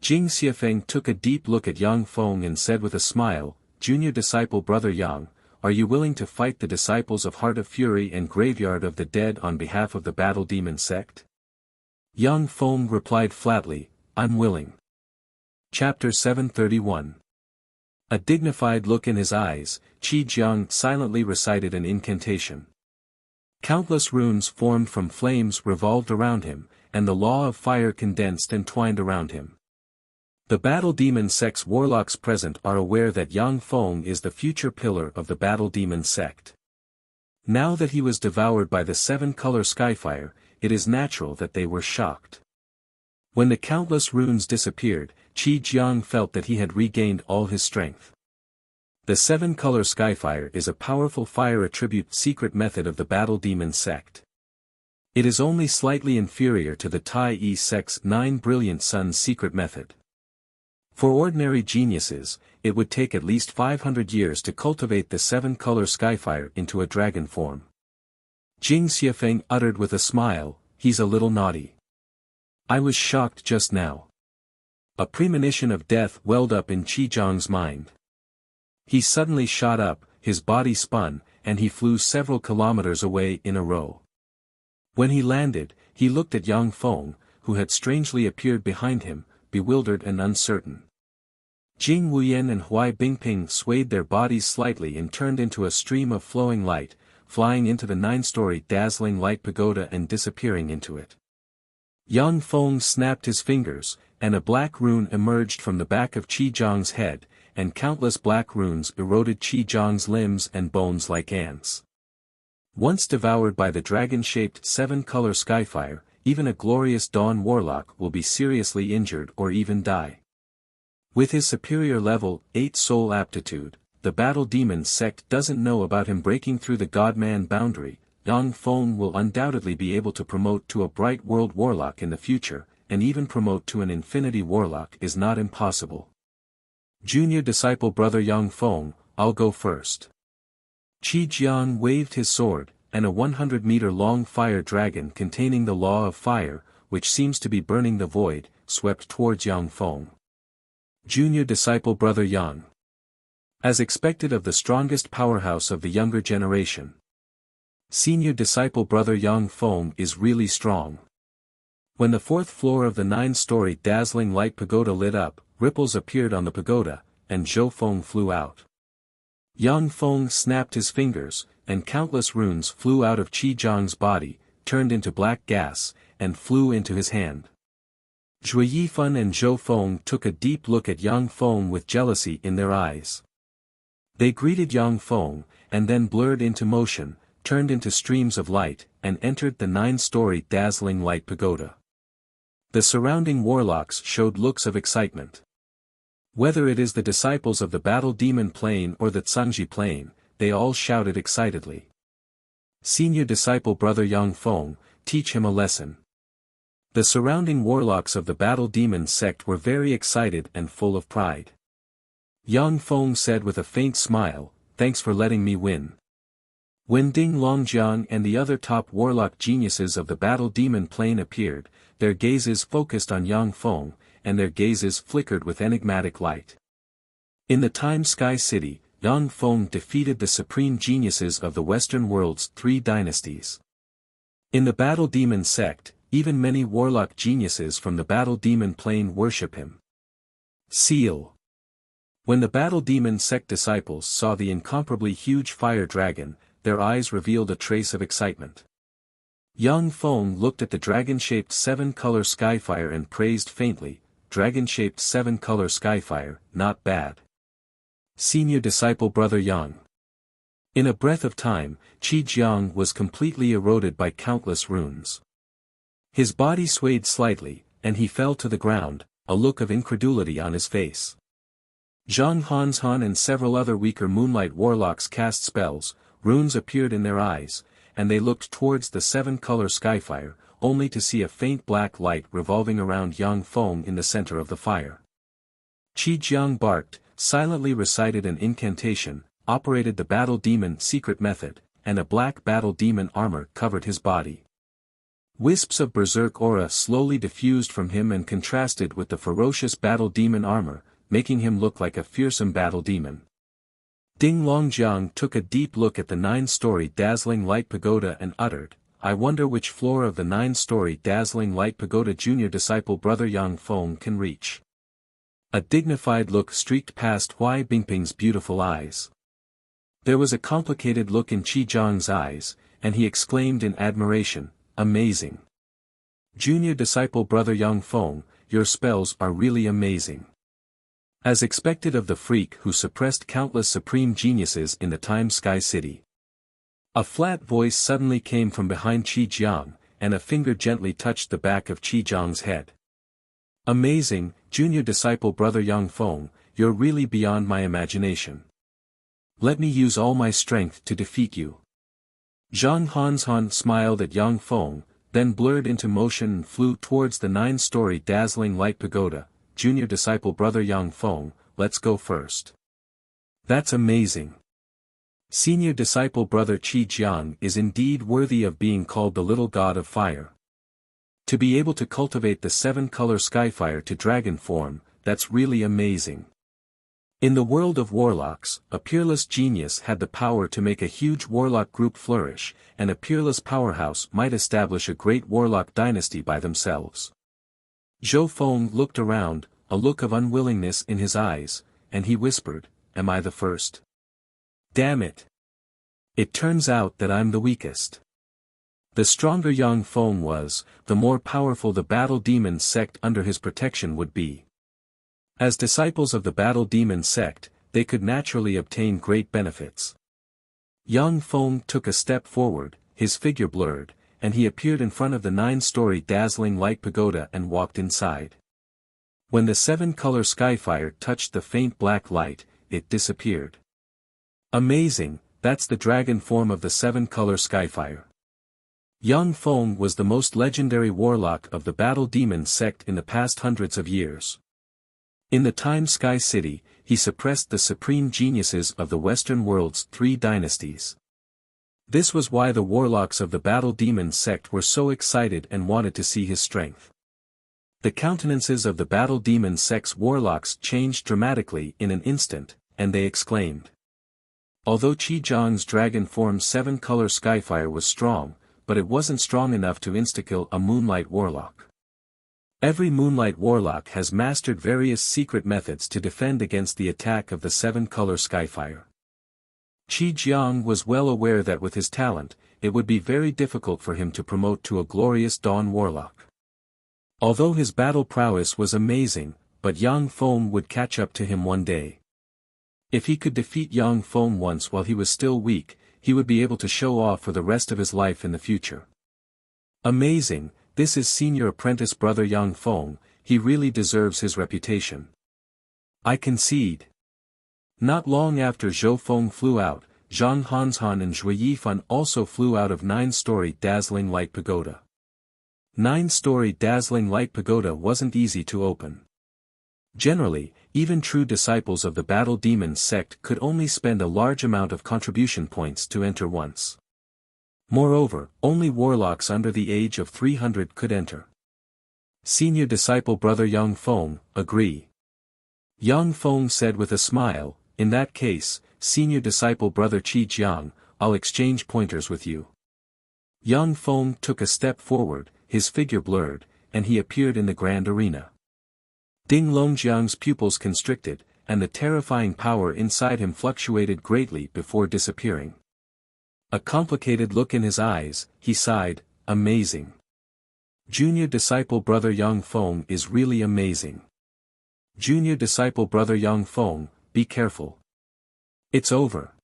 Jing Xiafeng took a deep look at Yang Feng and said with a smile, "Junior disciple brother Yang, are you willing to fight the disciples of Heart of Fury and Graveyard of the Dead on behalf of the Battle Demon Sect?" Yang Feng replied flatly, "I'm willing." Chapter 731. A dignified look in his eyes, Qi Jiang silently recited an incantation. Countless runes formed from flames revolved around him, and the law of fire condensed and twined around him. The Battle Demon Sect's warlocks present are aware that Yang Feng is the future pillar of the Battle Demon Sect. Now that he was devoured by the seven-color skyfire, it is natural that they were shocked. When the countless runes disappeared, Qi Jiang felt that he had regained all his strength. The seven-color skyfire is a powerful fire attribute secret method of the Battle Demon Sect. It is only slightly inferior to the Tai Yi Sect's 9 Brilliant Suns secret method. For ordinary geniuses, it would take at least 500 years to cultivate the seven-color skyfire into a dragon form. Jing Xiafeng uttered with a smile, "He's a little naughty. I was shocked just now." A premonition of death welled up in Qi Jiang's mind. He suddenly shot up, his body spun, and he flew several kilometers away in a row. When he landed, he looked at Yang Feng, who had strangely appeared behind him, bewildered and uncertain. Jing Wuyan and Huai Bingping swayed their bodies slightly and turned into a stream of flowing light, flying into the 9-story dazzling light pagoda and disappearing into it. Yang Feng snapped his fingers, and a black rune emerged from the back of Qi Jiang's head, and countless black runes eroded Qi Jiang's limbs and bones like ants. Once devoured by the dragon-shaped seven-color skyfire, even a glorious dawn warlock will be seriously injured or even die. With his superior level 8 soul aptitude, the Battle Demon Sect doesn't know about him breaking through the God-Man boundary. Yang Feng will undoubtedly be able to promote to a Bright World Warlock in the future, and even promote to an Infinity Warlock is not impossible. Junior disciple brother Yang Feng, I'll go first. Qi Jiang waved his sword, and a 100-meter-long fire dragon containing the law of fire, which seems to be burning the void, swept towards Yang Feng. Junior disciple brother Yang. As expected of the strongest powerhouse of the younger generation. Senior disciple brother Yang Feng is really strong. When the 4th floor of the 9-story dazzling light pagoda lit up, ripples appeared on the pagoda, and Zhou Feng flew out. Yang Feng snapped his fingers, and countless runes flew out of Qi Jiang's body, turned into black gas, and flew into his hand. Zhui Yifan and Zhou Feng took a deep look at Yang Feng with jealousy in their eyes. They greeted Yang Feng, and then blurred into motion, turned into streams of light, and entered the 9-story dazzling light pagoda. The surrounding warlocks showed looks of excitement. Whether it is the disciples of the Battle Demon Plane or the Cangji Plane, they all shouted excitedly. Senior disciple brother Yang Feng, teach him a lesson. The surrounding warlocks of the Battle Demon sect were very excited and full of pride. Yang Feng said with a faint smile, "Thanks for letting me win." When Ding Longjiang and the other top warlock geniuses of the Battle Demon plane appeared, their gazes focused on Yang Feng, and their gazes flickered with enigmatic light. In the Time Sky City, Yang Feng defeated the supreme geniuses of the Western world's 3 dynasties. In the Battle Demon sect, even many warlock geniuses from the Battle Demon plane worship him. Seal. When the Battle Demon sect disciples saw the incomparably huge fire dragon, their eyes revealed a trace of excitement. Yang Feng looked at the dragon-shaped 7-color skyfire and praised faintly, "Dragon-shaped 7-color skyfire, not bad." Senior disciple Brother Yang. In a breath of time, Qi Jiang was completely eroded by countless runes. His body swayed slightly, and he fell to the ground, a look of incredulity on his face. Zhang Hanshan and several other weaker moonlight warlocks cast spells, runes appeared in their eyes, and they looked towards the 7-color skyfire, only to see a faint black light revolving around Yang Feng in the center of the fire. Qi Jiang barked, silently recited an incantation, operated the Battle Demon secret method, and a black Battle Demon armor covered his body. Wisps of berserk aura slowly diffused from him and contrasted with the ferocious Battle Demon armor, making him look like a fearsome Battle Demon. Ding Longjiang took a deep look at the 9-story dazzling light pagoda and uttered, "I wonder which floor of the 9-story dazzling light pagoda junior disciple Brother Yang Feng can reach." A dignified look streaked past Hui Bingping's beautiful eyes. There was a complicated look in Qi Jiang's eyes, and he exclaimed in admiration, "Amazing. Junior disciple Brother Yang Feng, your spells are really amazing." As expected of the freak who suppressed countless supreme geniuses in the Time Sky City. A flat voice suddenly came from behind Qi Jiang, and a finger gently touched the back of Qi Jiang's head. "Amazing, junior disciple Brother Yang Feng, you're really beyond my imagination. Let me use all my strength to defeat you." Zhang Hanshan smiled at Yang Feng, then blurred into motion and flew towards the 9-story dazzling light pagoda. "Junior disciple Brother Yang Feng, let's go first." "That's amazing. Senior disciple Brother Qi Jiang is indeed worthy of being called the little god of fire. To be able to cultivate the 7-color skyfire to dragon form, that's really amazing." In the world of warlocks, a peerless genius had the power to make a huge warlock group flourish, and a peerless powerhouse might establish a great warlock dynasty by themselves. Zhou Feng looked around, a look of unwillingness in his eyes, and he whispered, "Am I the first? Damn it. It turns out that I'm the weakest." The stronger Yang Feng was, the more powerful the Battle Demon sect under his protection would be. As disciples of the Battle Demon sect, they could naturally obtain great benefits. Yang Feng took a step forward, his figure blurred, and he appeared in front of the 9-story dazzling light pagoda and walked inside. When the 7-color skyfire touched the faint black light, it disappeared. "Amazing, that's the dragon form of the 7-color skyfire." Yang Feng was the most legendary warlock of the Battle Demon sect in the past hundreds of years. In the Time Sky City, he suppressed the supreme geniuses of the Western world's 3 dynasties. This was why the warlocks of the Battle Demon sect were so excited and wanted to see his strength. The countenances of the Battle Demon sect's warlocks changed dramatically in an instant, and they exclaimed. Although Qi Jiang's dragon form 7-color skyfire was strong, but it wasn't strong enough to insta-kill a moonlight warlock. Every moonlight warlock has mastered various secret methods to defend against the attack of the 7-color skyfire. Qi Jiang was well aware that with his talent, it would be very difficult for him to promote to a glorious dawn warlock. Although his battle prowess was amazing, but Yang Feng would catch up to him one day. If he could defeat Yang Feng once while he was still weak, he would be able to show off for the rest of his life in the future. Amazing, this is senior apprentice Brother Yang Feng, he really deserves his reputation. I concede. Not long after Zhou Feng flew out, Zhang Hanshan and Zhui Yifan also flew out of 9-story dazzling light pagoda. 9-story dazzling light pagoda wasn't easy to open. Generally, even true disciples of the Battle Demon sect could only spend a large amount of contribution points to enter once. Moreover, only warlocks under the age of 300 could enter. Senior disciple brother Yang Feng, agree. Yang Feng said with a smile, in that case, senior disciple brother Qi Jiang, I'll exchange pointers with you. Yang Feng took a step forward, his figure blurred, and he appeared in the grand arena. Ding Longjiang's pupils constricted, and the terrifying power inside him fluctuated greatly before disappearing. A complicated look in his eyes, he sighed, amazing. Junior disciple brother Yang Feng is really amazing. Junior disciple brother Yang Feng, be careful. It's over.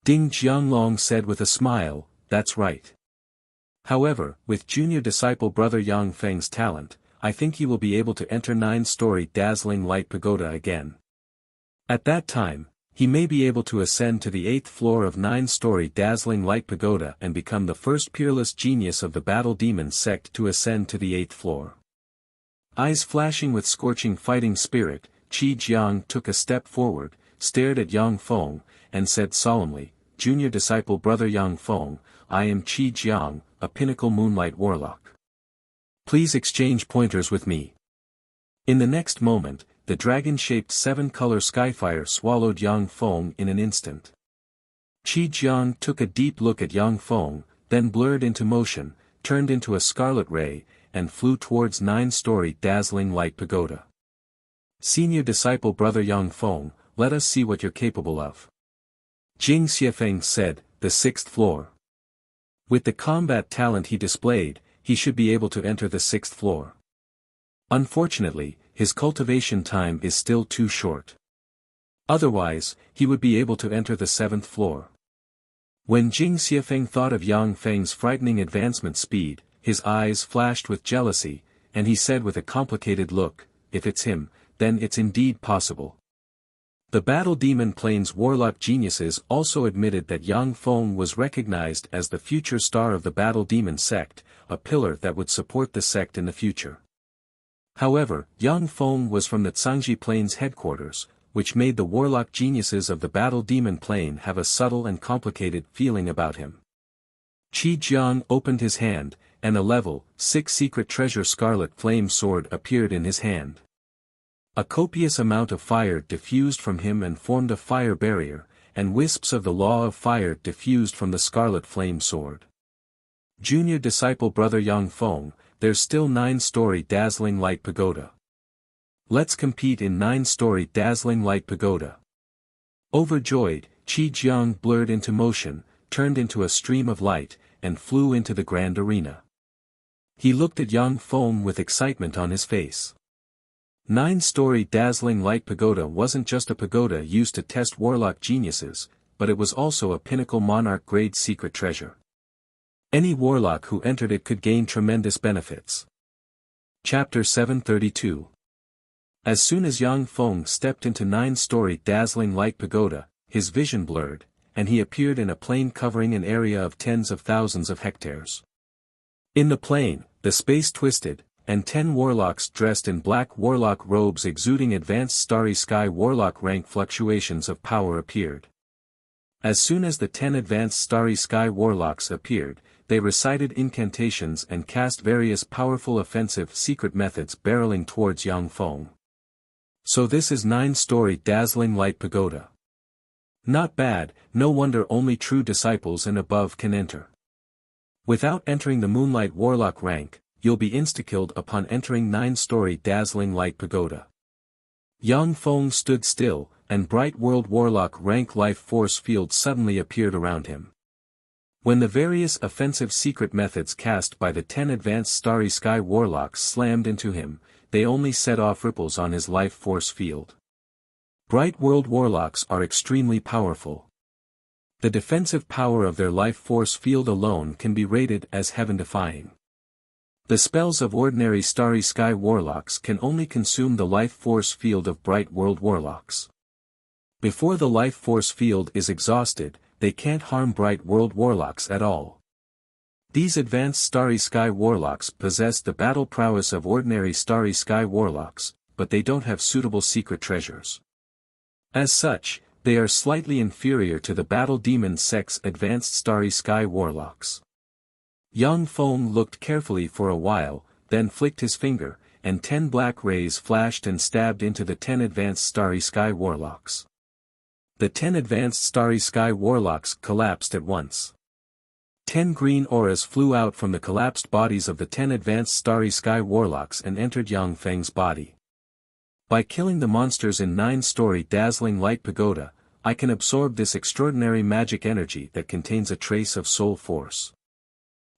Ding Jianglong said with a smile, that's right. However, with junior disciple brother Yang Feng's talent, I think he will be able to enter 9-story dazzling light pagoda again. At that time, he may be able to ascend to the 8th floor of 9-story dazzling light pagoda and become the first peerless genius of the Battle Demon sect to ascend to the 8th floor. Eyes flashing with scorching fighting spirit, Qi Jiang took a step forward, stared at Yang Feng, and said solemnly, Junior disciple brother Yang Feng, I am Qi Jiang, a pinnacle moonlight warlock. Please exchange pointers with me. In the next moment, the dragon-shaped 7-color skyfire swallowed Yang Feng in an instant. Qi Jiang took a deep look at Yang Feng, then blurred into motion, turned into a scarlet ray, and flew towards 9-story dazzling light pagoda. Senior disciple brother Yang Feng, let us see what you're capable of. Jing Xiefeng said, the 6th floor. With the combat talent he displayed, he should be able to enter the 6th floor. Unfortunately, his cultivation time is still too short. Otherwise, he would be able to enter the 7th floor. When Jing Xiefeng thought of Yang Feng's frightening advancement speed, his eyes flashed with jealousy, and he said with a complicated look, if it's him, then it's indeed possible. The Battle Demon Plains warlock geniuses also admitted that Yang Feng was recognized as the future star of the Battle Demon sect, a pillar that would support the sect in the future. However, Yang Feng was from the Cangji Plains headquarters, which made the warlock geniuses of the Battle Demon Plane have a subtle and complicated feeling about him. Qi Jiang opened his hand, and a level 6 secret treasure scarlet flame sword appeared in his hand. A copious amount of fire diffused from him and formed a fire barrier, and wisps of the law of fire diffused from the scarlet flame sword. Junior disciple brother Yang Feng, there's still 9-story dazzling light pagoda. Let's compete in 9-story dazzling light pagoda. Overjoyed, Qi Jiang blurred into motion, turned into a stream of light, and flew into the grand arena. He looked at Yang Feng with excitement on his face. 9-story dazzling light pagoda wasn't just a pagoda used to test warlock geniuses, but it was also a pinnacle monarch-grade secret treasure. Any warlock who entered it could gain tremendous benefits. Chapter 732. As soon as Yang Feng stepped into 9-story dazzling light pagoda, his vision blurred, and he appeared in a plain covering an area of tens of thousands of hectares. In the plain, the space twisted, and 10 warlocks dressed in black warlock robes exuding advanced starry sky warlock rank fluctuations of power appeared. As soon as the 10 advanced starry sky warlocks appeared, they recited incantations and cast various powerful offensive secret methods barreling towards Yang Feng. So this is 9-story dazzling light pagoda. Not bad, no wonder only true disciples and above can enter. Without entering the Moonlight Warlock rank, you'll be insta-killed upon entering 9-story dazzling light pagoda. Yang Feng stood still, and Bright World Warlock rank life force field suddenly appeared around him. When the various offensive secret methods cast by the 10 advanced Starry Sky Warlocks slammed into him, they only set off ripples on his life force field. Bright World Warlocks are extremely powerful. The defensive power of their life force field alone can be rated as heaven-defying. The spells of ordinary Starry Sky Warlocks can only consume the life force field of Bright World Warlocks. Before the life force field is exhausted, they can't harm Bright World Warlocks at all. These advanced Starry Sky Warlocks possess the battle prowess of ordinary Starry Sky Warlocks, but they don't have suitable secret treasures. As such, they are slightly inferior to the Battle Demon Sect's advanced Starry Sky Warlocks. Yang Feng looked carefully for a while, then flicked his finger, and 10 black rays flashed and stabbed into the 10 advanced Starry Sky Warlocks. The 10 advanced Starry Sky Warlocks collapsed at once. 10 green auras flew out from the collapsed bodies of the 10 advanced Starry Sky Warlocks and entered Yang Feng's body. By killing the monsters in 9-story Dazzling Light Pagoda, I can absorb this extraordinary magic energy that contains a trace of soul force.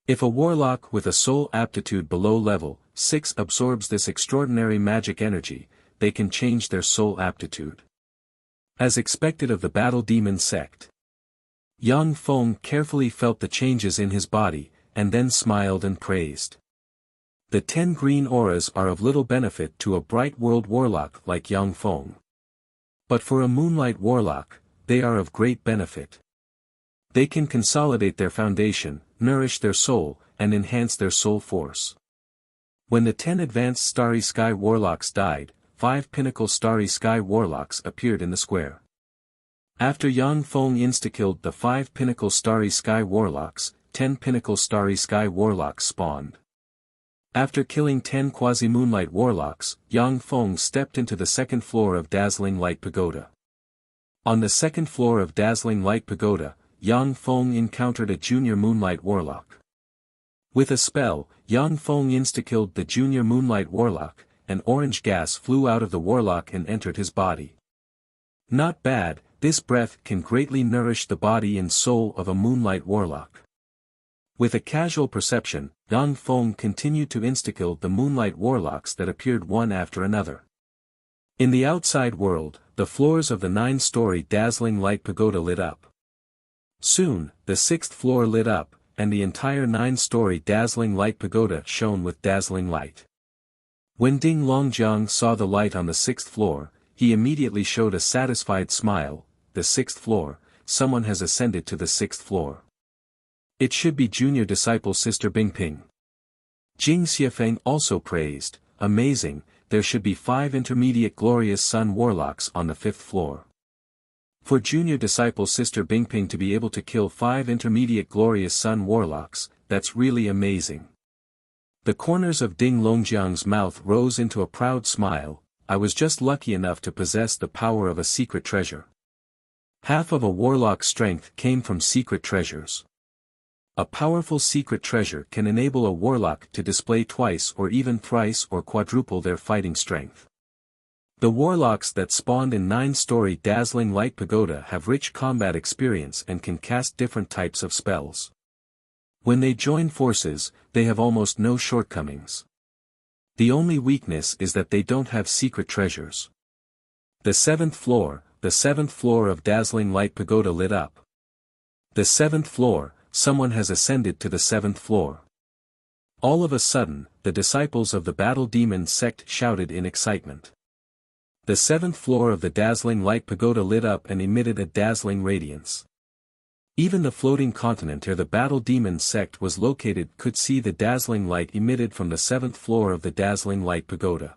If a warlock with a soul aptitude below level 6 absorbs this extraordinary magic energy, they can change their soul aptitude. As expected of the Battle Demon Sect, Yang Feng carefully felt the changes in his body, and then smiled and praised. The 10 green auras are of little benefit to a Bright World Warlock like Yang Feng. But for a Moonlight Warlock, they are of great benefit. They can consolidate their foundation, nourish their soul, and enhance their soul force. When the 10 advanced Starry Sky Warlocks died, 5 Pinnacle Starry Sky Warlocks appeared in the square. After Yang Feng insta-killed the 5 Pinnacle Starry Sky Warlocks, 10 Pinnacle Starry Sky Warlocks spawned. After killing 10 Quasi-Moonlight Warlocks, Yang Feng stepped into the second floor of Dazzling Light Pagoda. On the second floor of Dazzling Light Pagoda, Yang Feng encountered a Junior Moonlight Warlock. With a spell, Yang Feng insta-killed the Junior Moonlight Warlock, and orange gas flew out of the Warlock and entered his body. Not bad, this breath can greatly nourish the body and soul of a Moonlight Warlock. With a casual perception, Yang Feng continued to insta-kill the Moonlight Warlocks that appeared one after another. In the outside world, the floors of the 9-story Dazzling Light Pagoda lit up. Soon, the 6th floor lit up, and the entire 9-story Dazzling Light Pagoda shone with dazzling light. When Ding Longjiang saw the light on the 6th floor, he immediately showed a satisfied smile. The 6th floor, someone has ascended to the 6th floor. It should be junior disciple Sister Bingping. Jing Xiefeng also praised, amazing, there should be 5 intermediate Glorious Sun Warlocks on the 5th floor. For junior disciple Sister Bingping to be able to kill 5 intermediate Glorious Sun Warlocks, that's really amazing. The corners of Ding Longjiang's mouth rose into a proud smile. I was just lucky enough to possess the power of a secret treasure. Half of a warlock's strength came from secret treasures. A powerful secret treasure can enable a warlock to display twice or even thrice or quadruple their fighting strength. The warlocks that spawned in 9-story Dazzling Light Pagoda have rich combat experience and can cast different types of spells. When they join forces, they have almost no shortcomings. The only weakness is that they don't have secret treasures. The 7th floor of Dazzling Light Pagoda lit up. The 7th floor, someone has ascended to the 7th floor. All of a sudden, the disciples of the Battle Demon Sect shouted in excitement. The 7th floor of the Dazzling Light Pagoda lit up and emitted a dazzling radiance. Even the floating continent where the Battle Demon Sect was located could see the dazzling light emitted from the 7th floor of the Dazzling Light Pagoda.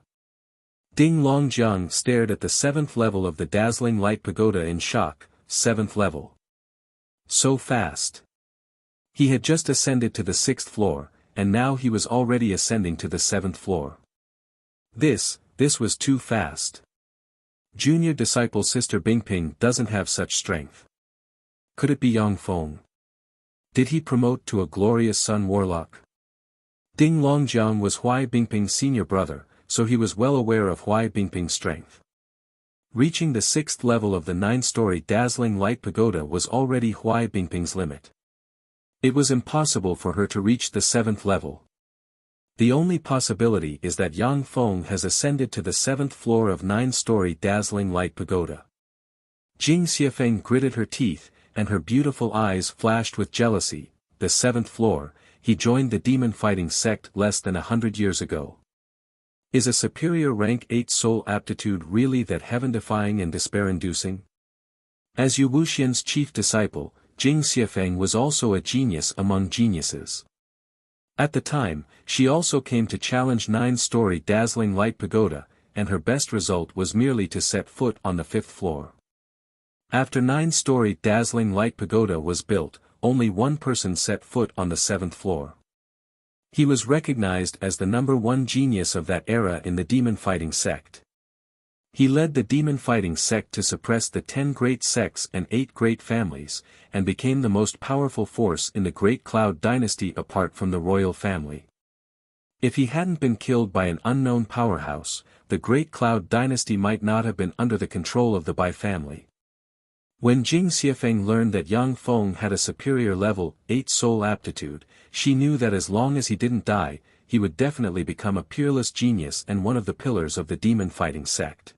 Ding Longjiang stared at the 7th level of the Dazzling Light Pagoda in shock. 7th level. So fast. He had just ascended to the 6th floor, and now he was already ascending to the 7th floor. This was too fast. Junior disciple Sister Bingping doesn't have such strength. Could it be Yang Feng? Did he promote to a Glorious Sun Warlock? Ding Longjiang was Huai Bingping's senior brother, so he was well aware of Huai Bingping's strength. Reaching the 6th level of the 9-story Dazzling Light Pagoda was already Huai Bingping's limit. It was impossible for her to reach the 7th level. The only possibility is that Yang Feng has ascended to the 7th floor of 9-story Dazzling Light Pagoda. Jing Xiefeng gritted her teeth, and her beautiful eyes flashed with jealousy. The 7th floor, he joined the demon fighting sect less than 100 years ago. Is a superior rank 8 soul aptitude really that heaven-defying and despair-inducing? As Yu Wuxian's chief disciple, Jing Xiefeng was also a genius among geniuses. At the time, she also came to challenge 9-story dazzling light pagoda, and her best result was merely to set foot on the 5th floor. After 9-story dazzling light pagoda was built, only one person set foot on the 7th floor. He was recognized as the #1 genius of that era in the demon-fighting sect. He led the demon-fighting sect to suppress the 10 great sects and 8 great families, and became the most powerful force in the Great Cloud dynasty apart from the royal family. If he hadn't been killed by an unknown powerhouse, the Great Cloud dynasty might not have been under the control of the Bai family. When Jing Xiafeng learned that Yang Feng had a superior level 8 soul aptitude, she knew that as long as he didn't die, he would definitely become a peerless genius and one of the pillars of the demon-fighting sect.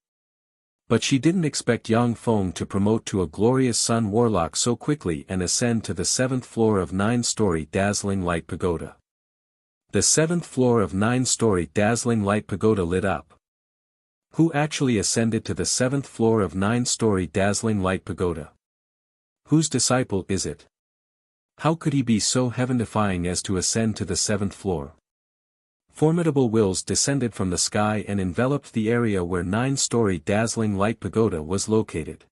But she didn't expect Yang Feng to promote to a glorious sun warlock so quickly and ascend to the 7th floor of 9-story dazzling light pagoda. The 7th floor of 9-story dazzling light pagoda lit up. Who actually ascended to the 7th floor of 9-story dazzling light pagoda? Whose disciple is it? How could he be so heaven-defying as to ascend to the 7th floor? Formidable wills descended from the sky and enveloped the area where 9-story dazzling light pagoda was located.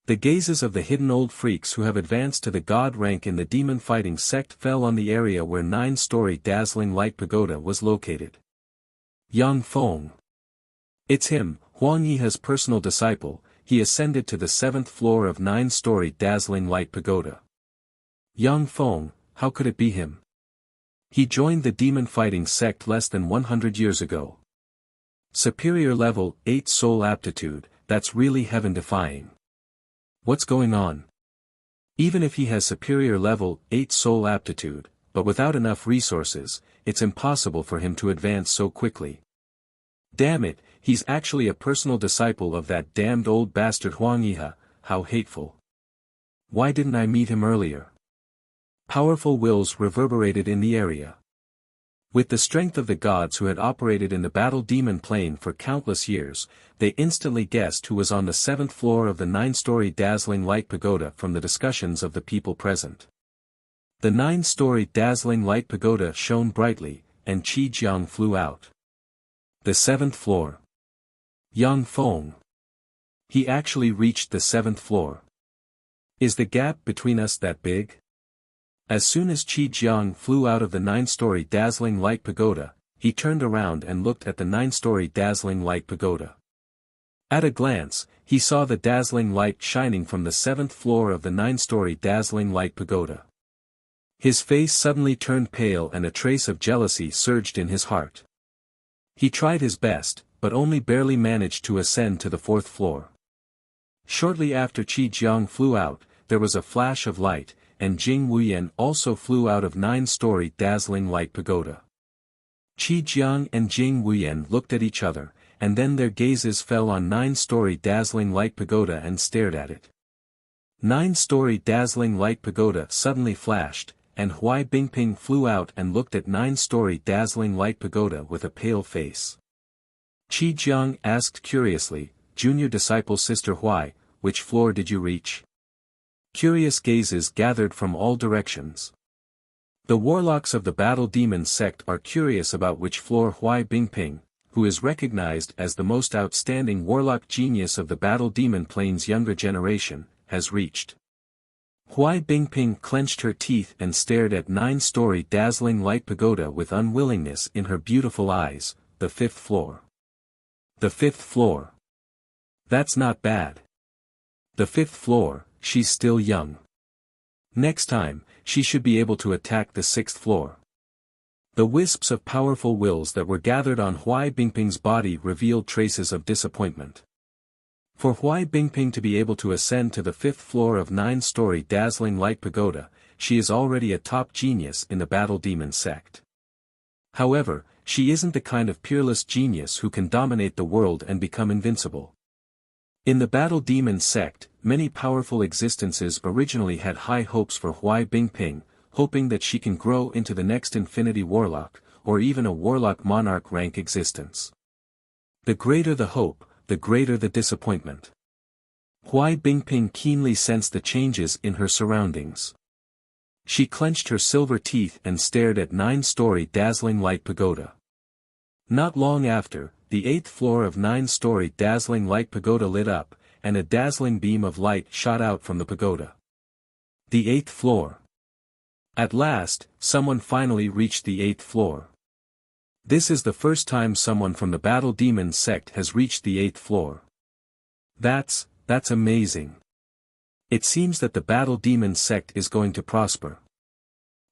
The gazes of the hidden old freaks who have advanced to the god rank in the demon-fighting sect fell on the area where 9-story dazzling light pagoda was located. Yang Feng. It's him, Huang Yi's personal disciple. He ascended to the 7th floor of 9-story dazzling light pagoda. Yang Feng, how could it be him? He joined the demon-fighting sect less than 100 years ago. Superior level 8 soul aptitude, that's really heaven-defying. What's going on? Even if he has superior level 8 soul aptitude, but without enough resources, it's impossible for him to advance so quickly. Damn it, he's actually a personal disciple of that damned old bastard Huang Yi. How hateful. Why didn't I meet him earlier? Powerful wills reverberated in the area. With the strength of the gods who had operated in the battle demon plane for countless years, they instantly guessed who was on the 7th floor of the 9-story dazzling light pagoda from the discussions of the people present. The 9-story dazzling light pagoda shone brightly, and Qi Jiang flew out. The 7th floor. Yang Feng. He actually reached the 7th floor. Is the gap between us that big? As soon as Qi Jiang flew out of the 9-story dazzling light pagoda, he turned around and looked at the 9-story dazzling light pagoda. At a glance, he saw the dazzling light shining from the 7th floor of the 9-story dazzling light pagoda. His face suddenly turned pale and a trace of jealousy surged in his heart. He tried his best, but only barely managed to ascend to the 4th floor. Shortly after Qi Jiang flew out, there was a flash of light, and Jing Wuyan also flew out of 9-story dazzling light pagoda. Qi Jiang and Jing Wuyan looked at each other, and then their gazes fell on 9-story dazzling light pagoda and stared at it. 9-story dazzling light pagoda suddenly flashed, and Huai Bingping flew out and looked at 9-story dazzling light pagoda with a pale face. Qi Jiang asked curiously, "Junior disciple Sister Huai, which floor did you reach?" Curious gazes gathered from all directions. The warlocks of the battle demon sect are curious about which floor Huai Bingping, who is recognized as the most outstanding warlock genius of the battle demon plane's younger generation, has reached. Huai Bingping clenched her teeth and stared at 9-story dazzling light pagoda with unwillingness in her beautiful eyes. The 5th floor. The 5th floor. That's not bad. The 5th floor. She's still young. Next time, she should be able to attack the 6th floor. The wisps of powerful wills that were gathered on Huai Bingping's body revealed traces of disappointment. For Huai Bingping to be able to ascend to the 5th floor of 9-story dazzling light pagoda, she is already a top genius in the battle demon sect. However, she isn't the kind of peerless genius who can dominate the world and become invincible. In the battle demon sect, many powerful existences originally had high hopes for Huai Bingping, hoping that she can grow into the next infinity warlock, or even a warlock monarch rank existence. The greater the hope, the greater the disappointment. Huai Bingping keenly sensed the changes in her surroundings. She clenched her silver teeth and stared at 9-story dazzling light pagoda. Not long after, the 8th floor of 9-story dazzling light pagoda lit up, and a dazzling beam of light shot out from the pagoda. The 8th floor. At last, someone finally reached the 8th floor. This is the first time someone from the Battle Demon sect has reached the 8th floor. That's amazing. It seems that the Battle Demon sect is going to prosper.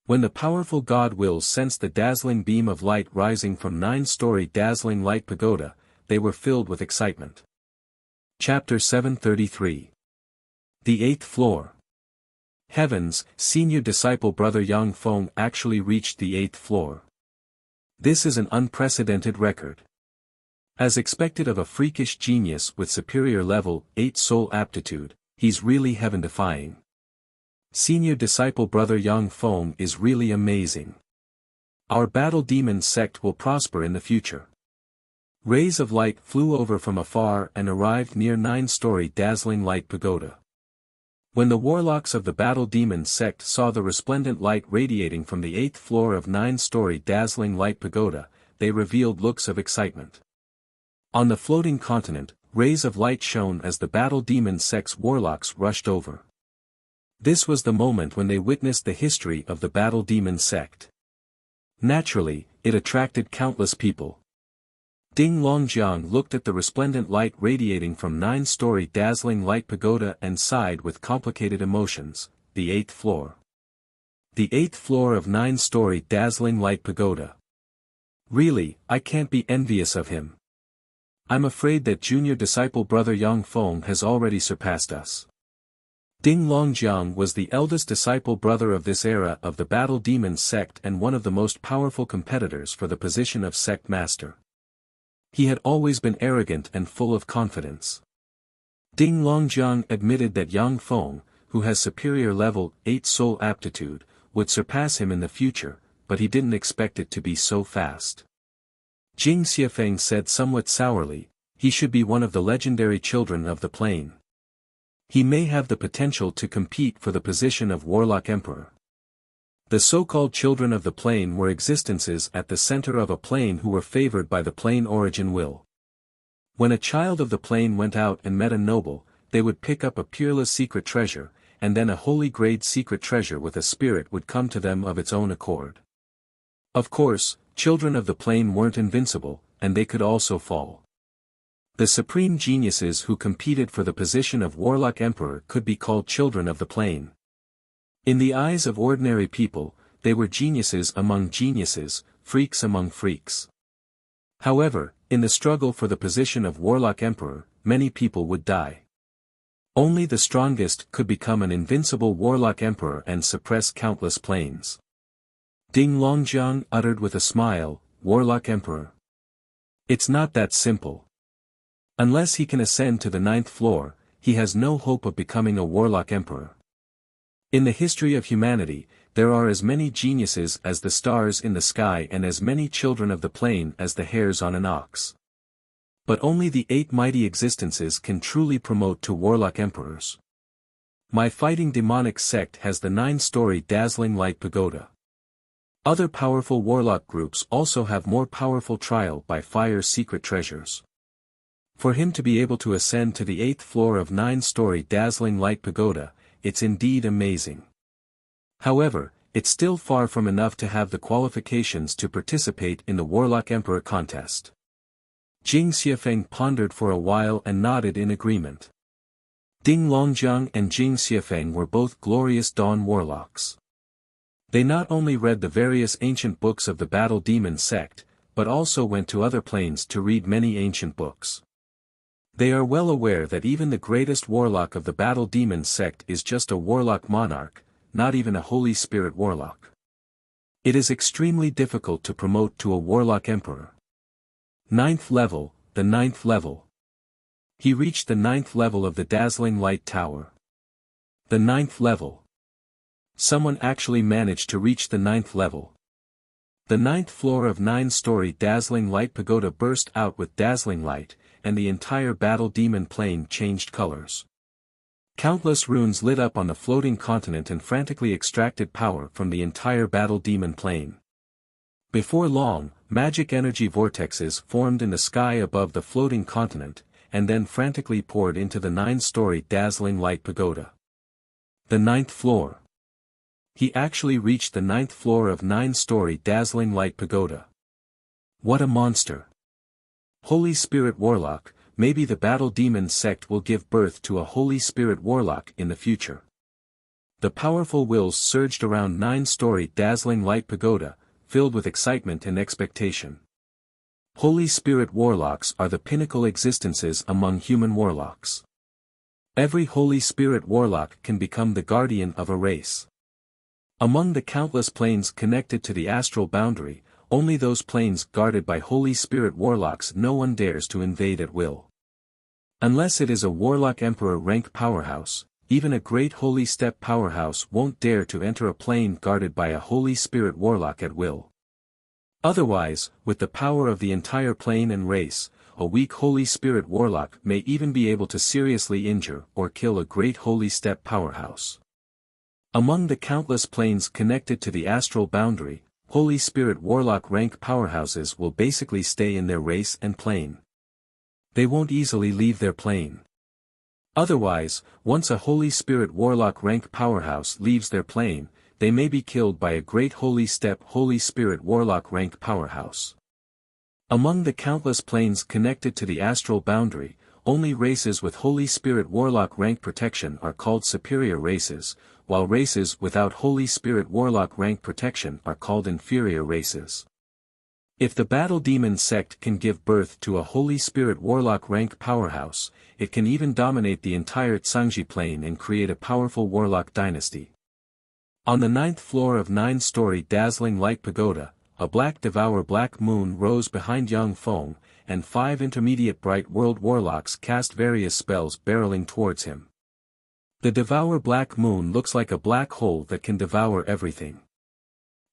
When the powerful God Wills sensed the dazzling beam of light rising from 9-story dazzling light pagoda, they were filled with excitement. Chapter 733. The 8th floor. Heavens, senior disciple brother Yang Feng actually reached the 8th floor. This is an unprecedented record. As expected of a freakish genius with superior level 8 soul aptitude, he's really heaven-defying. Senior disciple brother Yang Feng is really amazing. Our Battle Demon sect will prosper in the future. Rays of light flew over from afar and arrived near 9-story dazzling light pagoda. When the warlocks of the Battle Demon sect saw the resplendent light radiating from the 8th floor of 9-story dazzling light pagoda, they revealed looks of excitement. On the floating continent, rays of light shone as the Battle Demon sect's warlocks rushed over. This was the moment when they witnessed the history of the Battle Demon sect. Naturally, it attracted countless people. Ding Longjiang looked at the resplendent light radiating from 9-story dazzling light pagoda and sighed with complicated emotions. The 8th floor. The 8th floor of 9-story dazzling light pagoda. Really, I can't be envious of him. I'm afraid that junior disciple brother Yang Feng has already surpassed us. Ding Longjiang was the eldest disciple brother of this era of the Battle Demon sect and one of the most powerful competitors for the position of sect master. He had always been arrogant and full of confidence. Ding Longjiang admitted that Yang Feng, who has superior level 8 soul aptitude, would surpass him in the future, but he didn't expect it to be so fast. Jing Xiafeng said somewhat sourly, he should be one of the legendary children of the plain. He may have the potential to compete for the position of Warlock Emperor. The so-called children of the plain were existences at the center of a plane who were favored by the plain origin will. When a child of the plain went out and met a noble, they would pick up a peerless secret treasure, and then a holy grade secret treasure with a spirit would come to them of its own accord. Of course, children of the plain weren't invincible, and they could also fall. The supreme geniuses who competed for the position of Warlock Emperor could be called children of the plain. In the eyes of ordinary people, they were geniuses among geniuses, freaks among freaks. However, in the struggle for the position of Warlock Emperor, many people would die. Only the strongest could become an invincible Warlock Emperor and suppress countless planes. Ding Longjiang uttered with a smile, Warlock Emperor. It's not that simple. Unless he can ascend to the 9th floor, he has no hope of becoming a Warlock Emperor. In the history of humanity, there are as many geniuses as the stars in the sky and as many children of the plain as the hairs on an ox. But only the 8 mighty existences can truly promote to Warlock Emperors. My fighting demonic sect has the 9-story dazzling light pagoda. Other powerful warlock groups also have more powerful trial by fire secret treasures. For him to be able to ascend to the 8th floor of 9-story dazzling light pagoda, it's indeed amazing. However, it's still far from enough to have the qualifications to participate in the Warlock Emperor contest. Jing Xiafeng pondered for a while and nodded in agreement. Ding Longjiang and Jing Xiafeng were both glorious dawn warlocks. They not only read the various ancient books of the Battle Demon sect, but also went to other planes to read many ancient books. They are well aware that even the greatest warlock of the Battle Demon sect is just a warlock monarch, not even a Holy Spirit warlock. It is extremely difficult to promote to a Warlock Emperor. 9th level, the 9th level. He reached the 9th level of the Dazzling Light Tower. The 9th level. Someone actually managed to reach the 9th level. The 9th floor of 9-story Dazzling Light Pagoda burst out with dazzling light, and the entire Battle Demon plane changed colors. Countless runes lit up on the floating continent and frantically extracted power from the entire battle demon plane. Before long, magic energy vortexes formed in the sky above the floating continent, and then frantically poured into the 9-story dazzling light pagoda. The 9th floor. He actually reached the 9th floor of 9-story dazzling light pagoda. What a monster! Holy Spirit Warlock, maybe the Battle Demon sect will give birth to a Holy Spirit Warlock in the future. The powerful wills surged around 9-story dazzling light pagoda, filled with excitement and expectation. Holy Spirit Warlocks are the pinnacle existences among human warlocks. Every Holy Spirit Warlock can become the guardian of a race. Among the countless planes connected to the astral boundary, only those planes guarded by Holy Spirit Warlocks no one dares to invade at will. Unless it is a Warlock Emperor rank powerhouse, even a great Holy Step powerhouse won't dare to enter a plane guarded by a Holy Spirit Warlock at will. Otherwise, with the power of the entire plane and race, a weak Holy Spirit Warlock may even be able to seriously injure or kill a great Holy Step powerhouse. Among the countless planes connected to the astral boundary, Holy Spirit Warlock rank powerhouses will basically stay in their race and plane. They won't easily leave their plane. Otherwise, once a Holy Spirit Warlock rank powerhouse leaves their plane, they may be killed by a great Holy Step Holy Spirit Warlock rank powerhouse. Among the countless planes connected to the astral boundary, only races with Holy Spirit Warlock rank protection are called superior races, while races without Holy Spirit Warlock rank protection are called inferior races. If the Battle Demon sect can give birth to a Holy Spirit Warlock rank powerhouse, it can even dominate the entire Tsangji plane and create a powerful Warlock dynasty. On the 9th floor of 9-story dazzling light pagoda, a black Devour Black Moon rose behind Yang Feng, and 5 intermediate Bright World Warlocks cast various spells barreling towards him. The Devour Black Moon looks like a black hole that can devour everything.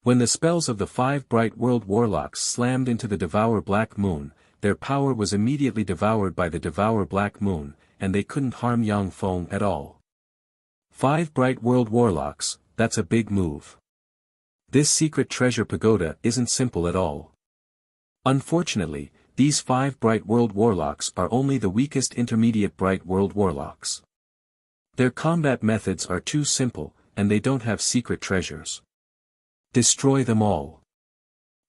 When the spells of the 5 Bright World Warlocks slammed into the Devour Black Moon, their power was immediately devoured by the Devour Black Moon, and they couldn't harm Yang Feng at all. 5 Bright World Warlocks, that's a big move. This secret treasure pagoda isn't simple at all. Unfortunately, these 5 Bright World Warlocks are only the weakest intermediate Bright World Warlocks. Their combat methods are too simple, and they don't have secret treasures. Destroy them all.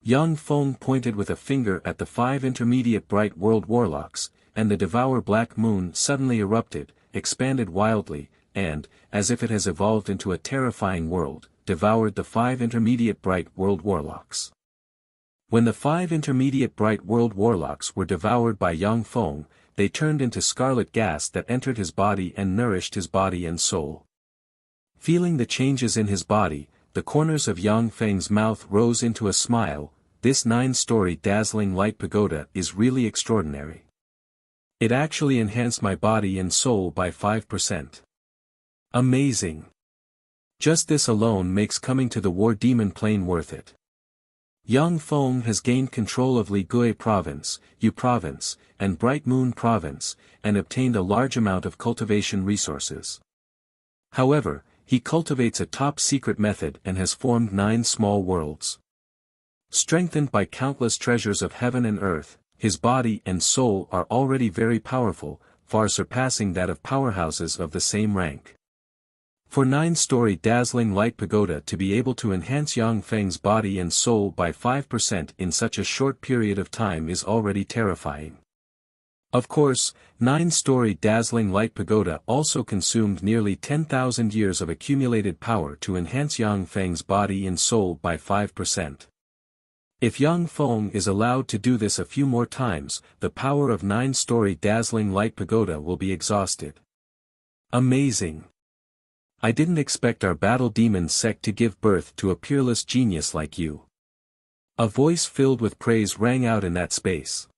Yang Feng pointed with a finger at the 5 intermediate Bright World Warlocks, and the Devour Black Moon suddenly erupted, expanded wildly, and, as if it has evolved into a terrifying world, devoured the 5 intermediate Bright World Warlocks. When the 5 intermediate Bright World Warlocks were devoured by Yang Feng, they turned into scarlet gas that entered his body and nourished his body and soul. Feeling the changes in his body, the corners of Yang Feng's mouth rose into a smile. This 9-story dazzling light pagoda is really extraordinary. It actually enhanced my body and soul by 5%. Amazing. Just this alone makes coming to the War Demon plane worth it. Yang Feng has gained control of Li Gui Province, Yu Province, and Bright Moon Province, and obtained a large amount of cultivation resources. However, he cultivates a top-secret method and has formed 9 small worlds. Strengthened by countless treasures of heaven and earth, his body and soul are already very powerful, far surpassing that of powerhouses of the same rank. For 9-story dazzling light pagoda to be able to enhance Yang Feng's body and soul by 5% in such a short period of time is already terrifying. Of course, 9-story dazzling light pagoda also consumed nearly 10,000 years of accumulated power to enhance Yang Feng's body and soul by 5%. If Yang Feng is allowed to do this a few more times, the power of 9-story dazzling light pagoda will be exhausted. Amazing. I didn't expect our Battle Demon sect to give birth to a peerless genius like you. A voice filled with praise rang out in that space.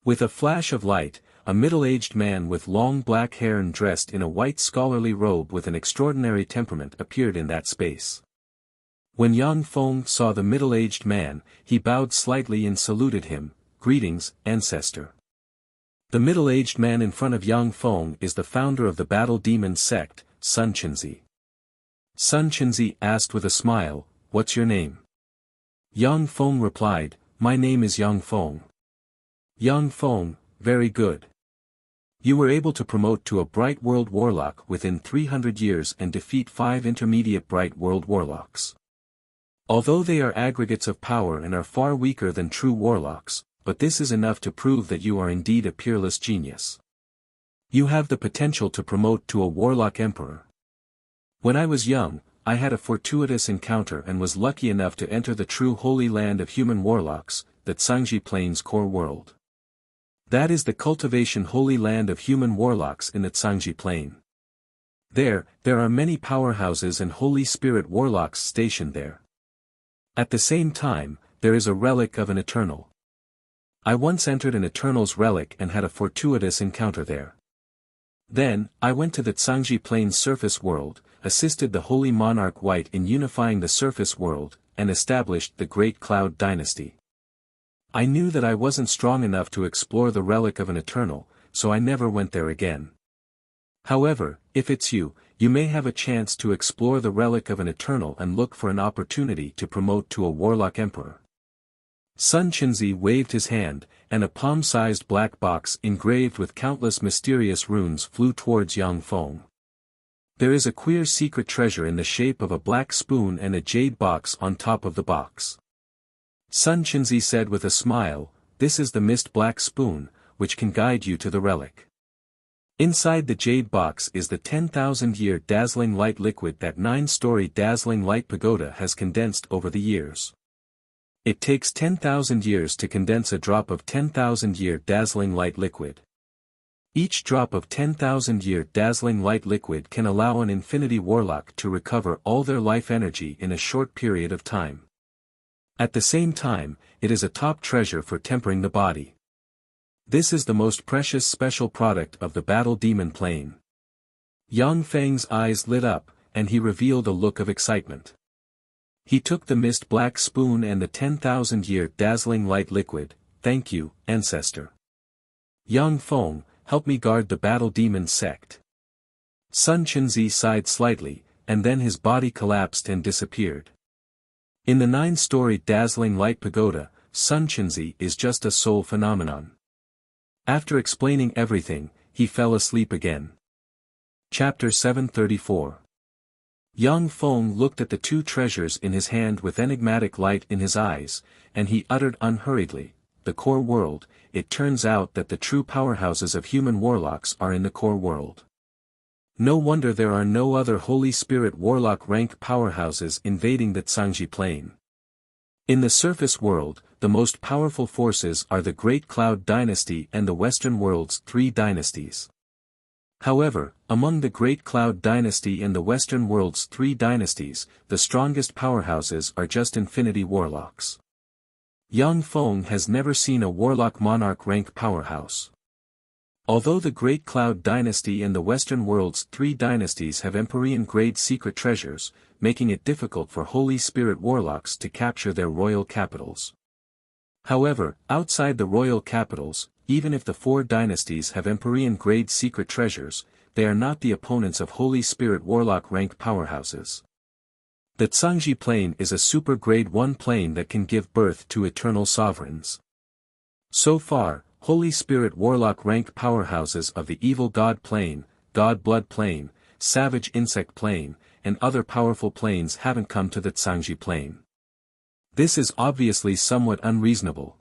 With a flash of light, a middle-aged man with long black hair and dressed in a white scholarly robe with an extraordinary temperament appeared in that space. When Yang Feng saw the middle-aged man, he bowed slightly and saluted him. Greetings, ancestor. The middle-aged man in front of Yang Feng is the founder of the Battle Demon sect, Sun Qinzi. Sun Qinzi asked with a smile, "What's your name?" Yang Feng replied, "My name is Yang Feng." Yang Feng, very good. You were able to promote to a Bright World Warlock within 300 years and defeat 5 intermediate Bright World Warlocks. Although they are aggregates of power and are far weaker than true warlocks, but this is enough to prove that you are indeed a peerless genius. You have the potential to promote to a Warlock Emperor. When I was young, I had a fortuitous encounter and was lucky enough to enter the true holy land of human warlocks, the Cangji Plains core world. That is the cultivation holy land of human warlocks in the Cangji Plain. There are many powerhouses and holy spirit warlocks stationed there. At the same time, there is a relic of an Eternal. I once entered an Eternal's relic and had a fortuitous encounter there. Then, I went to the Cangji Plains surface world, assisted the Holy Monarch White in unifying the surface world, and established the Great Cloud Dynasty. I knew that I wasn't strong enough to explore the relic of an Eternal, so I never went there again. However, if it's you, you may have a chance to explore the relic of an Eternal and look for an opportunity to promote to a Warlock Emperor. Sun Qinzi waved his hand, and a palm-sized black box engraved with countless mysterious runes flew towards Yang Feng. There is a queer secret treasure in the shape of a black spoon and a jade box on top of the box. Sun Qinzi said with a smile, "This is the mist black spoon, which can guide you to the relic." Inside the jade box is the 10,000-year dazzling light liquid that 9-story dazzling light pagoda has condensed over the years. It takes 10,000 years to condense a drop of 10,000-year dazzling light liquid. Each drop of 10,000-year dazzling light liquid can allow an Infinity Warlock to recover all their life energy in a short period of time. At the same time, it is a top treasure for tempering the body. This is the most precious special product of the Battle Demon Plane. Yang Feng's eyes lit up, and he revealed a look of excitement. He took the mist black spoon and the 10,000-year dazzling light liquid. "Thank you, Ancestor. Yang Feng, help me guard the Battle Demon sect." Sun Qinzi sighed slightly, and then his body collapsed and disappeared. In the 9-story dazzling light pagoda, Sun Qinzi is just a soul phenomenon. After explaining everything, he fell asleep again. Chapter 734. Yang Feng looked at the 2 treasures in his hand with enigmatic light in his eyes, and he uttered unhurriedly, "The core world." It turns out that the true powerhouses of human warlocks are in the core world. No wonder there are no other Holy Spirit Warlock rank powerhouses invading the Cangji Plain. In the surface world, the most powerful forces are the Great Cloud Dynasty and the Western world's 3 dynasties. However, among the Great Cloud Dynasty and the Western world's 3 dynasties, the strongest powerhouses are just Infinity Warlocks. Yang Feng has never seen a Warlock Monarch rank powerhouse. Although the Great Cloud Dynasty and the Western world's 3 dynasties have Empyrean-grade secret treasures, making it difficult for Holy Spirit Warlocks to capture their royal capitals. However, outside the royal capitals, even if the 4 dynasties have Empyrean-grade secret treasures, they are not the opponents of Holy Spirit Warlock rank powerhouses. The Cangji Plain is a super grade 1 plane that can give birth to eternal sovereigns. So far, Holy Spirit Warlock rank powerhouses of the Evil God Plane, God Blood Plane, Savage Insect Plane, and other powerful planes haven't come to the Cangji Plain. This is obviously somewhat unreasonable.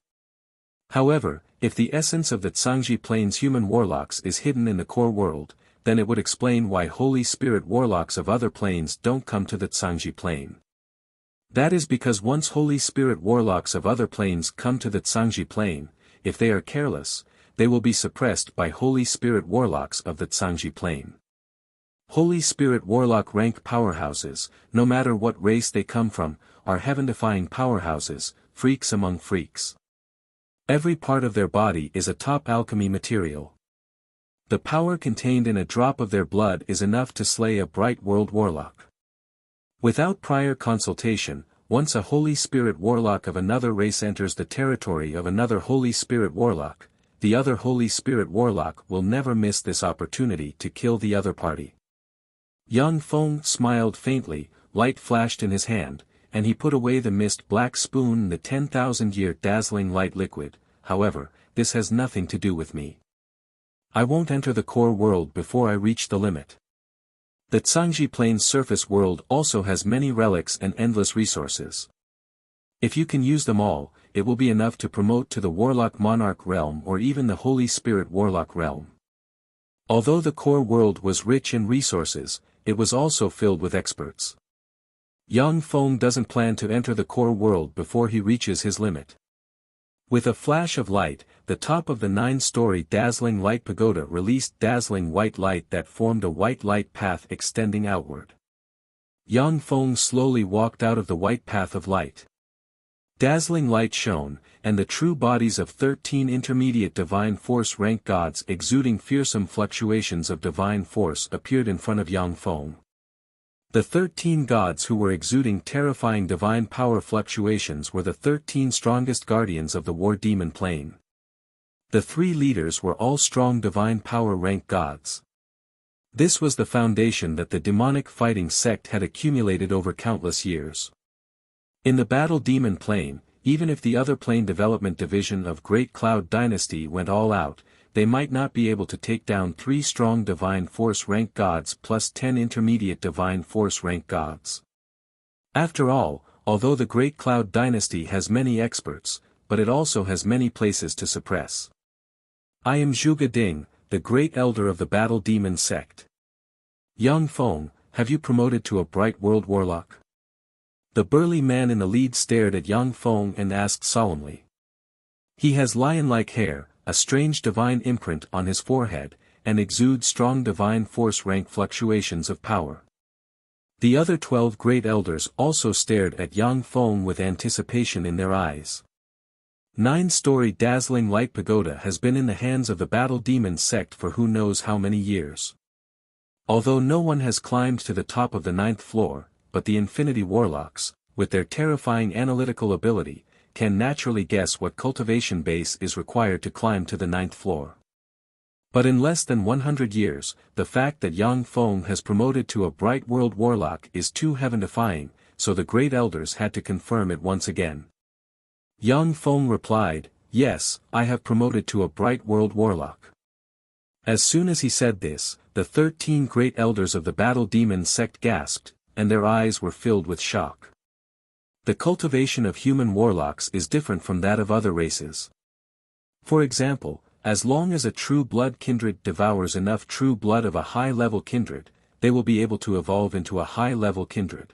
However, if the essence of the Cangji Plain's human warlocks is hidden in the core world, then it would explain why Holy Spirit Warlocks of other planes don't come to the Cangji Plain. That is because once Holy Spirit Warlocks of other planes come to the Cangji Plain, if they are careless, they will be suppressed by Holy Spirit Warlocks of the Cangji Plain. Holy Spirit Warlock rank powerhouses, no matter what race they come from, are heaven-defying powerhouses, freaks among freaks. Every part of their body is a top alchemy material. The power contained in a drop of their blood is enough to slay a Bright World Warlock. Without prior consultation, once a Holy Spirit Warlock of another race enters the territory of another Holy Spirit Warlock, the other Holy Spirit Warlock will never miss this opportunity to kill the other party. Yang Feng smiled faintly, light flashed in his hand, and he put away the mist black spoon and the 10,000-year dazzling light liquid. However, this has nothing to do with me. I won't enter the core world before I reach the limit. The Tsangji Plains surface world also has many relics and endless resources. If you can use them all, it will be enough to promote to the Warlock Monarch realm or even the Holy Spirit Warlock realm. Although the core world was rich in resources, it was also filled with experts. Yang Feng doesn't plan to enter the core world before he reaches his limit. With a flash of light, the top of the 9-story dazzling light pagoda released dazzling white light that formed a white light path extending outward. Yang Feng slowly walked out of the white path of light. Dazzling light shone, and the true bodies of 13 intermediate divine force rank gods exuding fearsome fluctuations of divine force appeared in front of Yang Feng. The 13 gods who were exuding terrifying divine power fluctuations were the 13 strongest guardians of the war demon plane. The 3 leaders were all strong divine power rank gods. This was the foundation that the demonic fighting sect had accumulated over countless years. In the battle demon plane, even if the other plane development division of Great Cloud Dynasty went all out, they might not be able to take down 3 strong divine force rank gods plus 10 intermediate divine force rank gods. After all, although the Great Cloud Dynasty has many experts, but it also has many places to suppress. I am Zhuge Ding, the Great Elder of the Battle Demon Sect. Yang Feng, have you promoted to a Bright World Warlock? The burly man in the lead stared at Yang Feng and asked solemnly. He has lion-like hair, a strange divine imprint on his forehead, and exudes strong divine force rank fluctuations of power. The other 12 great elders also stared at Yang Feng with anticipation in their eyes. 9-story dazzling light pagoda has been in the hands of the battle demon sect for who knows how many years. Although no one has climbed to the top of the 9th floor, but the Infinity Warlocks, with their terrifying analytical ability, can naturally guess what cultivation base is required to climb to the 9th floor. But in less than 100 years, the fact that Yang Feng has promoted to a Bright World Warlock is too heaven-defying, so the great elders had to confirm it once again. Yang Feng replied, "Yes, I have promoted to a Bright World Warlock." As soon as he said this, the 13 great elders of the battle demon sect gasped, and their eyes were filled with shock. The cultivation of human warlocks is different from that of other races. For example, as long as a true blood kindred devours enough true blood of a high-level kindred, they will be able to evolve into a high-level kindred.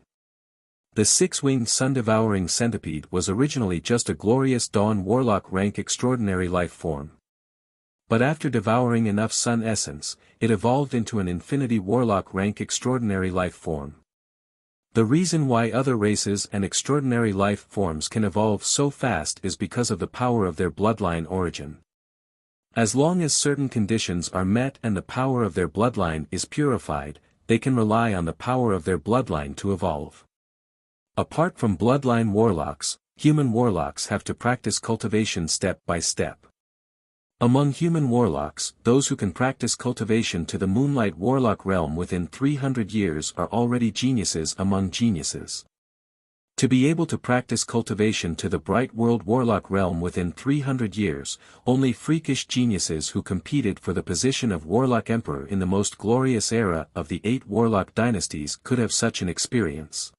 The 6-winged sun-devouring centipede was originally just a glorious dawn warlock rank extraordinary life form. But after devouring enough sun essence, it evolved into an infinity warlock rank extraordinary life form. The reason why other races and extraordinary life forms can evolve so fast is because of the power of their bloodline origin. As long as certain conditions are met and the power of their bloodline is purified, they can rely on the power of their bloodline to evolve. Apart from bloodline warlocks, human warlocks have to practice cultivation step by step. Among human warlocks, those who can practice cultivation to the Moonlight Warlock realm within 300 years are already geniuses among geniuses. To be able to practice cultivation to the Bright World Warlock realm within 300 years, only freakish geniuses who competed for the position of Warlock Emperor in the most glorious era of the 8 Warlock dynasties could have such an experience.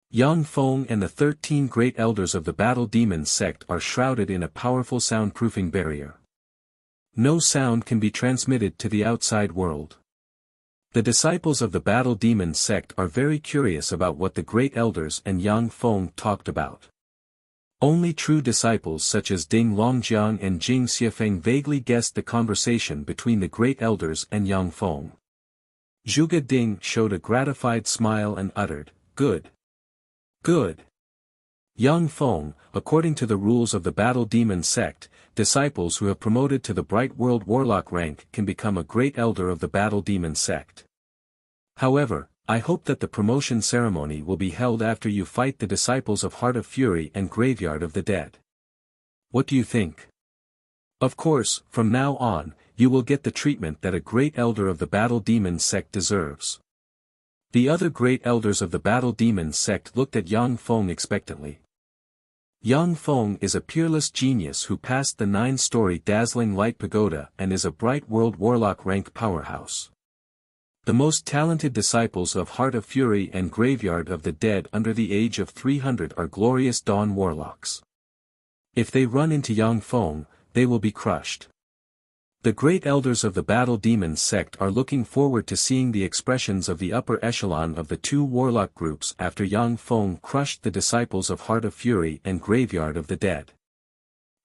Yang Feng and the 13 great elders of the Battle Demon sect are shrouded in a powerful soundproofing barrier. No sound can be transmitted to the outside world. The disciples of the Battle Demon sect are very curious about what the great elders and Yang Feng talked about. Only true disciples such as Ding Longjiang and Jing Xiefeng vaguely guessed the conversation between the great elders and Yang Feng. Zhuge Ding showed a gratified smile and uttered, "Good. Good." Yang Feng, according to the rules of the Battle Demon sect, disciples who have promoted to the Bright World Warlock rank can become a great elder of the Battle Demon sect. However, I hope that the promotion ceremony will be held after you fight the disciples of Heart of Fury and Graveyard of the Dead. What do you think? Of course, from now on, you will get the treatment that a great elder of the Battle Demon sect deserves. The other great elders of the Battle Demon sect looked at Yang Feng expectantly. Yang Feng is a peerless genius who passed the 9-story dazzling light pagoda and is a bright world warlock rank powerhouse. The most talented disciples of Heart of Fury and Graveyard of the Dead under the age of 300 are glorious dawn warlocks. If they run into Yang Feng, they will be crushed. The great elders of the Battle Demon sect are looking forward to seeing the expressions of the upper echelon of the two warlock groups after Yang Feng crushed the disciples of Heart of Fury and Graveyard of the Dead.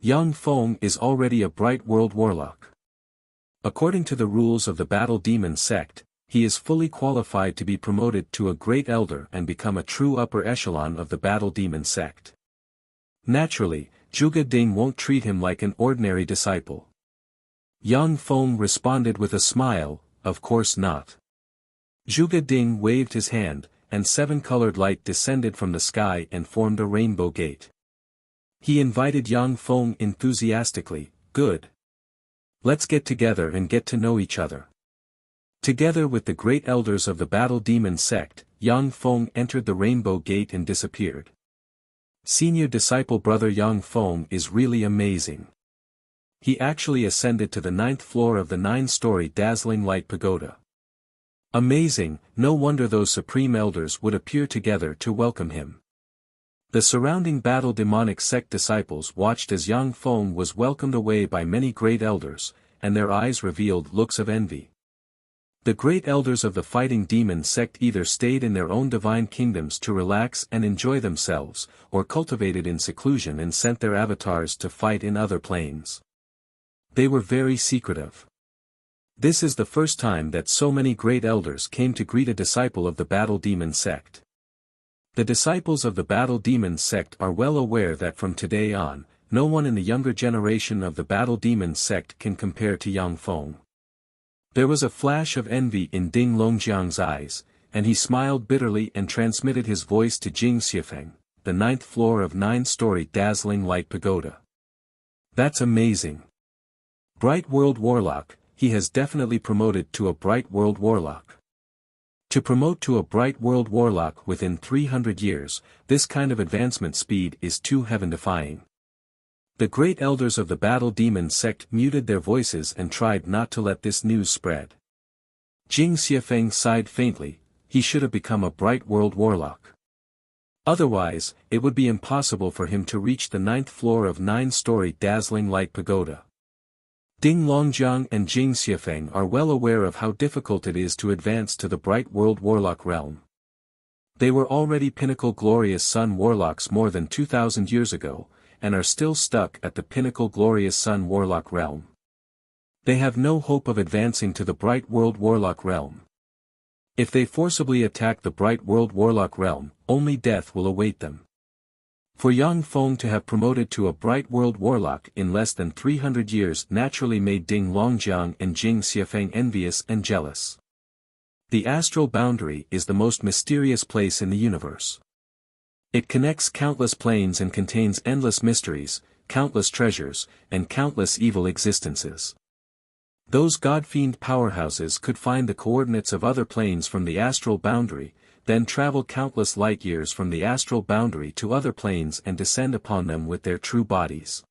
Yang Feng is already a bright world warlock. According to the rules of the Battle Demon sect, he is fully qualified to be promoted to a great elder and become a true upper echelon of the Battle Demon sect. Naturally, Zhuge Ding won't treat him like an ordinary disciple. Yang Feng responded with a smile, of course not. Zhuge Ding waved his hand, and 7-colored light descended from the sky and formed a rainbow gate. He invited Yang Feng enthusiastically, "Good. Let's get together and get to know each other." Together with the great elders of the Battle Demon sect, Yang Feng entered the rainbow gate and disappeared. Senior disciple brother Yang Feng is really amazing. He actually ascended to the 9th floor of the 9-story dazzling light pagoda. Amazing, no wonder those supreme elders would appear together to welcome him. The surrounding Battle Demonic sect disciples watched as Yang Feng was welcomed away by many great elders, and their eyes revealed looks of envy. The great elders of the Fighting Demon sect either stayed in their own divine kingdoms to relax and enjoy themselves, or cultivated in seclusion and sent their avatars to fight in other planes. They were very secretive. This is the first time that so many great elders came to greet a disciple of the Battle Demon sect. The disciples of the Battle Demon sect are well aware that from today on, no one in the younger generation of the Battle Demon sect can compare to Yang Feng. There was a flash of envy in Ding Longjiang's eyes, and he smiled bitterly and transmitted his voice to Jing Xiefeng, the 9th floor of 9-story dazzling light pagoda. That's amazing. Bright World Warlock, he has definitely promoted to a Bright World Warlock. To promote to a Bright World Warlock within 300 years, this kind of advancement speed is too heaven-defying. The great elders of the Battle Demon sect muted their voices and tried not to let this news spread. Jing Xiefeng sighed faintly, he should have become a Bright World Warlock. Otherwise, it would be impossible for him to reach the 9th floor of 9-story dazzling light pagoda. Ding Longjiang and Jing Xiefeng are well aware of how difficult it is to advance to the Bright World Warlock realm. They were already Pinnacle Glorious Sun Warlocks more than 2,000 years ago, and are still stuck at the Pinnacle Glorious Sun Warlock realm. They have no hope of advancing to the Bright World Warlock realm. If they forcibly attack the Bright World Warlock realm, only death will await them. For Yang Feng to have promoted to a Bright World Warlock in less than 300 years naturally made Ding Longjiang and Jing Xiefeng envious and jealous. The astral boundary is the most mysterious place in the universe. It connects countless planes and contains endless mysteries, countless treasures, and countless evil existences. Those god-fiend powerhouses could find the coordinates of other planes from the astral boundary, then travel countless light-years from the astral boundary to other planes and descend upon them with their true bodies.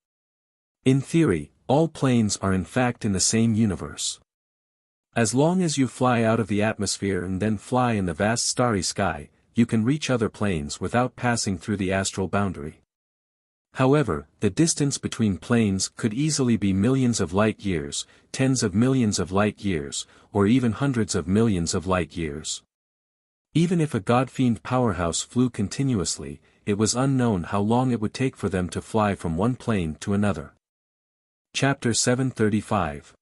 In theory, all planes are in fact in the same universe. As long as you fly out of the atmosphere and then fly in the vast starry sky, you can reach other planes without passing through the astral boundary. However, the distance between planes could easily be millions of light-years, tens of millions of light-years, or even hundreds of millions of light-years. Even if a god-fiend powerhouse flew continuously, it was unknown how long it would take for them to fly from one plane to another. Chapter 735.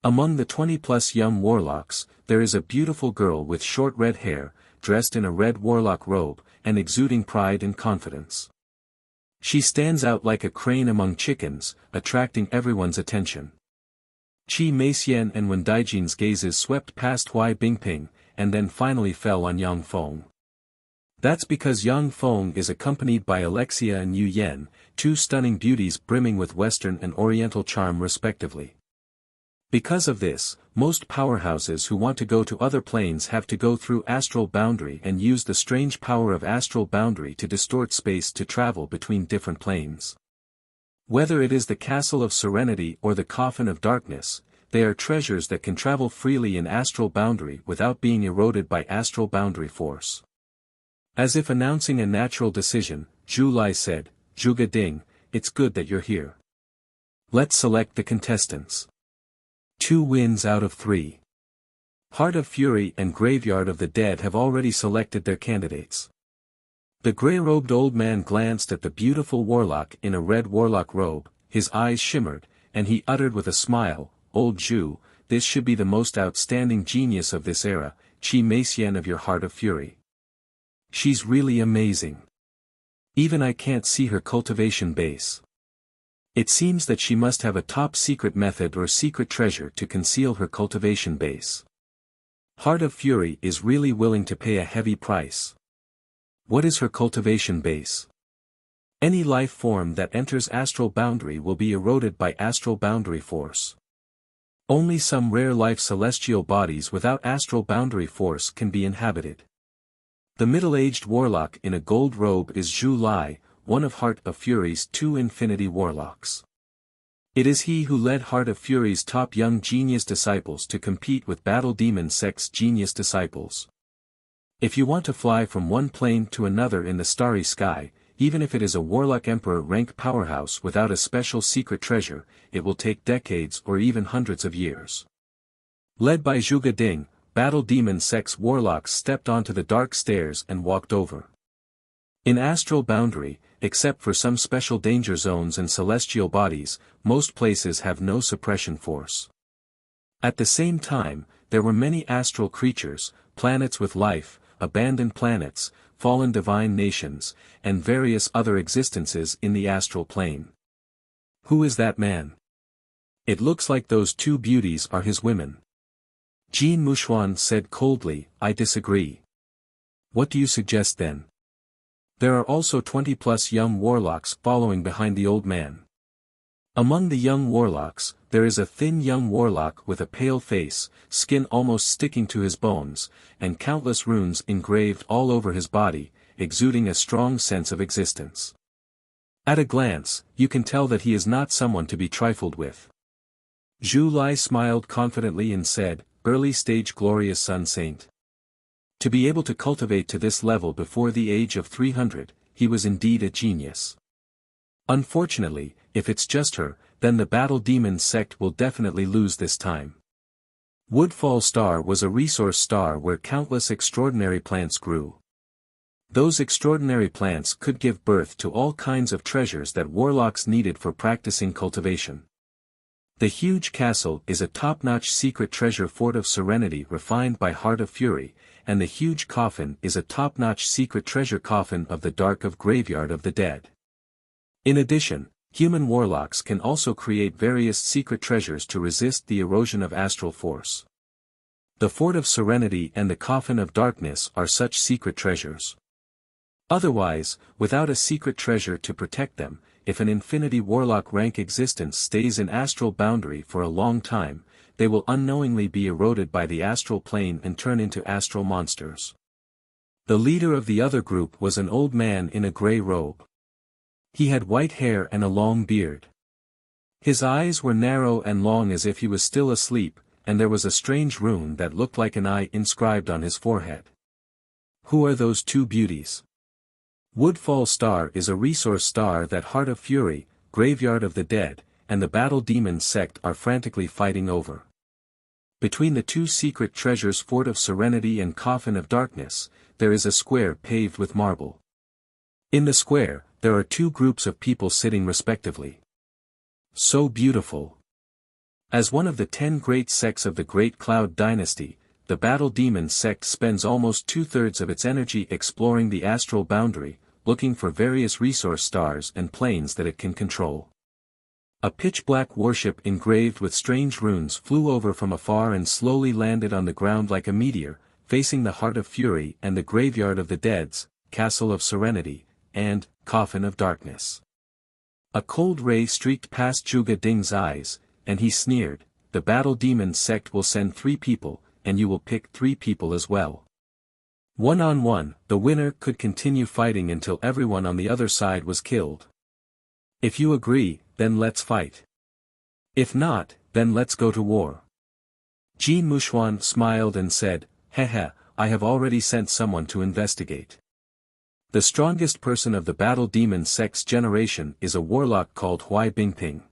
Among the 20-plus young warlocks, there is a beautiful girl with short red hair, dressed in a red warlock robe, and exuding pride and confidence. She stands out like a crane among chickens, attracting everyone's attention. Qi Meixian and Wen Daijin's gazes swept past Hui Bingping, and then finally fell on Yang Feng. That's because Yang Feng is accompanied by Alexia and Yu Yen, two stunning beauties brimming with Western and Oriental charm respectively. Because of this, most powerhouses who want to go to other planes have to go through astral boundary and use the strange power of astral boundary to distort space to travel between different planes. Whether it is the Castle of Serenity or the Coffin of Darkness, they are treasures that can travel freely in astral boundary without being eroded by astral boundary force. As if announcing a natural decision, Zhu Lai said, "Zhuge Ding, it's good that you're here. Let's select the contestants." 2 wins out of 3. Heart of Fury and Graveyard of the Dead have already selected their candidates. The grey-robed old man glanced at the beautiful warlock in a red warlock robe, his eyes shimmered, and he uttered with a smile, "Old Zhu, this should be the most outstanding genius of this era, Qi Meixian of your Heart of Fury. She's really amazing. Even I can't see her cultivation base. It seems that she must have a top-secret method or secret treasure to conceal her cultivation base. Heart of Fury is really willing to pay a heavy price. What is her cultivation base? Any life form that enters astral boundary will be eroded by astral boundary force. Only some rare life celestial bodies without astral boundary force can be inhabited. The middle-aged warlock in a gold robe is Zhu Lai, one of Heart of Fury's 2 infinity warlocks. It is he who led Heart of Fury's top young genius disciples to compete with Battle Demon Sect's genius disciples. If you want to fly from one plane to another in the starry sky, even if it is a Warlock Emperor rank powerhouse without a special secret treasure, it will take decades or even hundreds of years. Led by Zhuge Ding, Battle Demon Sect's warlocks stepped onto the dark stairs and walked over. In astral boundary, except for some special danger zones and celestial bodies, most places have no suppression force. At the same time, there were many astral creatures, planets with life, abandoned planets, fallen divine nations, and various other existences in the astral plane. Who is that man? It looks like those 2 beauties are his women. Jean Mouchuan said coldly, "I disagree." "What do you suggest then?" There are also 20+ young warlocks following behind the old man. Among the young warlocks, there is a thin young warlock with a pale face, skin almost sticking to his bones, and countless runes engraved all over his body, exuding a strong sense of existence. At a glance, you can tell that he is not someone to be trifled with. Zhu Lai smiled confidently and said, "Early stage glorious sun saint." To be able to cultivate to this level before the age of 300, he was indeed a genius. Unfortunately, if it's just her, then the Battle Demon Sect will definitely lose this time. Woodfall Star was a resource star where countless extraordinary plants grew. Those extraordinary plants could give birth to all kinds of treasures that warlocks needed for practicing cultivation. The huge castle is a top-notch secret treasure fort of serenity refined by Heart of Fury, and the huge coffin is a top-notch secret treasure coffin of the dark of Graveyard of the Dead. In addition, human warlocks can also create various secret treasures to resist the erosion of astral force. The Fort of Serenity and the Coffin of Darkness are such secret treasures. Otherwise, without a secret treasure to protect them, if an infinity warlock rank existence stays in astral boundary for a long time, they will unknowingly be eroded by the astral plane and turn into astral monsters. The leader of the other group was an old man in a grey robe. He had white hair and a long beard. His eyes were narrow and long as if he was still asleep, and there was a strange rune that looked like an eye inscribed on his forehead. Who are those 2 beauties? Woodfall Star is a resource star that Heart of Fury, Graveyard of the Dead, and the Battle Demon Sect are frantically fighting over. Between the 2 secret treasures Fort of Serenity and Coffin of Darkness, there is a square paved with marble. In the square, there are 2 groups of people sitting respectively. So beautiful. As one of the 10 great sects of the Great Cloud Dynasty, the Battle Demon Sect spends almost 2/3 of its energy exploring the astral boundary, looking for various resource stars and planes that it can control. A pitch-black warship engraved with strange runes flew over from afar and slowly landed on the ground like a meteor, facing the Heart of Fury and the Graveyard of the Dead's Castle of Serenity, and Coffin of Darkness. A cold ray streaked past Zhuge Ding's eyes, and he sneered, the Battle Demon sect will send 3 people, and you will pick 3 people as well. One-on-one, the winner could continue fighting until everyone on the other side was killed. If you agree, then let's fight. If not, then let's go to war. Jin Mushuan smiled and said, Hehe, I have already sent someone to investigate. The strongest person of the Battle Demon sect's generation is a warlock called Hui Bingping.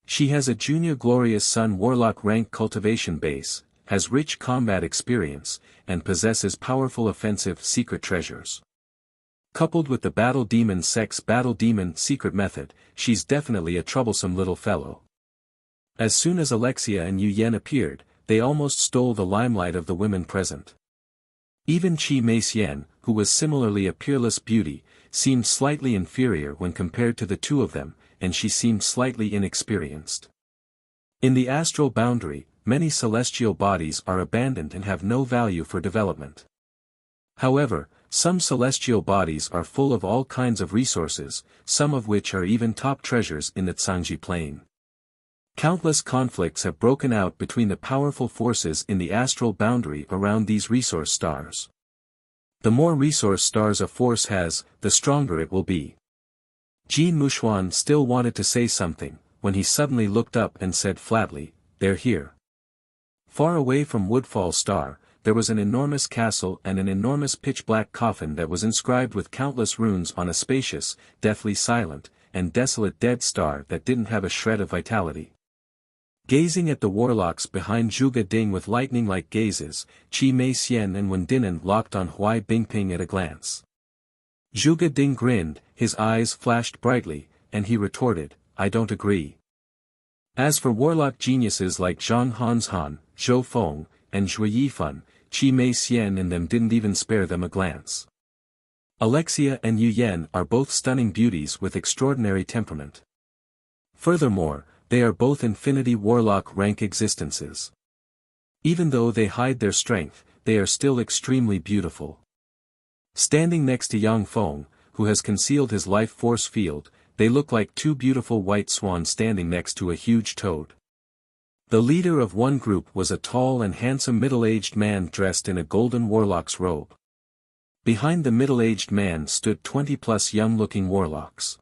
She has a Junior Glorious Sun warlock rank cultivation base, has rich combat experience, and possesses powerful offensive secret treasures. Coupled with the Battle Demon sect's Battle Demon secret method, she's definitely a troublesome little fellow. As soon as Alexia and Yu Yen appeared, they almost stole the limelight of the women present. Even Qi Meixian, who was similarly a peerless beauty, seemed slightly inferior when compared to the two of them, and she seemed slightly inexperienced. In the astral boundary, many celestial bodies are abandoned and have no value for development. However, some celestial bodies are full of all kinds of resources, some of which are even top treasures in the Cangji Plain. Countless conflicts have broken out between the powerful forces in the astral boundary around these resource stars. The more resource stars a force has, the stronger it will be. Jin Mushuan still wanted to say something, when he suddenly looked up and said flatly, they're here. Far away from Woodfall Star, there was an enormous castle and an enormous pitch-black coffin that was inscribed with countless runes on a spacious, deathly silent, and desolate dead star that didn't have a shred of vitality. Gazing at the warlocks behind Zhuge Ding with lightning-like gazes, Qi Meixian and Wen Dinan locked on Hui Bingping at a glance. Zhuge Ding grinned, his eyes flashed brightly, and he retorted, I don't agree. As for warlock geniuses like Zhang Hanshan, Zhou Feng, and Zhui Yifan, Qi Meixian and them didn't even spare them a glance. Alexia and Yu Yen are both stunning beauties with extraordinary temperament. Furthermore, they are both infinity warlock rank existences. Even though they hide their strength, they are still extremely beautiful. Standing next to Yang Feng, who has concealed his life force field, they look like 2 beautiful white swans standing next to a huge toad. The leader of one group was a tall and handsome middle-aged man dressed in a golden warlock's robe. Behind the middle-aged man stood 20+ young-looking warlocks.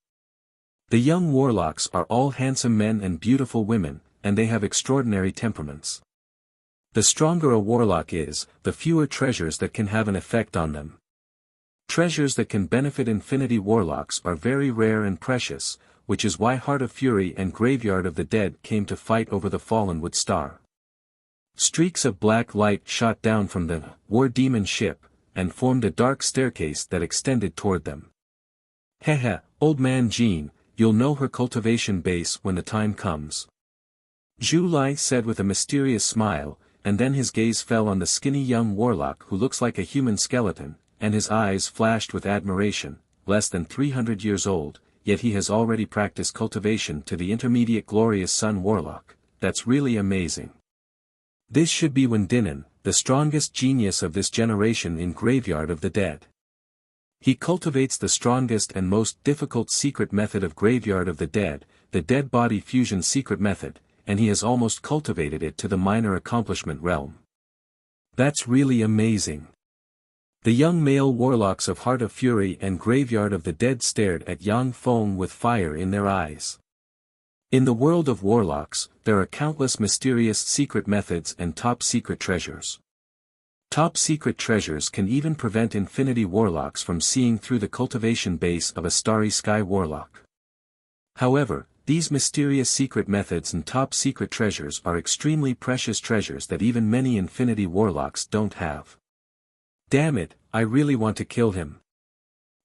The young warlocks are all handsome men and beautiful women, and they have extraordinary temperaments. The stronger a warlock is, the fewer treasures that can have an effect on them. Treasures that can benefit infinity warlocks are very rare and precious, which is why Heart of Fury and Graveyard of the Dead came to fight over the fallen Wood Star. Streaks of black light shot down from the War Demon ship, and formed a dark staircase that extended toward them. Hehe, old man Jin, you'll know her cultivation base when the time comes. Zhu Lai said with a mysterious smile, and then his gaze fell on the skinny young warlock who looks like a human skeleton, and his eyes flashed with admiration, less than 300 years old, yet he has already practiced cultivation to the intermediate Glorious Sun warlock, that's really amazing. This should be Wen Dinan, the strongest genius of this generation in Graveyard of the Dead. He cultivates the strongest and most difficult secret method of Graveyard of the dead body fusion secret method, and he has almost cultivated it to the minor accomplishment realm. That's really amazing. The young male warlocks of Heart of Fury and Graveyard of the Dead stared at Yang Feng with fire in their eyes. In the world of warlocks, there are countless mysterious secret methods and top-secret treasures. Top-secret treasures can even prevent infinity warlocks from seeing through the cultivation base of a starry sky warlock. However, these mysterious secret methods and top-secret treasures are extremely precious treasures that even many infinity warlocks don't have. Damn it, I really want to kill him.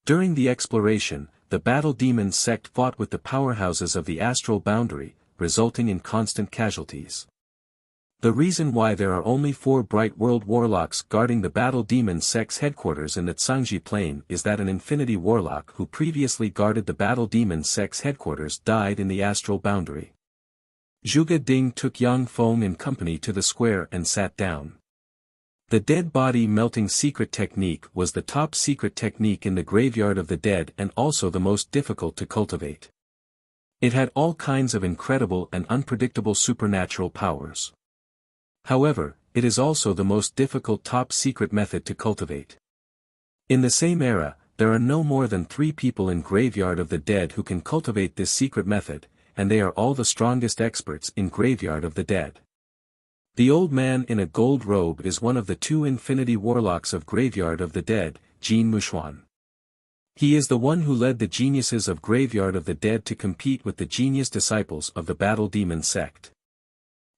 During the exploration, the Battle Demon sect fought with the powerhouses of the astral boundary, resulting in constant casualties. The reason why there are only 4 Bright World warlocks guarding the Battle Demon sect's headquarters in the Cangji Plain is that an infinity warlock who previously guarded the Battle Demon sect's headquarters died in the astral boundary. Zhuge Ding took Yang Feng and company to the square and sat down. The dead body melting secret technique was the top secret technique in the graveyard of the dead and also the most difficult to cultivate. It had all kinds of incredible and unpredictable supernatural powers. However, it is also the most difficult top secret method to cultivate. In the same era, there are no more than 3 people in Graveyard of the Dead who can cultivate this secret method, and they are all the strongest experts in Graveyard of the Dead. The old man in a gold robe is one of the 2 infinity warlocks of Graveyard of the Dead, Jin Mushuan. He is the one who led the geniuses of Graveyard of the Dead to compete with the genius disciples of the Battle Demon sect.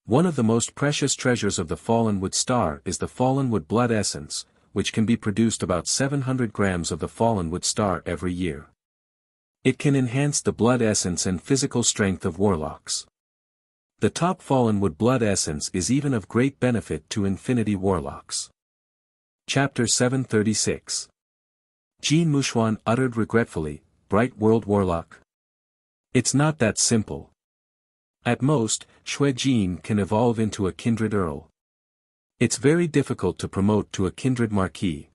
One of the most precious treasures of the Fallenwood Star is the Fallenwood Blood Essence, which can be produced about 700 grams of the Fallenwood Star every year. It can enhance the blood essence and physical strength of warlocks. The top Fallenwood Blood Essence is even of great benefit to Infinity Warlocks. Chapter 736. Jin Mushuan uttered regretfully, Bright World Warlock. It's not that simple. At most, Xue Jin can evolve into a kindred earl. It's very difficult to promote to a kindred marquis.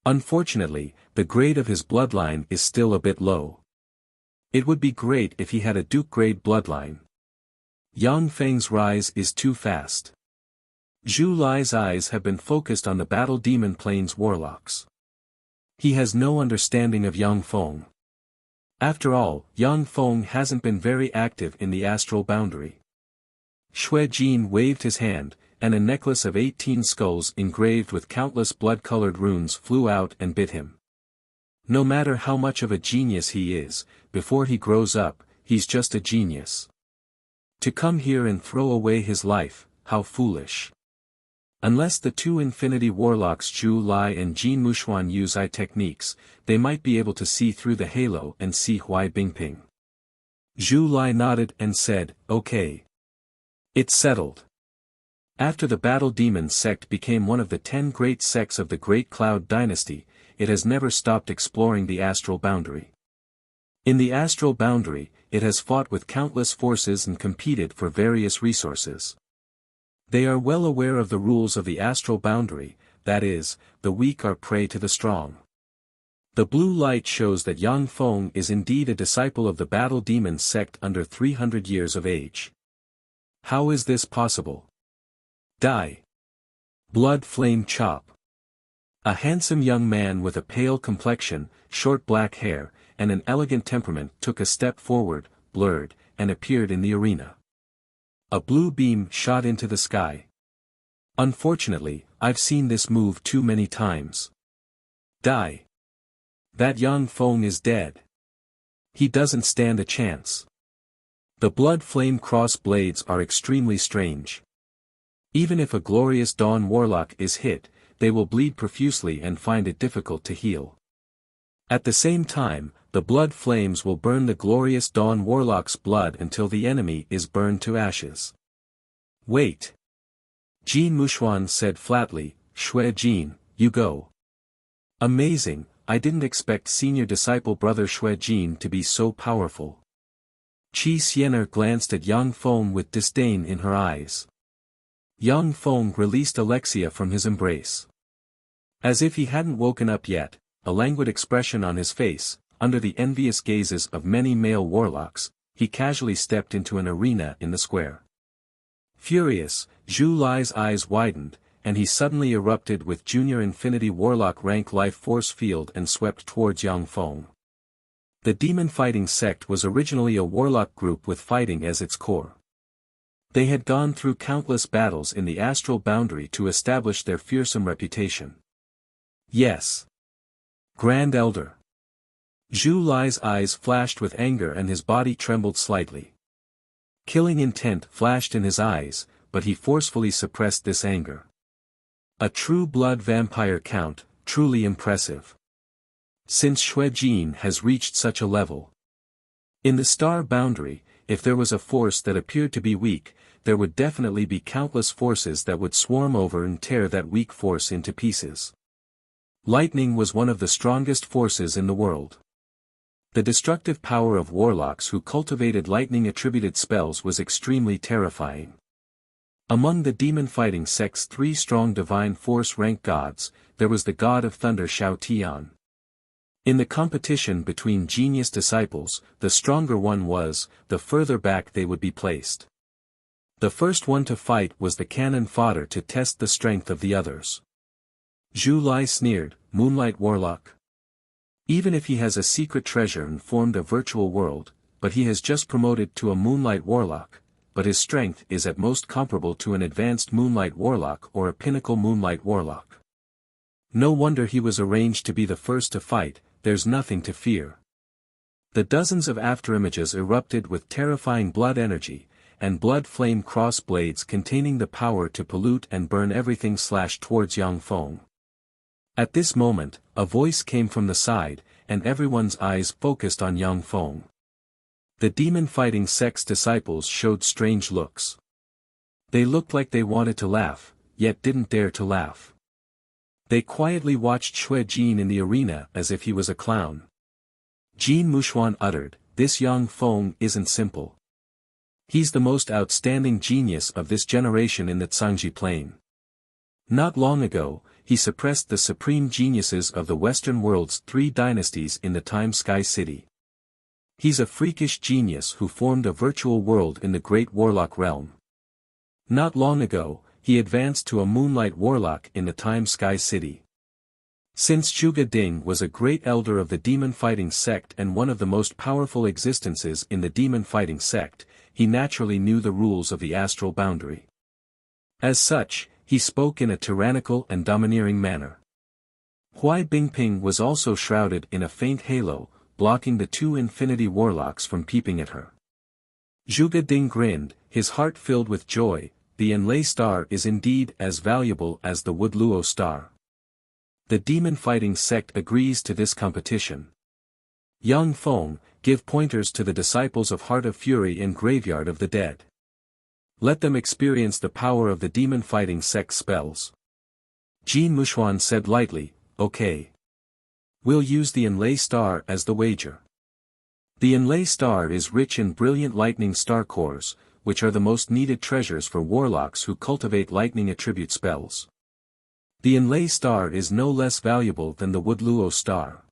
Unfortunately, the grade of his bloodline is still a bit low. It would be great if he had a duke grade bloodline. Yang Feng's rise is too fast. Zhu Lai's eyes have been focused on the Battle Demon Plains warlocks. He has no understanding of Yang Feng. After all, Yang Feng hasn't been very active in the astral boundary. Xue Jin waved his hand, and a necklace of 18 skulls engraved with countless blood-colored runes flew out and bit him. No matter how much of a genius he is, before he grows up, he's just a genius. To come here and throw away his life, how foolish. Unless the 2 infinity warlocks Zhu Lai and Jin Mushuan use eye techniques, they might be able to see through the halo and see Huai Bingping. Zhu Lai nodded and said, okay. It's settled. After the Battle Demon sect became one of the 10 great sects of the Great Cloud Dynasty, it has never stopped exploring the astral boundary. In the astral boundary, it has fought with countless forces and competed for various resources. They are well aware of the rules of the astral boundary, that is, the weak are prey to the strong. The blue light shows that Yang Feng is indeed a disciple of the Battle Demon sect under 300 years of age. How is this possible? Die. Blood Flame Chop. A handsome young man with a pale complexion, short black hair, and an elegant temperament took a step forward, blurred, and appeared in the arena. A blue beam shot into the sky. Unfortunately, I've seen this move too many times. Die. That Yang Feng is dead. He doesn't stand a chance. The blood flame cross blades are extremely strange. Even if a glorious Dawn Warlock is hit, they will bleed profusely and find it difficult to heal. At the same time, the blood flames will burn the glorious Dawn Warlock's blood until the enemy is burned to ashes. Wait. Jin Mushuan said flatly, Xue Jin, you go. Amazing, I didn't expect senior disciple brother Xue Jin to be so powerful. Qi Xiener glanced at Yang Feng with disdain in her eyes. Yang Feng released Alexia from his embrace. As if he hadn't woken up yet, a languid expression on his face, under the envious gazes of many male warlocks, he casually stepped into an arena in the square. Furious, Zhu Lai's eyes widened, and he suddenly erupted with Junior Infinity Warlock rank life force field and swept towards Yang Feng. The demon fighting sect was originally a warlock group with fighting as its core. They had gone through countless battles in the astral boundary to establish their fearsome reputation. Yes. Grand Elder. Zhu Lai's eyes flashed with anger and his body trembled slightly. Killing intent flashed in his eyes, but he forcefully suppressed this anger. A true blood vampire count, truly impressive. Since Xue Jin has reached such a level. In the star boundary, if there was a force that appeared to be weak, there would definitely be countless forces that would swarm over and tear that weak force into pieces. Lightning was one of the strongest forces in the world. The destructive power of warlocks who cultivated lightning-attributed spells was extremely terrifying. Among the demon-fighting sect's 3 strong divine force-rank gods, there was the god of thunder Shao Tian. In the competition between genius disciples, the stronger one was, the further back they would be placed. The first one to fight was the cannon fodder to test the strength of the others. Zhu Lai sneered, "Moonlight Warlock. Even if he has a secret treasure and formed a virtual world, but he has just promoted to a Moonlight Warlock, but his strength is at most comparable to an advanced Moonlight Warlock or a pinnacle Moonlight Warlock. No wonder he was arranged to be the first to fight, there's nothing to fear." The dozens of afterimages erupted with terrifying blood energy, and blood flame cross blades containing the power to pollute and burn everything slashed towards Yang Feng. At this moment, a voice came from the side, and everyone's eyes focused on Yang Feng. The demon-fighting sect's disciples showed strange looks. They looked like they wanted to laugh, yet didn't dare to laugh. They quietly watched Xue Jin in the arena as if he was a clown. Jin Mushuan uttered, "This Yang Feng isn't simple. He's the most outstanding genius of this generation in the Cangji Plain. Not long ago, he suppressed the supreme geniuses of the Western world's 3 dynasties in the Time Sky City. He's a freakish genius who formed a virtual world in the Great Warlock realm. Not long ago, he advanced to a Moonlight Warlock in the Time Sky City. Since Zhuge Ding was a great elder of the demon-fighting sect and one of the most powerful existences in the demon-fighting sect, he naturally knew the rules of the astral boundary. As such, he spoke in a tyrannical and domineering manner. Huai Bingping was also shrouded in a faint halo, blocking the 2 infinity warlocks from peeping at her. Zhuge Ding grinned, his heart filled with joy. The Enlai star is indeed as valuable as the Wood Luo star. The demon-fighting sect agrees to this competition. Yang Feng, give pointers to the disciples of Heart of Fury and Graveyard of the Dead. Let them experience the power of the demon-fighting sect spells." Jin Mushuan said lightly, "Okay. We'll use the Enlai star as the wager." The Enlai star is rich in brilliant lightning star cores, which are the most needed treasures for warlocks who cultivate lightning attribute spells. The Enlai star is no less valuable than the Wood Luo star.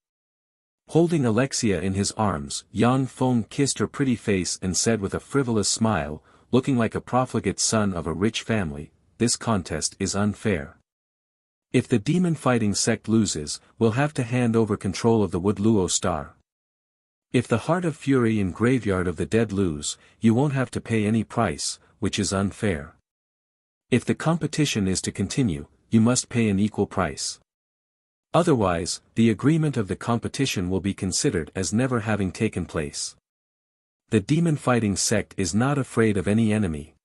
Holding Alexia in his arms, Yang Feng kissed her pretty face and said with a frivolous smile, looking like a profligate son of a rich family, "This contest is unfair. If the demon-fighting sect loses, we'll have to hand over control of the Wood Luo star. If the Heart of Fury and Graveyard of the Dead lose, you won't have to pay any price, which is unfair. If the competition is to continue, you must pay an equal price. Otherwise, the agreement of the competition will be considered as never having taken place. The demon-fighting sect is not afraid of any enemy.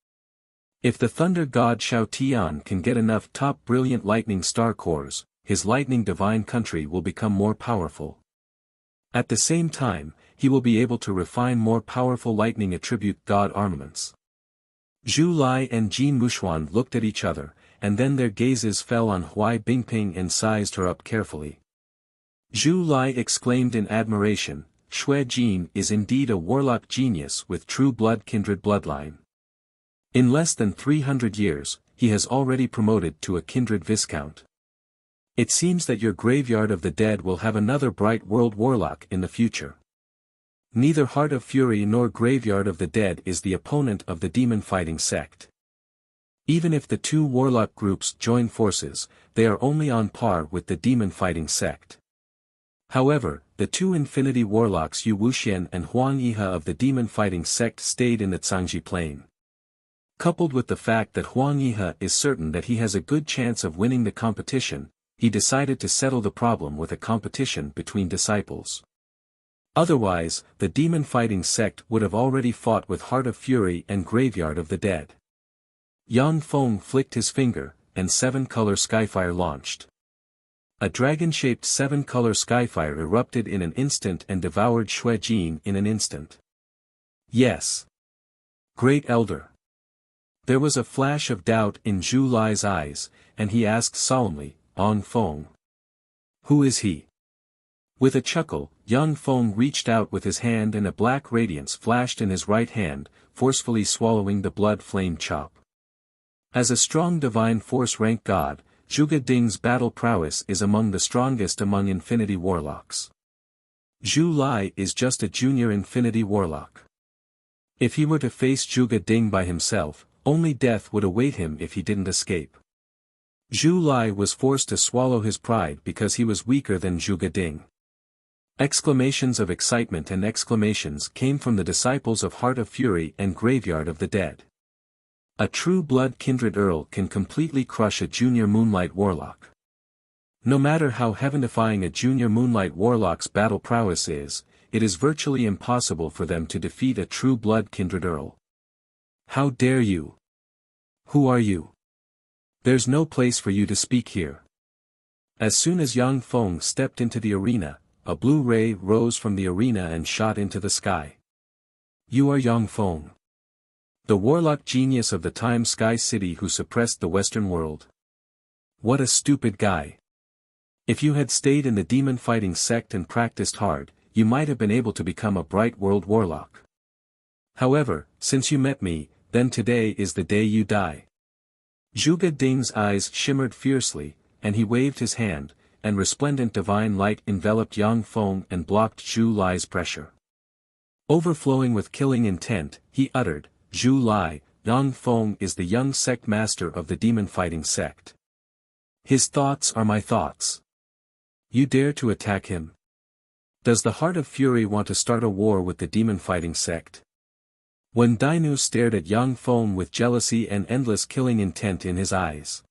If the thunder god Shao Tian can get enough top brilliant lightning star cores, his lightning divine country will become more powerful. At the same time, he will be able to refine more powerful lightning attribute god armaments." Zhu Lai and Jin Mushuan looked at each other, and then their gazes fell on Huai Bingping and sized her up carefully. Zhu Lai exclaimed in admiration, "Xue Jin is indeed a warlock genius with true blood kindred bloodline. In less than 300 years, he has already promoted to a kindred viscount. It seems that your Graveyard of the Dead will have another bright world warlock in the future. Neither Heart of Fury nor Graveyard of the Dead is the opponent of the demon-fighting sect. Even if the 2 warlock groups join forces, they are only on par with the demon-fighting sect. However, the 2 infinity warlocks Yu Wuxian and Huang Yihe of the demon-fighting sect stayed in the Cangji Plain. Coupled with the fact that Huang Yihe is certain that he has a good chance of winning the competition, he decided to settle the problem with a competition between disciples. Otherwise, the demon-fighting sect would have already fought with Heart of Fury and Graveyard of the Dead. Yang Feng flicked his finger, and 7-color Skyfire launched. A dragon-shaped 7-color Skyfire erupted in an instant and devoured Xue Jin in an instant. "Yes. Great Elder." There was a flash of doubt in Zhu Lai's eyes, and he asked solemnly, "Yang Feng. Who is he?" With a chuckle, Yang Feng reached out with his hand and a black radiance flashed in his right hand, forcefully swallowing the blood flame chop. As a strong divine force rank god, Zhuge Ding's battle prowess is among the strongest among Infinity Warlocks. Zhu Lai is just a junior Infinity Warlock. If he were to face Zhuge Ding by himself, only death would await him if he didn't escape. Zhu Lai was forced to swallow his pride because he was weaker than Zhuge Ding. Exclamations of excitement and exclamations came from the disciples of Heart of Fury and Graveyard of the Dead. A true blood kindred Earl can completely crush a junior Moonlight Warlock. No matter how heaven-defying a junior Moonlight Warlock's battle prowess is, it is virtually impossible for them to defeat a true blood kindred Earl. How dare you? Who are you? There's no place for you to speak here. As soon as Yang Feng stepped into the arena, a blue ray rose from the arena and shot into the sky. You are Yang Feng, the warlock genius of the Time Sky City who suppressed the Western world. What a stupid guy. If you had stayed in the demon fighting sect and practiced hard, you might have been able to become a bright world warlock. However, since you met me, then today is the day you die. Zhuge Ding's eyes shimmered fiercely, and he waved his hand, and resplendent divine light enveloped Yang Feng and blocked Zhu Lai's pressure. Overflowing with killing intent, he uttered, Zhu Lai, Yang Feng is the young sect master of the demon fighting sect. His thoughts are my thoughts. You dare to attack him? Does the Heart of Fury want to start a war with the demon fighting sect? When Dainu stared at Yang Feng with jealousy and endless killing intent in his eyes.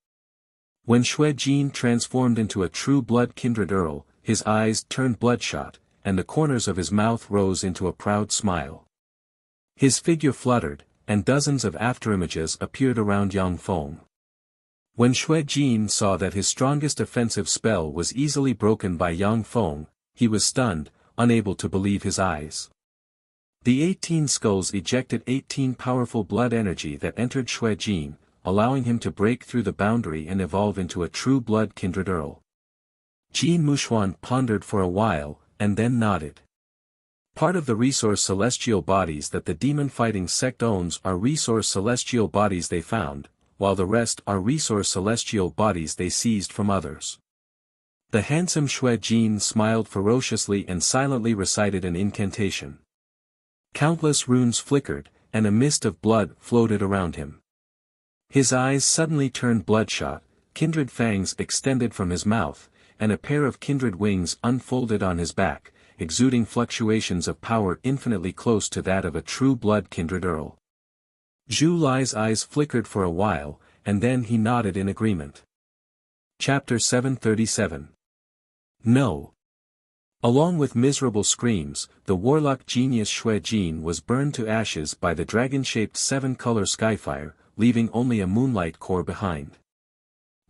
When Xue Jin transformed into a true blood kindred Earl, his eyes turned bloodshot, and the corners of his mouth rose into a proud smile. His figure fluttered, and dozens of afterimages appeared around Yang Feng. When Xue Jin saw that his strongest offensive spell was easily broken by Yang Feng, he was stunned, unable to believe his eyes. The 18 skulls ejected 18 powerful blood energy that entered Xue Jin, allowing him to break through the boundary and evolve into a true blood kindred Earl. Jin Mushuan pondered for a while, and then nodded. Part of the resource celestial bodies that the demon fighting sect owns are resource celestial bodies they found, while the rest are resource celestial bodies they seized from others. The handsome Xue Jin smiled ferociously and silently recited an incantation. Countless runes flickered, and a mist of blood floated around him. His eyes suddenly turned bloodshot, kindred fangs extended from his mouth, and a pair of kindred wings unfolded on his back, exuding fluctuations of power infinitely close to that of a true blood kindred Earl. Zhu Lai's eyes flickered for a while, and then he nodded in agreement. Chapter 737. No. Along with miserable screams, the warlock genius Xue Jin was burned to ashes by the dragon-shaped 7-color skyfire, leaving only a moonlight core behind.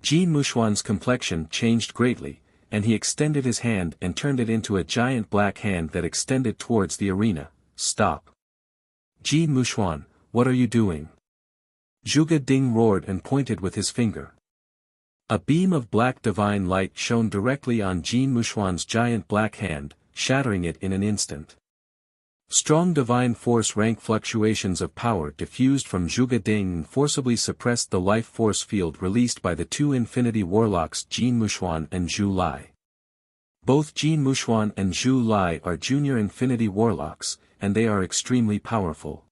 Jin Mushuan's complexion changed greatly, and he extended his hand and turned it into a giant black hand that extended towards the arena. Stop. Jin Mushuan, what are you doing? Zhuge Ding roared and pointed with his finger. A beam of black divine light shone directly on Jin Mushuan's giant black hand, shattering it in an instant. Strong divine force rank fluctuations of power diffused from Zhuge Ding and forcibly suppressed the life force field released by the two Infinity Warlocks Jin Mushuan and Zhu Lai. Both Jin Mushuan and Zhu Lai are junior Infinity Warlocks, and they are extremely powerful.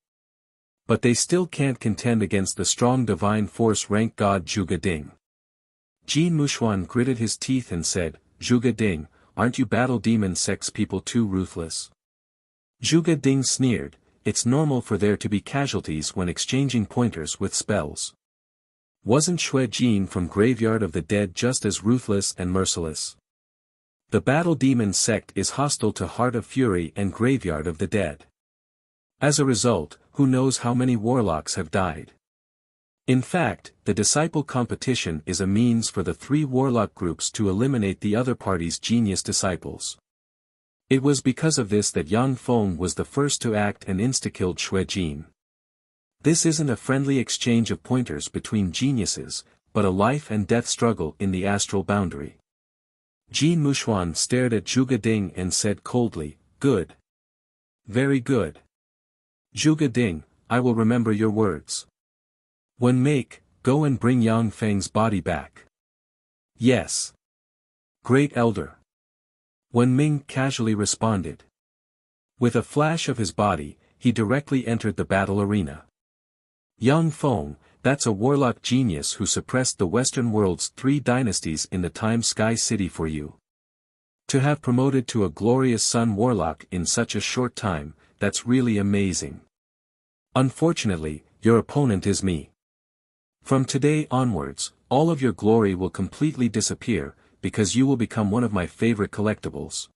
But they still can't contend against the strong divine force rank god Zhuge Ding. Jin Mushuan gritted his teeth and said, Zhuge Ding, aren't you battle demon sex people too ruthless? Zhuge Ding sneered, it's normal for there to be casualties when exchanging pointers with spells. Wasn't Xue Jin from Graveyard of the Dead just as ruthless and merciless? The battle demon sect is hostile to Heart of Fury and Graveyard of the Dead. As a result, who knows how many warlocks have died? In fact, the disciple competition is a means for the 3 warlock groups to eliminate the other party's genius disciples. It was because of this that Yang Feng was the first to act and insta-killed Xue Jin. This isn't a friendly exchange of pointers between geniuses, but a life and death struggle in the astral boundary. Jin Mushuan stared at Zhuge Ding and said coldly, good. Very good. Zhuge Ding, I will remember your words. When make, Go and bring Yang Feng's body back. Yes. Great Elder. Wen Ming casually responded. With a flash of his body, he directly entered the battle arena. Yang Feng, that's a warlock genius who suppressed the Western world's 3 dynasties in the Time Sky City for you. To have promoted to a glorious sun warlock in such a short time, that's really amazing. Unfortunately, your opponent is me. From today onwards, all of your glory will completely disappear, because you will become one of my favorite collectibles.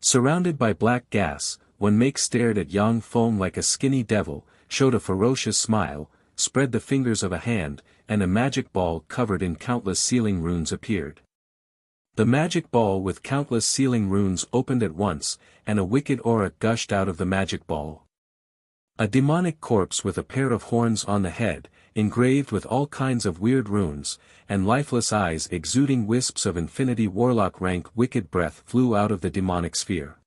Surrounded by black gas, Wen Ming stared at Yang Feng like a skinny devil, showed a ferocious smile, spread the fingers of a hand, and a magic ball covered in countless sealing runes appeared. The magic ball with countless sealing runes opened at once, and a wicked aura gushed out of the magic ball. A demonic corpse with a pair of horns on the head, engraved with all kinds of weird runes, and lifeless eyes exuding wisps of infinity warlock rank wicked breath flew out of the demonic sphere.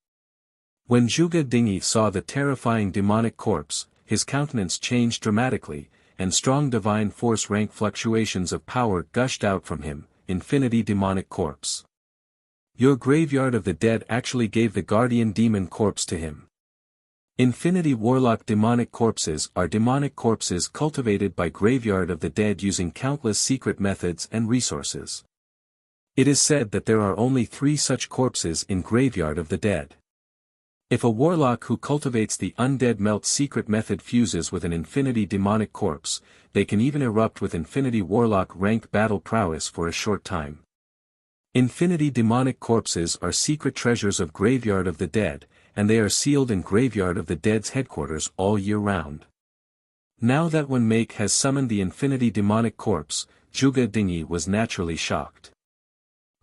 When Zhuge Dingy saw the terrifying demonic corpse, his countenance changed dramatically, and strong divine force rank fluctuations of power gushed out from him. Infinity demonic corpse. Your graveyard of the dead actually gave the guardian demon corpse to him. Infinity warlock demonic corpses are demonic corpses cultivated by graveyard of the dead using countless secret methods and resources. It is said that there are only 3 such corpses in graveyard of the dead. If a warlock who cultivates the undead melt secret method fuses with an infinity demonic corpse, they can even erupt with infinity warlock rank battle prowess for a short time. Infinity demonic corpses are secret treasures of graveyard of the dead, and they are sealed in graveyard of the dead's headquarters all year round. Now that Wen Ming has summoned the infinity demonic corpse, Zhuge Dingy was naturally shocked.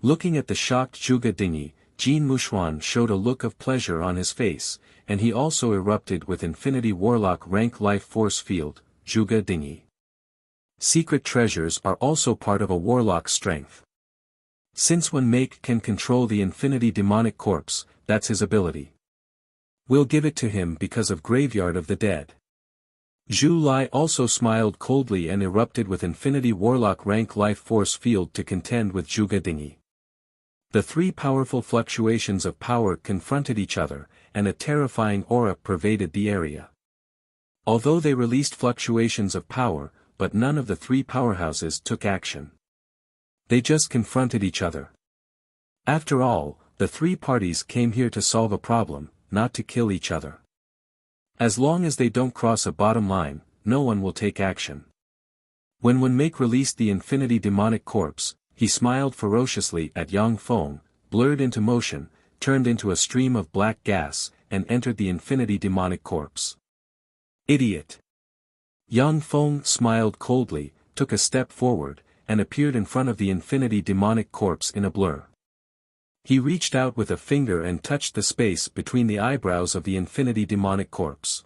Looking at the shocked Zhuge Dingy, Jin Mushuan showed a look of pleasure on his face, and he also erupted with infinity warlock rank life force field. Zhuge Dingy. Secret treasures are also part of a warlock's strength. Since Wen Ming can control the infinity demonic corpse, that's his ability. We'll give it to him because of graveyard of the dead. Zhu Lai also smiled coldly and erupted with infinity warlock rank life force field to contend with Zhuge Dingy. The 3 powerful fluctuations of power confronted each other, and a terrifying aura pervaded the area. Although they released fluctuations of power, but none of the 3 powerhouses took action. They just confronted each other. After all, the 3 parties came here to solve a problem, not to kill each other. As long as they don't cross a bottom line, no one will take action. When Wen Ming released the infinity demonic corpse, he smiled ferociously at Yang Feng, blurred into motion, turned into a stream of black gas, and entered the infinity demonic corpse. Idiot! Yang Feng smiled coldly, took a step forward, and appeared in front of the infinity demonic corpse in a blur. He reached out with a finger and touched the space between the eyebrows of the infinity demonic corpse.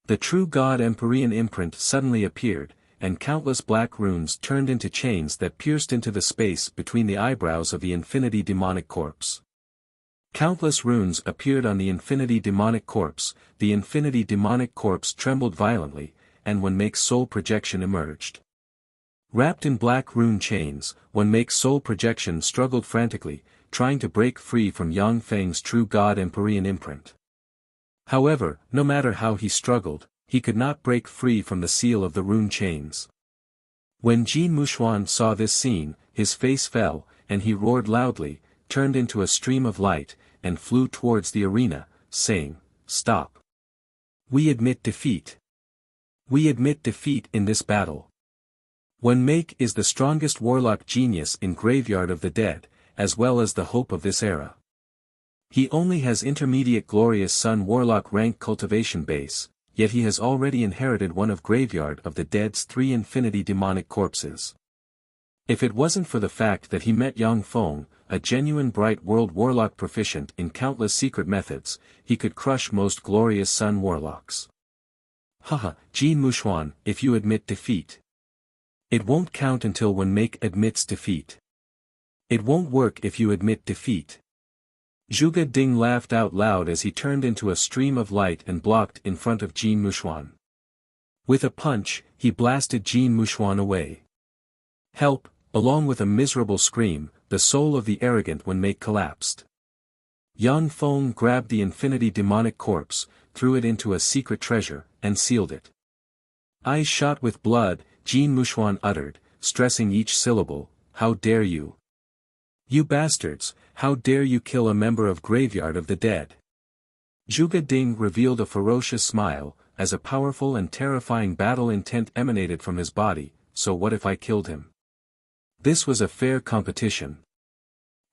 The true God Empyrean imprint suddenly appeared, and countless black runes turned into chains that pierced into the space between the eyebrows of the infinity demonic corpse. Countless runes appeared on the infinity demonic corpse, the infinity demonic corpse trembled violently, and Wen Ming's soul projection emerged. Wrapped in black rune chains, Wen Ming's soul projection struggled frantically, trying to break free from Yang Feng's true God Empyrean imprint. However, no matter how he struggled, he could not break free from the seal of the rune chains. When Jin Mushuan saw this scene, his face fell, and he roared loudly, turned into a stream of light, and flew towards the arena, saying, "Stop! We admit defeat. We admit defeat in this battle." Wen Ming is the strongest warlock genius in Graveyard of the Dead, as well as the hope of this era. He only has intermediate glorious sun warlock rank cultivation base, yet he has already inherited one of Graveyard of the Dead's 3 infinity demonic corpses. If it wasn't for the fact that he met Yang Feng, a genuine bright world warlock proficient in countless secret methods, he could crush most glorious sun warlocks. Haha, Jin Mushuan, if you admit defeat. It won't count until Wen Ming admits defeat. It won't work if you admit defeat. Zhuge Ding laughed out loud as he turned into a stream of light and blocked in front of Jin Mushuan. With a punch, he blasted Jean Mouchuan away. Help! Along with a miserable scream, the soul of the arrogant one-mate collapsed. Yang Feng grabbed the infinity demonic corpse, threw it into a secret treasure, and sealed it. Eyes shot with blood, Jean Mouchuan uttered, stressing each syllable, "How dare you? You bastards, how dare you kill a member of Graveyard of the Dead?" Zhuge Ding revealed a ferocious smile, as a powerful and terrifying battle intent emanated from his body. So what if I killed him? This was a fair competition.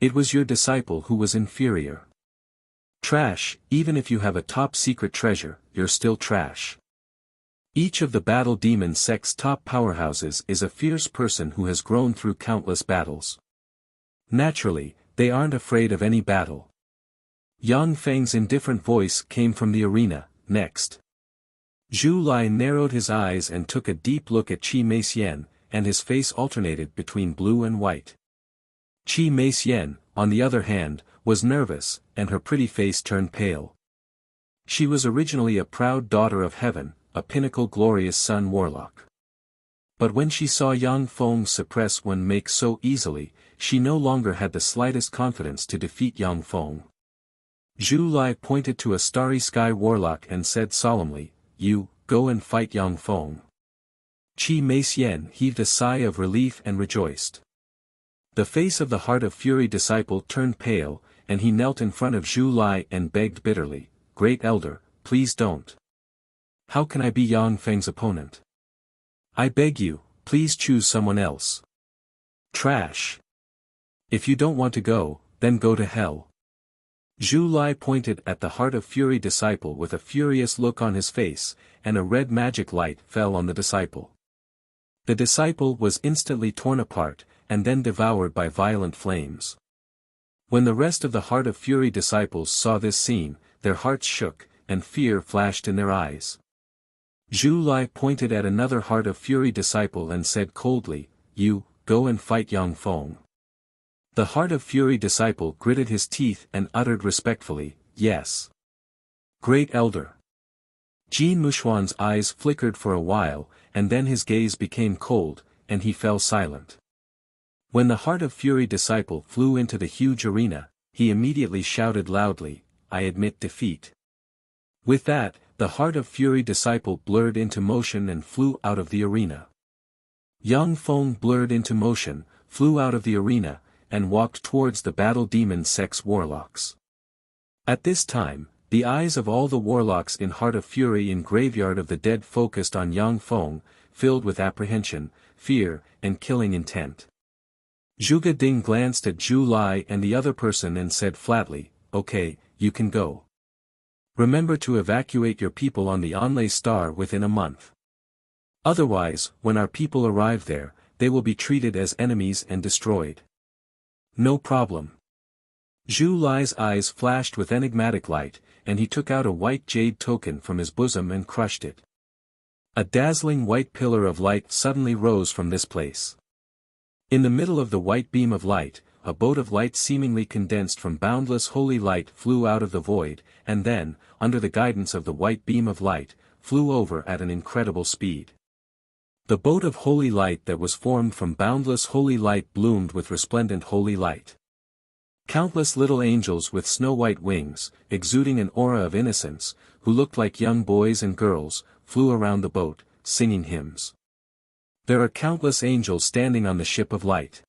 It was your disciple who was inferior. Trash, even if you have a top-secret treasure, you're still trash. Each of the battle demon sect's top powerhouses is a fierce person who has grown through countless battles. Naturally, they aren't afraid of any battle. Yang Feng's indifferent voice came from the arena. Next. Zhu Lai narrowed his eyes and took a deep look at Qi Meixian, and his face alternated between blue and white. Qi Meixian, on the other hand, was nervous, and her pretty face turned pale. She was originally a proud daughter of heaven, a pinnacle glorious sun warlock. But when she saw Yang Feng suppress one make so easily, she no longer had the slightest confidence to defeat Yang Feng. Zhu Lai pointed to a starry sky warlock and said solemnly, "You, go and fight Yang Feng." Qi Meixian heaved a sigh of relief and rejoiced. The face of the Heart of Fury disciple turned pale, and he knelt in front of Zhu Lai and begged bitterly, "Great Elder, please don't. How can I be Yang Feng's opponent? I beg you, please choose someone else." Trash. If you don't want to go, then go to hell. Zhu Lai pointed at the Heart of Fury disciple with a furious look on his face, and a red magic light fell on the disciple. The disciple was instantly torn apart, and then devoured by violent flames. When the rest of the Heart of Fury disciples saw this scene, their hearts shook, and fear flashed in their eyes. Zhu Lai pointed at another Heart of Fury disciple and said coldly, "You, go and fight Yang Feng." The Heart of Fury disciple gritted his teeth and uttered respectfully, "Yes. Great Elder." Jean Mouchuan's eyes flickered for a while, and then his gaze became cold, and he fell silent. When the Heart of Fury disciple flew into the huge arena, he immediately shouted loudly, "I admit defeat." With that, the Heart of Fury disciple blurred into motion and flew out of the arena. Yang Feng blurred into motion, flew out of the arena, and walked towards the battle demon sect's warlocks. At this time, the eyes of all the warlocks in Heart of Fury in Graveyard of the Dead focused on Yang Feng, filled with apprehension, fear, and killing intent. Zhuge Ding glanced at Zhu Lai and the other person and said flatly, "Okay, you can go. Remember to evacuate your people on the Anlai Star within a month. Otherwise, when our people arrive there, they will be treated as enemies and destroyed." "No problem." Zhu Lai's eyes flashed with enigmatic light, and he took out a white jade token from his bosom and crushed it. A dazzling white pillar of light suddenly rose from this place. In the middle of the white beam of light, a boat of light seemingly condensed from boundless holy light flew out of the void, and then, under the guidance of the white beam of light, flew over at an incredible speed. The boat of holy light that was formed from boundless holy light bloomed with resplendent holy light. Countless little angels with snow-white wings, exuding an aura of innocence, who looked like young boys and girls, flew around the boat, singing hymns. There are countless angels standing on the ship of light.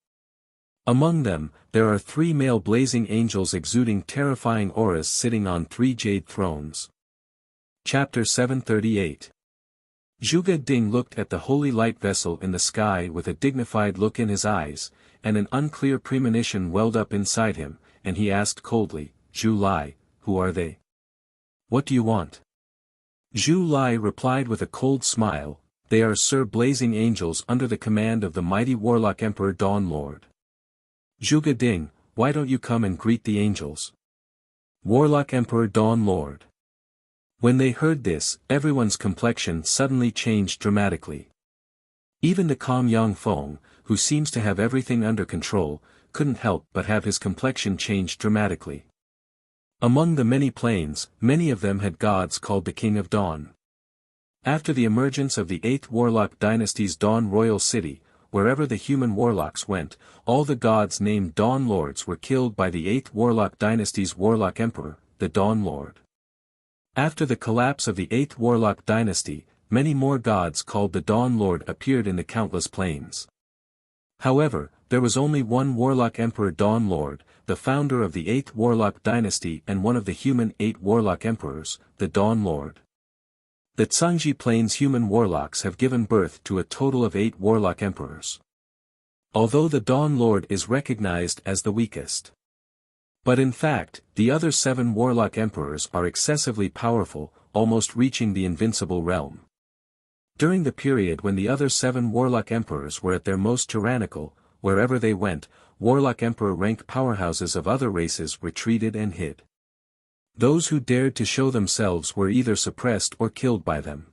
Among them, there are 3 male blazing angels exuding terrifying auras sitting on 3 jade thrones. Chapter 738. Zhuge Ding looked at the holy light vessel in the sky with a dignified look in his eyes, and an unclear premonition welled up inside him, and he asked coldly, "Zhu Lai, who are they? What do you want?" Zhu Lai replied with a cold smile, "They are Sir Blazing Angels under the command of the mighty warlock Emperor Dawn Lord." "Zhuge Ding, why don't you come and greet the angels?" "Warlock Emperor Dawn Lord." When they heard this, everyone's complexion suddenly changed dramatically. Even the calm Yang Feng, who seems to have everything under control, couldn't help but have his complexion change dramatically. Among the many planes, many of them had gods called the King of Dawn. After the emergence of the 8th Warlock Dynasty's Dawn Royal City, wherever the human warlocks went, all the gods named Dawn Lords were killed by the 8th Warlock Dynasty's Warlock Emperor, the Dawn Lord. After the collapse of the 8th Warlock Dynasty, many more gods called the Dawn Lord appeared in the countless planes. However, there was only one Warlock Emperor Dawn Lord, the founder of the 8th Warlock Dynasty and one of the human 8 Warlock Emperors, the Dawn Lord. The Tsangji Plains human warlocks have given birth to a total of 8 Warlock Emperors. Although the Dawn Lord is recognized as the weakest. But in fact, the other 7 Warlock Emperors are excessively powerful, almost reaching the invincible realm. During the period when the other 7 Warlock Emperors were at their most tyrannical, wherever they went, Warlock Emperor-ranked powerhouses of other races retreated and hid. Those who dared to show themselves were either suppressed or killed by them.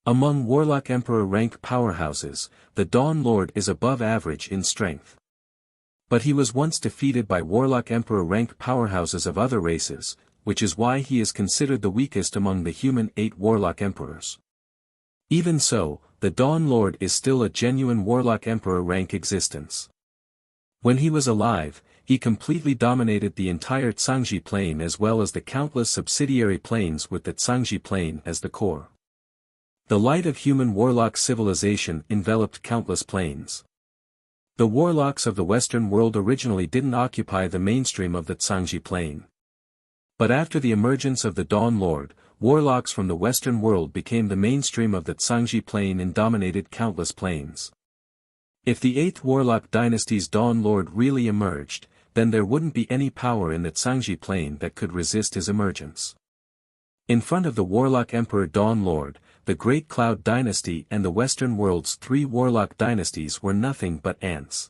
Among Warlock Emperor-ranked powerhouses, the Dawn Lord is above average in strength. But he was once defeated by Warlock Emperor-ranked powerhouses of other races, which is why he is considered the weakest among the human 8 Warlock Emperors. Even so, the Dawn Lord is still a genuine Warlock Emperor rank existence. When he was alive, he completely dominated the entire Tsangji Plain as well as the countless subsidiary planes with the Tsangji Plain as the core. The light of human warlock civilization enveloped countless planes. The warlocks of the Western world originally didn't occupy the mainstream of the Tsangji Plain. But after the emergence of the Dawn Lord, warlocks from the Western world became the mainstream of the Tsangji Plain and dominated countless planes. If the 8th Warlock Dynasty's Dawn Lord really emerged, then there wouldn't be any power in the Tsangji Plain that could resist his emergence. In front of the Warlock Emperor Dawn Lord, the Great Cloud Dynasty and the Western world's 3 Warlock dynasties were nothing but ants.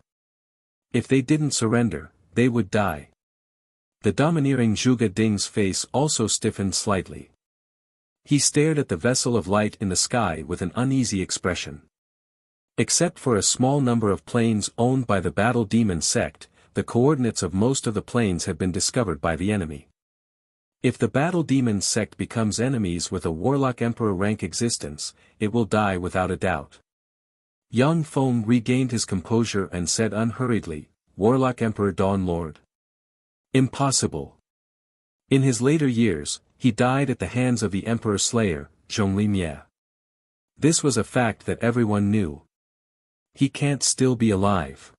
If they didn't surrender, they would die. The domineering Zhuge Ding's face also stiffened slightly. He stared at the vessel of light in the sky with an uneasy expression. Except for a small number of planes owned by the Battle Demon sect, the coordinates of most of the planes have been discovered by the enemy. If the Battle Demon sect becomes enemies with a Warlock Emperor rank existence, it will die without a doubt. Yang Feng regained his composure and said unhurriedly, Warlock Emperor Dawn Lord. Impossible. In his later years, he died at the hands of the Emperor Slayer, Zhongli Mie. This was a fact that everyone knew. He can't still be alive.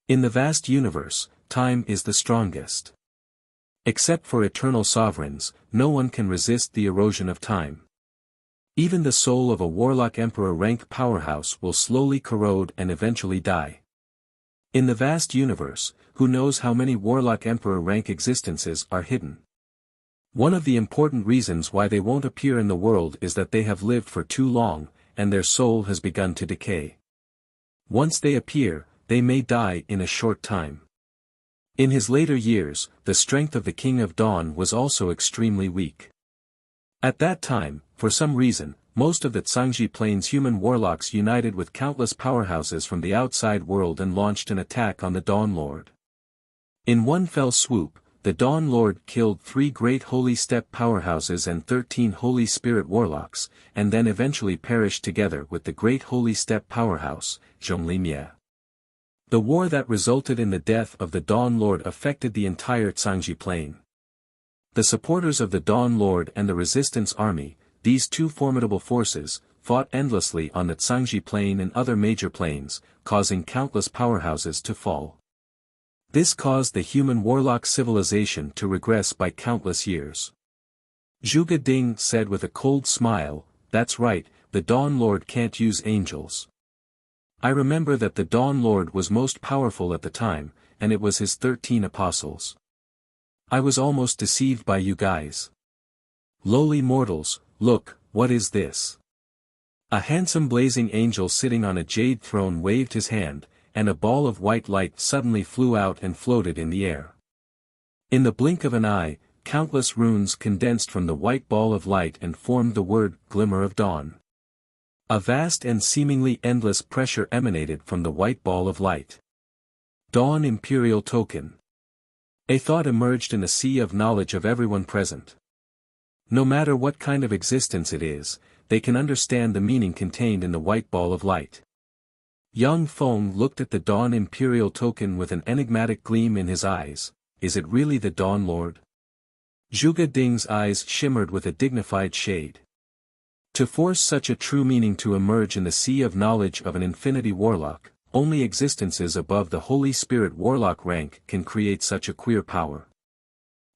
In the vast universe, time is the strongest. Except for eternal sovereigns, no one can resist the erosion of time. Even the soul of a Warlock Emperor-ranked powerhouse will slowly corrode and eventually die. In the vast universe, who knows how many Warlock Emperor-rank existences are hidden? One of the important reasons why they won't appear in the world is that they have lived for too long, and their soul has begun to decay. Once they appear, they may die in a short time. In his later years, the strength of the King of Dawn was also extremely weak. At that time, for some reason, most of the Tsangji Plains human warlocks united with countless powerhouses from the outside world and launched an attack on the Dawn Lord. In one fell swoop, the Dawn Lord killed 3 great Holy Step powerhouses and 13 Holy Spirit warlocks, and then eventually perished together with the great Holy Step powerhouse, Zhongli Mie. The war that resulted in the death of the Dawn Lord affected the entire Tsangji Plain. The supporters of the Dawn Lord and the Resistance Army, these 2 formidable forces, fought endlessly on the Tsangji Plain and other major plains, causing countless powerhouses to fall. This caused the human warlock civilization to regress by countless years. Zhuge Ding said with a cold smile, "That's right, the Dawn Lord can't use angels. I remember that the Dawn Lord was most powerful at the time, and it was his 13 apostles. I was almost deceived by you guys. Lowly mortals, look, what is this?" A handsome blazing angel sitting on a jade throne waved his hand, and a ball of white light suddenly flew out and floated in the air. In the blink of an eye, countless runes condensed from the white ball of light and formed the word, Glimmer of Dawn. A vast and seemingly endless pressure emanated from the white ball of light. Dawn Imperial Token. A thought emerged in the sea of knowledge of everyone present. No matter what kind of existence it is, they can understand the meaning contained in the white ball of light. Yang Feng looked at the Dawn Imperial token with an enigmatic gleam in his eyes. Is it really the Dawn Lord? Zhuge Ding's eyes shimmered with a dignified shade. To force such a true meaning to emerge in the sea of knowledge of an infinity warlock, only existences above the Holy Spirit warlock rank can create such a queer power.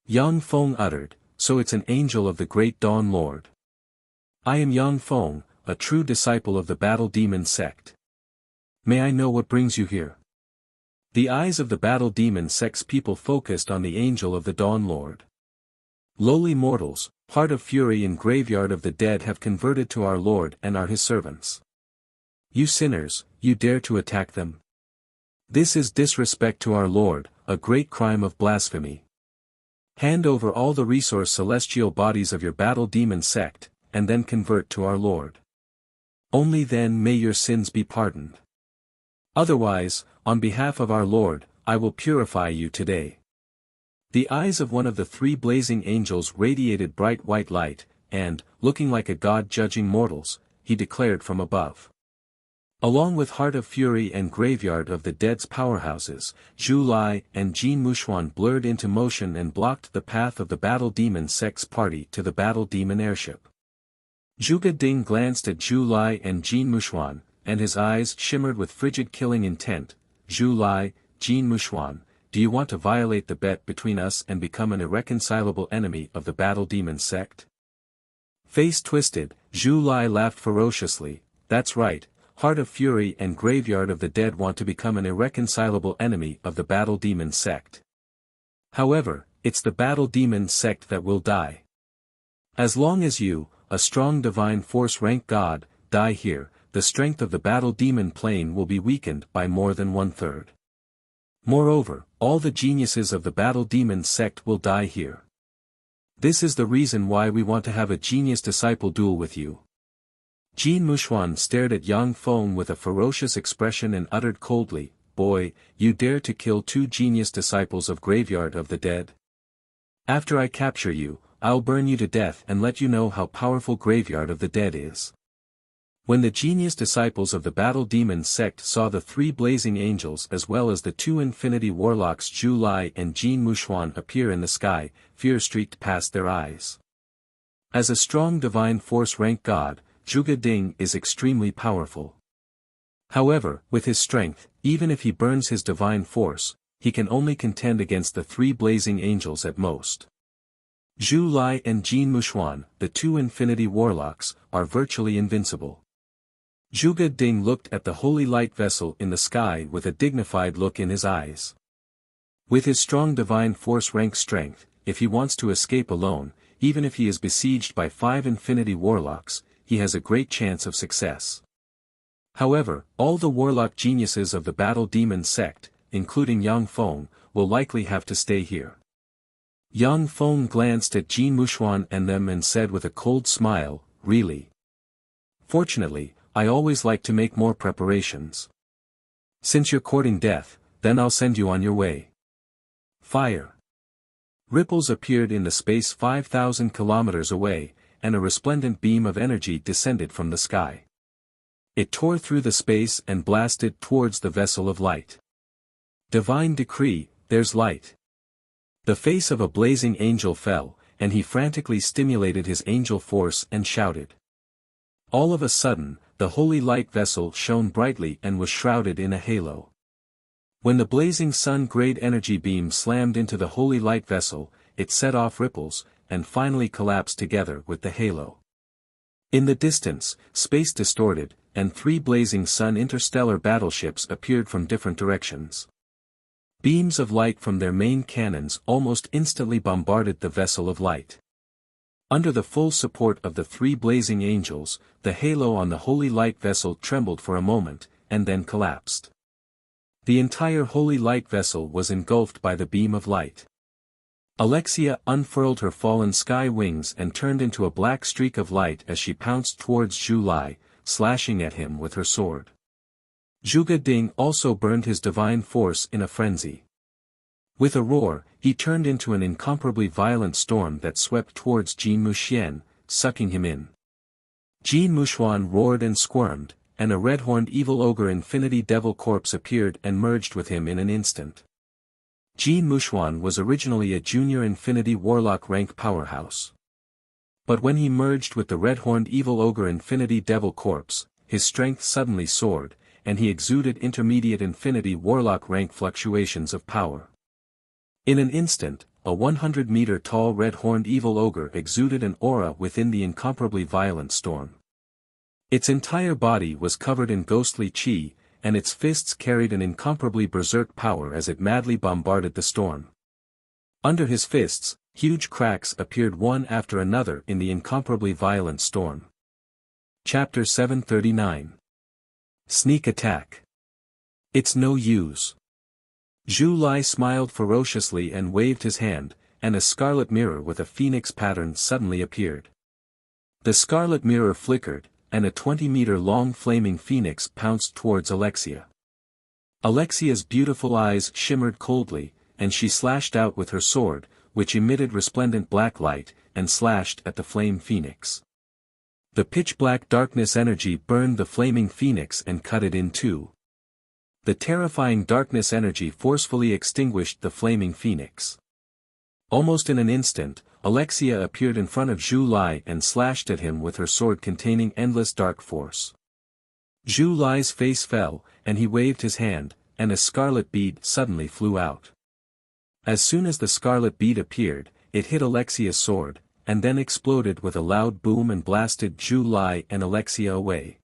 Yang Feng uttered, so it's an angel of the great Dawn Lord. I am Yang Feng, a true disciple of the Battle Demon sect. May I know what brings you here? The eyes of the Battle Demon sect's people focused on the angel of the Dawn Lord. Lowly mortals, Heart of Fury and Graveyard of the Dead have converted to our Lord and are his servants. You sinners, you dare to attack them? This is disrespect to our Lord, a great crime of blasphemy. Hand over all the resource celestial bodies of your Battle Demon sect, and then convert to our Lord. Only then may your sins be pardoned. Otherwise, on behalf of our Lord, I will purify you today. The eyes of one of the three blazing angels radiated bright white light, and, looking like a god judging mortals, he declared from above. Along with Heart of Fury and Graveyard of the Dead's powerhouses, Zhu Lai and Jin Mushuan blurred into motion and blocked the path of the Battle Demon sect's party to the Battle Demon airship. Zhuge Ding glanced at Zhu Lai and Jin Mushuan, and his eyes shimmered with frigid killing intent. Zhu Lai, Jin Mushuan, do you want to violate the bet between us and become an irreconcilable enemy of the Battle Demon sect? Face twisted, Zhu Lai laughed ferociously. That's right, Heart of Fury and Graveyard of the Dead want to become an irreconcilable enemy of the Battle Demon sect. However, it's the Battle Demon sect that will die. As long as you, a strong divine force rank god, die here, the strength of the Battle Demon plane will be weakened by more than 1/3. Moreover, all the geniuses of the Battle Demon sect will die here. This is the reason why we want to have a genius-disciple duel with you. Jin Mushuan stared at Yang Feng with a ferocious expression and uttered coldly, Boy, you dare to kill 2 genius disciples of Graveyard of the Dead? After I capture you, I'll burn you to death and let you know how powerful Graveyard of the Dead is. When the genius disciples of the Battle Demon sect saw the 3 blazing angels as well as the 2 infinity warlocks Zhu Lai and Jin Mushuan appear in the sky, fear streaked past their eyes. As a strong divine force rank god, Zhuge Ding is extremely powerful. However, with his strength, even if he burns his divine force, he can only contend against the 3 blazing angels at most. Zhu Lai and Jin Mushuan, the 2 infinity warlocks, are virtually invincible. Zhuge Ding looked at the holy light vessel in the sky with a dignified look in his eyes. With his strong divine force rank strength, if he wants to escape alone, even if he is besieged by 5 infinity warlocks, he has a great chance of success. However, all the warlock geniuses of the Battle Demon sect, including Yang Feng, will likely have to stay here. Yang Feng glanced at Jin Mushuan and them and said with a cold smile, Really? Fortunately, I always like to make more preparations. Since you're courting death, then I'll send you on your way. Fire. Ripples appeared in the space 5,000 kilometers away, and a resplendent beam of energy descended from the sky. It tore through the space and blasted towards the vessel of light. Divine decree, there's light. The face of a blazing angel fell, and he frantically stimulated his angel force and shouted. All of a sudden, the holy light vessel shone brightly and was shrouded in a halo. When the blazing sun-grade energy beam slammed into the holy light vessel, it set off ripples, and finally collapsed together with the halo. In the distance, space distorted, and 3 blazing sun interstellar battleships appeared from different directions. Beams of light from their main cannons almost instantly bombarded the vessel of light. Under the full support of the 3 blazing angels, the halo on the holy light vessel trembled for a moment, and then collapsed. The entire holy light vessel was engulfed by the beam of light. Alexia unfurled her fallen sky wings and turned into a black streak of light as she pounced towards Zhu Lai, slashing at him with her sword. Zhuge Ding also burned his divine force in a frenzy. With a roar, he turned into an incomparably violent storm that swept towards Jin Mushuan, sucking him in. Jin Mushuan roared and squirmed, and a red-horned evil ogre infinity devil corpse appeared and merged with him in an instant. Jin Mushuan was originally a junior infinity warlock rank powerhouse. But when he merged with the red-horned evil ogre infinity devil corpse, his strength suddenly soared, and he exuded intermediate infinity warlock rank fluctuations of power. In an instant, a 100-meter tall red-horned evil ogre exuded an aura within the incomparably violent storm. Its entire body was covered in ghostly chi, and its fists carried an incomparably berserk power as it madly bombarded the storm. Under his fists, huge cracks appeared one after another in the incomparably violent storm. Chapter 739. Sneak Attack. It's no use. Zhu Lai smiled ferociously and waved his hand, and a scarlet mirror with a phoenix pattern suddenly appeared. The scarlet mirror flickered, and a 20-meter-long flaming phoenix pounced towards Alexia. Alexia's beautiful eyes shimmered coldly, and she slashed out with her sword, which emitted resplendent black light, and slashed at the flame phoenix. The pitch-black darkness energy burned the flaming phoenix and cut it in two. The terrifying darkness energy forcefully extinguished the flaming phoenix. Almost in an instant, Alexia appeared in front of Zhu Lai and slashed at him with her sword containing endless dark force. Zhu Lai's face fell, and he waved his hand, and a scarlet bead suddenly flew out. As soon as the scarlet bead appeared, it hit Alexia's sword, and then exploded with a loud boom and blasted Zhu Lai and Alexia away.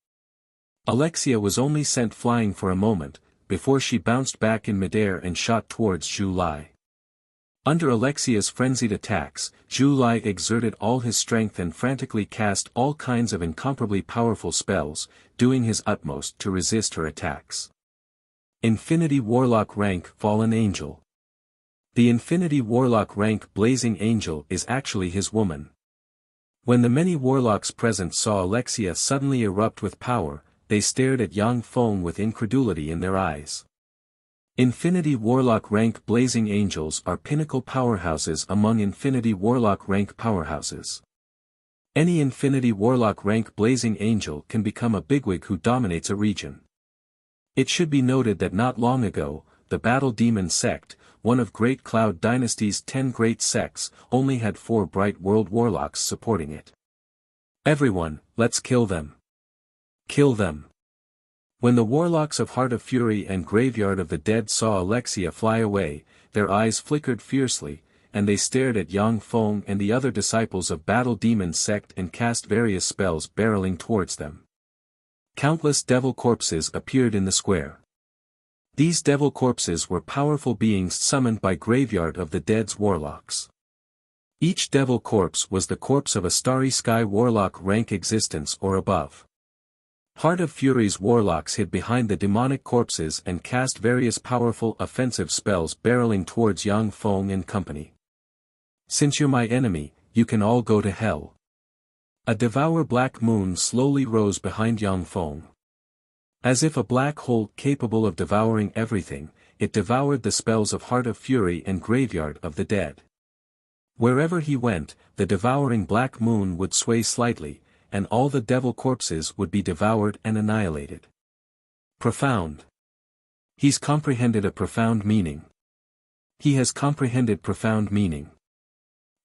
Alexia was only sent flying for a moment, before she bounced back in midair and shot towards Zhu Lai. Under Alexia's frenzied attacks, Zhu Lai exerted all his strength and frantically cast all kinds of incomparably powerful spells, doing his utmost to resist her attacks. Infinity Warlock Rank Fallen Angel. The Infinity Warlock rank Blazing Angel is actually his woman. When the many warlocks present saw Alexia suddenly erupt with power, they stared at Yang Feng with incredulity in their eyes. Infinity Warlock rank Blazing Angels are pinnacle powerhouses among Infinity Warlock rank powerhouses. Any Infinity Warlock rank Blazing Angel can become a bigwig who dominates a region. It should be noted that not long ago, the Battle Demon sect, one of Great Cloud Dynasty's 10 great sects, only had 4 Bright World Warlocks supporting it. Everyone, let's kill them. Kill them. When the Warlocks of Heart of Fury and Graveyard of the Dead saw Alexia fly away, their eyes flickered fiercely, and they stared at Yang Feng and the other disciples of Battle Demon sect and cast various spells barreling towards them. Countless devil corpses appeared in the square. These devil corpses were powerful beings summoned by Graveyard of the Dead's warlocks. Each devil corpse was the corpse of a Starry Sky warlock rank existence or above. Heart of Fury's warlocks hid behind the demonic corpses and cast various powerful offensive spells barreling towards Yang Feng and company. Since you're my enemy, you can all go to hell. A devour black moon slowly rose behind Yang Feng. As if a black hole capable of devouring everything, it devoured the spells of Heart of Fury and Graveyard of the Dead. Wherever he went, the devouring black moon would sway slightly, and all the devil corpses would be devoured and annihilated. Profound. He's comprehended a profound meaning. He has comprehended profound meaning.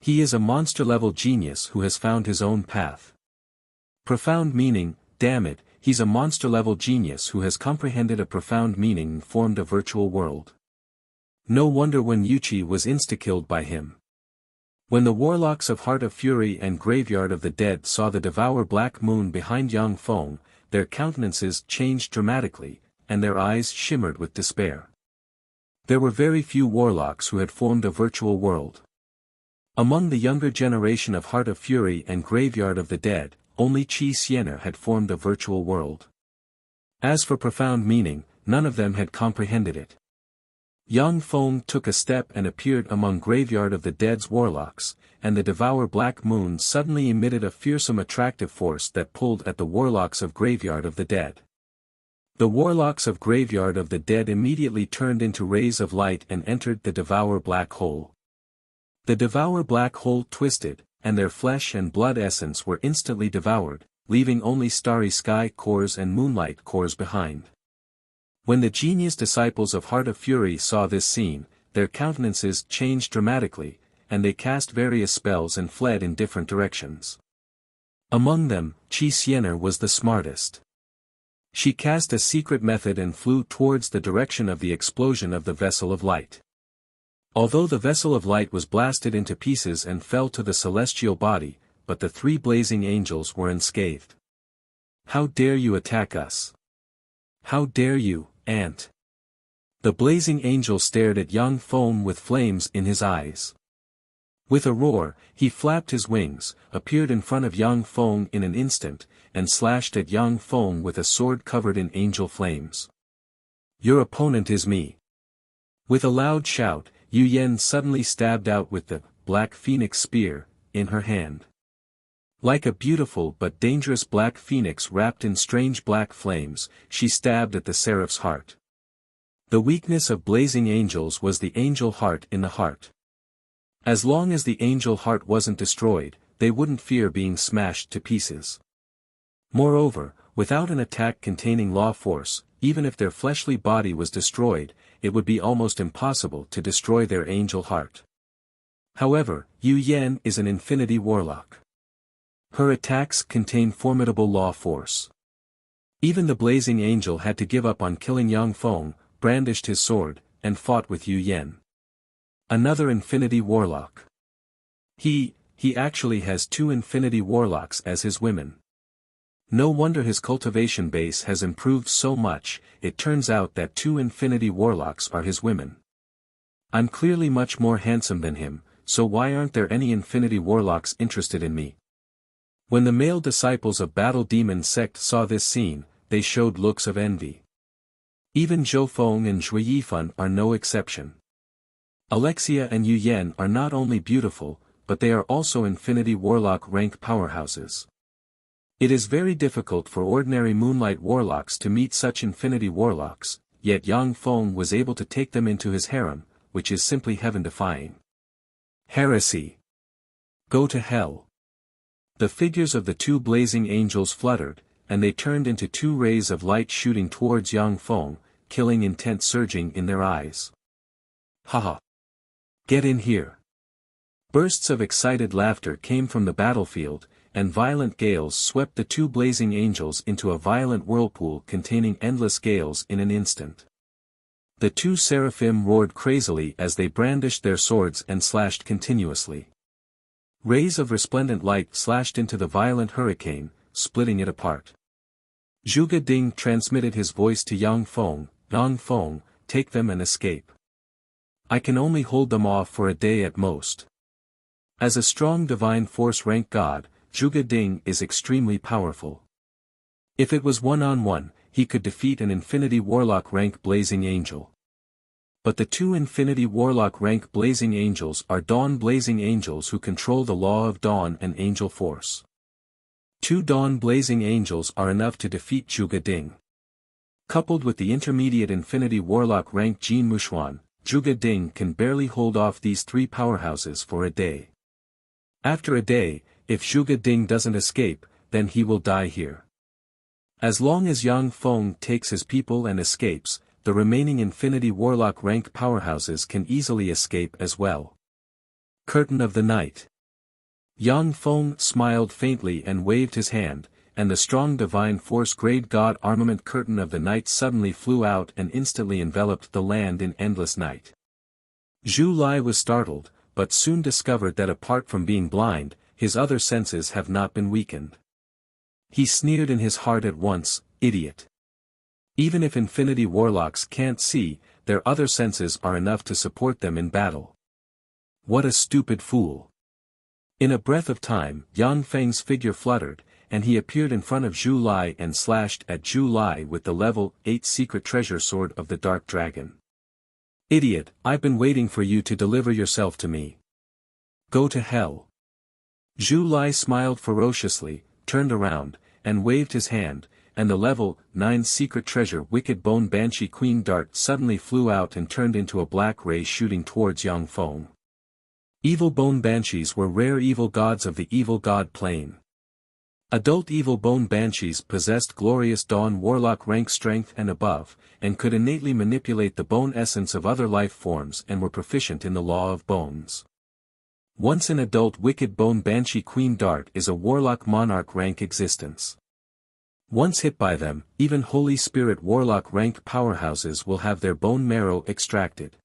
He is a monster-level genius who has found his own path. Profound meaning, damn it, he's a monster-level genius who has comprehended a profound meaning and formed a virtual world. No wonder when Yuchi was insta-killed by him. When the warlocks of Heart of Fury and Graveyard of the Dead saw the devour black moon behind Yang Feng, their countenances changed dramatically, and their eyes shimmered with despair. There were very few warlocks who had formed a virtual world. Among the younger generation of Heart of Fury and Graveyard of the Dead, only Qi Xiener had formed a virtual world. As for profound meaning, none of them had comprehended it. Yang Feng took a step and appeared among Graveyard of the Dead's warlocks, and the devour black moon suddenly emitted a fearsome attractive force that pulled at the warlocks of Graveyard of the Dead. The warlocks of Graveyard of the Dead immediately turned into rays of light and entered the devour black hole. The devour black hole twisted, and their flesh and blood essence were instantly devoured, leaving only starry sky cores and moonlight cores behind. When the genius disciples of Heart of Fury saw this scene, their countenances changed dramatically, and they cast various spells and fled in different directions. Among them, Qi Xiener was the smartest. She cast a secret method and flew towards the direction of the explosion of the vessel of light. Although the vessel of light was blasted into pieces and fell to the celestial body, but the three blazing angels were unscathed. "How dare you attack us? How dare you, Ant?" The blazing angel stared at Yang Feng with flames in his eyes. With a roar, he flapped his wings, appeared in front of Yang Feng in an instant, and slashed at Yang Feng with a sword covered in angel flames. "Your opponent is me." With a loud shout, Yu Yen suddenly stabbed out with the Black Phoenix spear in her hand. Like a beautiful but dangerous black phoenix wrapped in strange black flames, she stabbed at the seraph's heart. The weakness of blazing angels was the angel heart in the heart. As long as the angel heart wasn't destroyed, they wouldn't fear being smashed to pieces. Moreover, without an attack containing law force, even if their fleshly body was destroyed, it would be almost impossible to destroy their angel heart. However, Yu Yen is an infinity warlock. Her attacks contain formidable law force. Even the blazing angel had to give up on killing Yang Feng, brandished his sword, and fought with Yu Yen. Another infinity warlock. He actually has 2 infinity warlocks as his women. No wonder his cultivation base has improved so much. It turns out that 2 infinity warlocks are his women. I'm clearly much more handsome than him, so why aren't there any infinity warlocks interested in me? When the male disciples of Battle Demon Sect saw this scene, they showed looks of envy. Even Zhou Feng and Zhui Yifan are no exception. Alexia and Yu Yen are not only beautiful, but they are also infinity warlock rank powerhouses. It is very difficult for ordinary moonlight warlocks to meet such infinity warlocks, yet Yang Feng was able to take them into his harem, which is simply heaven-defying. Heresy. Go to hell. The figures of the 2 blazing angels fluttered, and they turned into 2 rays of light shooting towards Yang Feng, killing intent surging in their eyes. Haha. Get in here. Bursts of excited laughter came from the battlefield, and violent gales swept the 2 blazing angels into a violent whirlpool containing endless gales in an instant. The 2 seraphim roared crazily as they brandished their swords and slashed continuously. Rays of resplendent light slashed into the violent hurricane, splitting it apart. Zhuge Ding transmitted his voice to Yang Feng, "Yang Feng, take them and escape. I can only hold them off for a day at most." As a strong divine force rank god, Zhuge Ding is extremely powerful. If it was one-on-one, he could defeat an infinity warlock rank blazing angel. But the 2 infinity warlock rank blazing angels are dawn blazing angels who control the law of dawn and angel force. 2 dawn blazing angels are enough to defeat Zhuge Ding. Coupled with the intermediate infinity warlock rank Jin Mushuan, Zhuge Ding can barely hold off these 3 powerhouses for a day. After a day, if Zhuge Ding doesn't escape, then he will die here. As long as Yang Feng takes his people and escapes, the remaining infinity warlock rank powerhouses can easily escape as well. Curtain of the Night. Yang Feng smiled faintly and waved his hand, and the strong divine force grade god armament curtain of the night suddenly flew out and instantly enveloped the land in endless night. Zhu Lai was startled, but soon discovered that apart from being blind, his other senses have not been weakened. He sneered in his heart at once, "Idiot. Even if infinity warlocks can't see, their other senses are enough to support them in battle. What a stupid fool." In a breath of time, Yang Feng's figure fluttered, and he appeared in front of Zhu Lai and slashed at Zhu Lai with the level 8 secret treasure sword of the Dark Dragon. "Idiot, I've been waiting for you to deliver yourself to me. Go to hell." Zhu Lai smiled ferociously, turned around, and waved his hand, and the level 9 secret treasure Wicked Bone Banshee Queen Dart suddenly flew out and turned into a black ray shooting towards Yang Feng. Evil Bone Banshees were rare evil gods of the evil god plane. Adult evil bone banshees possessed glorious dawn warlock rank strength and above, and could innately manipulate the bone essence of other life forms and were proficient in the law of bones. Once an adult wicked bone banshee queen dart is a warlock monarch rank existence. Once hit by them, even Holy Spirit warlock ranked powerhouses will have their bone marrow extracted.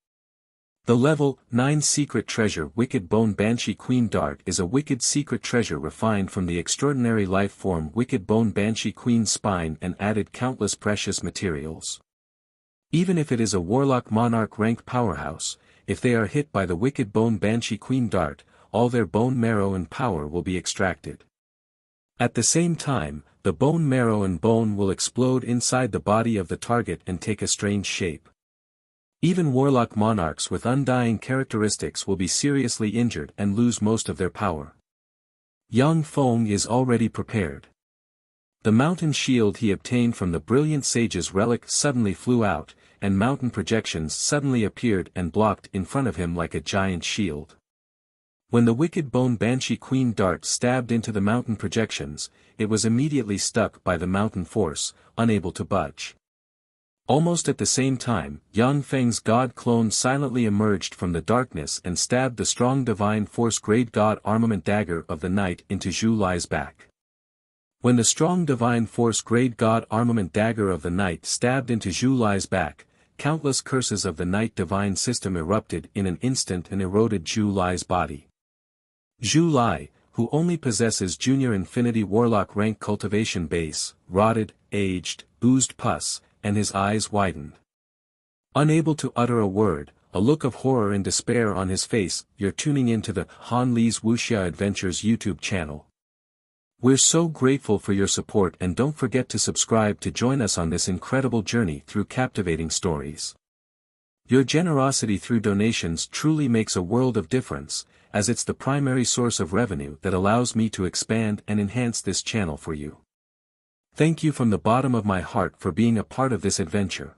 The level 9 secret treasure wicked bone banshee queen dart is a wicked secret treasure refined from the extraordinary life form wicked bone banshee queen spine and added countless precious materials. Even if it is a warlock monarch rank powerhouse, if they are hit by the wicked bone banshee queen dart, all their bone marrow and power will be extracted. At the same time, the bone marrow and bone will explode inside the body of the target and take a strange shape. Even warlock monarchs with undying characteristics will be seriously injured and lose most of their power. Yang Feng is already prepared. The mountain shield he obtained from the brilliant sage's relic suddenly flew out, and mountain projections suddenly appeared and blocked in front of him like a giant shield. When the wicked bone banshee queen dart stabbed into the mountain projections, it was immediately stuck by the mountain force, unable to budge. Almost at the same time, Yang Feng's god clone silently emerged from the darkness and stabbed the strong divine force grade god armament dagger of the night into Zhu Lai's back. When the strong divine force grade god armament dagger of the night stabbed into Zhu Lai's back, countless curses of the night divine system erupted in an instant and eroded Zhu Lai's body. Zhu Lai, who only possesses junior infinity warlock rank cultivation base, rotted, aged, oozed pus, and his eyes widened. Unable to utter a word, a look of horror and despair on his face. You're tuning into the Han Li's Wuxia Adventures YouTube channel. We're so grateful for your support, and don't forget to subscribe to join us on this incredible journey through captivating stories. Your generosity through donations truly makes a world of difference, as it's the primary source of revenue that allows me to expand and enhance this channel for you. Thank you from the bottom of my heart for being a part of this adventure.